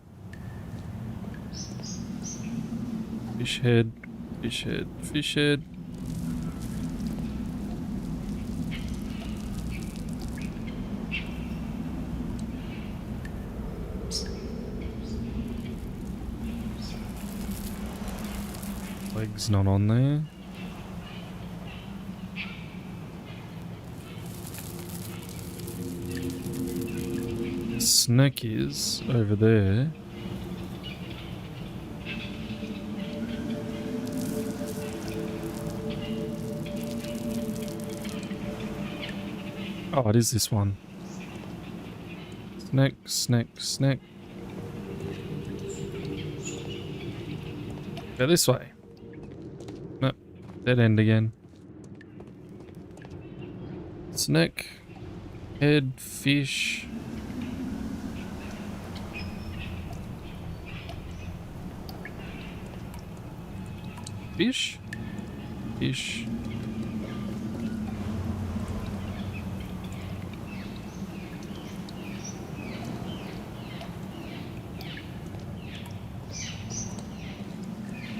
Fish head, fish head, fish head. Leg's not on there. Snake is over there. Oh, it is this one. Snack, snack, snack. Go this way. Nope. Dead end again. Snack. Head, fish. Fish? Fish.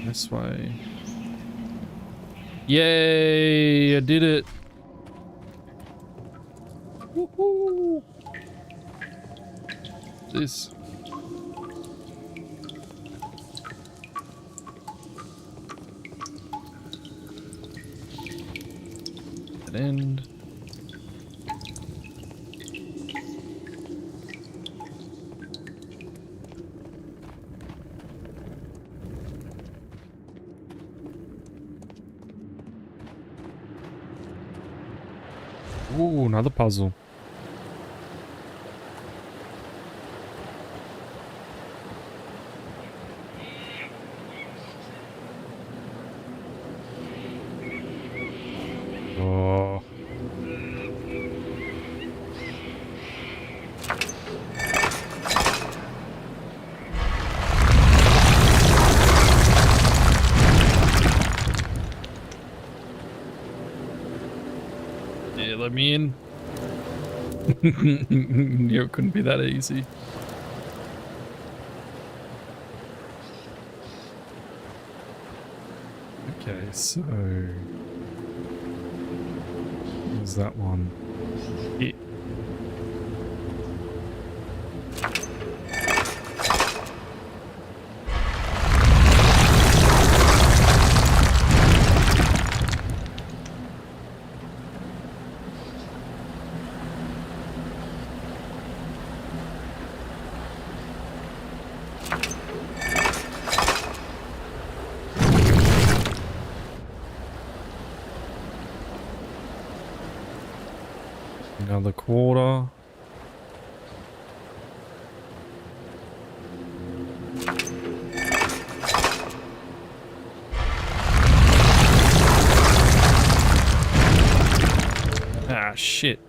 This way. Yay! I did it. Woohoo! This. Dead end. Ooh, another puzzle. Oh. Yeah, let me in. Knew it couldn't be that easy. Okay, so where's that one? Yeah. Another quarter. Ah, shit.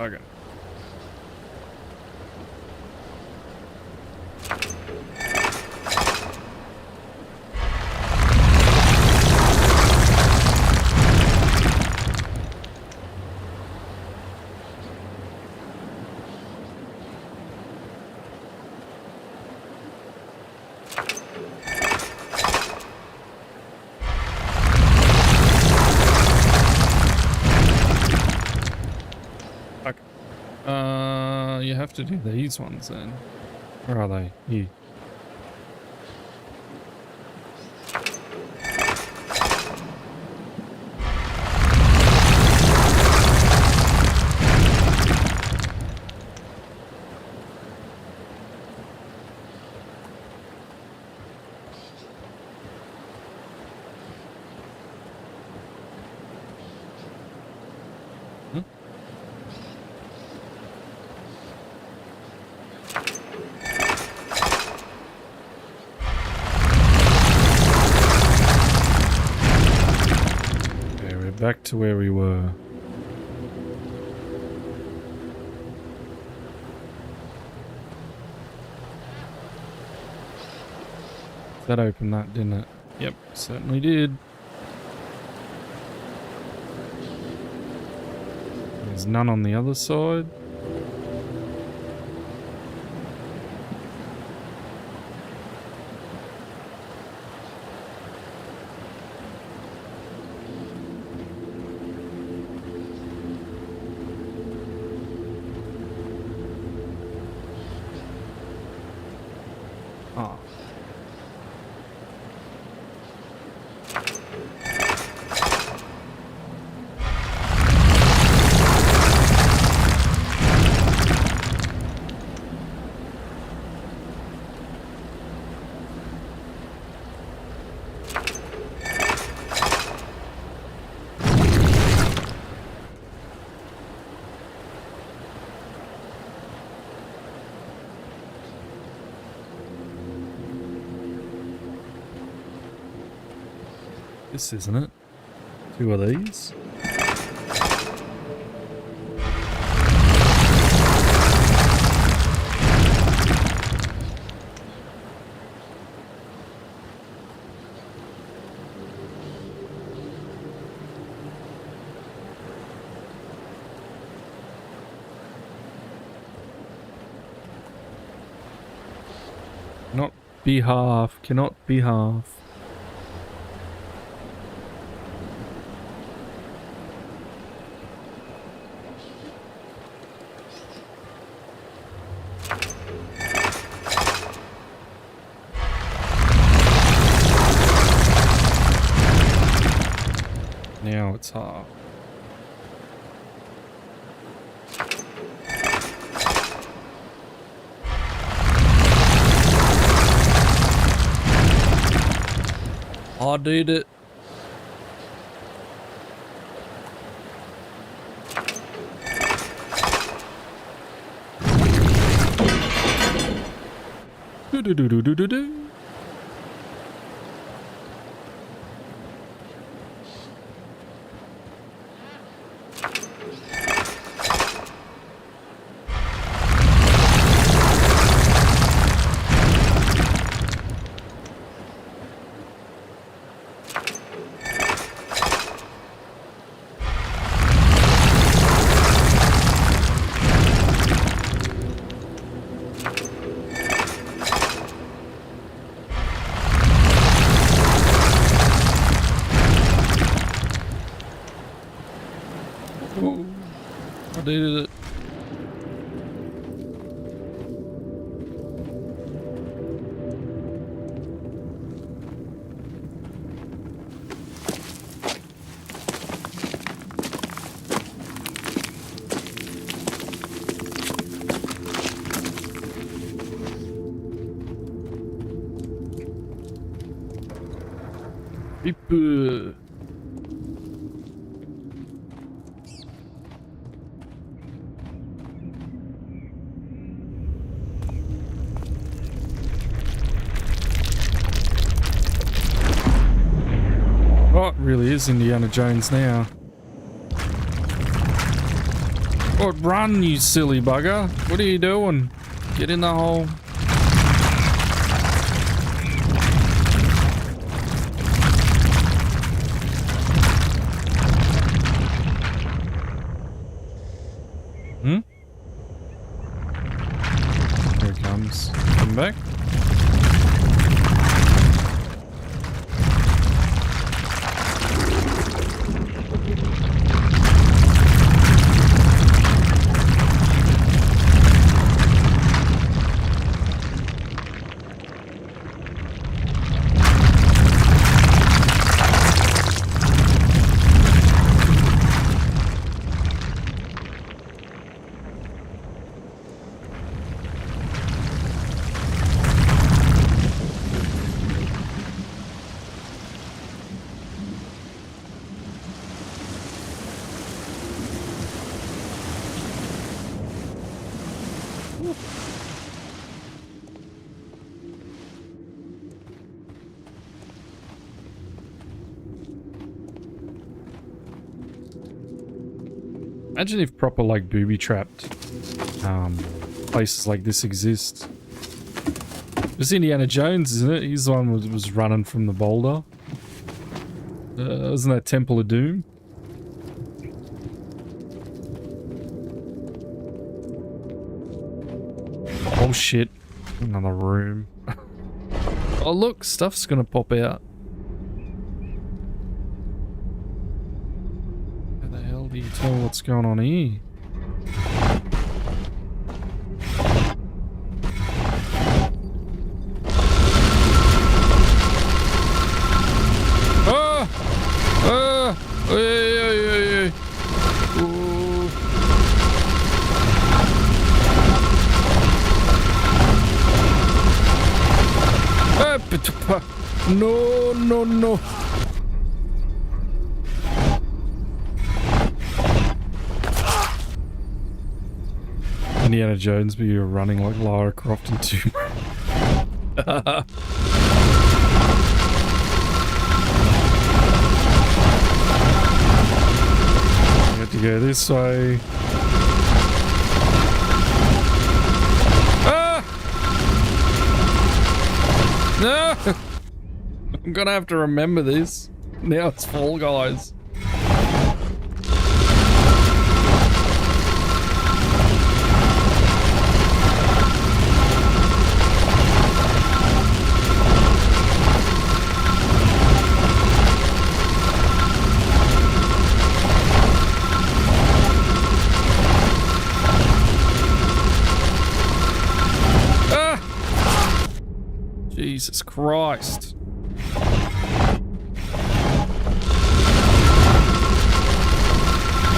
Okay. You have to do these ones then. Where are they? Here. Back to where we were. That opened that, didn't it? Yep, certainly did. There's none on the other side. This isn't it. 2 of these. Not be half, cannot be half. Now it's half. I did it. Do do do do do do do. I did it. Beep. Oh, it really is Indiana Jones now. Oh, run, you silly bugger. What are you doing? Get in the hole. Hmm? Here it comes. Come back. Imagine if proper like booby-trapped places like this exist. It's Indiana Jones, isn't it? He's the one who was running from the boulder. Isn't that Temple of Doom? Oh shit. Another room. Oh look, stuff's gonna pop out. How the hell do you tell what's going on here? No, no, no. Indiana Jones, but you're running like Lara Croft in Tomb Raider. to go this way. Ah! No! I'm gonna have to remember this. Now it's Fall Guys. Jesus Christ.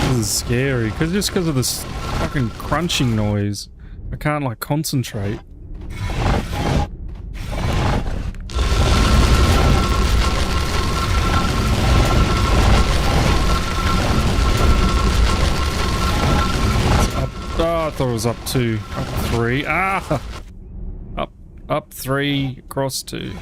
This is scary, just because of this fucking crunching noise. I can't like concentrate. It's up. Oh, I thought it was up 2. Up 3. Ah! Up 3, across 2.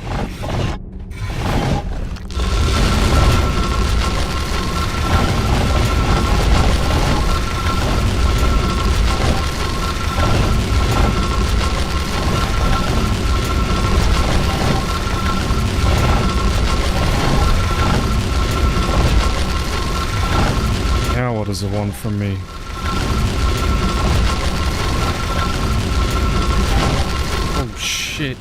Now what does it want from me? Oh shit.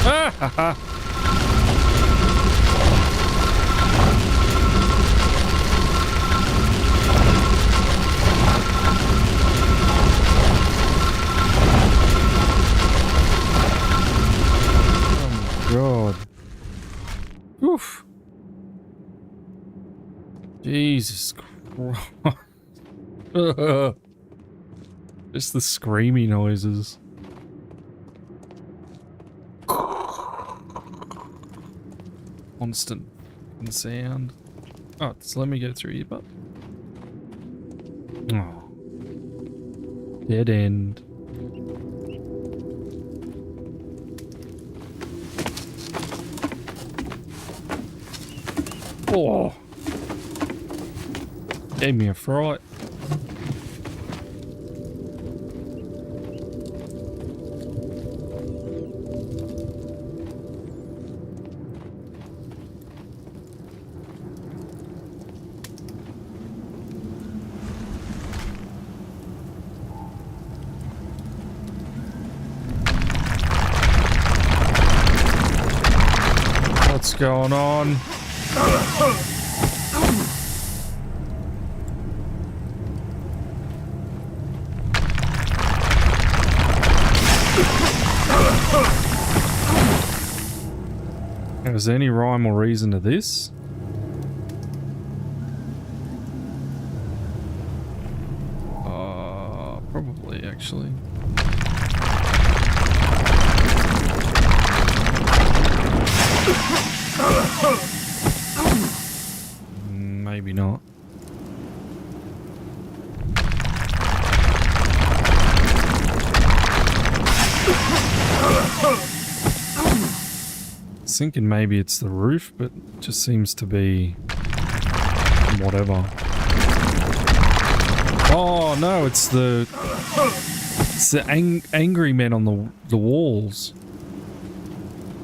Ah ha ha. Oh god. Oof. Jesus Christ. Just the screamy noises. Constant sound. Oh, just let me go through here, but oh, dead end. Oh, gave me a fright. What's going on? Is there any rhyme or reason to this? Probably actually. Maybe not. Thinking maybe it's the roof, but it just seems to be whatever. Oh no, it's the angry men on the walls.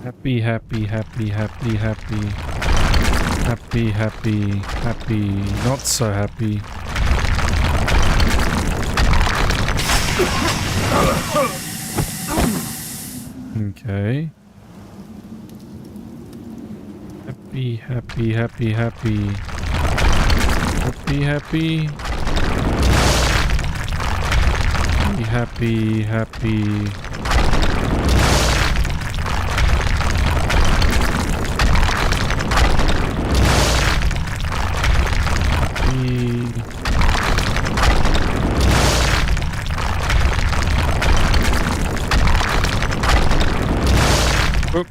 Happy, happy, happy, happy, happy, happy, happy, happy, not so happy. Okay. Happy, happy, happy, happy. Happy, happy. Happy, happy. Oop.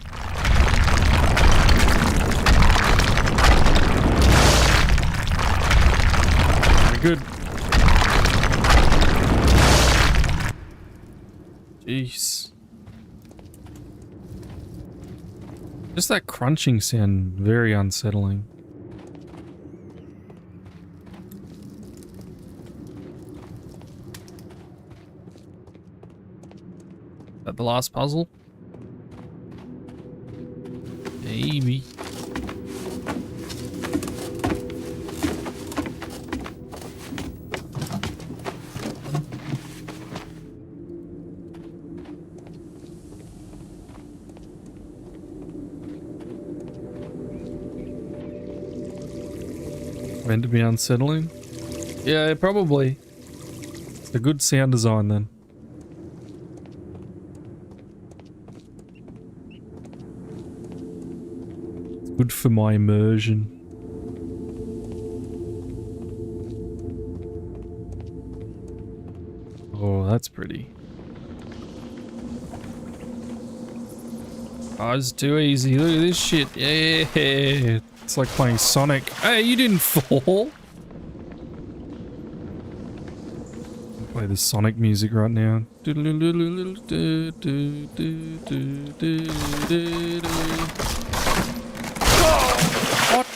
Very good. Jeez. Just that crunching sound, very unsettling. that the last puzzle? Maybe. Meant to be unsettling? Yeah, probably. It's a good sound design then. It's good for my immersion. Oh, that's pretty. Oh, it's too easy. Look at this shit. Yeah. It's like playing Sonic. Hey, you didn't fall. I'll play the Sonic music right now. What?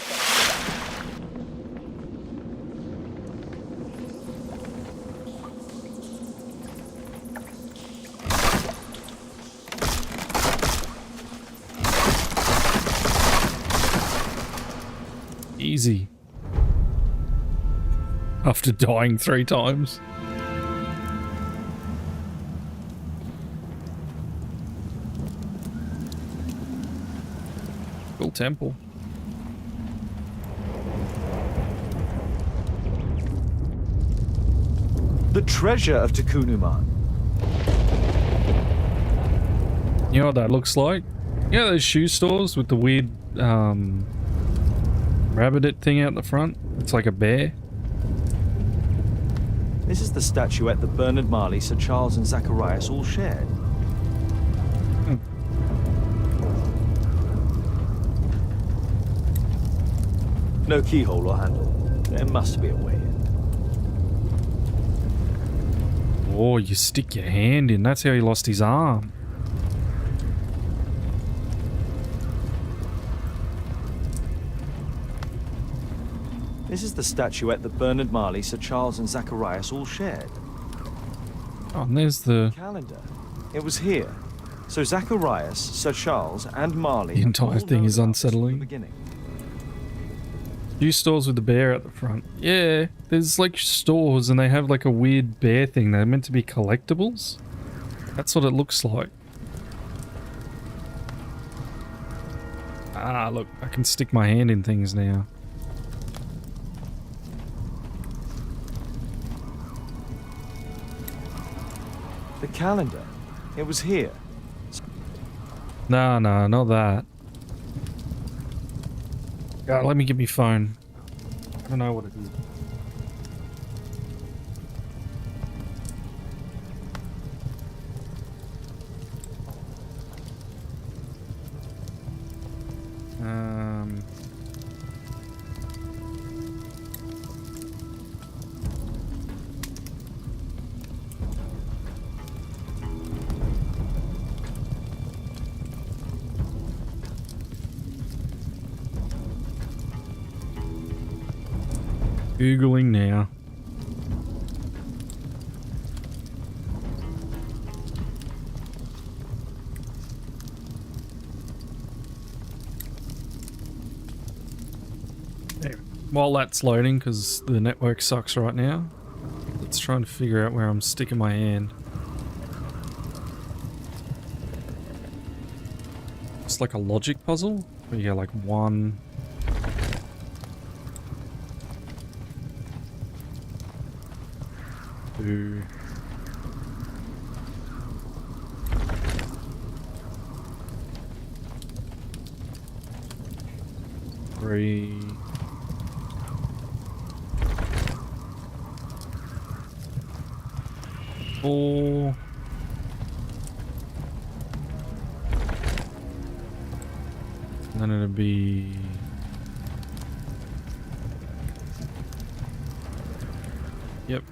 Easy. After dying 3 times. Cool temple. The treasure of Takunuman. You know what that looks like? You know those shoe stores with the weird rabbit thing out the front? It's like a bear. This is the statuette that Bernard Marley, Sir Charles and Zacharias all shared. No keyhole or handle. There must be a way in. Oh, you stick your hand in. That's how he lost his arm. This is the statuette that Bernard Marley, Sir Charles and Zacharias all shared. Oh, and there's the calendar. It was here. So Zacharias, Sir Charles, and Marley. The entire thing is unsettling. Few stores with the bear at the front. Yeah, there's like stores and they have like a weird bear thing. They're meant to be collectibles. That's what it looks like. Ah, look, I can stick my hand in things now. The calendar. It was here. No, not that. God, let me get my phone. I don't know what it is. Googling now. Anyway, while that's loading, because the network sucks right now, let's try and figure out where I'm sticking my hand. It's like a logic puzzle, where you get like 1... 2... 3... 4... And then it'll be... Yep.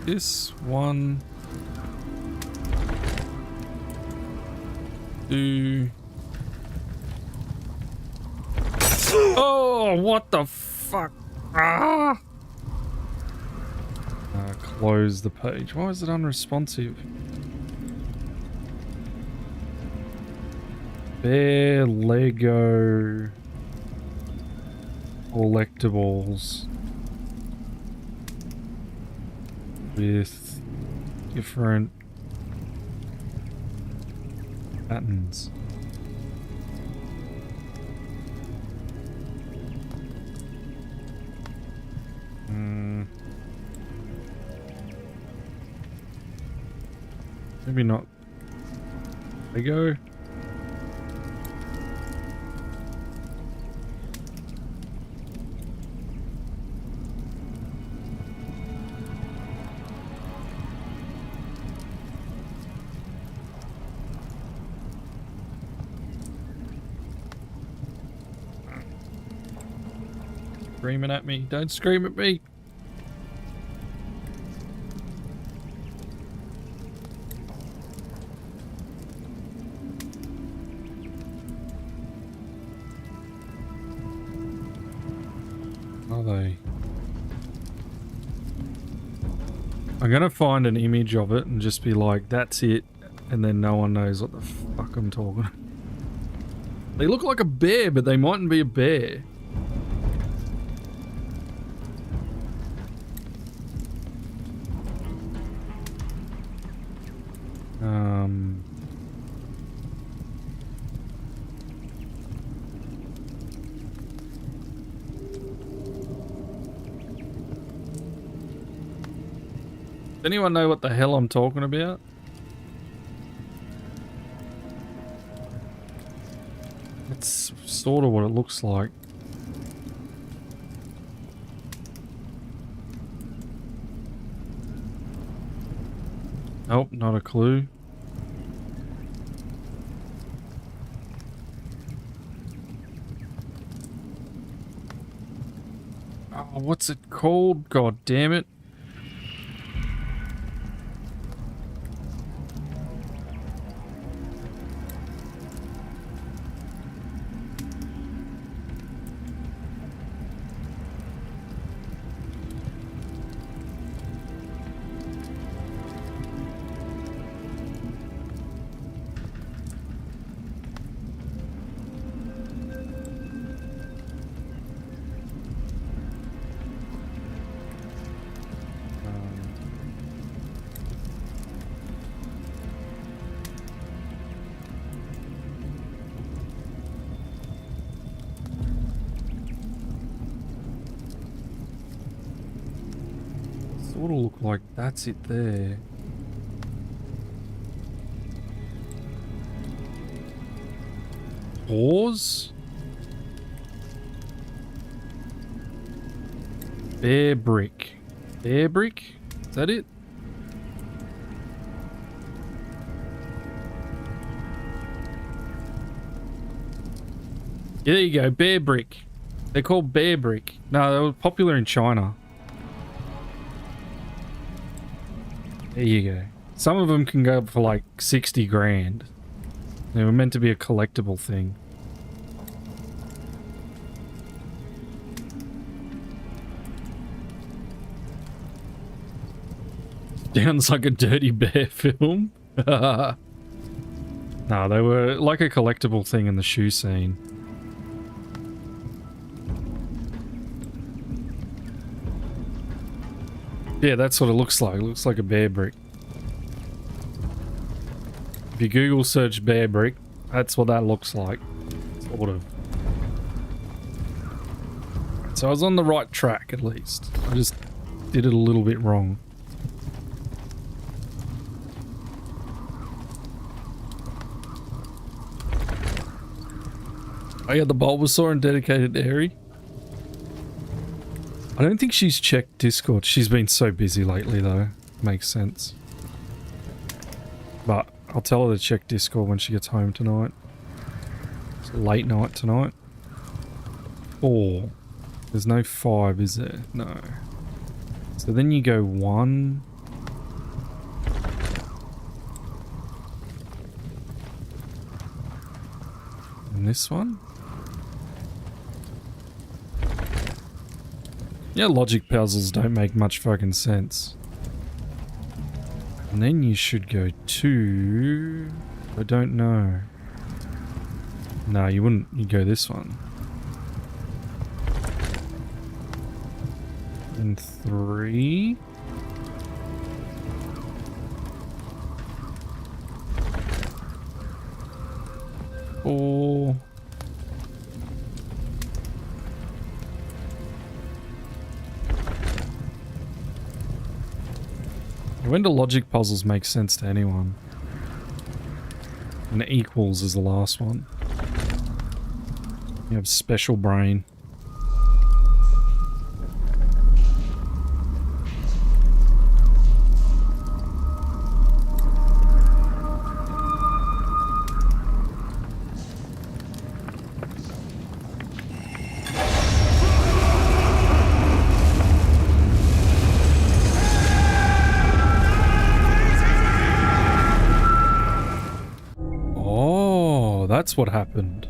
This 1, 2. Oh, what the fuck? Ah! Close the page. Why is it unresponsive? Bear Lego collectibles with different patterns. Maybe not Lego. Screaming at me. Don't scream at me. Are they? I'm gonna find an image of it and just be like, that's it. And then no one knows what the fuck I'm talking. They look like a bear, but they mightn't be a bear. Does anyone know what the hell I'm talking about? It's sort of what it looks like. Nope, not a clue. Oh, what's it called? God damn it. Sort of look like that's it there. Paws? Bear brick. Bear brick? Is that it? Yeah, there you go. Bear brick. They're called bear brick. No, they were popular in China. There you go. Some of them can go for like 60 grand. They were meant to be a collectible thing. Sounds like a Dirty Bear film. No, they were like a collectible thing in the shoe scene. Yeah, that's what it looks like. It looks like a bear brick. If you Google search bear brick, that's what that looks like. Sort of. So I was on the right track at least. I just did it a little bit wrong. Oh yeah, the Bulbasaur and dedicated Airy. I don't think she's checked Discord. She's been so busy lately though. Makes sense. But I'll tell her to check Discord when she gets home tonight. It's a late night tonight. 4. There's no 5, is there? No. So then you go 1. And this one? Yeah, logic puzzles don't make much fucking sense. And then you should go to... I don't know. No, you wouldn't. You'd go this one. And 3. Four. When do logic puzzles make sense to anyone? And equals is the last one. You have special brain. Oh, that's what happened.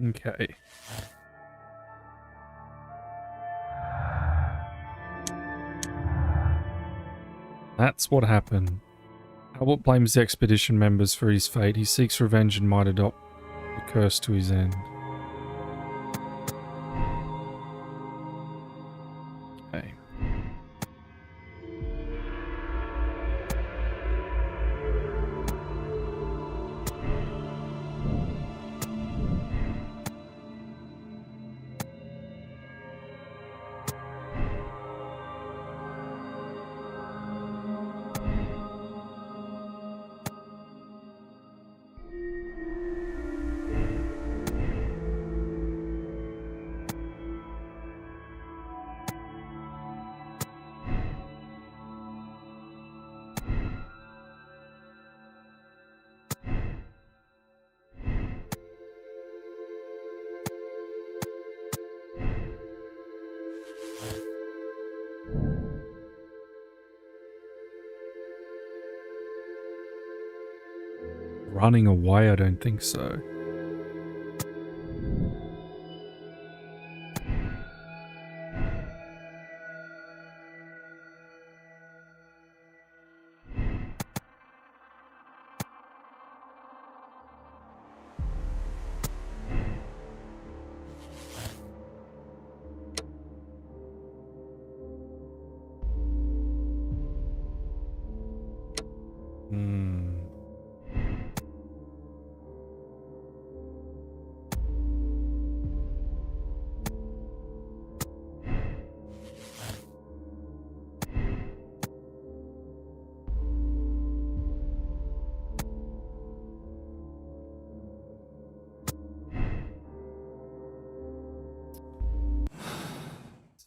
Okay. That's what happened. Albert blames the expedition members for his fate. He seeks revenge and might adopt the curse to his end. Okay. Running away, I don't think so.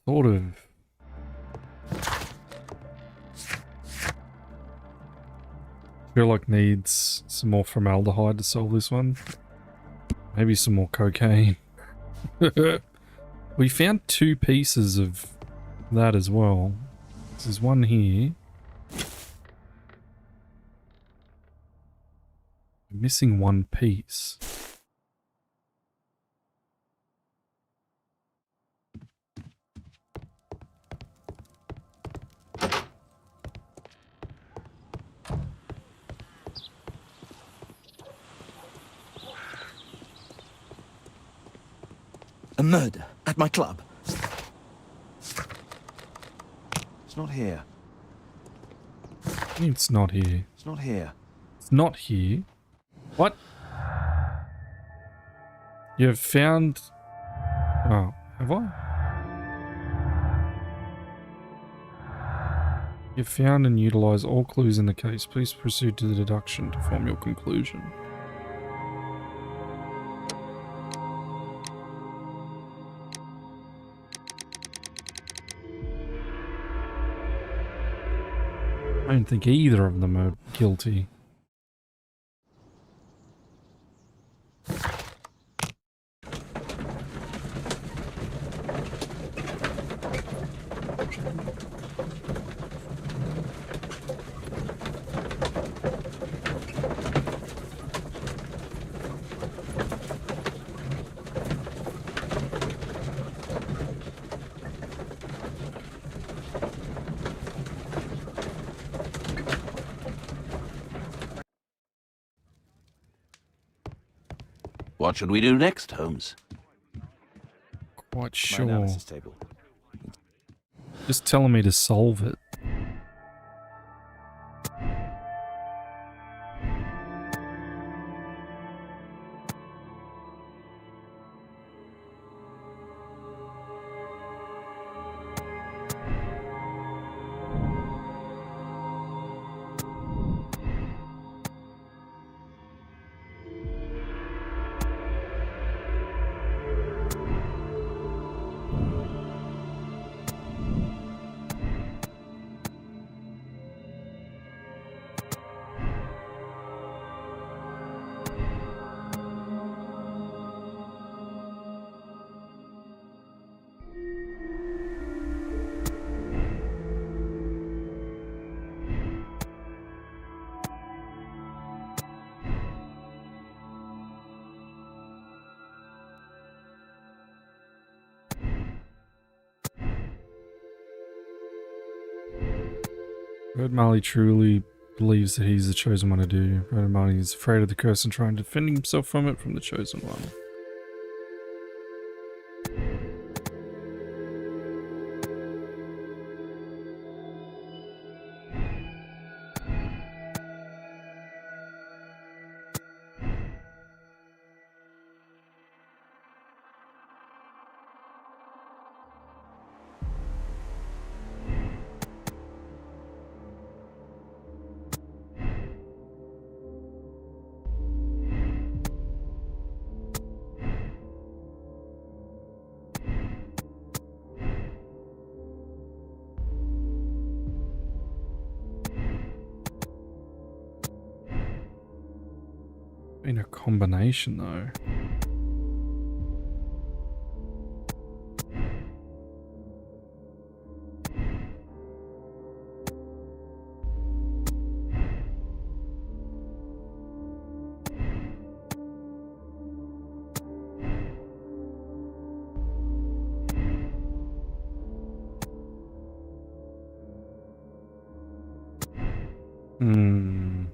Sort of. Sherlock needs some more formaldehyde to solve this one. Maybe some more cocaine. We found 2 pieces of that as well. There's one here. We're missing 1 piece. A murder at my club. It's not here. It's not here. It's not here. It's not here. What? You have found... Oh, have I? You've found and utilized all clues in the case. Please proceed to the deduction to form your conclusion. I don't think either of them are guilty. What should we do next, Holmes? Quite My sure. analysis table. Just telling me to solve it. Red Marley truly believes that he's the chosen one to do. Red Marley is afraid of the curse and trying to defend himself from it from the chosen one. Been a combination though. Hmm.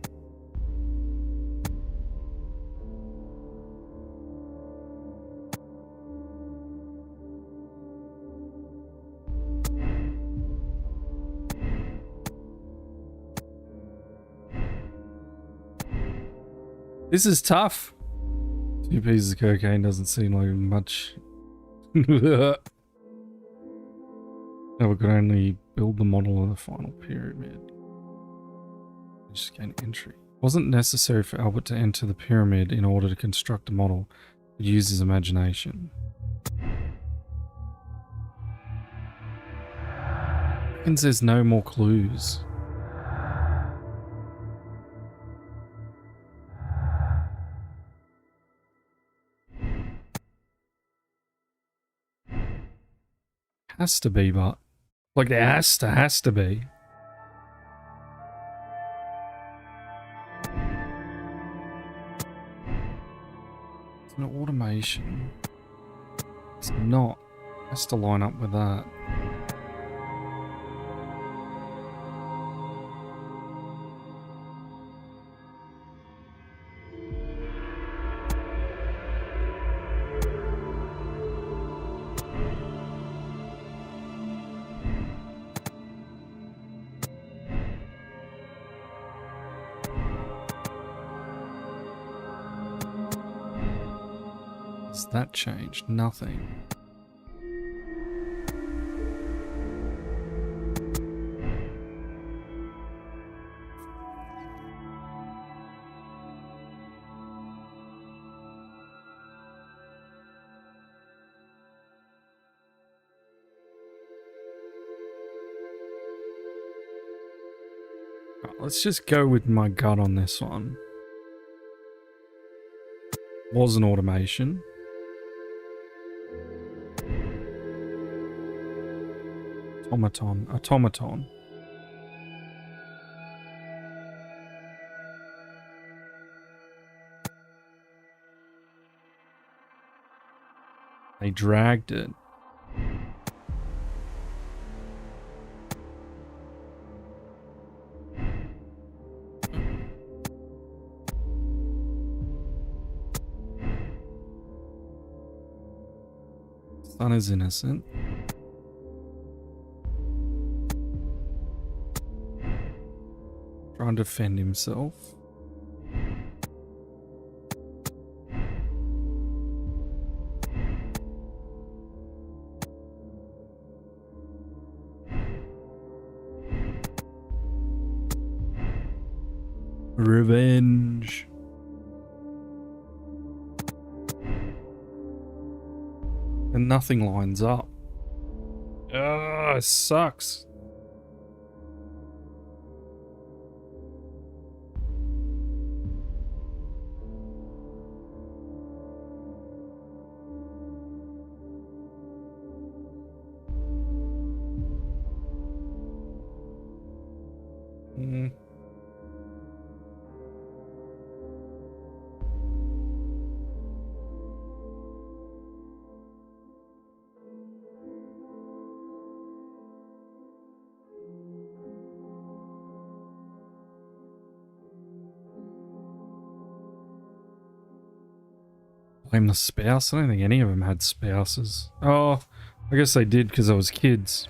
This is tough. 2 pieces of cocaine doesn't seem like much. Now we could only build the model of the final pyramid. Just gain entry. Wasn't necessary for Albert to enter the pyramid in order to construct a model. He'd use his imagination. Reckons there's no more clues. Has to be, but like there has to be. It's an automation. It's not. It has to line up with that. Has that changed? Nothing. let's just go with my gut on this one. Was an automation. Automaton. They dragged it. Son is innocent. Trying to defend himself. Revenge. And nothing lines up. Ah, it sucks. Blame the spouse? I don't think any of them had spouses. Oh, I guess they did because I was kids.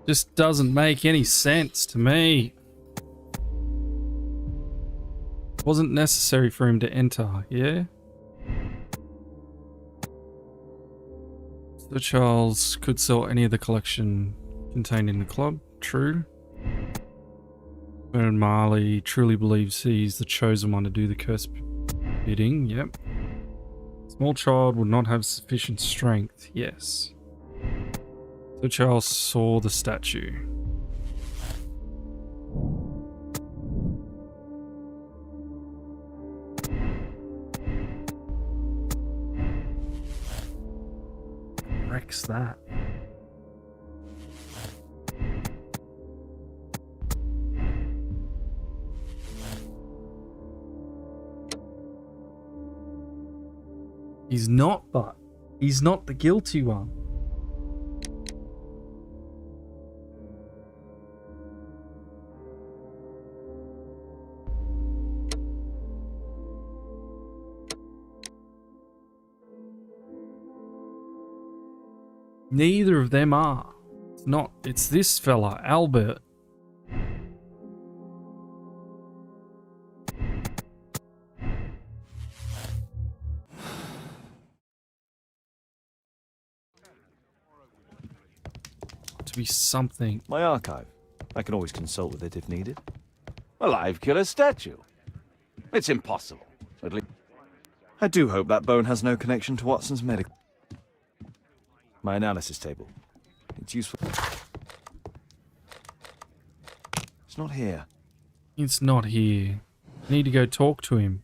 Just doesn't make any sense to me. Wasn't necessary for him to enter, yeah? So Charles could sell any of the collection contained in the club, true. Bernard Marley truly believes he's the chosen one to do the curse bidding, yep. Small child would not have sufficient strength, yes. So Charles saw the statue. Wrecks that. He's not the guilty one. Neither of them are. It's this fella, Albert. be something. My archive. I can always consult with it if needed. A live killer statue. It's impossible. At least I do hope that bone has no connection to Watson's medical. My analysis table. It's useful. It's not here. It's not here. Need to go talk to him.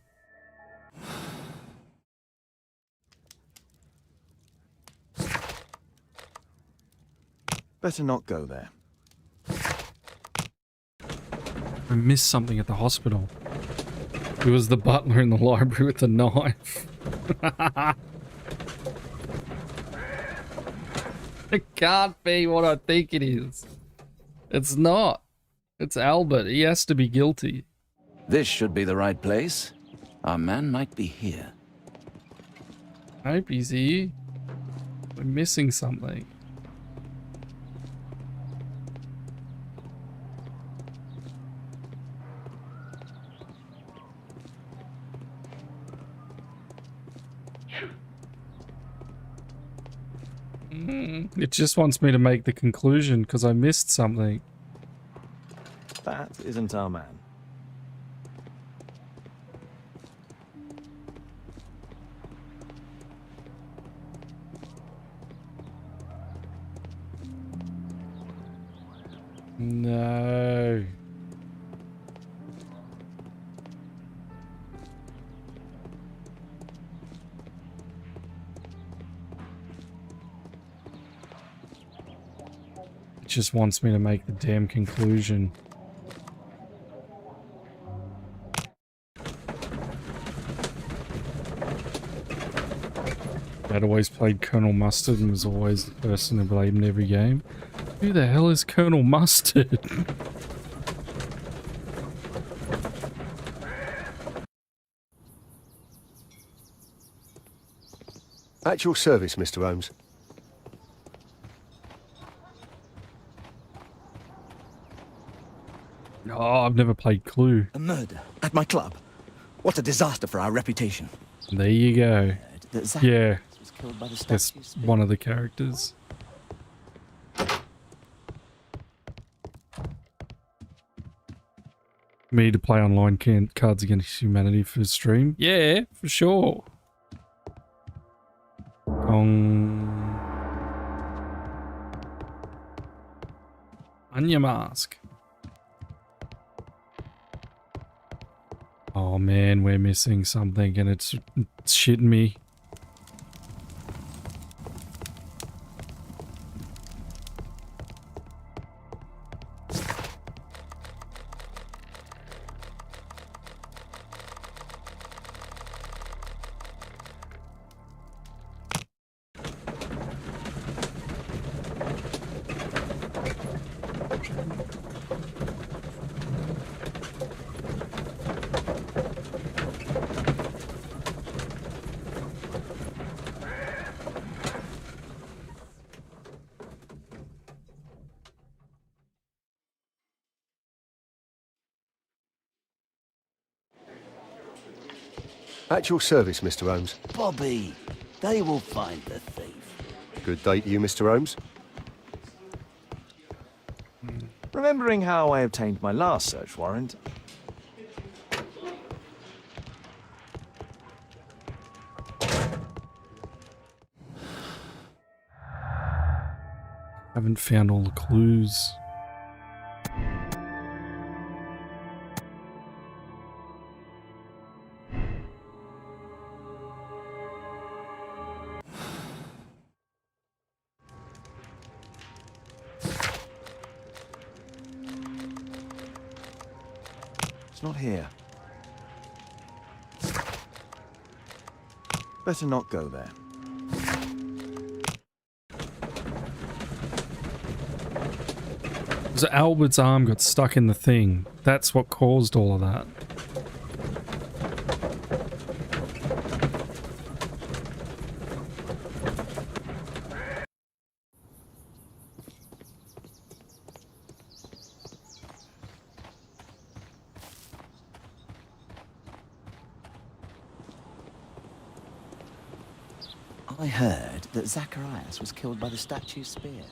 Better not go there. I missed something at the hospital. It was the butler in the library with the knife. It can't be what I think it is. It's not. It's Albert. He has to be guilty. this should be the right place. Our man might be here. I hope he's here. We're missing something. It just wants me to make the conclusion because I missed something. That isn't our man. No. It just wants me to make the damn conclusion. Dad always played Colonel Mustard and was always the person to blame in every game. Who the hell is Colonel Mustard? At your service, Mr. Holmes. Oh, I've never played Clue. A murder at my club. What a disaster for our reputation. There you go. That Yeah, was killed by the that's statue's one of the characters. Me to play online Cards Against Humanity for stream? Yeah, for sure. Anya Mask. Oh man, we're missing something and it's shitting me. At your service, Mr. Holmes. Bobby, they will find the thief. Good day to you, Mr. Holmes. Remembering how I obtained my last search warrant, Haven't found all the clues. it's not here. Better not go there. So Albert's arm got stuck in the thing. That's what caused all of that. I heard that Zacharias was killed by the statue's spear.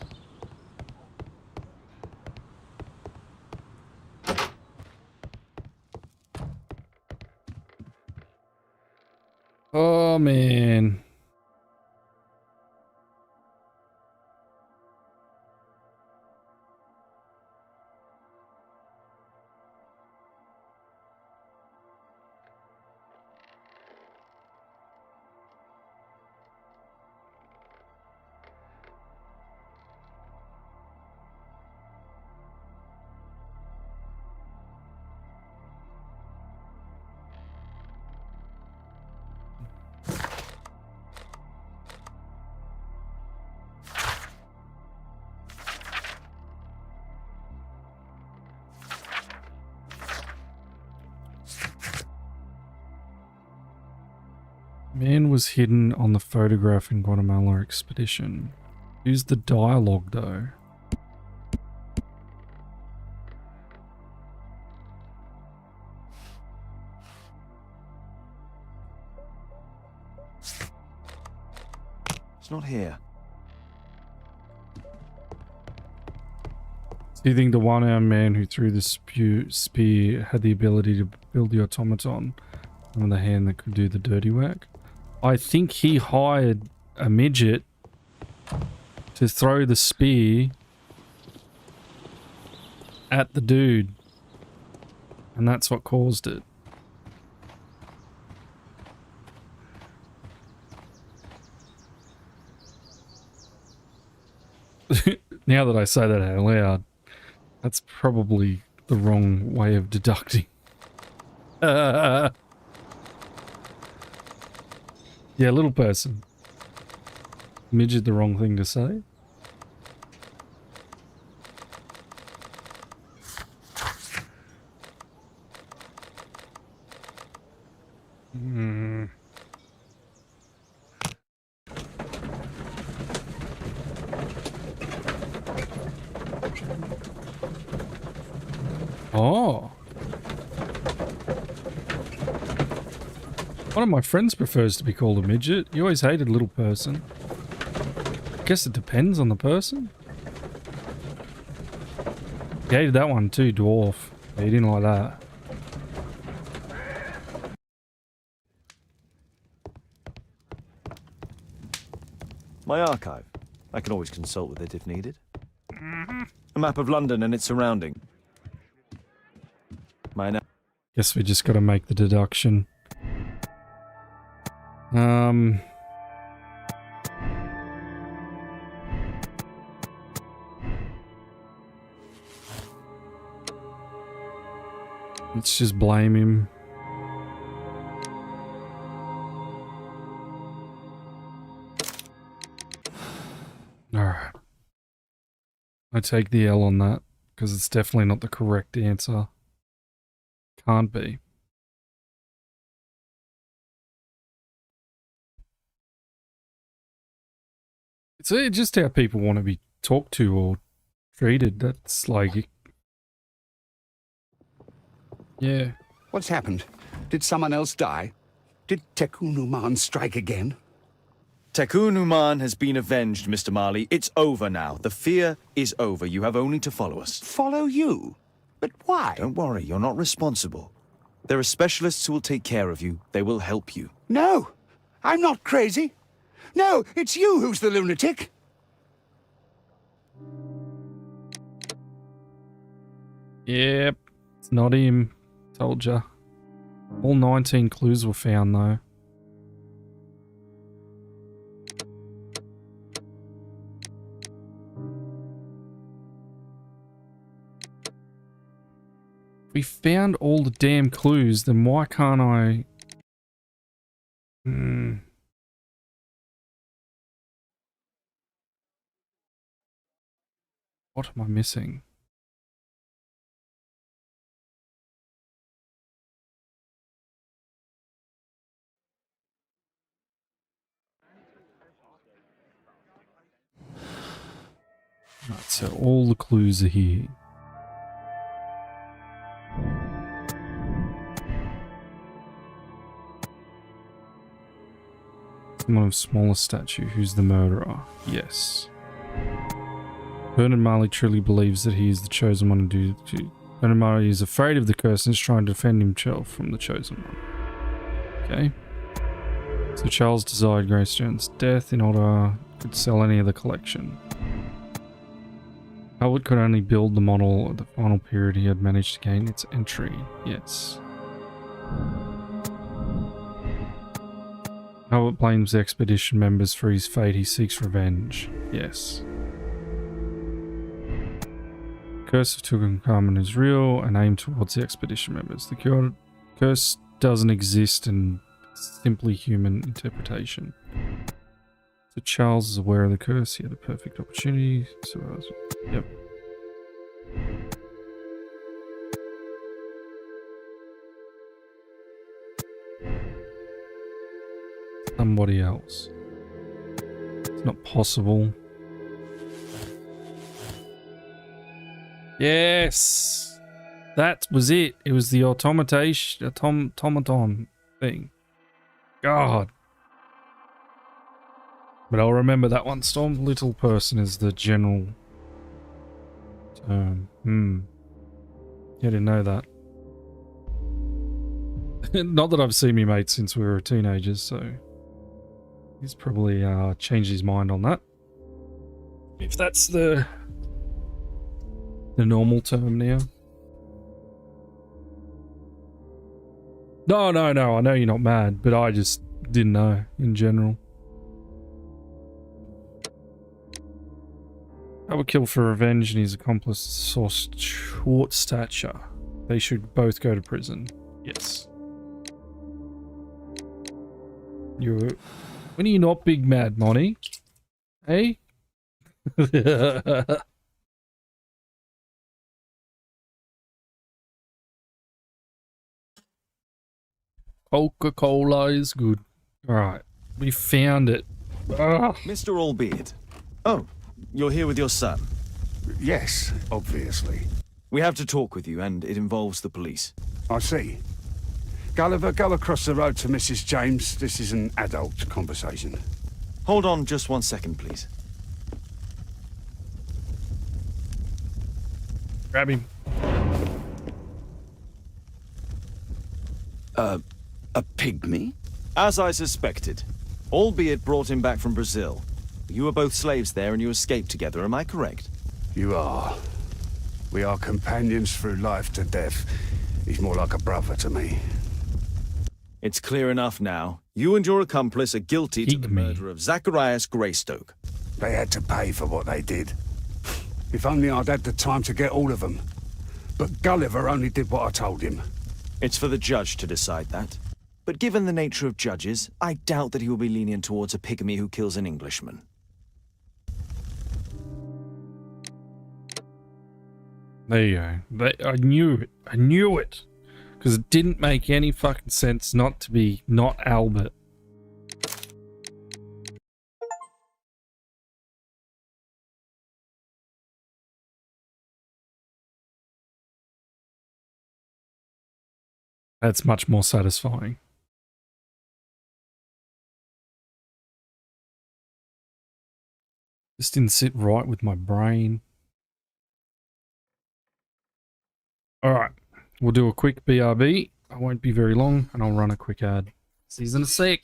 man. Man was hidden on the photograph in Guatemala expedition. Use the dialogue though. It's not here. Do you think the one-armed man who threw the spear had the ability to build the automaton on the hand that could do the dirty work? I think he hired a midget to throw the spear at the dude, and that's what caused it. Now that I say that out loud, that's probably the wrong way of deducting. Yeah, little person. Midget, the wrong thing to say. Oh. One of my friends prefers to be called a midget. He always hated little person. I guess it depends on the person. He hated that one too, dwarf. He didn't like that. My archive. I can always consult with it if needed. A map of London and its surrounding. Guess we just gotta make the deduction. Let's just blame him. Alright. I take the L on that, because it's definitely not the correct answer. Can't be. It's just how people want to be talked to or treated. That's like... Yeah. What's happened? Did someone else die? Did Tekun Uman strike again? Tekun Uman has been avenged, Mr. Marley. It's over now. The fear is over. You have only to follow us. Follow you? But why? Don't worry, you're not responsible. There are specialists who will take care of you. They will help you. No, I'm not crazy. No, it's you who's the lunatic. Yep, it's not him. Told ya. All 19 clues were found though. If we found all the damn clues, then why can't I... What am I missing? Right, so all the clues are here. Someone of smaller stature, who's the murderer? Yes. Bernard Marley truly believes that he is the chosen one to do. Bernard Marley is afraid of the curse and is trying to defend himself from the chosen one. Okay. So Charles desired Greystone's death in order could sell any of the collection. Albert could only build the model at the final period he had managed to gain its entry. Yes. Albert blames the expedition members for his fate. He seeks revenge. Yes. Curse of Tutankhamun is real and aimed towards the expedition members. The curse doesn't exist and simply human interpretation. So Charles is aware of the curse. He had a perfect opportunity. So yep. Somebody else. It's not possible. Yes! That was it. It was the automaton thing. God. But I'll remember that one. Storm Little Person is the general term. I didn't know that. Not that I've seen me mate since we were teenagers, so he's probably changed his mind on that. If that's the normal term now. No, I know you're not mad, but I just didn't know in general. Albert killed for revenge and his accomplice saw short stature. They should both go to prison. Yes. When are you not big mad, Monty? Hey? Coca-Cola is good. Alright, we found it. Mr. Albeit. Oh, you're here with your son? Yes, obviously. We have to talk with you, and it involves the police. I see. Gulliver, go across the road to Mrs. James. This is an adult conversation. Hold on just 1 second, please. Grab him. A pygmy? As I suspected. Albeit brought him back from Brazil. You were both slaves there and you escaped together, am I correct? You are. We are companions through life to death. He's more like a brother to me. It's clear enough now. You and your accomplice are guilty to the murder of Zacharias Greystoke. They had to pay for what they did. If only I'd had the time to get all of them. But Gulliver only did what I told him. It's for the judge to decide that. But given the nature of judges, I doubt that he will be lenient towards a pygmy who kills an Englishman. There you go. I knew it. I knew it. Because it didn't make any fucking sense not to be not Albert. That's much more satisfying. This didn't sit right with my brain. Alright, we'll do a quick BRB. I won't be very long, and I'll run a quick ad. See you in a sec.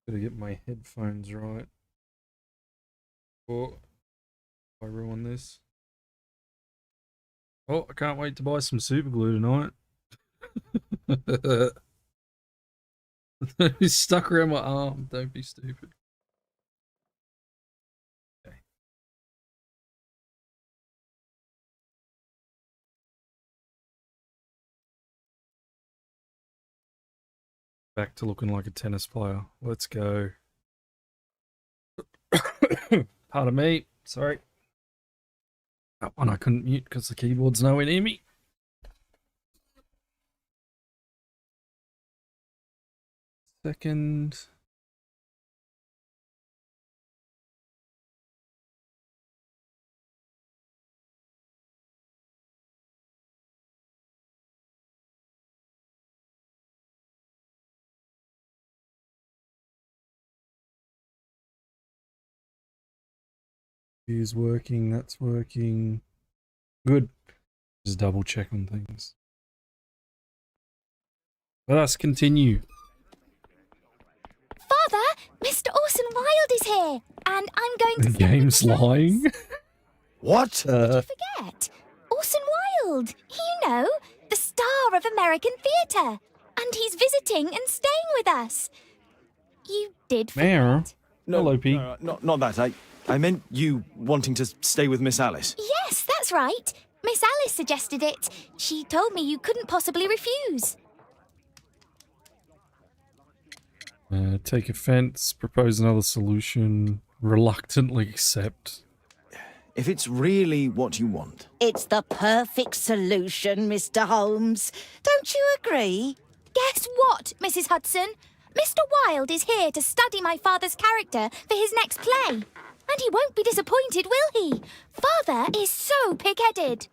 Gotta get my headphones right. Or I ruin this. Oh, I can't wait to buy some super glue tonight. It's stuck around my arm. Don't be stupid. Okay. Back to looking like a tennis player. Let's go. Pardon me. Sorry. That one I couldn't mute because the keyboard's nowhere near me. Second. Is working, that's working. Good. Just double check on things. Let us continue. Father, Mr. Orson Wilde is here, and I'm going to. The game's lying. What? Did you forget? Orson Wilde, you know, the star of American theatre, and he's visiting and staying with us. You did forget. Mayor. No, Hello, Pete. Not that. I meant you wanting to stay with Miss Alice. Yes, that's right. Miss Alice suggested it. She told me you couldn't possibly refuse. Take offense, propose another solution, reluctantly accept. If it's really what you want. It's the perfect solution, Mr. Holmes. Don't you agree? Guess what, Mrs. Hudson? Mr. Wilde is here to study my father's character for his next play. And he won't be disappointed, will he? Father is so pig-headed.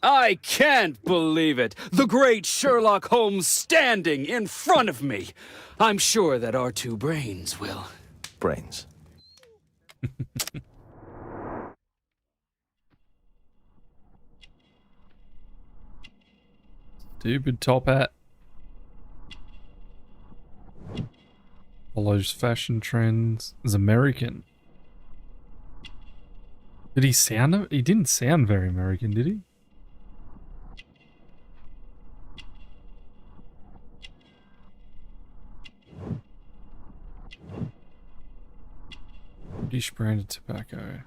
I can't believe it! The great Sherlock Holmes standing in front of me! I'm sure that our two brains will... Brains. Stupid top hat. Follows fashion trends. Is American. Did he sound... He didn't sound very American, did he? British branded tobacco.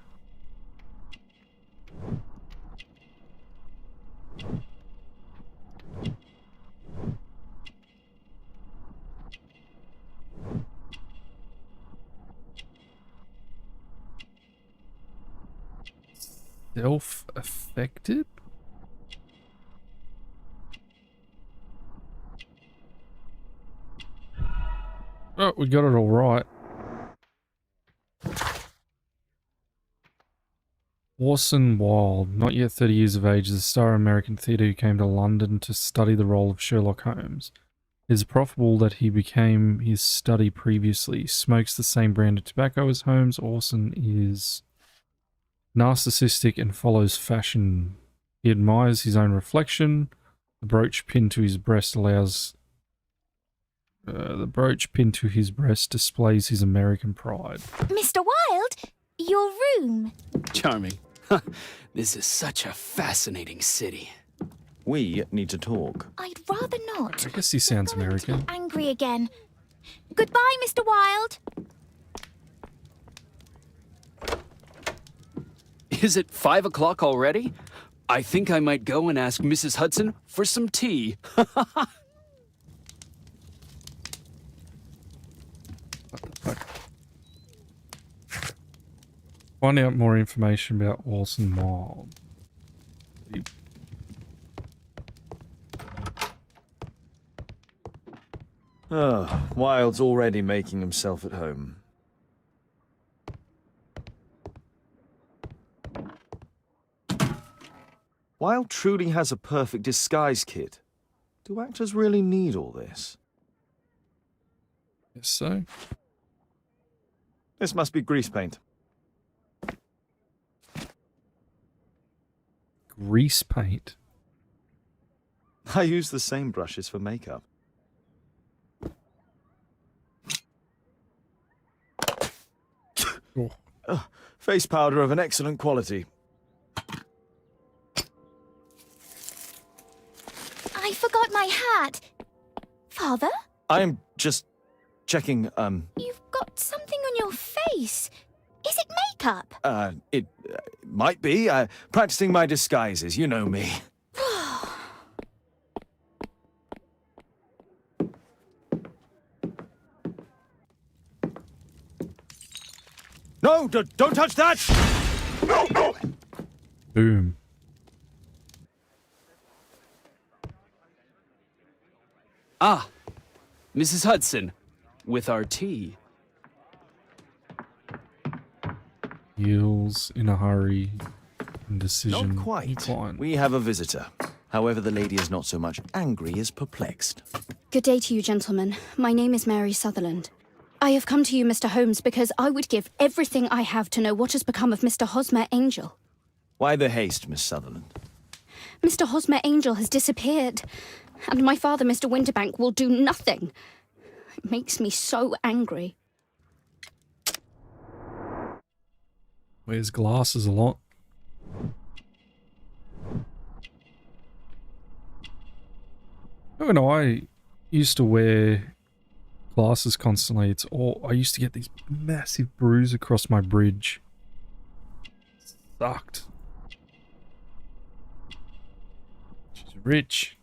Self-affected? Oh, we got it all right. Orson Wilde, not yet 30 years of age, is a star of American theatre who came to London to study the role of Sherlock Holmes. It is probable that he became his study previously. Smokes the same brand of tobacco as Holmes. Orson is narcissistic and follows fashion. He admires his own reflection. The brooch pinned to his breast allows... the brooch pinned to his breast displays his American pride. Mr. Wilde, your room. Charming. This is such a fascinating city. We need to talk. I'd rather not. I guess he sounds American. Angry again. Goodbye, Mr. Wilde. Is it 5 o'clock already? I think I might go and ask Mrs. Hudson for some tea. Find out more information about Orson Wilde. Oh, Wilde's already making himself at home. Wilde truly has a perfect disguise kit. Do actors really need all this? Yes, so. This must be grease paint. Grease paint? I use the same brushes for makeup. Face powder of an excellent quality. I forgot my hat. Father, I am just checking, you've got something on your face. Is it makeup? It might be. Practicing my disguises, you know me. No, don't touch that! No! Boom. Ah, Mrs. Hudson, with our tea. Heels in a hurry. Indecision. Not quite. Decline. We have a visitor. However, the lady is not so much angry as perplexed. Good day to you, gentlemen. My name is Mary Sutherland. I have come to you, Mr. Holmes, because I would give everything I have to know what has become of Mr. Hosmer Angel. Why the haste, Miss Sutherland? Mr. Hosmer Angel has disappeared, and my father, Mr. Winterbank, will do nothing. It makes me so angry. Wears glasses a lot. When I used to wear glasses constantly, I used to get these massive bruises across my bridge. Sucked. She's rich.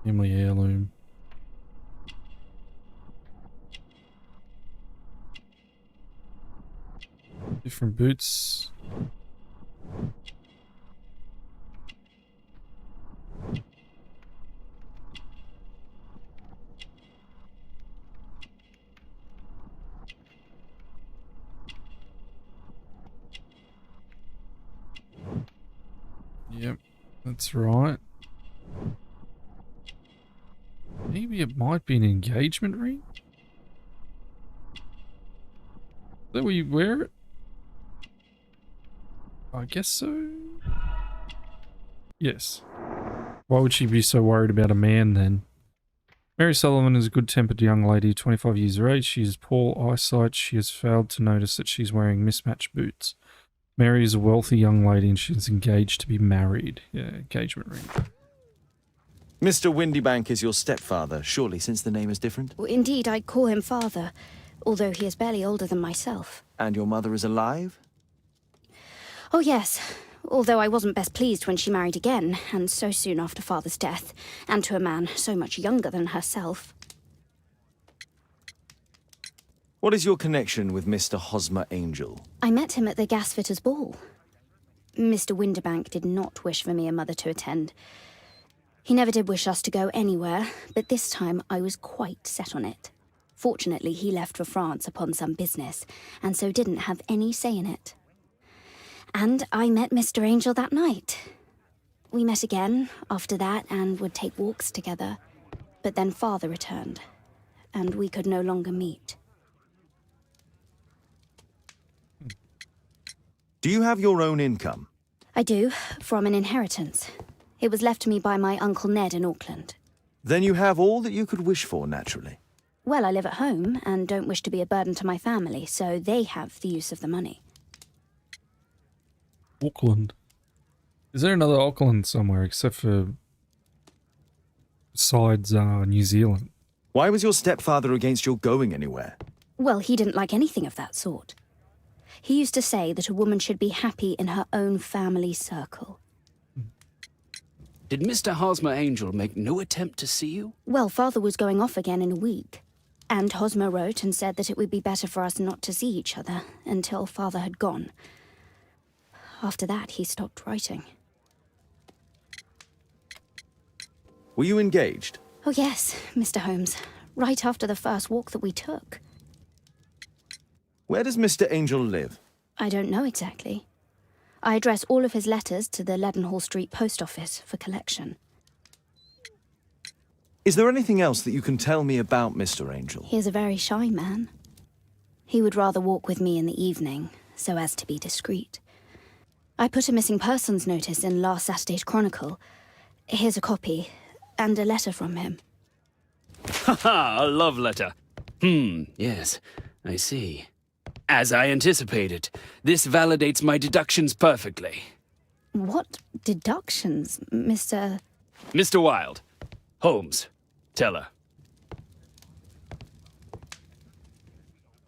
Family heirloom. Different boots. Yep, that's right. Maybe it might be an engagement ring? Is that where you wear it? I guess so. Yes. Why would she be so worried about a man then? Mary Sullivan is a good-tempered young lady, 25 years of age. She has poor eyesight. She has failed to notice that she's wearing mismatched boots. Mary is a wealthy young lady and she is engaged to be married. Yeah, engagement ring. Mr. Windybank is your stepfather, surely, since the name is different? Well, indeed, I call him father, although he is barely older than myself. And your mother is alive? Oh, yes. Although I wasn't best pleased when she married again, and so soon after father's death, and to a man so much younger than herself. What is your connection with Mr. Hosmer Angel? I met him at the gasfitters' ball. Mr. Winterbank did not wish for me and mother to attend. He never did wish us to go anywhere, but this time I was quite set on it. Fortunately, he left for France upon some business, and so didn't have any say in it. And I met Mr. Angel that night. We met again after that and would take walks together. But then father returned, and we could no longer meet. Do you have your own income? I do, from an inheritance. It was left to me by my Uncle Ned in Auckland. Then you have all that you could wish for, naturally. Well, I live at home and don't wish to be a burden to my family, so they have the use of the money. Auckland. Is there another Auckland somewhere except for besides New Zealand? Why was your stepfather against your going anywhere? Well, he didn't like anything of that sort. He used to say that a woman should be happy in her own family circle. Did Mr. Hosmer Angel make no attempt to see you? Well, father was going off again in a week, and Hosmer wrote and said that it would be better for us not to see each other until father had gone. After that, he stopped writing. Were you engaged? Oh yes, Mr. Holmes. Right after the first walk that we took. Where does Mr. Angel live? I don't know exactly. I address all of his letters to the Leadenhall Street post office for collection. Is there anything else that you can tell me about Mr. Angel? He is a very shy man. He would rather walk with me in the evening, so as to be discreet. I put a missing persons notice in last Saturday's Chronicle, Here's a copy, and a letter from him. Haha, a love letter. Yes, I see. As I anticipated, this validates my deductions perfectly. What deductions, Mr. Mr. Wilde. Holmes. Tell her.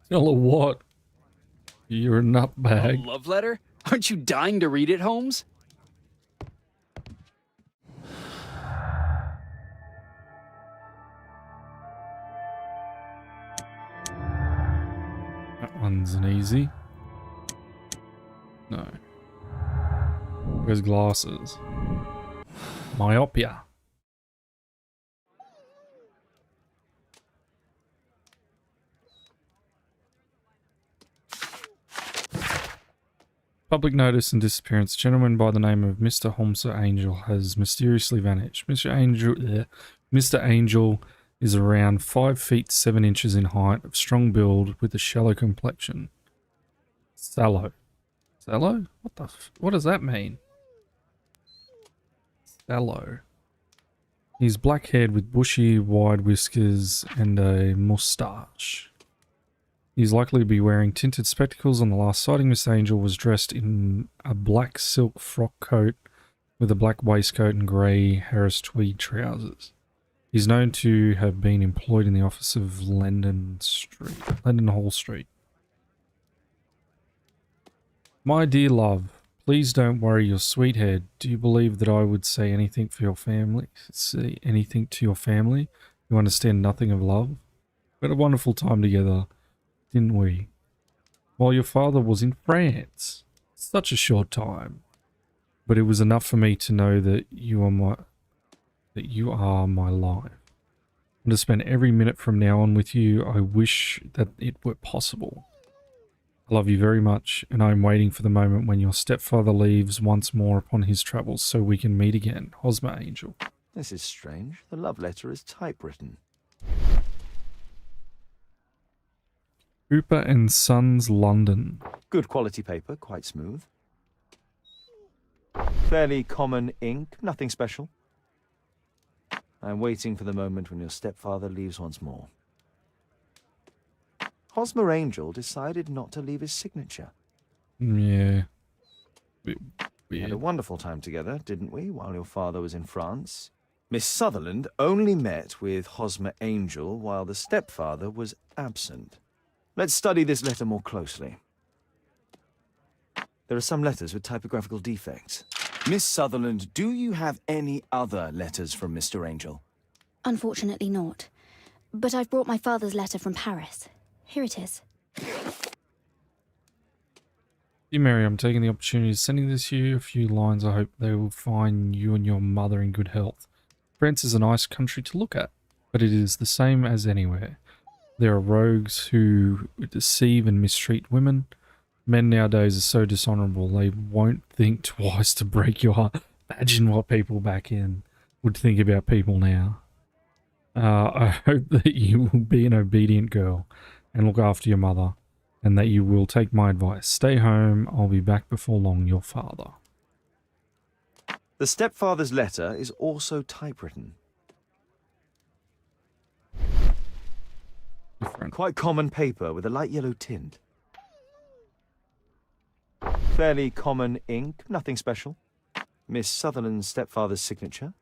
Tell her what? You're a nutbag. A love letter? Aren't you dying to read it, Holmes? That one's an easy. No. Where's glasses? Myopia. Public notice and disappearance. A gentleman by the name of Mr. Holmes Angel has mysteriously vanished. Mr. Angel is around 5 feet 7 inches in height, of strong build, with a shallow complexion. Sallow. Sallow? What does that mean? Sallow. He's black-haired with bushy, wide whiskers and a moustache. He's likely to be wearing tinted spectacles. On the last sighting, Mr. Angel was dressed in a black silk frock coat with a black waistcoat and grey Harris tweed trousers. He's known to have been employed in the office of Leadenhall Street. My dear love, please don't worry your sweet head. Do you believe that I would say anything for your family? Say anything to your family? You understand nothing of love? We had a wonderful time together, didn't we? While your father was in France. Such a short time. But it was enough for me to know that you are my life. I'm to spend every minute from now on with you. I wish that it were possible. I love you very much, and I am waiting for the moment when your stepfather leaves once more upon his travels so we can meet again. Hosmer Angel. This is strange. The love letter is typewritten. Cooper and Sons, London. Good quality paper, quite smooth. Fairly common ink, nothing special. I'm waiting for the moment when your stepfather leaves once more. Hosmer Angel decided not to leave his signature. Yeah. We had a wonderful time together, didn't we, while your father was in France? Miss Sutherland only met with Hosmer Angel while the stepfather was absent. Let's study this letter more closely. There are some letters with typographical defects. Miss Sutherland, do you have any other letters from Mr. Angel? Unfortunately not. But I've brought my father's letter from Paris. Here it is. Dear Mary, I'm taking the opportunity of sending this to you. A few lines. I hope they will find you and your mother in good health. France is a nice country to look at, but it is the same as anywhere. There are rogues who deceive and mistreat women. Men nowadays are so dishonourable they won't think twice to break your heart. Imagine what people back in would think about people now. I hope that you will be an obedient girl and look after your mother, and that you will take my advice. Stay home. I'll be back before long. Your father. The stepfather's letter is also typewritten. Quite common paper with a light yellow tint. Fairly common ink, nothing special. Miss Sutherland's stepfather's signature.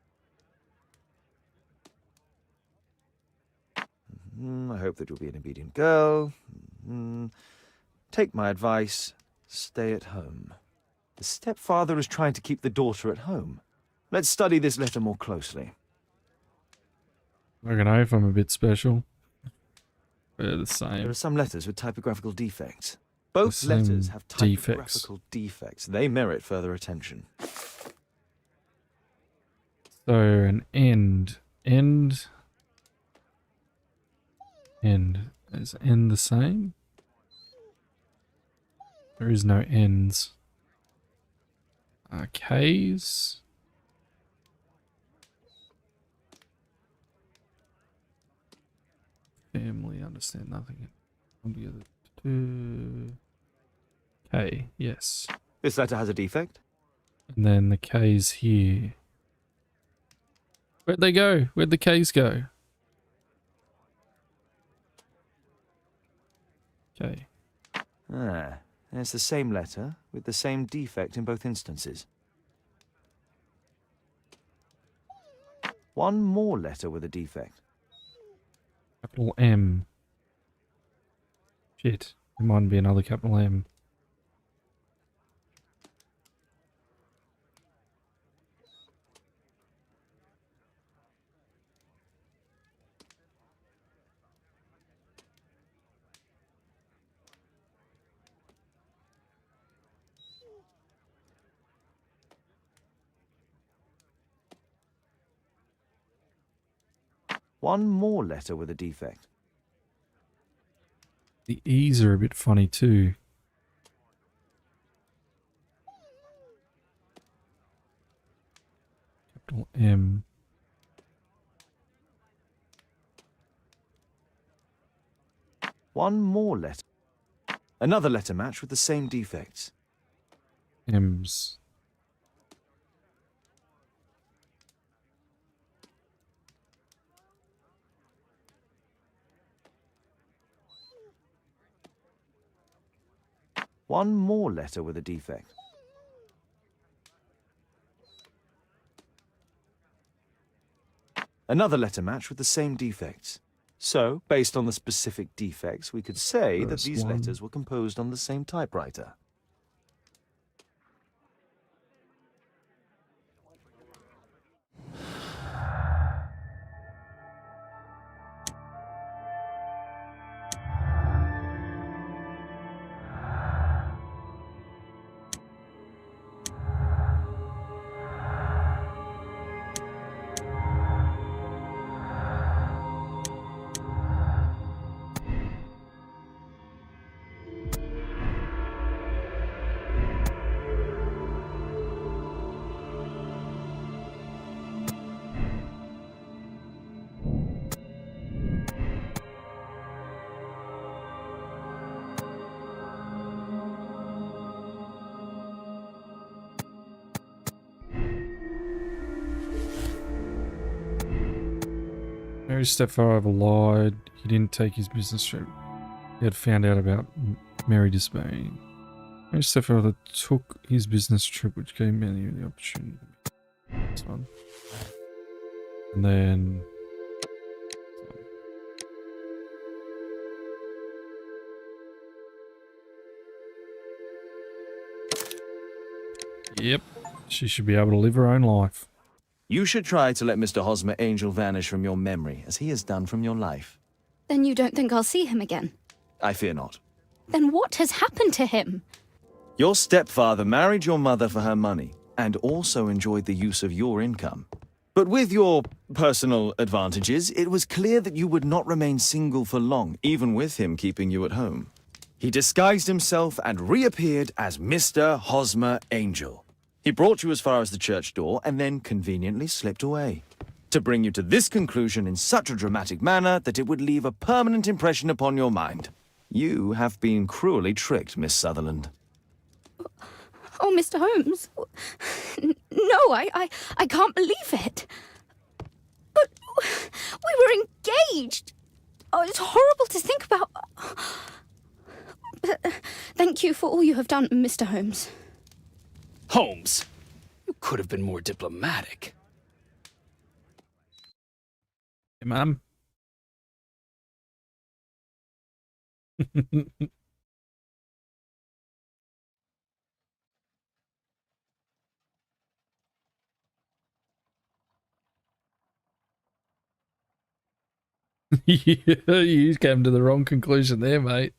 I hope that you'll be an obedient girl. Take my advice. Stay at home. The stepfather is trying to keep the daughter at home. Let's study this letter more closely. I don't know if I'm a bit special. They're the same. There are some letters with typographical defects. Both letters have typographical defects. They merit further attention. So an end. End. Is end the same? There is no ends. K's. Family, understand nothing. K, yes. This letter has a defect. And then the K's here. Where'd they go? Where'd the K's go? Okay. Ah, there's the same letter with the same defect in both instances. One more letter with a defect. Capital M. Shit. There might be another capital M. One more letter with a defect. The E's are a bit funny too. Capital M. One more letter. Another letter match with the same defects. M's. One more letter with a defect. Another letter match with the same defects. So, based on the specific defects, we could say that First these one. letters were composed on the same typewriter. Mary's stepfather lied. He didn't take his business trip. He had found out about Mary disobeying. Mary's stepfather took his business trip, which gave Mary the opportunity. This one. And then... Yep. She should be able to live her own life. You should try to let Mr. Hosmer Angel vanish from your memory, as he has done from your life. Then you don't think I'll see him again? I fear not. Then what has happened to him? Your stepfather married your mother for her money, and also enjoyed the use of your income. But with your personal advantages, it was clear that you would not remain single for long, even with him keeping you at home. He disguised himself and reappeared as Mr. Hosmer Angel. He brought you as far as the church door and then conveniently slipped away. To bring you to this conclusion in such a dramatic manner that it would leave a permanent impression upon your mind. You have been cruelly tricked, Miss Sutherland. Oh, Mr. Holmes. No, I can't believe it. But we were engaged. Oh, it's horrible to think about. But thank you for all you have done, Mr. Holmes. Holmes, you could have been more diplomatic. Hey, Mum. Yeah, you came to the wrong conclusion there, mate.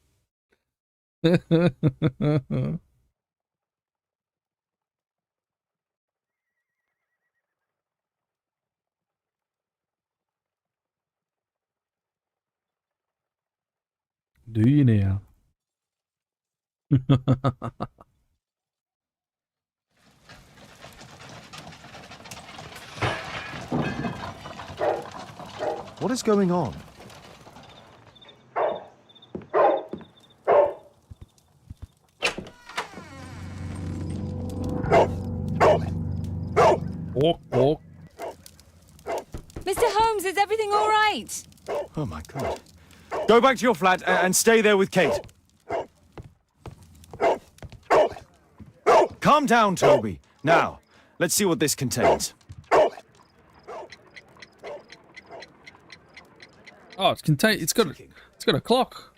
Do you now? What is going on? Walk, walk. Mr. Holmes, is everything all right? Oh my God. Go back to your flat and stay there with Kate. Calm down, Toby. Now, let's see what this contains. Oh, it's got a clock.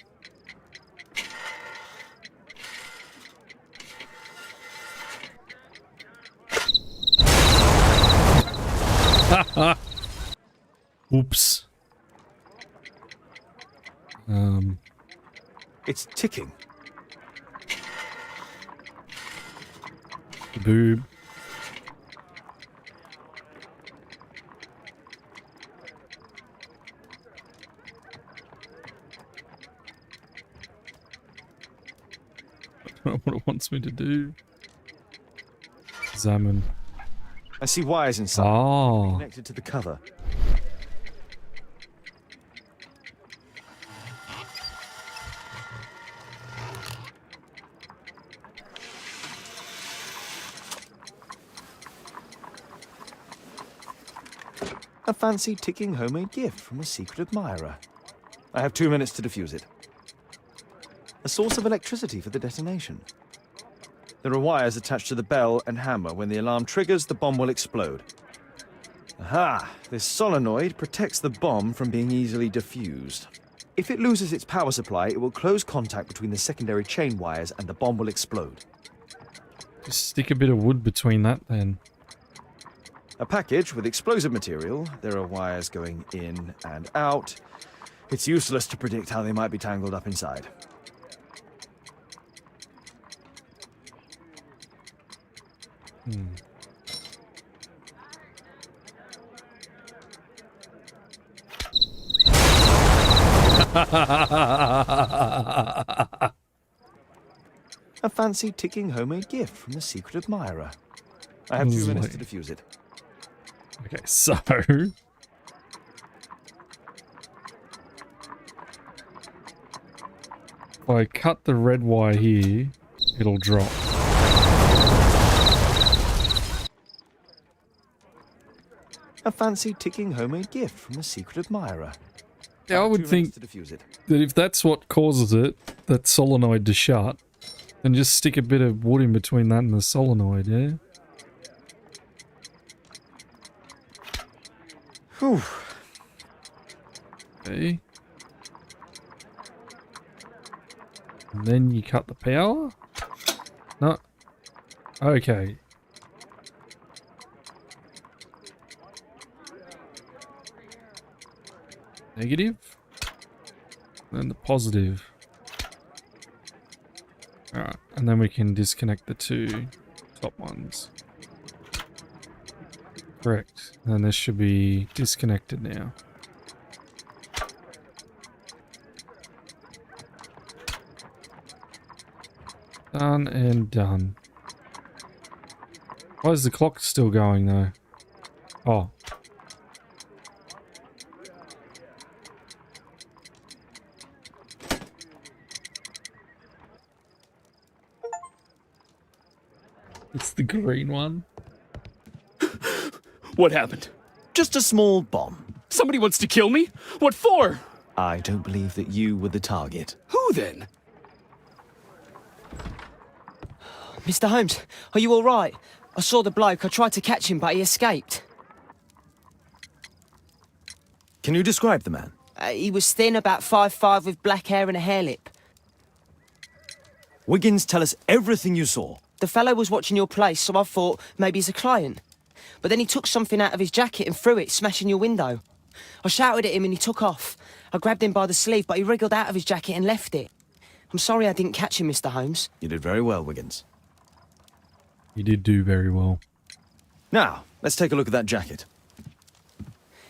Oops. It's ticking. Boob. I don't know what it wants me to do. Examine. I see wires inside. Oh. Connected to the cover. A fancy ticking homemade gift from a secret admirer. I have 2 minutes to defuse it. A source of electricity for the detonation. There are wires attached to the bell and hammer. When the alarm triggers, the bomb will explode. Aha! This solenoid protects the bomb from being easily diffused. If it loses its power supply, it will close contact between the secondary chain wires and the bomb will explode. Just stick a bit of wood between that then. A package with explosive material. There are wires going in and out. It's useless to predict how they might be tangled up inside. A fancy ticking homemade gift from a secret admirer. I have 2 minutes to defuse it. Okay, so if I cut the red wire here, it'll drop. A fancy ticking homemade gift from a secret admirer. Yeah, I would think that if that's what causes it, that solenoid to shut, then just stick a bit of wood in between that and the solenoid, yeah? Whew. Okay. And then you cut the power? No. Okay. Negative. Then the positive. Alright, and then we can disconnect the two top ones. Correct. And this should be disconnected now. Done and done. Why is the clock still going though? Oh. It's the green one. What happened? Just a small bomb. Somebody wants to kill me? What for? I don't believe that you were the target. Who then? Mr. Holmes, are you all right? I saw the bloke. I tried to catch him, but he escaped. Can you describe the man? He was thin, about 5'5", with black hair and a hair lip. Wiggins, tell us everything you saw. The fellow was watching your place, so I thought maybe he's a client. But then he took something out of his jacket and threw it, smashing your window. I shouted at him and he took off. I grabbed him by the sleeve, but he wriggled out of his jacket and left it. I'm sorry I didn't catch him, Mr. Holmes. You did very well, Wiggins. You did do very well. Now, let's take a look at that jacket.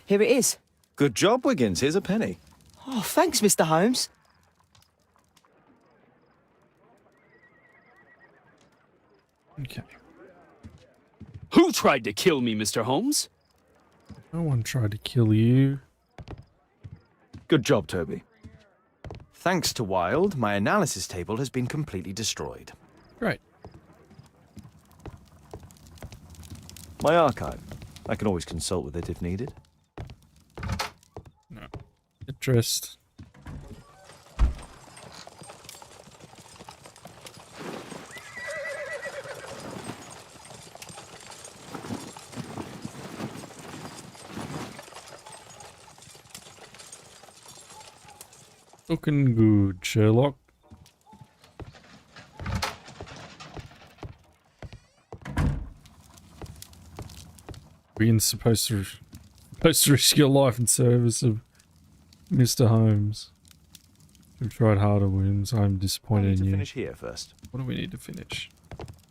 Here it is. Good job, Wiggins. Here's a penny. Oh, thanks, Mr. Holmes. Okay. Who tried to kill me, Mr. Holmes? No one tried to kill you. Good job, Toby. Thanks to Wilde, my analysis table has been completely destroyed. Great. My archive. I can always consult with it if needed. dressed. Looking good, Sherlock. Being supposed to risk your life in service of Mr. Holmes. We've tried harder, Williams. I'm I need disappointed to in you. finish here first. What do we need to finish?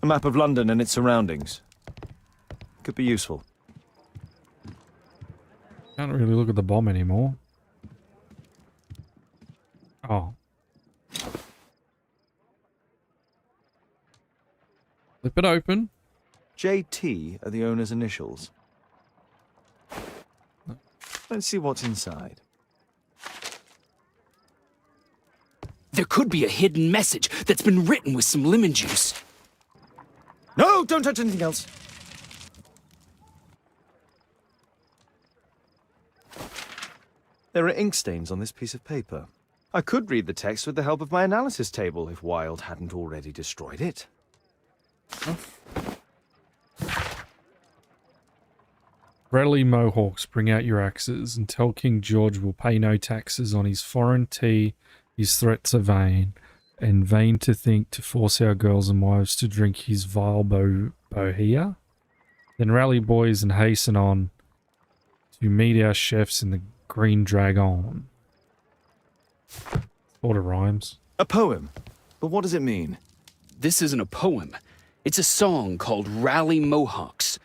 A map of London and its surroundings. Could be useful. Can't really look at the bomb anymore. Oh. Flip it open. JT are the owner's initials. Let's see what's inside. There could be a hidden message that's been written with some lemon juice. No, don't touch anything else. There are ink stains on this piece of paper. I could read the text with the help of my analysis table if Wilde hadn't already destroyed it. Rally Mohawks, bring out your axes and tell King George will pay no taxes on his foreign tea. His threats are vain, and vain to think to force our girls and wives to drink his vile bohea. Then rally, boys, and hasten on to meet our chefs in the Green Dragon. Sort of rhymes. A poem. But what does it mean? This isn't a poem. It's a song called Rally Mohawks.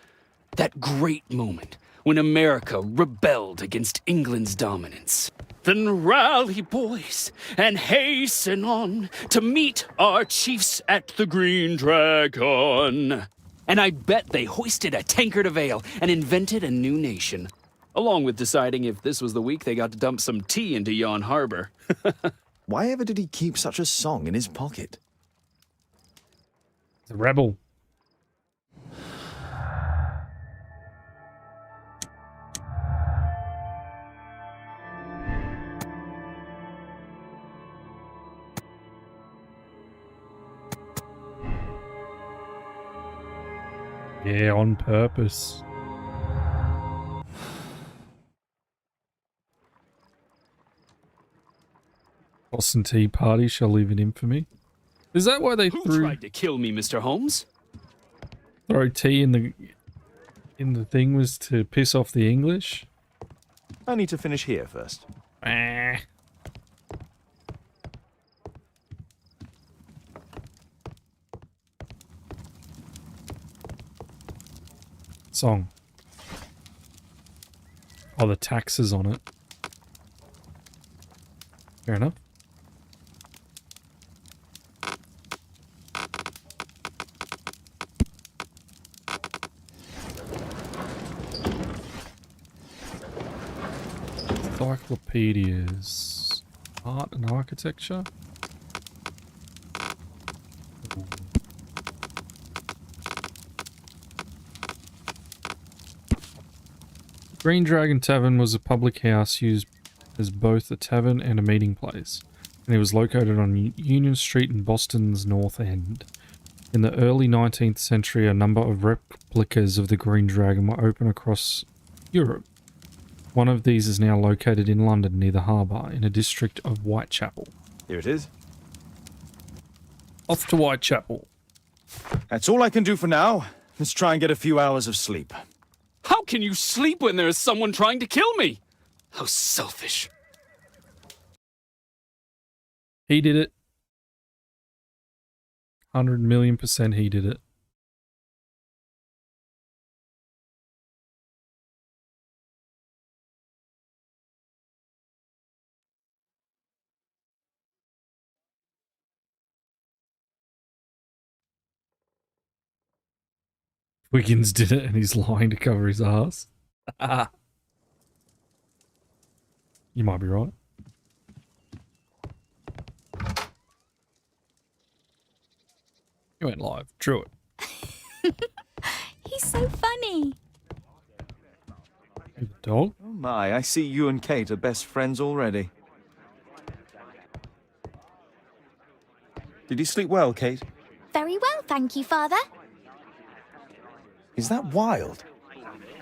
That great moment when America rebelled against England's dominance. Then rally, boys, and hasten on to meet our chiefs at the Green Dragon. And I bet they hoisted a tankard of ale and invented a new nation. Along with deciding if this was the week they got to dump some tea into Yon Harbor. Why ever did he keep such a song in his pocket? The rebel. Yeah, on purpose. Boston Tea Party shall live in infamy. Is that why they Who threw tried to kill me, Mr. Holmes? throw tea in the thing was to piss off the English? I need to finish here first. Song. Oh, the taxes on it. Fair enough. Encyclopedias. Art and architecture. Green Dragon Tavern was a public house used as both a tavern and a meeting place, and it was located on Union Street in Boston's North End. In the early 19th century, a number of replicas of the Green Dragon were open across Europe. One of these is now located in London near the harbour, in a district of Whitechapel. Here it is. Off to Whitechapel. That's all I can do for now. Let's try and get a few hours of sleep. How can you sleep when there is someone trying to kill me? How selfish. He did it. 100,000,000% he did it. Wiggins did it and he's lying to cover his ass. You might be right. You went live. Drew it. He's so funny. Hey, dog. Oh my, I see you and Kate are best friends already. Did you sleep well, Kate? Very well, thank you, Father. Is that wild?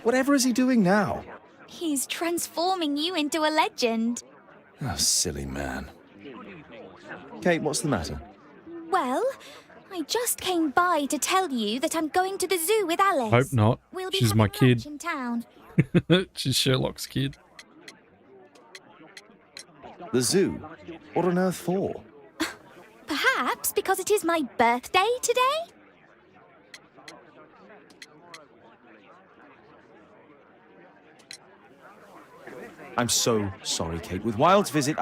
Whatever is he doing now? He's transforming you into a legend. Oh, silly man. Kate, what's the matter? Well, I just came by to tell you that I'm going to the zoo with Alice. Hope not. We'll be She's having my lunch kid. in town. She's Sherlock's kid. The zoo? What on earth for? Perhaps because it is my birthday today? I'm so sorry, Kate. With Wilde's visit,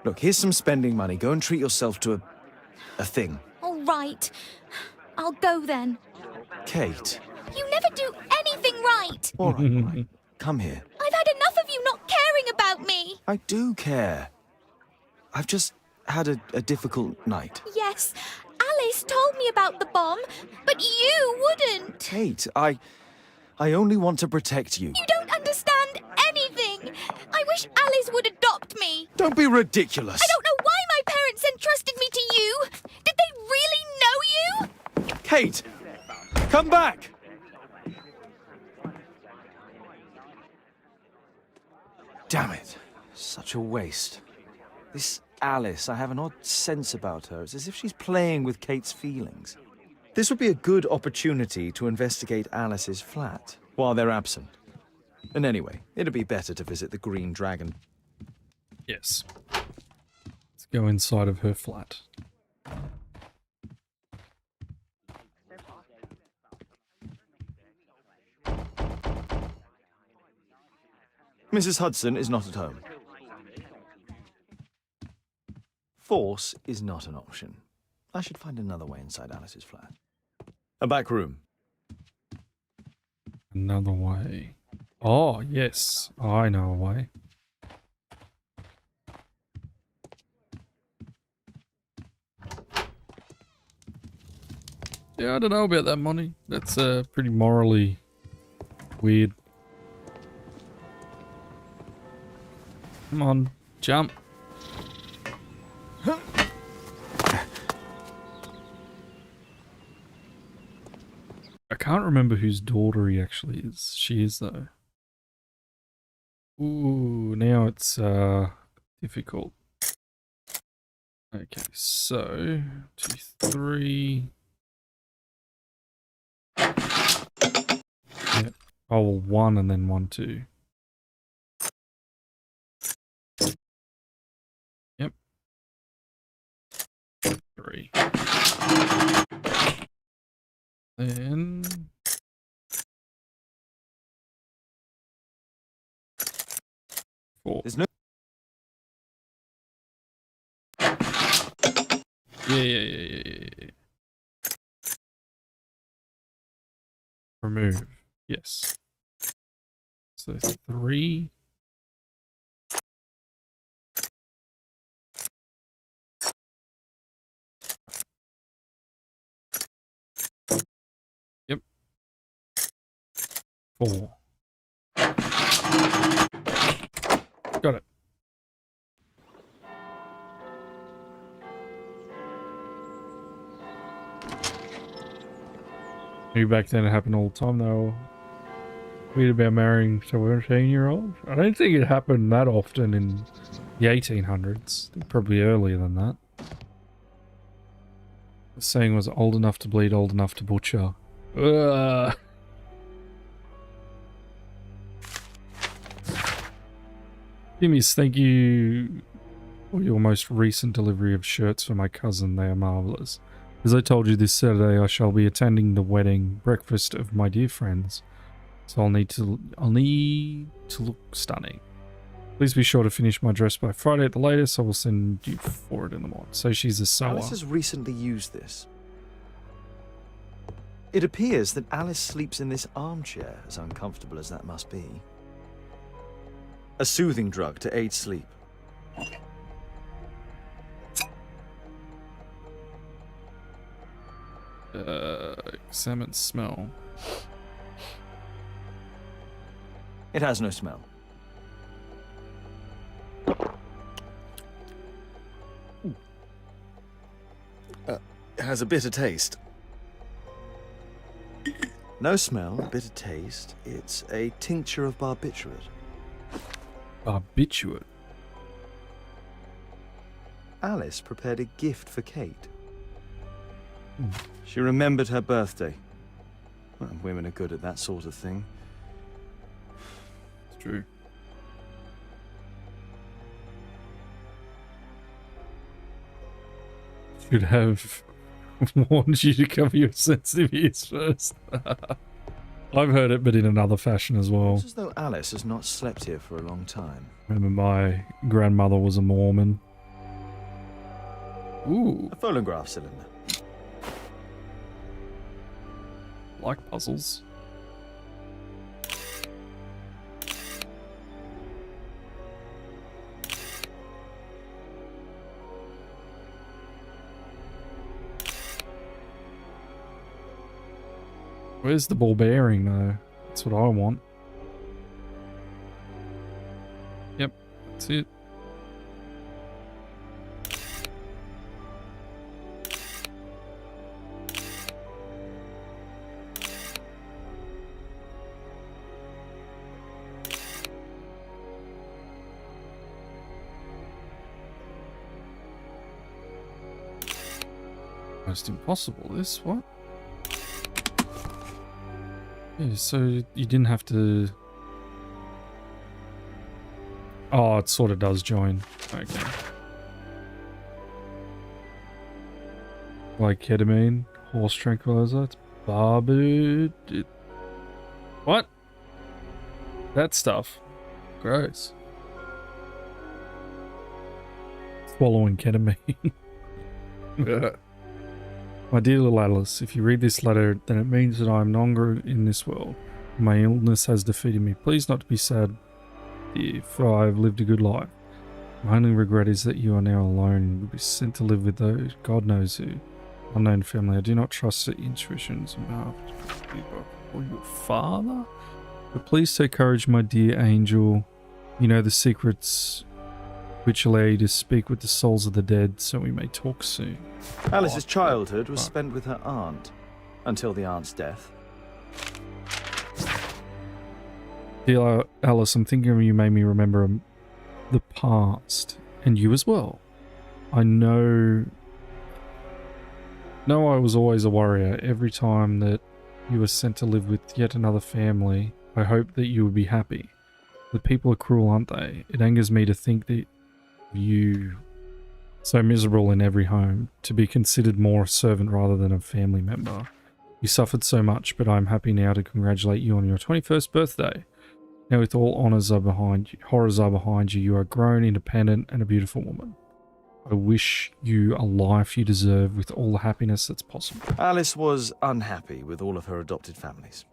Look, here's some spending money. Go and treat yourself to a thing. All right. I'll go then. Kate. You never do anything right. All right. Come here. I've had enough of you not caring about me. I do care. I've just had a difficult night. Yes, Alice told me about the bomb, but you wouldn't. Kate, I only want to protect you. You don't understand anything. I wish Alice would adopt me. Don't be ridiculous. I don't know why my parents entrusted me to you. Did they really know you? Kate, come back. Damn it. Such a waste. This Alice, I have an odd sense about her. It's as if she's playing with Kate's feelings. This would be a good opportunity to investigate Alice's flat while they're absent. And anyway, it'd be better to visit the Green Dragon. Yes. Let's go inside of her flat. Mrs. Hudson is not at home. Force is not an option. I should find another way inside Alice's flat. A back room. Another way. Oh, yes. I know a way. Yeah, I don't know about that, Monty. That's pretty morally weird. Come on, jump. I can't remember whose daughter he actually is. She is, though. Ooh, now it's difficult. Okay, so 2, 3. Yep. Oh, well, 1 and then 1, 2. Yep. 3. Then 4. There's no. Yeah. Remove. Yes. So 3. Yep. 4. Got it. Maybe back then it happened all the time though. Weird about marrying 17-year-olds. I don't think it happened that often in the 1800s. Probably earlier than that. The saying was old enough to bleed, old enough to butcher. Jimmy's, thank you for your most recent delivery of shirts for my cousin. They are marvellous. As I told you, this Saturday I shall be attending the wedding breakfast of my dear friends, so I'll need to look stunning. Please be sure to finish my dress by Friday at the latest. I will send you for it in the morning. So she's a sewer. Alice has recently used this. It appears that Alice sleeps in this armchair, as uncomfortable as that must be. A soothing drug to aid sleep. Examine smell. It has no smell. has a bitter taste. No smell, a bitter taste. It's a tincture of barbiturate. Barbiturate? Alice prepared a gift for Kate. She remembered her birthday. Well, women are good at that sort of thing. It's true. Should have warned you to cover your sensitive ears first. I've heard it, but in another fashion as well. It's as though Alice has not slept here for a long time. Remember, my grandmother was a Mormon. Ooh. A phonograph cylinder. Like puzzles. Where's the ball bearing though? That's what I want. Yep, that's it. Almost impossible, this, what? Yeah, so you didn't have to... Oh, it sort of does join. Okay. Like ketamine, horse tranquilizer, it's barbu... What? That stuff. Gross. Swallowing ketamine. My dear little Alice, if you read this letter, then it means that I am no longer in this world. My illness has defeated me. Please not to be sad, dear, for I have lived a good life. My only regret is that you are now alone and will be sent to live with those, God knows who, unknown family. I do not trust the intuitions of your father. But please take courage, my dear angel. You know the secrets which allow you to speak with the souls of the dead, so we may talk soon. Alice's childhood was spent with her aunt, until the aunt's death. Dear Alice, I'm thinking of you made me remember the past, and you as well. I know I was always a warrior. Every time that you were sent to live with yet another family, I hoped that you would be happy. The people are cruel, aren't they? It angers me to think that you, so miserable in every home, to be considered more a servant rather than a family member. You suffered so much, but I'm happy now to congratulate you on your 21st birthday. Now with all horrors are behind you, you are grown, independent, and a beautiful woman. I wish you a life you deserve with all the happiness that's possible. Alice was unhappy with all of her adopted families.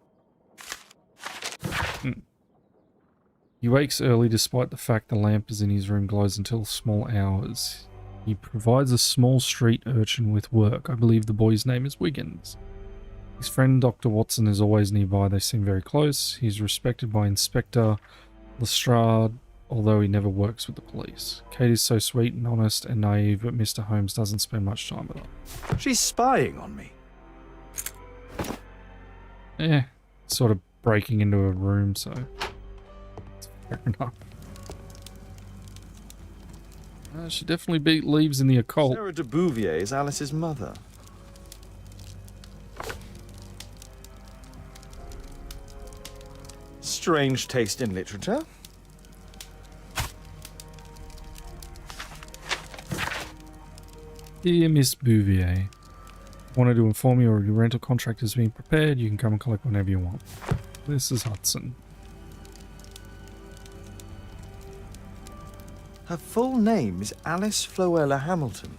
He wakes early despite the fact the lamp is in his room glows until small hours. He provides a small street urchin with work. I believe the boy's name is Wiggins. His friend Dr. Watson is always nearby. They seem very close. He's respected by Inspector Lestrade, although he never works with the police. Kate is so sweet and honest and naive, but Mr. Holmes doesn't spend much time with her. She's spying on me. Yeah, sort of breaking into a room, so... Fair enough. She definitely believes in the occult. Sarah de Bouvier is Alice's mother. Strange taste in literature. Dear Miss Bouvier, wanted to inform you your rental contract is being prepared. You can come and collect whenever you want. This is Hudson. Her full name is Alice Floella Hamilton.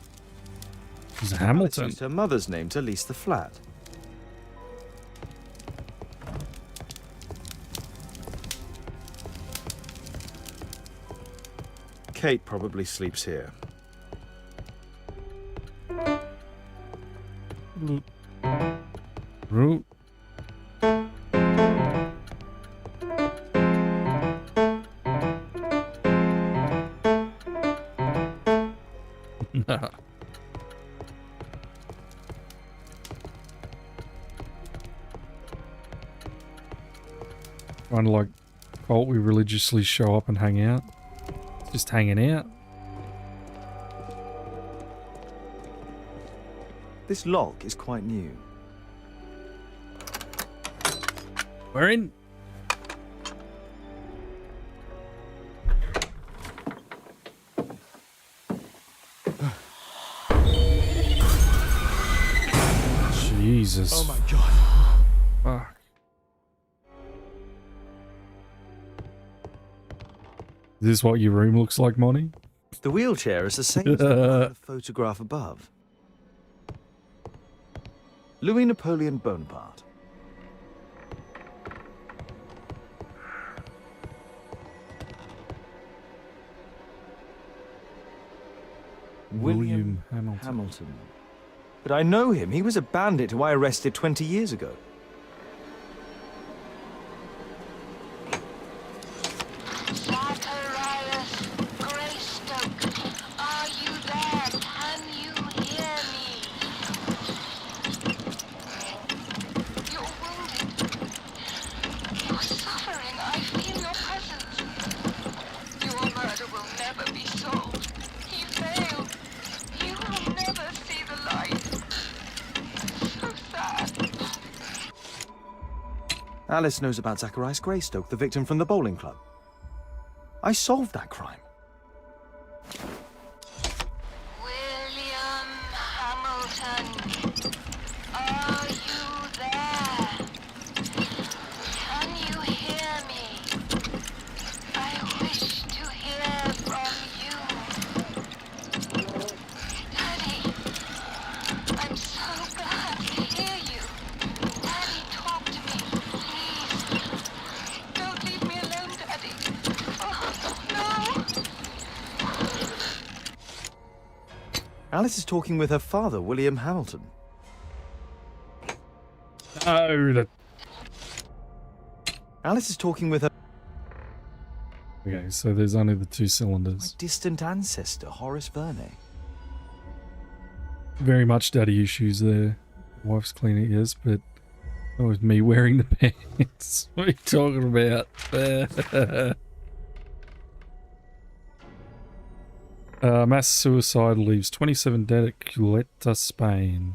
She's a Hamilton. Alice used her mother's name to lease the flat. Kate probably sleeps here. Root. Kind of like cult, we religiously show up and hang out. Just hanging out. This lock is quite new. We're in. Jesus. Oh my god. Fuck. Is this what your room looks like, Monty? The wheelchair is the same as the photograph above. Louis Napoleon Bonaparte. William Hamilton. Hamilton. But I know him. He was a bandit who I arrested 20 years ago. Zacharias Greystoke, are you there? Can you hear me? You're wounded. You're suffering. I feel your presence. Your murder will never be solved. He failed. You will never see the light. So sad. Alice knows about Zacharias Greystoke, the victim from the bowling club. I solved that crime. William Hamilton, are you there? Can you hear me? I wish to hear from you. Daddy, I'm so glad to hear you. Daddy, talk to me, please. Don't leave me alone, Daddy. Oh, no. Alice is talking with her father, William Hamilton. Oh, that. Alice is talking with her Okay, so there's only the two cylinders. distant ancestor, Horace Verne. Very much daddy issues there. Wife's cleaning, yes, but that was me wearing the pants. What are you talking about? Mass suicide leaves 27 dead at Culeta, Spain.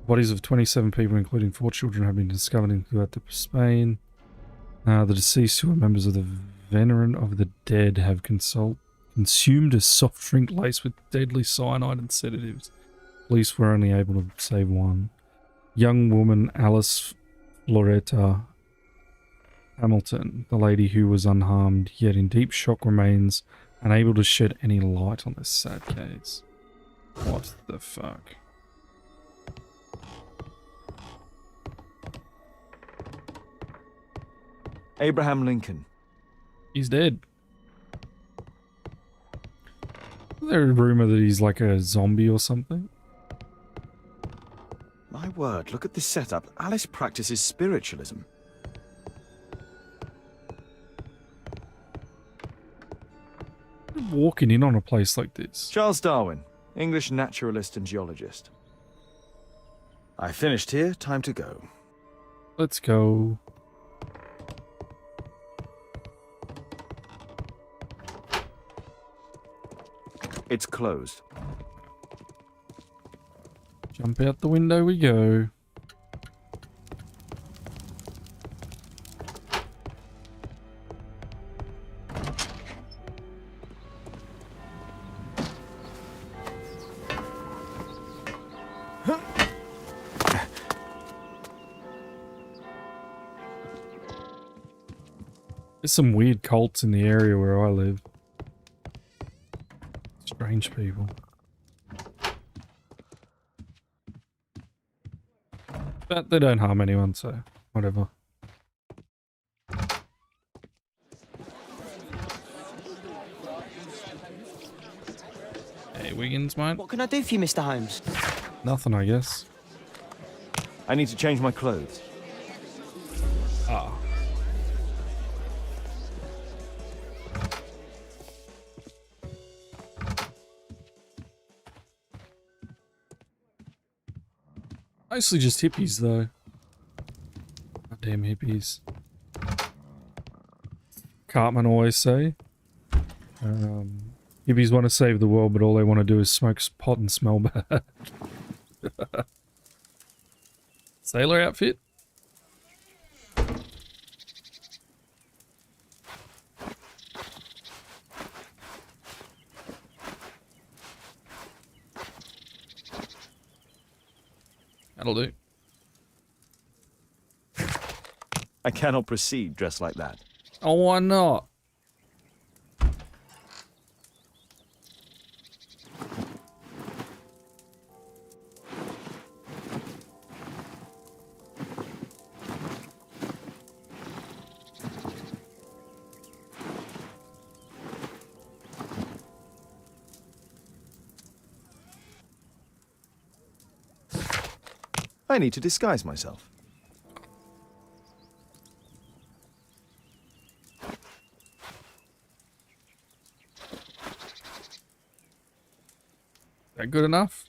Bodies of 27 people, including 4 children, have been discovered in Culeta, Spain. The deceased, who are members of the Veneran of the Dead, have consumed a soft drink laced with deadly cyanide and sedatives. Police were only able to save one. Young woman Alice Floretta Hamilton, the lady who was unharmed yet in deep shock, remains unable to shed any light on this sad case. What the fuck? Abraham Lincoln. He's dead. Is there a rumor that he's like a zombie or something? My word, look at this setup. Alice practices spiritualism. Walking in on a place like this. Charles Darwin, English naturalist and geologist. I finished here, time to go. Let's go. It's closed. Jump out the window we go. There's some weird cults in the area where I live. Strange people. But they don't harm anyone, so whatever. Hey, Wiggins, mate. What can I do for you, Mr. Holmes? Nothing, I guess. I need to change my clothes. Ah. Mostly just hippies, though. Goddamn hippies. Cartman always say. Hippies want to save the world, but all they want to do is smoke pot and smell bad. Sailor outfit? That'll do. I cannot proceed dressed like that. Oh, why not? I need to disguise myself. That good enough?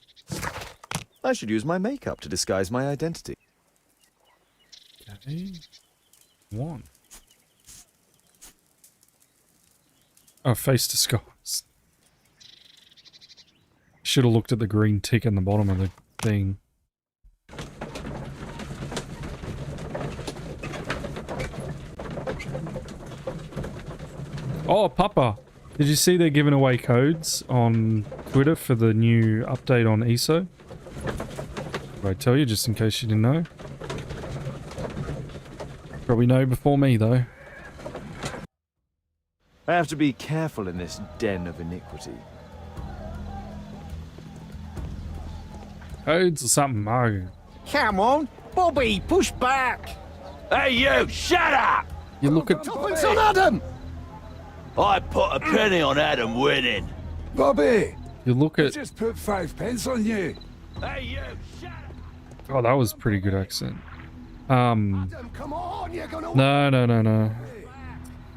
I should use my makeup to disguise my identity. Okay. One. Oh, face disguise. Should have looked at the green tick in the bottom of the thing. Oh, Papa. Did you see they're giving away codes on Twitter for the new update on ESO? Did I tell you just in case you didn't know? Probably know before me though. I have to be careful in this den of iniquity. Codes or something, oh. Come on, Bobby, push back. Hey, you, shut up! You look at... It's on Adam. I put a penny on Adam winning. Bobby! You look I at... just put 5 pence on you. Hey, you, shut up! Oh, that was pretty good accent. Adam, come on, you're gonna... No.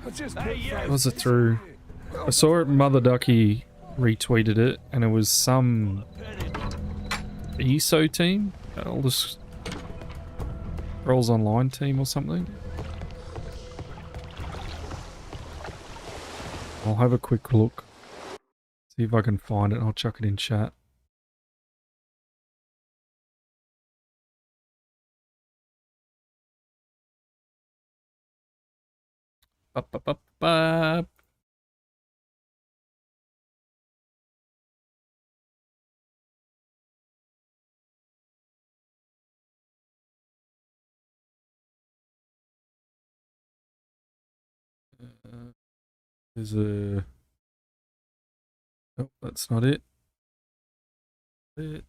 I just put 5 Was it through? I saw it, Mother Ducky retweeted it, and it was some ESO team? Eldest Scrolls Online team or something? I'll have a quick look. See if I can find it. I'll chuck it in chat. Up, up, up, up. There's a... Oh, that's not it. It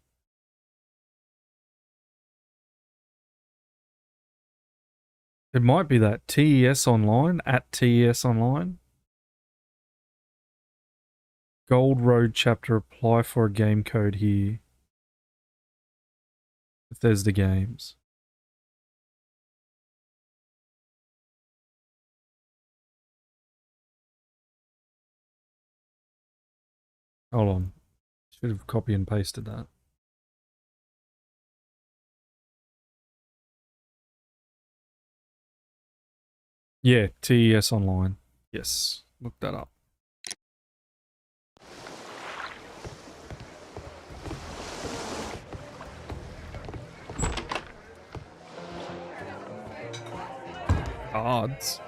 might be that TES Online, at TES Online. Gold Road chapter, apply for a game code here. Bethesda Games. Hold on. Should have copy and pasted that. Yeah, TES Online. Yes, look that up. Cards.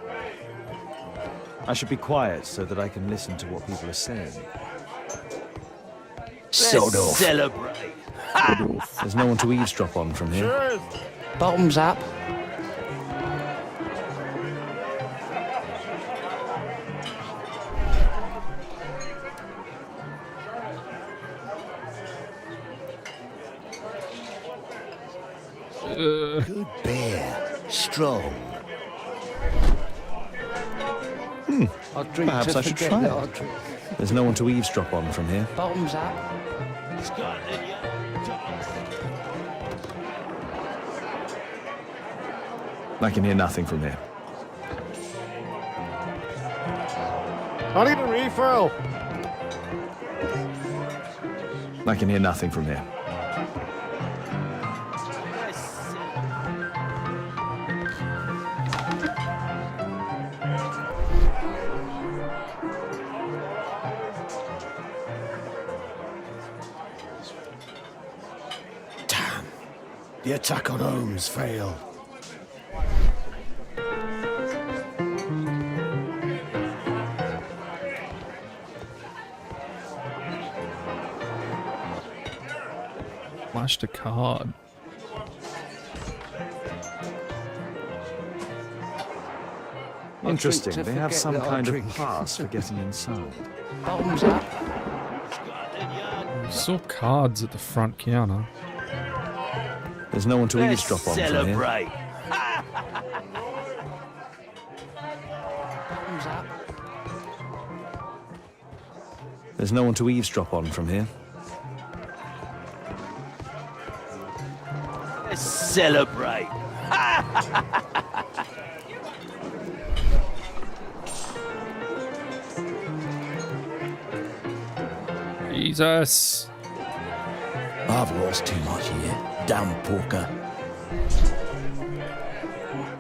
I should be quiet so that I can listen to what people are saying. Sod off. Celebrate. There's no one to eavesdrop on from here. Bottoms up. Good bear. Strong. Perhaps I should try it. There's no one to eavesdrop on from here. Bottoms up. I can hear nothing from here. I need a refill. I can hear nothing from here. The attack on Holmes failed. Flashed a card. Interesting. They have some kind of pass for getting inside. Bottoms up. I saw cards at the front counter. There's no one to eavesdrop on from here. Celebrate. There's no one to eavesdrop on from here. Celebrate. Jesus. I've lost too much here. Damn poker.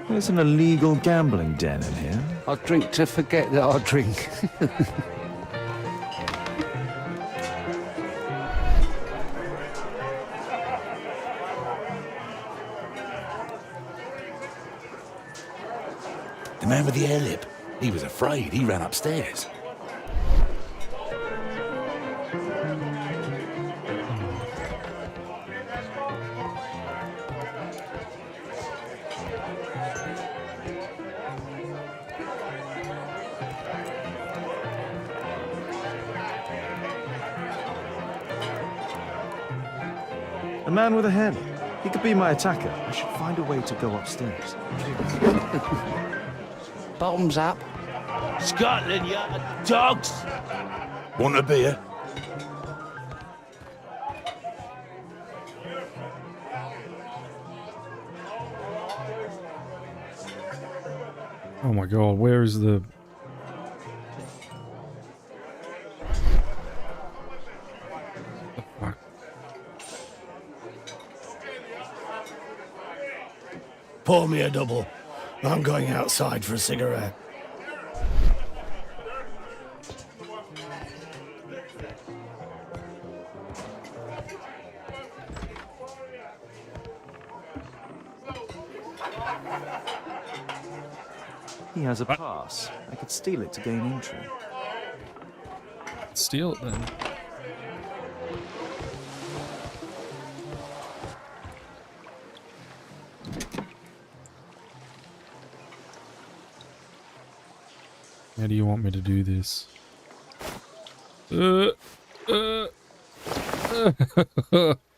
There's an illegal gambling den in here. I drink to forget that I drink. The man with the air lip. He was afraid. He ran upstairs. A man with a head. He could be my attacker. I should find a way to go upstairs. Bottoms up. Scotland Yard dogs. Want a beer? Oh my god, where is the... Pour me a double. I'm going outside for a cigarette. He has a pass. I could steal it to gain entry. Steal it then. How do you want me to do this? Oh,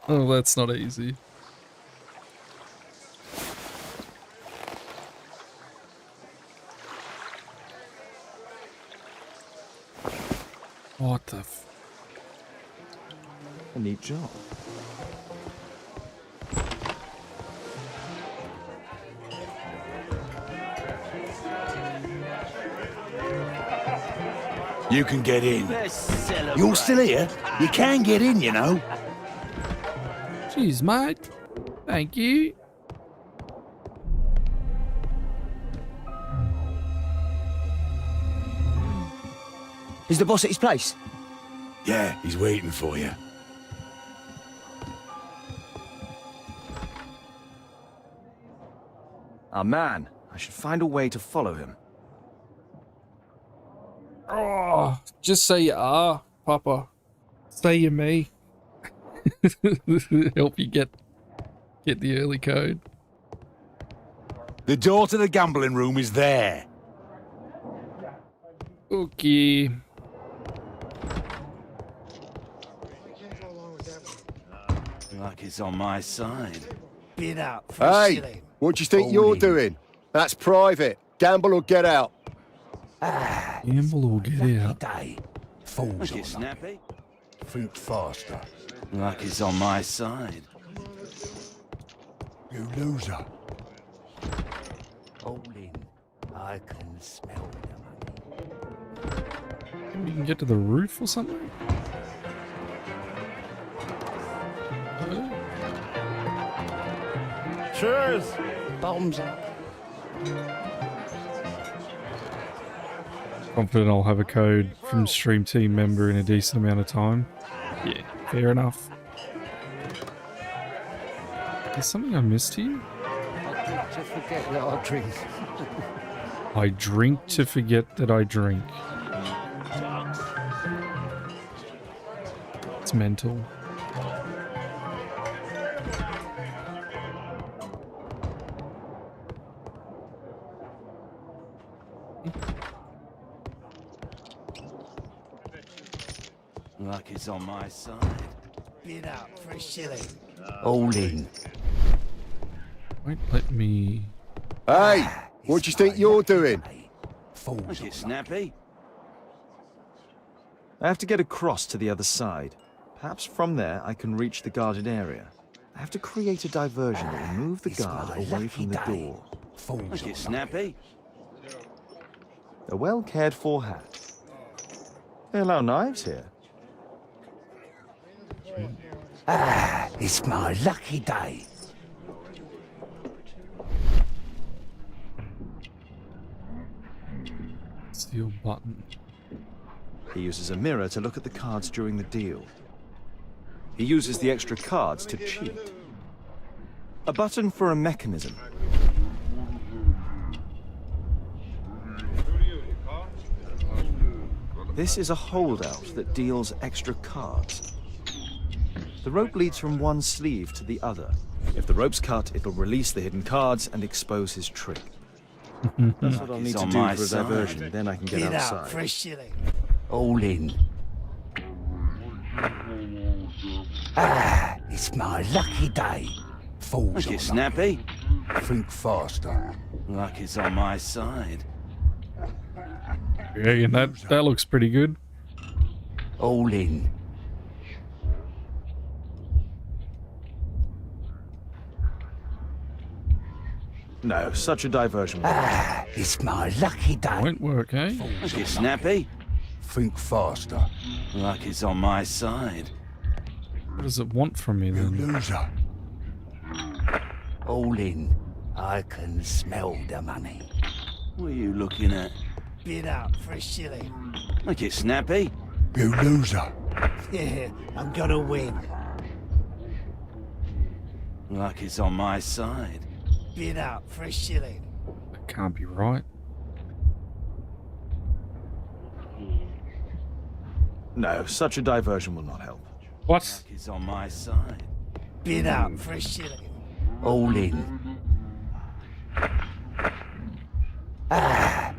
that's not easy. What the f... A neat job. You can get in. You're still here? You can get in, you know. Jeez, mate. Thank you. Is the boss at his place? Yeah, he's waiting for you. A man. I should find a way to follow him. Oh, just say you are, Papa. Say you me. Help you get the early code. The door to the gambling room is there. Okay. Like it's on my side. Bid out for a Hey, shilling. what do you think you're doing? That's private. Gamble or get out. Gamble or get out. Day. Fools Like are it's snappy. Think faster. Like it's on my side. You loser. All in. I can smell the money. Maybe you can get to the roof or something? Cheers. Bottoms up. Confident I'll have a code from Stream Team member in a decent amount of time. Yeah, fair enough. There's something I missed here? To forget that I drink. I drink to forget that I drink. It's mental. Luck is on my side. Bid out for a shilling. All in. Wait, let me... Hey, what do you think you're doing? Look it, Snappy. I have to get across to the other side. Perhaps from there I can reach the guarded area. I have to create a diversion that will move the guard away from the door. Look it, Snappy. A well cared for hat. They allow knives here. It's my lucky day. Steel button. He uses a mirror to look at the cards during the deal. He uses the extra cards to cheat. A button for a mechanism. This is a holdout that deals extra cards. The rope leads from one sleeve to the other. If the rope's cut, it'll release the hidden cards and expose his trick. That's what I'll need to do for a diversion, then I can get Bid outside. out for a shilling. All in. It's my lucky day. Falls Look it, on Snappy. Think faster. Luck is on my side. Yeah, and that looks pretty good. All in. No, such a diversion. It's my lucky day. Won't work, eh? Look it, Snappy. Think faster. Luck is on my side. What does it want from me then? Loser. All in. I can smell the money. What are you looking at? Bid out for a shilling. Look it, Snappy. You loser. Yeah, I'm gonna win. Luck is on my side. Bid out for a shilling. That can't be right. No, such a diversion will not help. What? Luck is on my side. Bid out for a shilling. All in.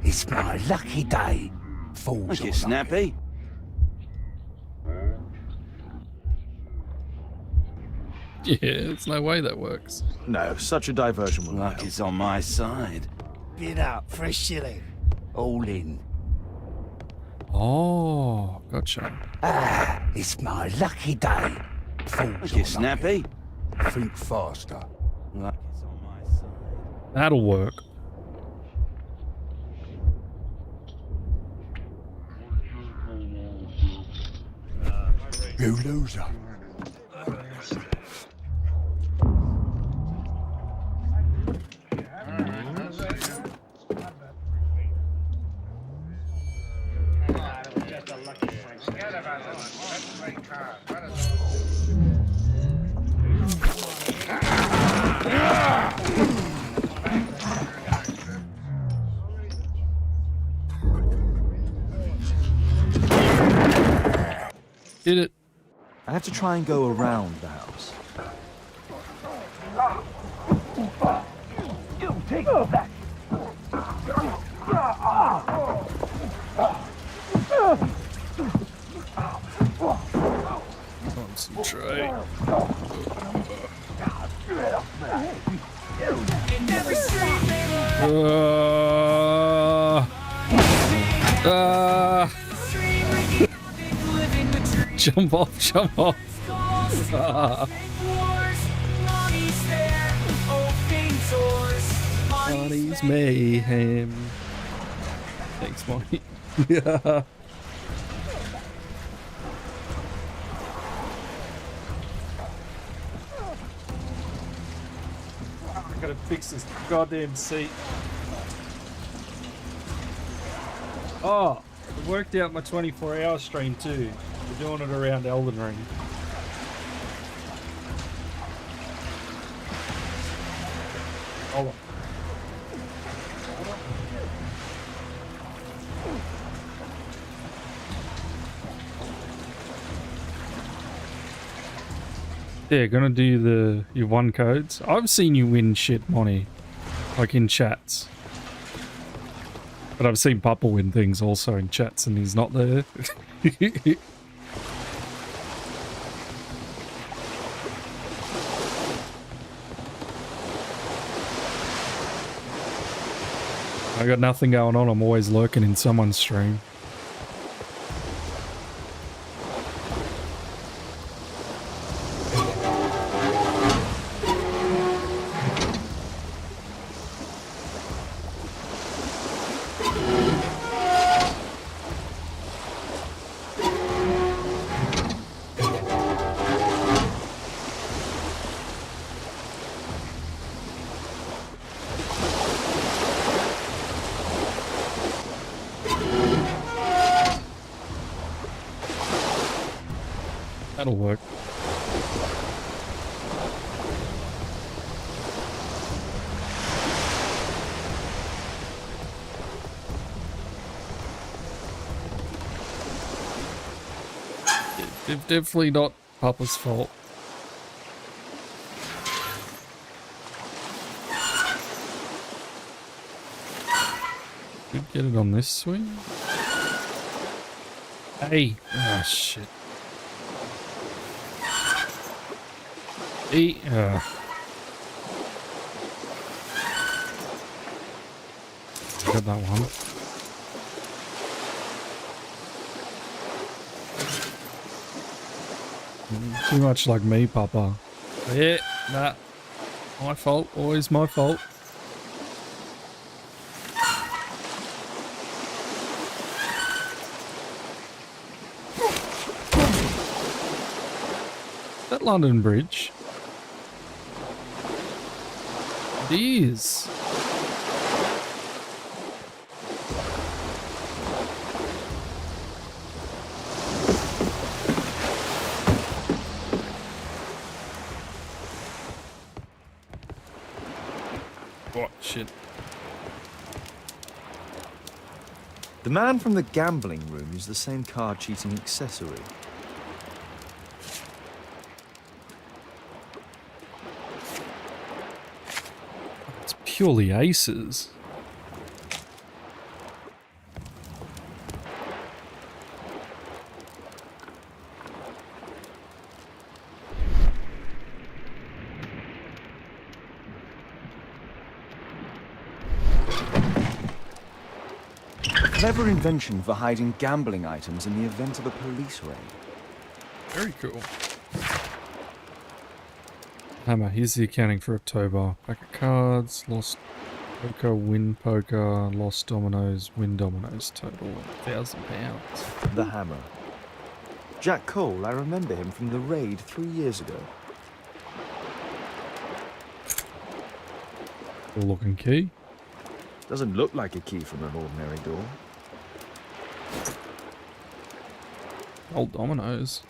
It's my lucky day. Falls Look on it, Snappy. Yeah, there's no way that works. No, such a diversion will not Luck help. is on my side. Bid out for a shilling. All in. Oh, gotcha. It's my lucky day. Falls Look on it, Snappy. Think faster. Luck is on my side. That'll work. You loser. Did it. I have to try and go around the house. You take that. Concentrate. In every street they Jump off, jump off. Money's mayhem. Thanks, Money. Yeah. I gotta fix this goddamn seat. Oh, it worked out my 24-hour stream too. We're doing it around Elden Ring. Oh. Yeah, gonna do your one codes. I've seen you win shit, Monty. Like in chats. But I've seen Papa win things also in chats and he's not there. I got nothing going on. I'm always lurking in someone's stream. That'll work. It's definitely not Papa's fault. Could get it on this swing. Hey! Ah, shit. Got that one. Too much like me, Papa. Yeah, nah. My fault. Always my fault. That London Bridge. It is. What shit? The man from the gambling room used the same card cheating accessory. It's purely aces. Clever invention for hiding gambling items in the event of a police raid. Very cool. Hammer, here's the accounting for October. Pack of cards, lost poker, win poker, lost dominoes, win dominoes, total £1,000. The hammer. Jack Cole, I remember him from the raid 3 years ago. Cool looking key. Doesn't look like a key from an ordinary door. Old dominoes.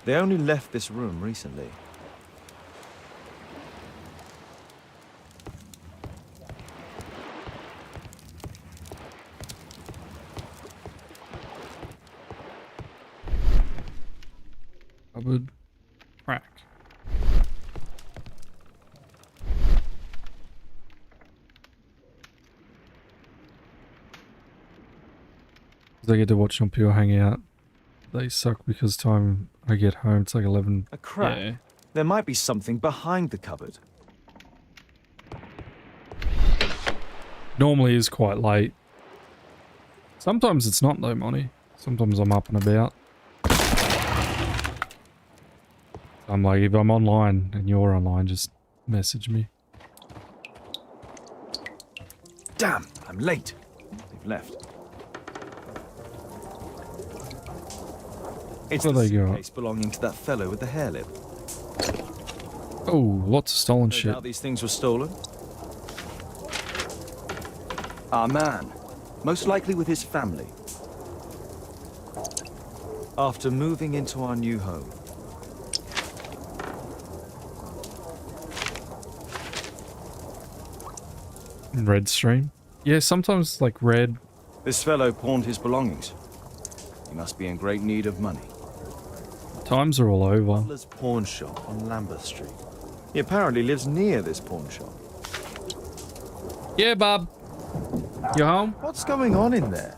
They only left this room recently. Cupboard. Crack. I get to watch on Pure Hangout. They suck because time I get home it's like 11. A crack? Yeah. There might be something behind the cupboard. Normally is quite late. Sometimes it's not though, Monty. Sometimes I'm up and about. I'm like, if I'm online and you're online, just message me. Damn, I'm late. They've left. It's Where the they go? suitcase belonging to that fellow with the hair lip. Oh, lots of stolen No shit. doubt these things were stolen. Our man, most likely with his family. After moving into our new home. Red stream. Yeah, sometimes like red. This fellow pawned his belongings. He must be in great need of money. Times are all over. Butler's pawn shop on Lambeth Street. He apparently lives near this pawn shop. Yeah, bub. You home? What's going on in there?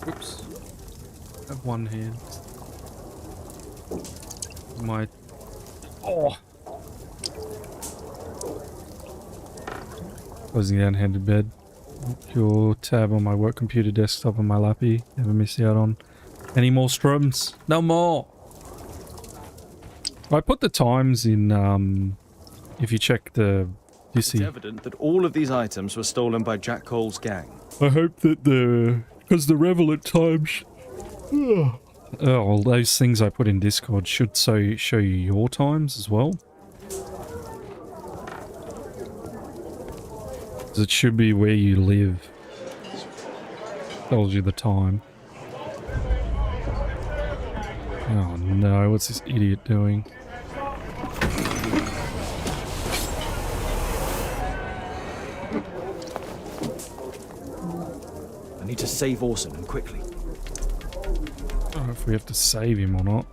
Oops. I have one hand. My... Oh! Closing down handed bed. Your tab on my work computer desktop on my lappy. Never miss out on any more strums. No more! I put the times in, if you check the... It's evident that all of these items were stolen by Jack Cole's gang. I hope that because the Revelant times... Oh, well, those things I put in Discord should show you your times as well. Because it should be where you live. Tells you the time. Oh no, what's this idiot doing? I need to save Orson, and quickly. I don't know if we have to save him or not.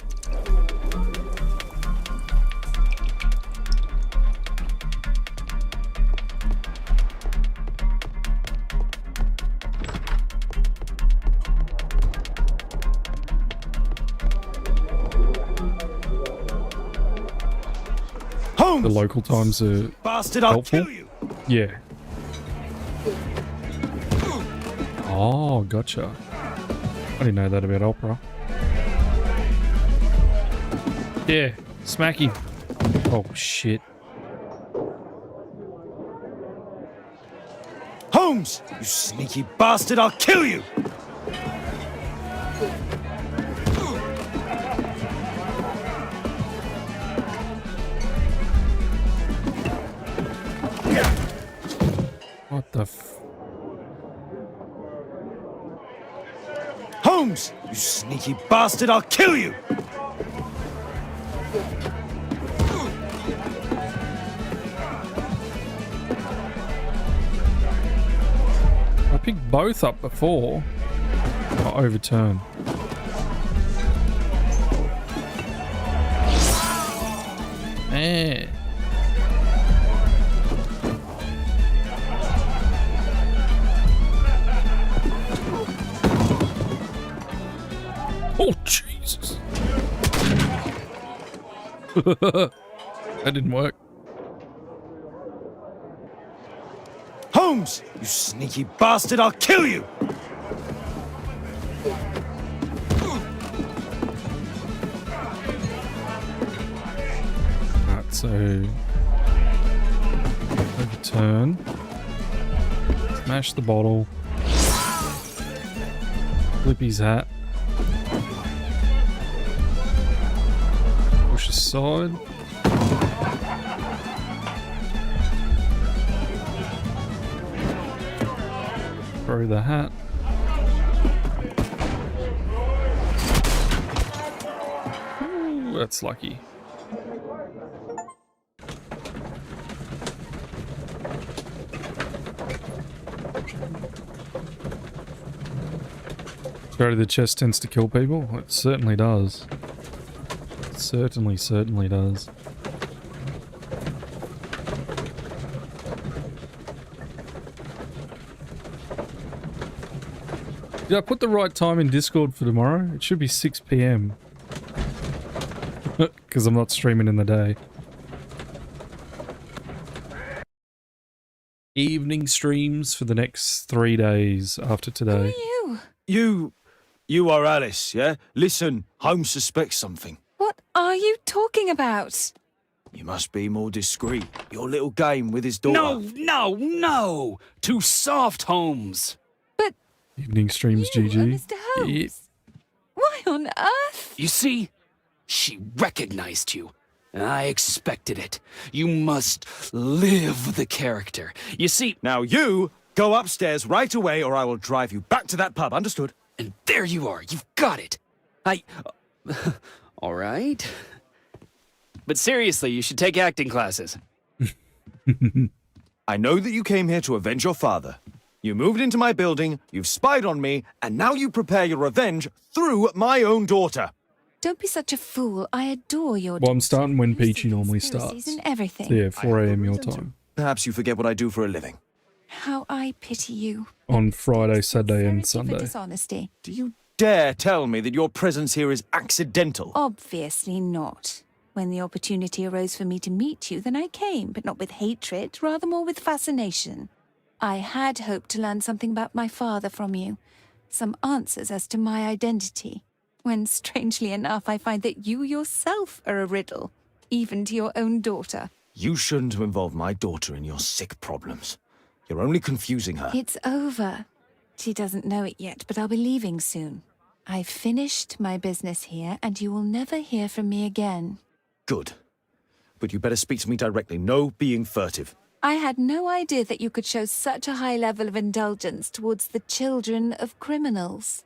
Holmes! The local times are Bastard, I'll helpful. kill you! Yeah. Oh, gotcha. I didn't know that about opera. Yeah, smack him. Oh, shit. Holmes! You sneaky bastard, I'll kill you! What the f... Holmes! You sneaky bastard, I'll kill you! I picked both up before. I overturn. Eh. Oh, Jesus. That didn't work. Holmes! You sneaky bastard, I'll kill you! Alright, so... overturn. Smash the bottle. Flip his hat. Push aside. Throw the hat. Ooh, that's lucky. Go to the chest tends to kill people? It certainly does. It certainly does. Did I put the right time in Discord for tomorrow? It should be 6 PM. Because I'm not streaming in the day. evening streams for the next 3 days after today. You are Alice, yeah? Listen, Holmes suspects something. What are you talking about? You must be more discreet. Your little game with his daughter. No! Too soft, Holmes. Evening streams, GG. Mr. Holmes? Why on earth? You see, she recognized you. I expected it. You must live the character. You see... Now you go upstairs right away or I will drive you back to that pub, understood? And there you are. You've got it. All right. But seriously, you should take acting classes. I know that you came here to avenge your father. You moved into my building, you've spied on me, and now you prepare your revenge through my own daughter. Don't be such a fool. I adore your Well, I'm starting when Peachy normally starts. and everything. So yeah, 4 a.m. your time. Perhaps you forget what I do for a living. How I pity you. On Friday, Saturday, and For Sunday. dishonesty. Do you dare tell me that your presence here is accidental? Obviously not. When the opportunity arose for me to meet you, then I came, but not with hatred, rather more with fascination. I had hoped to learn something about my father from you, some answers as to my identity, when, strangely enough, I find that you yourself are a riddle, even to your own daughter. You shouldn't have involved my daughter in your sick problems. You're only confusing her. It's over. She doesn't know it yet, but I'll be leaving soon. I've finished my business here, and you will never hear from me again. Good. But you better speak to me directly. No being furtive. I had no idea that you could show such a high level of indulgence towards the children of criminals.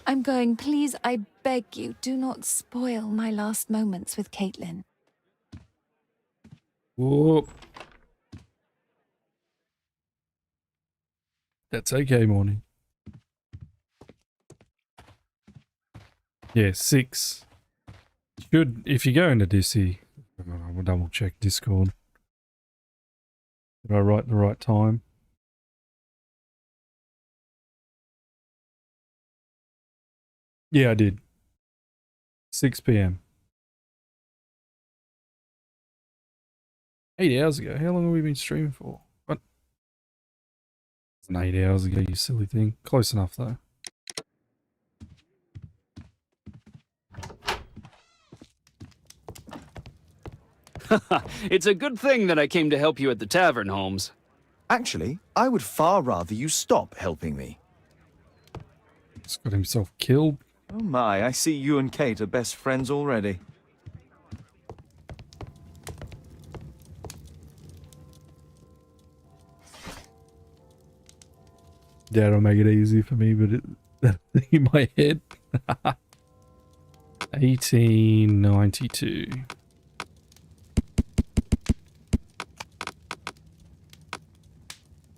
I'm going. Please, I beg you, do not spoil my last moments with Caitlin. Whoop. That's okay, morning. Yeah, 6. Should, if you go into Dissy, I will double check Discord. Did I write the right time? Yeah, I did. 6 p.m. 8 hours ago. How long have we been streaming for? What? It's 8 hours ago, you silly thing. Close enough, though. It's a good thing that I came to help you at the tavern, Holmes. Actually, I would far rather you stop helping me. He's got himself killed. Oh my, I see you and Kate are best friends already. That'll make it easy for me, but that thing in my head. 1892.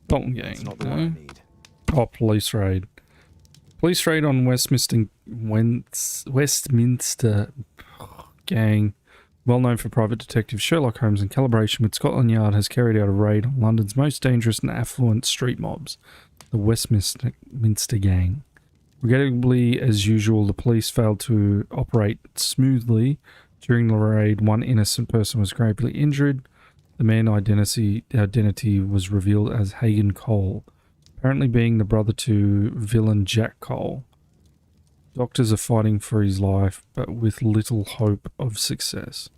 Dalton Gang. Not the one I No? need. Oh, police raid. Police raid on Westminster Gang, well known for private detective Sherlock Holmes in collaboration with Scotland Yard, has carried out a raid on London's most dangerous and affluent street mobs, the Westminster Gang. Regrettably, as usual, the police failed to operate smoothly. During the raid, one innocent person was gravely injured. The man's identity was revealed as Hagen Cole, apparently being the brother to villain Jack Cole. Doctors are fighting for his life, but with little hope of success.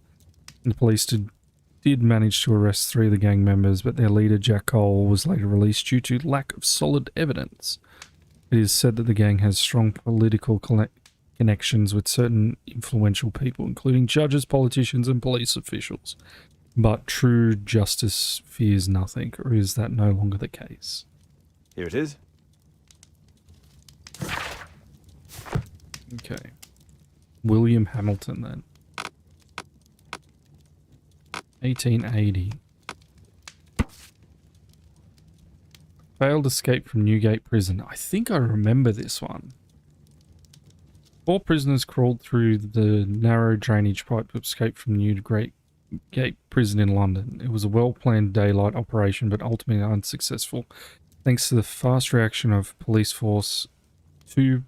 The police did manage to arrest 3 of the gang members, but their leader, Jack Cole, was later released due to lack of solid evidence. It is said that the gang has strong political connections with certain influential people, including judges, politicians, and police officials. But true justice fears nothing, or is that no longer the case? Here it is. Okay. William Hamilton, then. 1880. Failed escape from Newgate Prison. I think I remember this one. 4 prisoners crawled through the narrow drainage pipe to escape from Newgate Prison in London. It was a well-planned daylight operation, but ultimately unsuccessful. Thanks to the fast reaction of police force, 2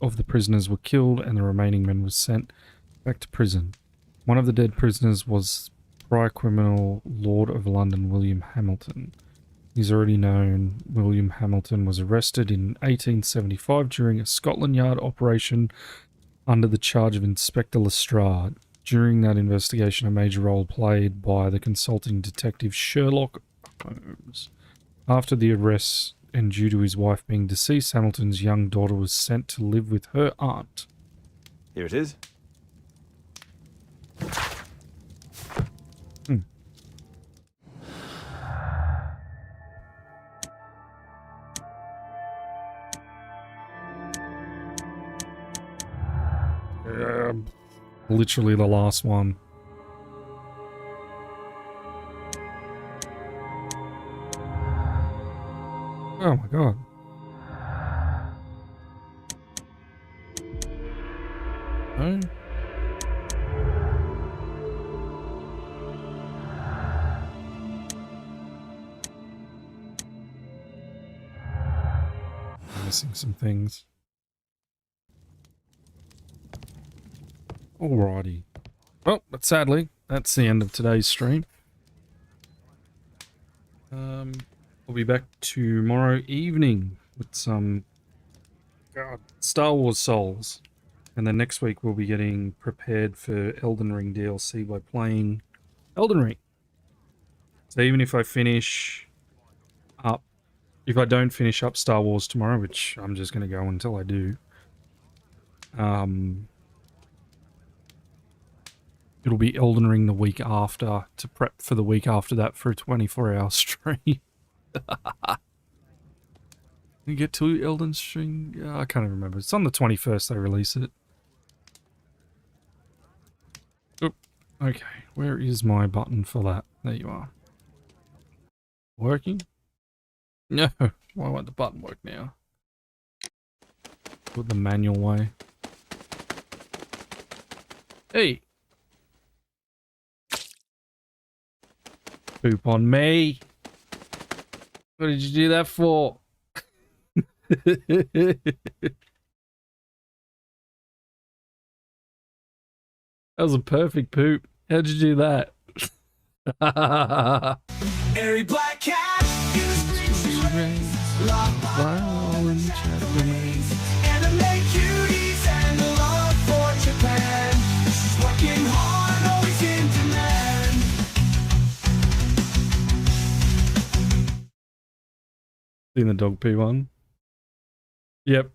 of the prisoners were killed and the remaining men were sent back to prison. One of the dead prisoners was prior criminal Lord of London William Hamilton. is already known. William Hamilton was arrested in 1875 during a Scotland Yard operation under the charge of Inspector Lestrade. During that investigation, a major role played by the consulting detective Sherlock Holmes. After the arrest, and due to his wife being deceased, Hamilton's young daughter was sent to live with her aunt. Here it is. Literally the last one. Oh my god. Oh. I'm missing some things. Alrighty. Well, but sadly, that's the end of today's stream. We'll be back tomorrow evening with some Star Wars Souls. And then next week we'll be getting prepared for Elden Ring DLC by playing Elden Ring. So even if I finish up, if I don't finish up Star Wars tomorrow, which I'm just going to go until I do, it'll be Elden Ring the week after to prep for the week after that for a 24-hour stream. You get to Elden Ring? I can't remember. It's on the 21st they release it. Oop. Okay, where is my button for that? There you are. Working? No, why won't the button work now? Do it the manual way. Hey! Poop on me! What did you do that for? That was a perfect poop. How'd you do that? Airy black cat, orange anime cuties and a love for Japan. She's working hard, always in demand. Seen the dog poo one? Yep.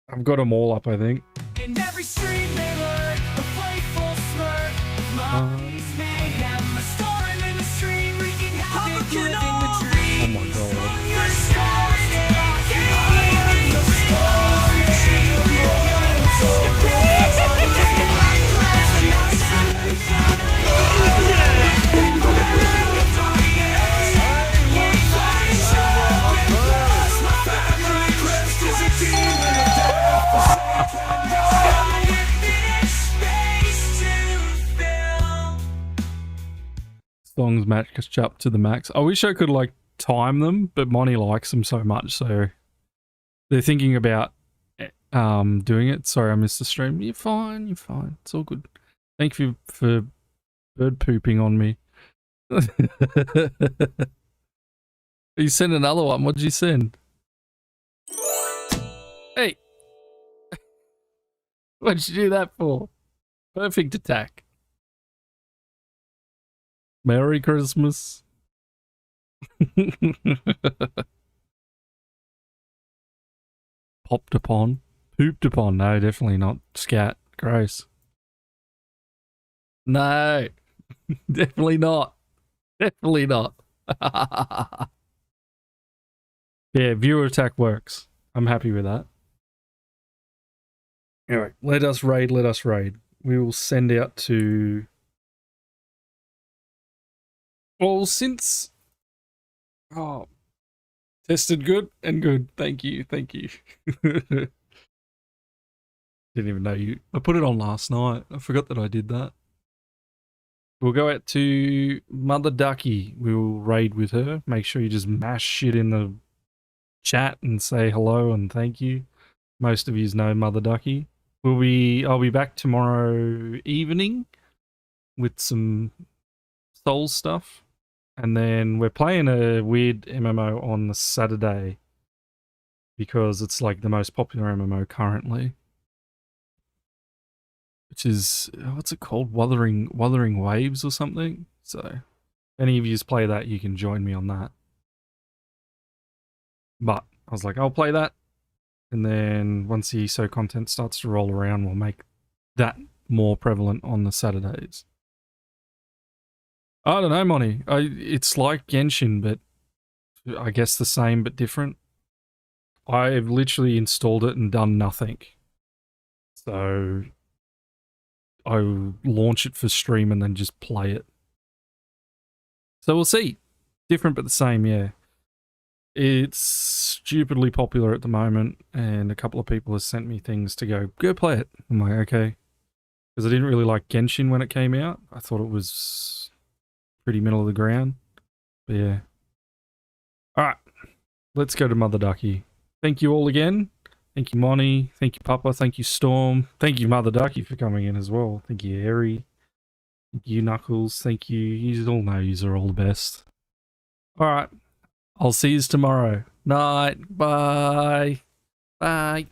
I've got them all up, I think. In every street they lurk, a playful smirk. Mommy's mayhem, a storm in the stream, wreaking havoc, living the dream. Oh my god. Your stars, your Songs match up to the max. I wish I could like time them, but Monty likes them so much, so they're thinking about doing it. Sorry, I missed the stream. You're fine, you're fine. It's all good. Thank you for bird pooping on me. You sent another one. What did you send? Hey. What did you do that for? Perfect attack. Merry Christmas. Popped upon. Pooped upon. No, definitely not. Scat. Gross. No. Definitely not. Definitely not. Yeah, viewer attack works. I'm happy with that. Alright, let us raid, let us raid. We will send out to... Well, since... Oh. Tested good and good. Thank you, thank you. Didn't even know you... I put it on last night. I forgot that I did that. We'll go out to Mother Ducky. We will raid with her. Make sure you just mash shit in the chat and say hello and thank you. Most of you know Mother Ducky. I'll be back tomorrow evening with some soul stuff. And then we're playing a weird MMO on the Saturday because it's like the most popular MMO currently. Which is, what's it called? Wuthering Waves or something? So, if any of you play that, you can join me on that. But I was like, I'll play that. And then once the ESO content starts to roll around, we'll make that more prevalent on the Saturdays. I don't know, Monty. It's like Genshin, but I guess the same but different. I've literally installed it and done nothing. So I launch it for stream and then just play it. So we'll see. Different but the same, yeah. It's stupidly popular at the moment, and a couple of people have sent me things to go play it. I'm like, okay. Because I didn't really like Genshin when it came out. I thought it was pretty middle of the ground. But yeah. Alright. Let's go to Mother Ducky. Thank you all again. Thank you, Monty. Thank you, Papa. Thank you, Storm. Thank you, Mother Ducky, for coming in as well. Thank you, Harry. Thank you, Knuckles. Thank you. You all know you're all the best. Alright. I'll see you tomorrow. Night. Bye. Bye.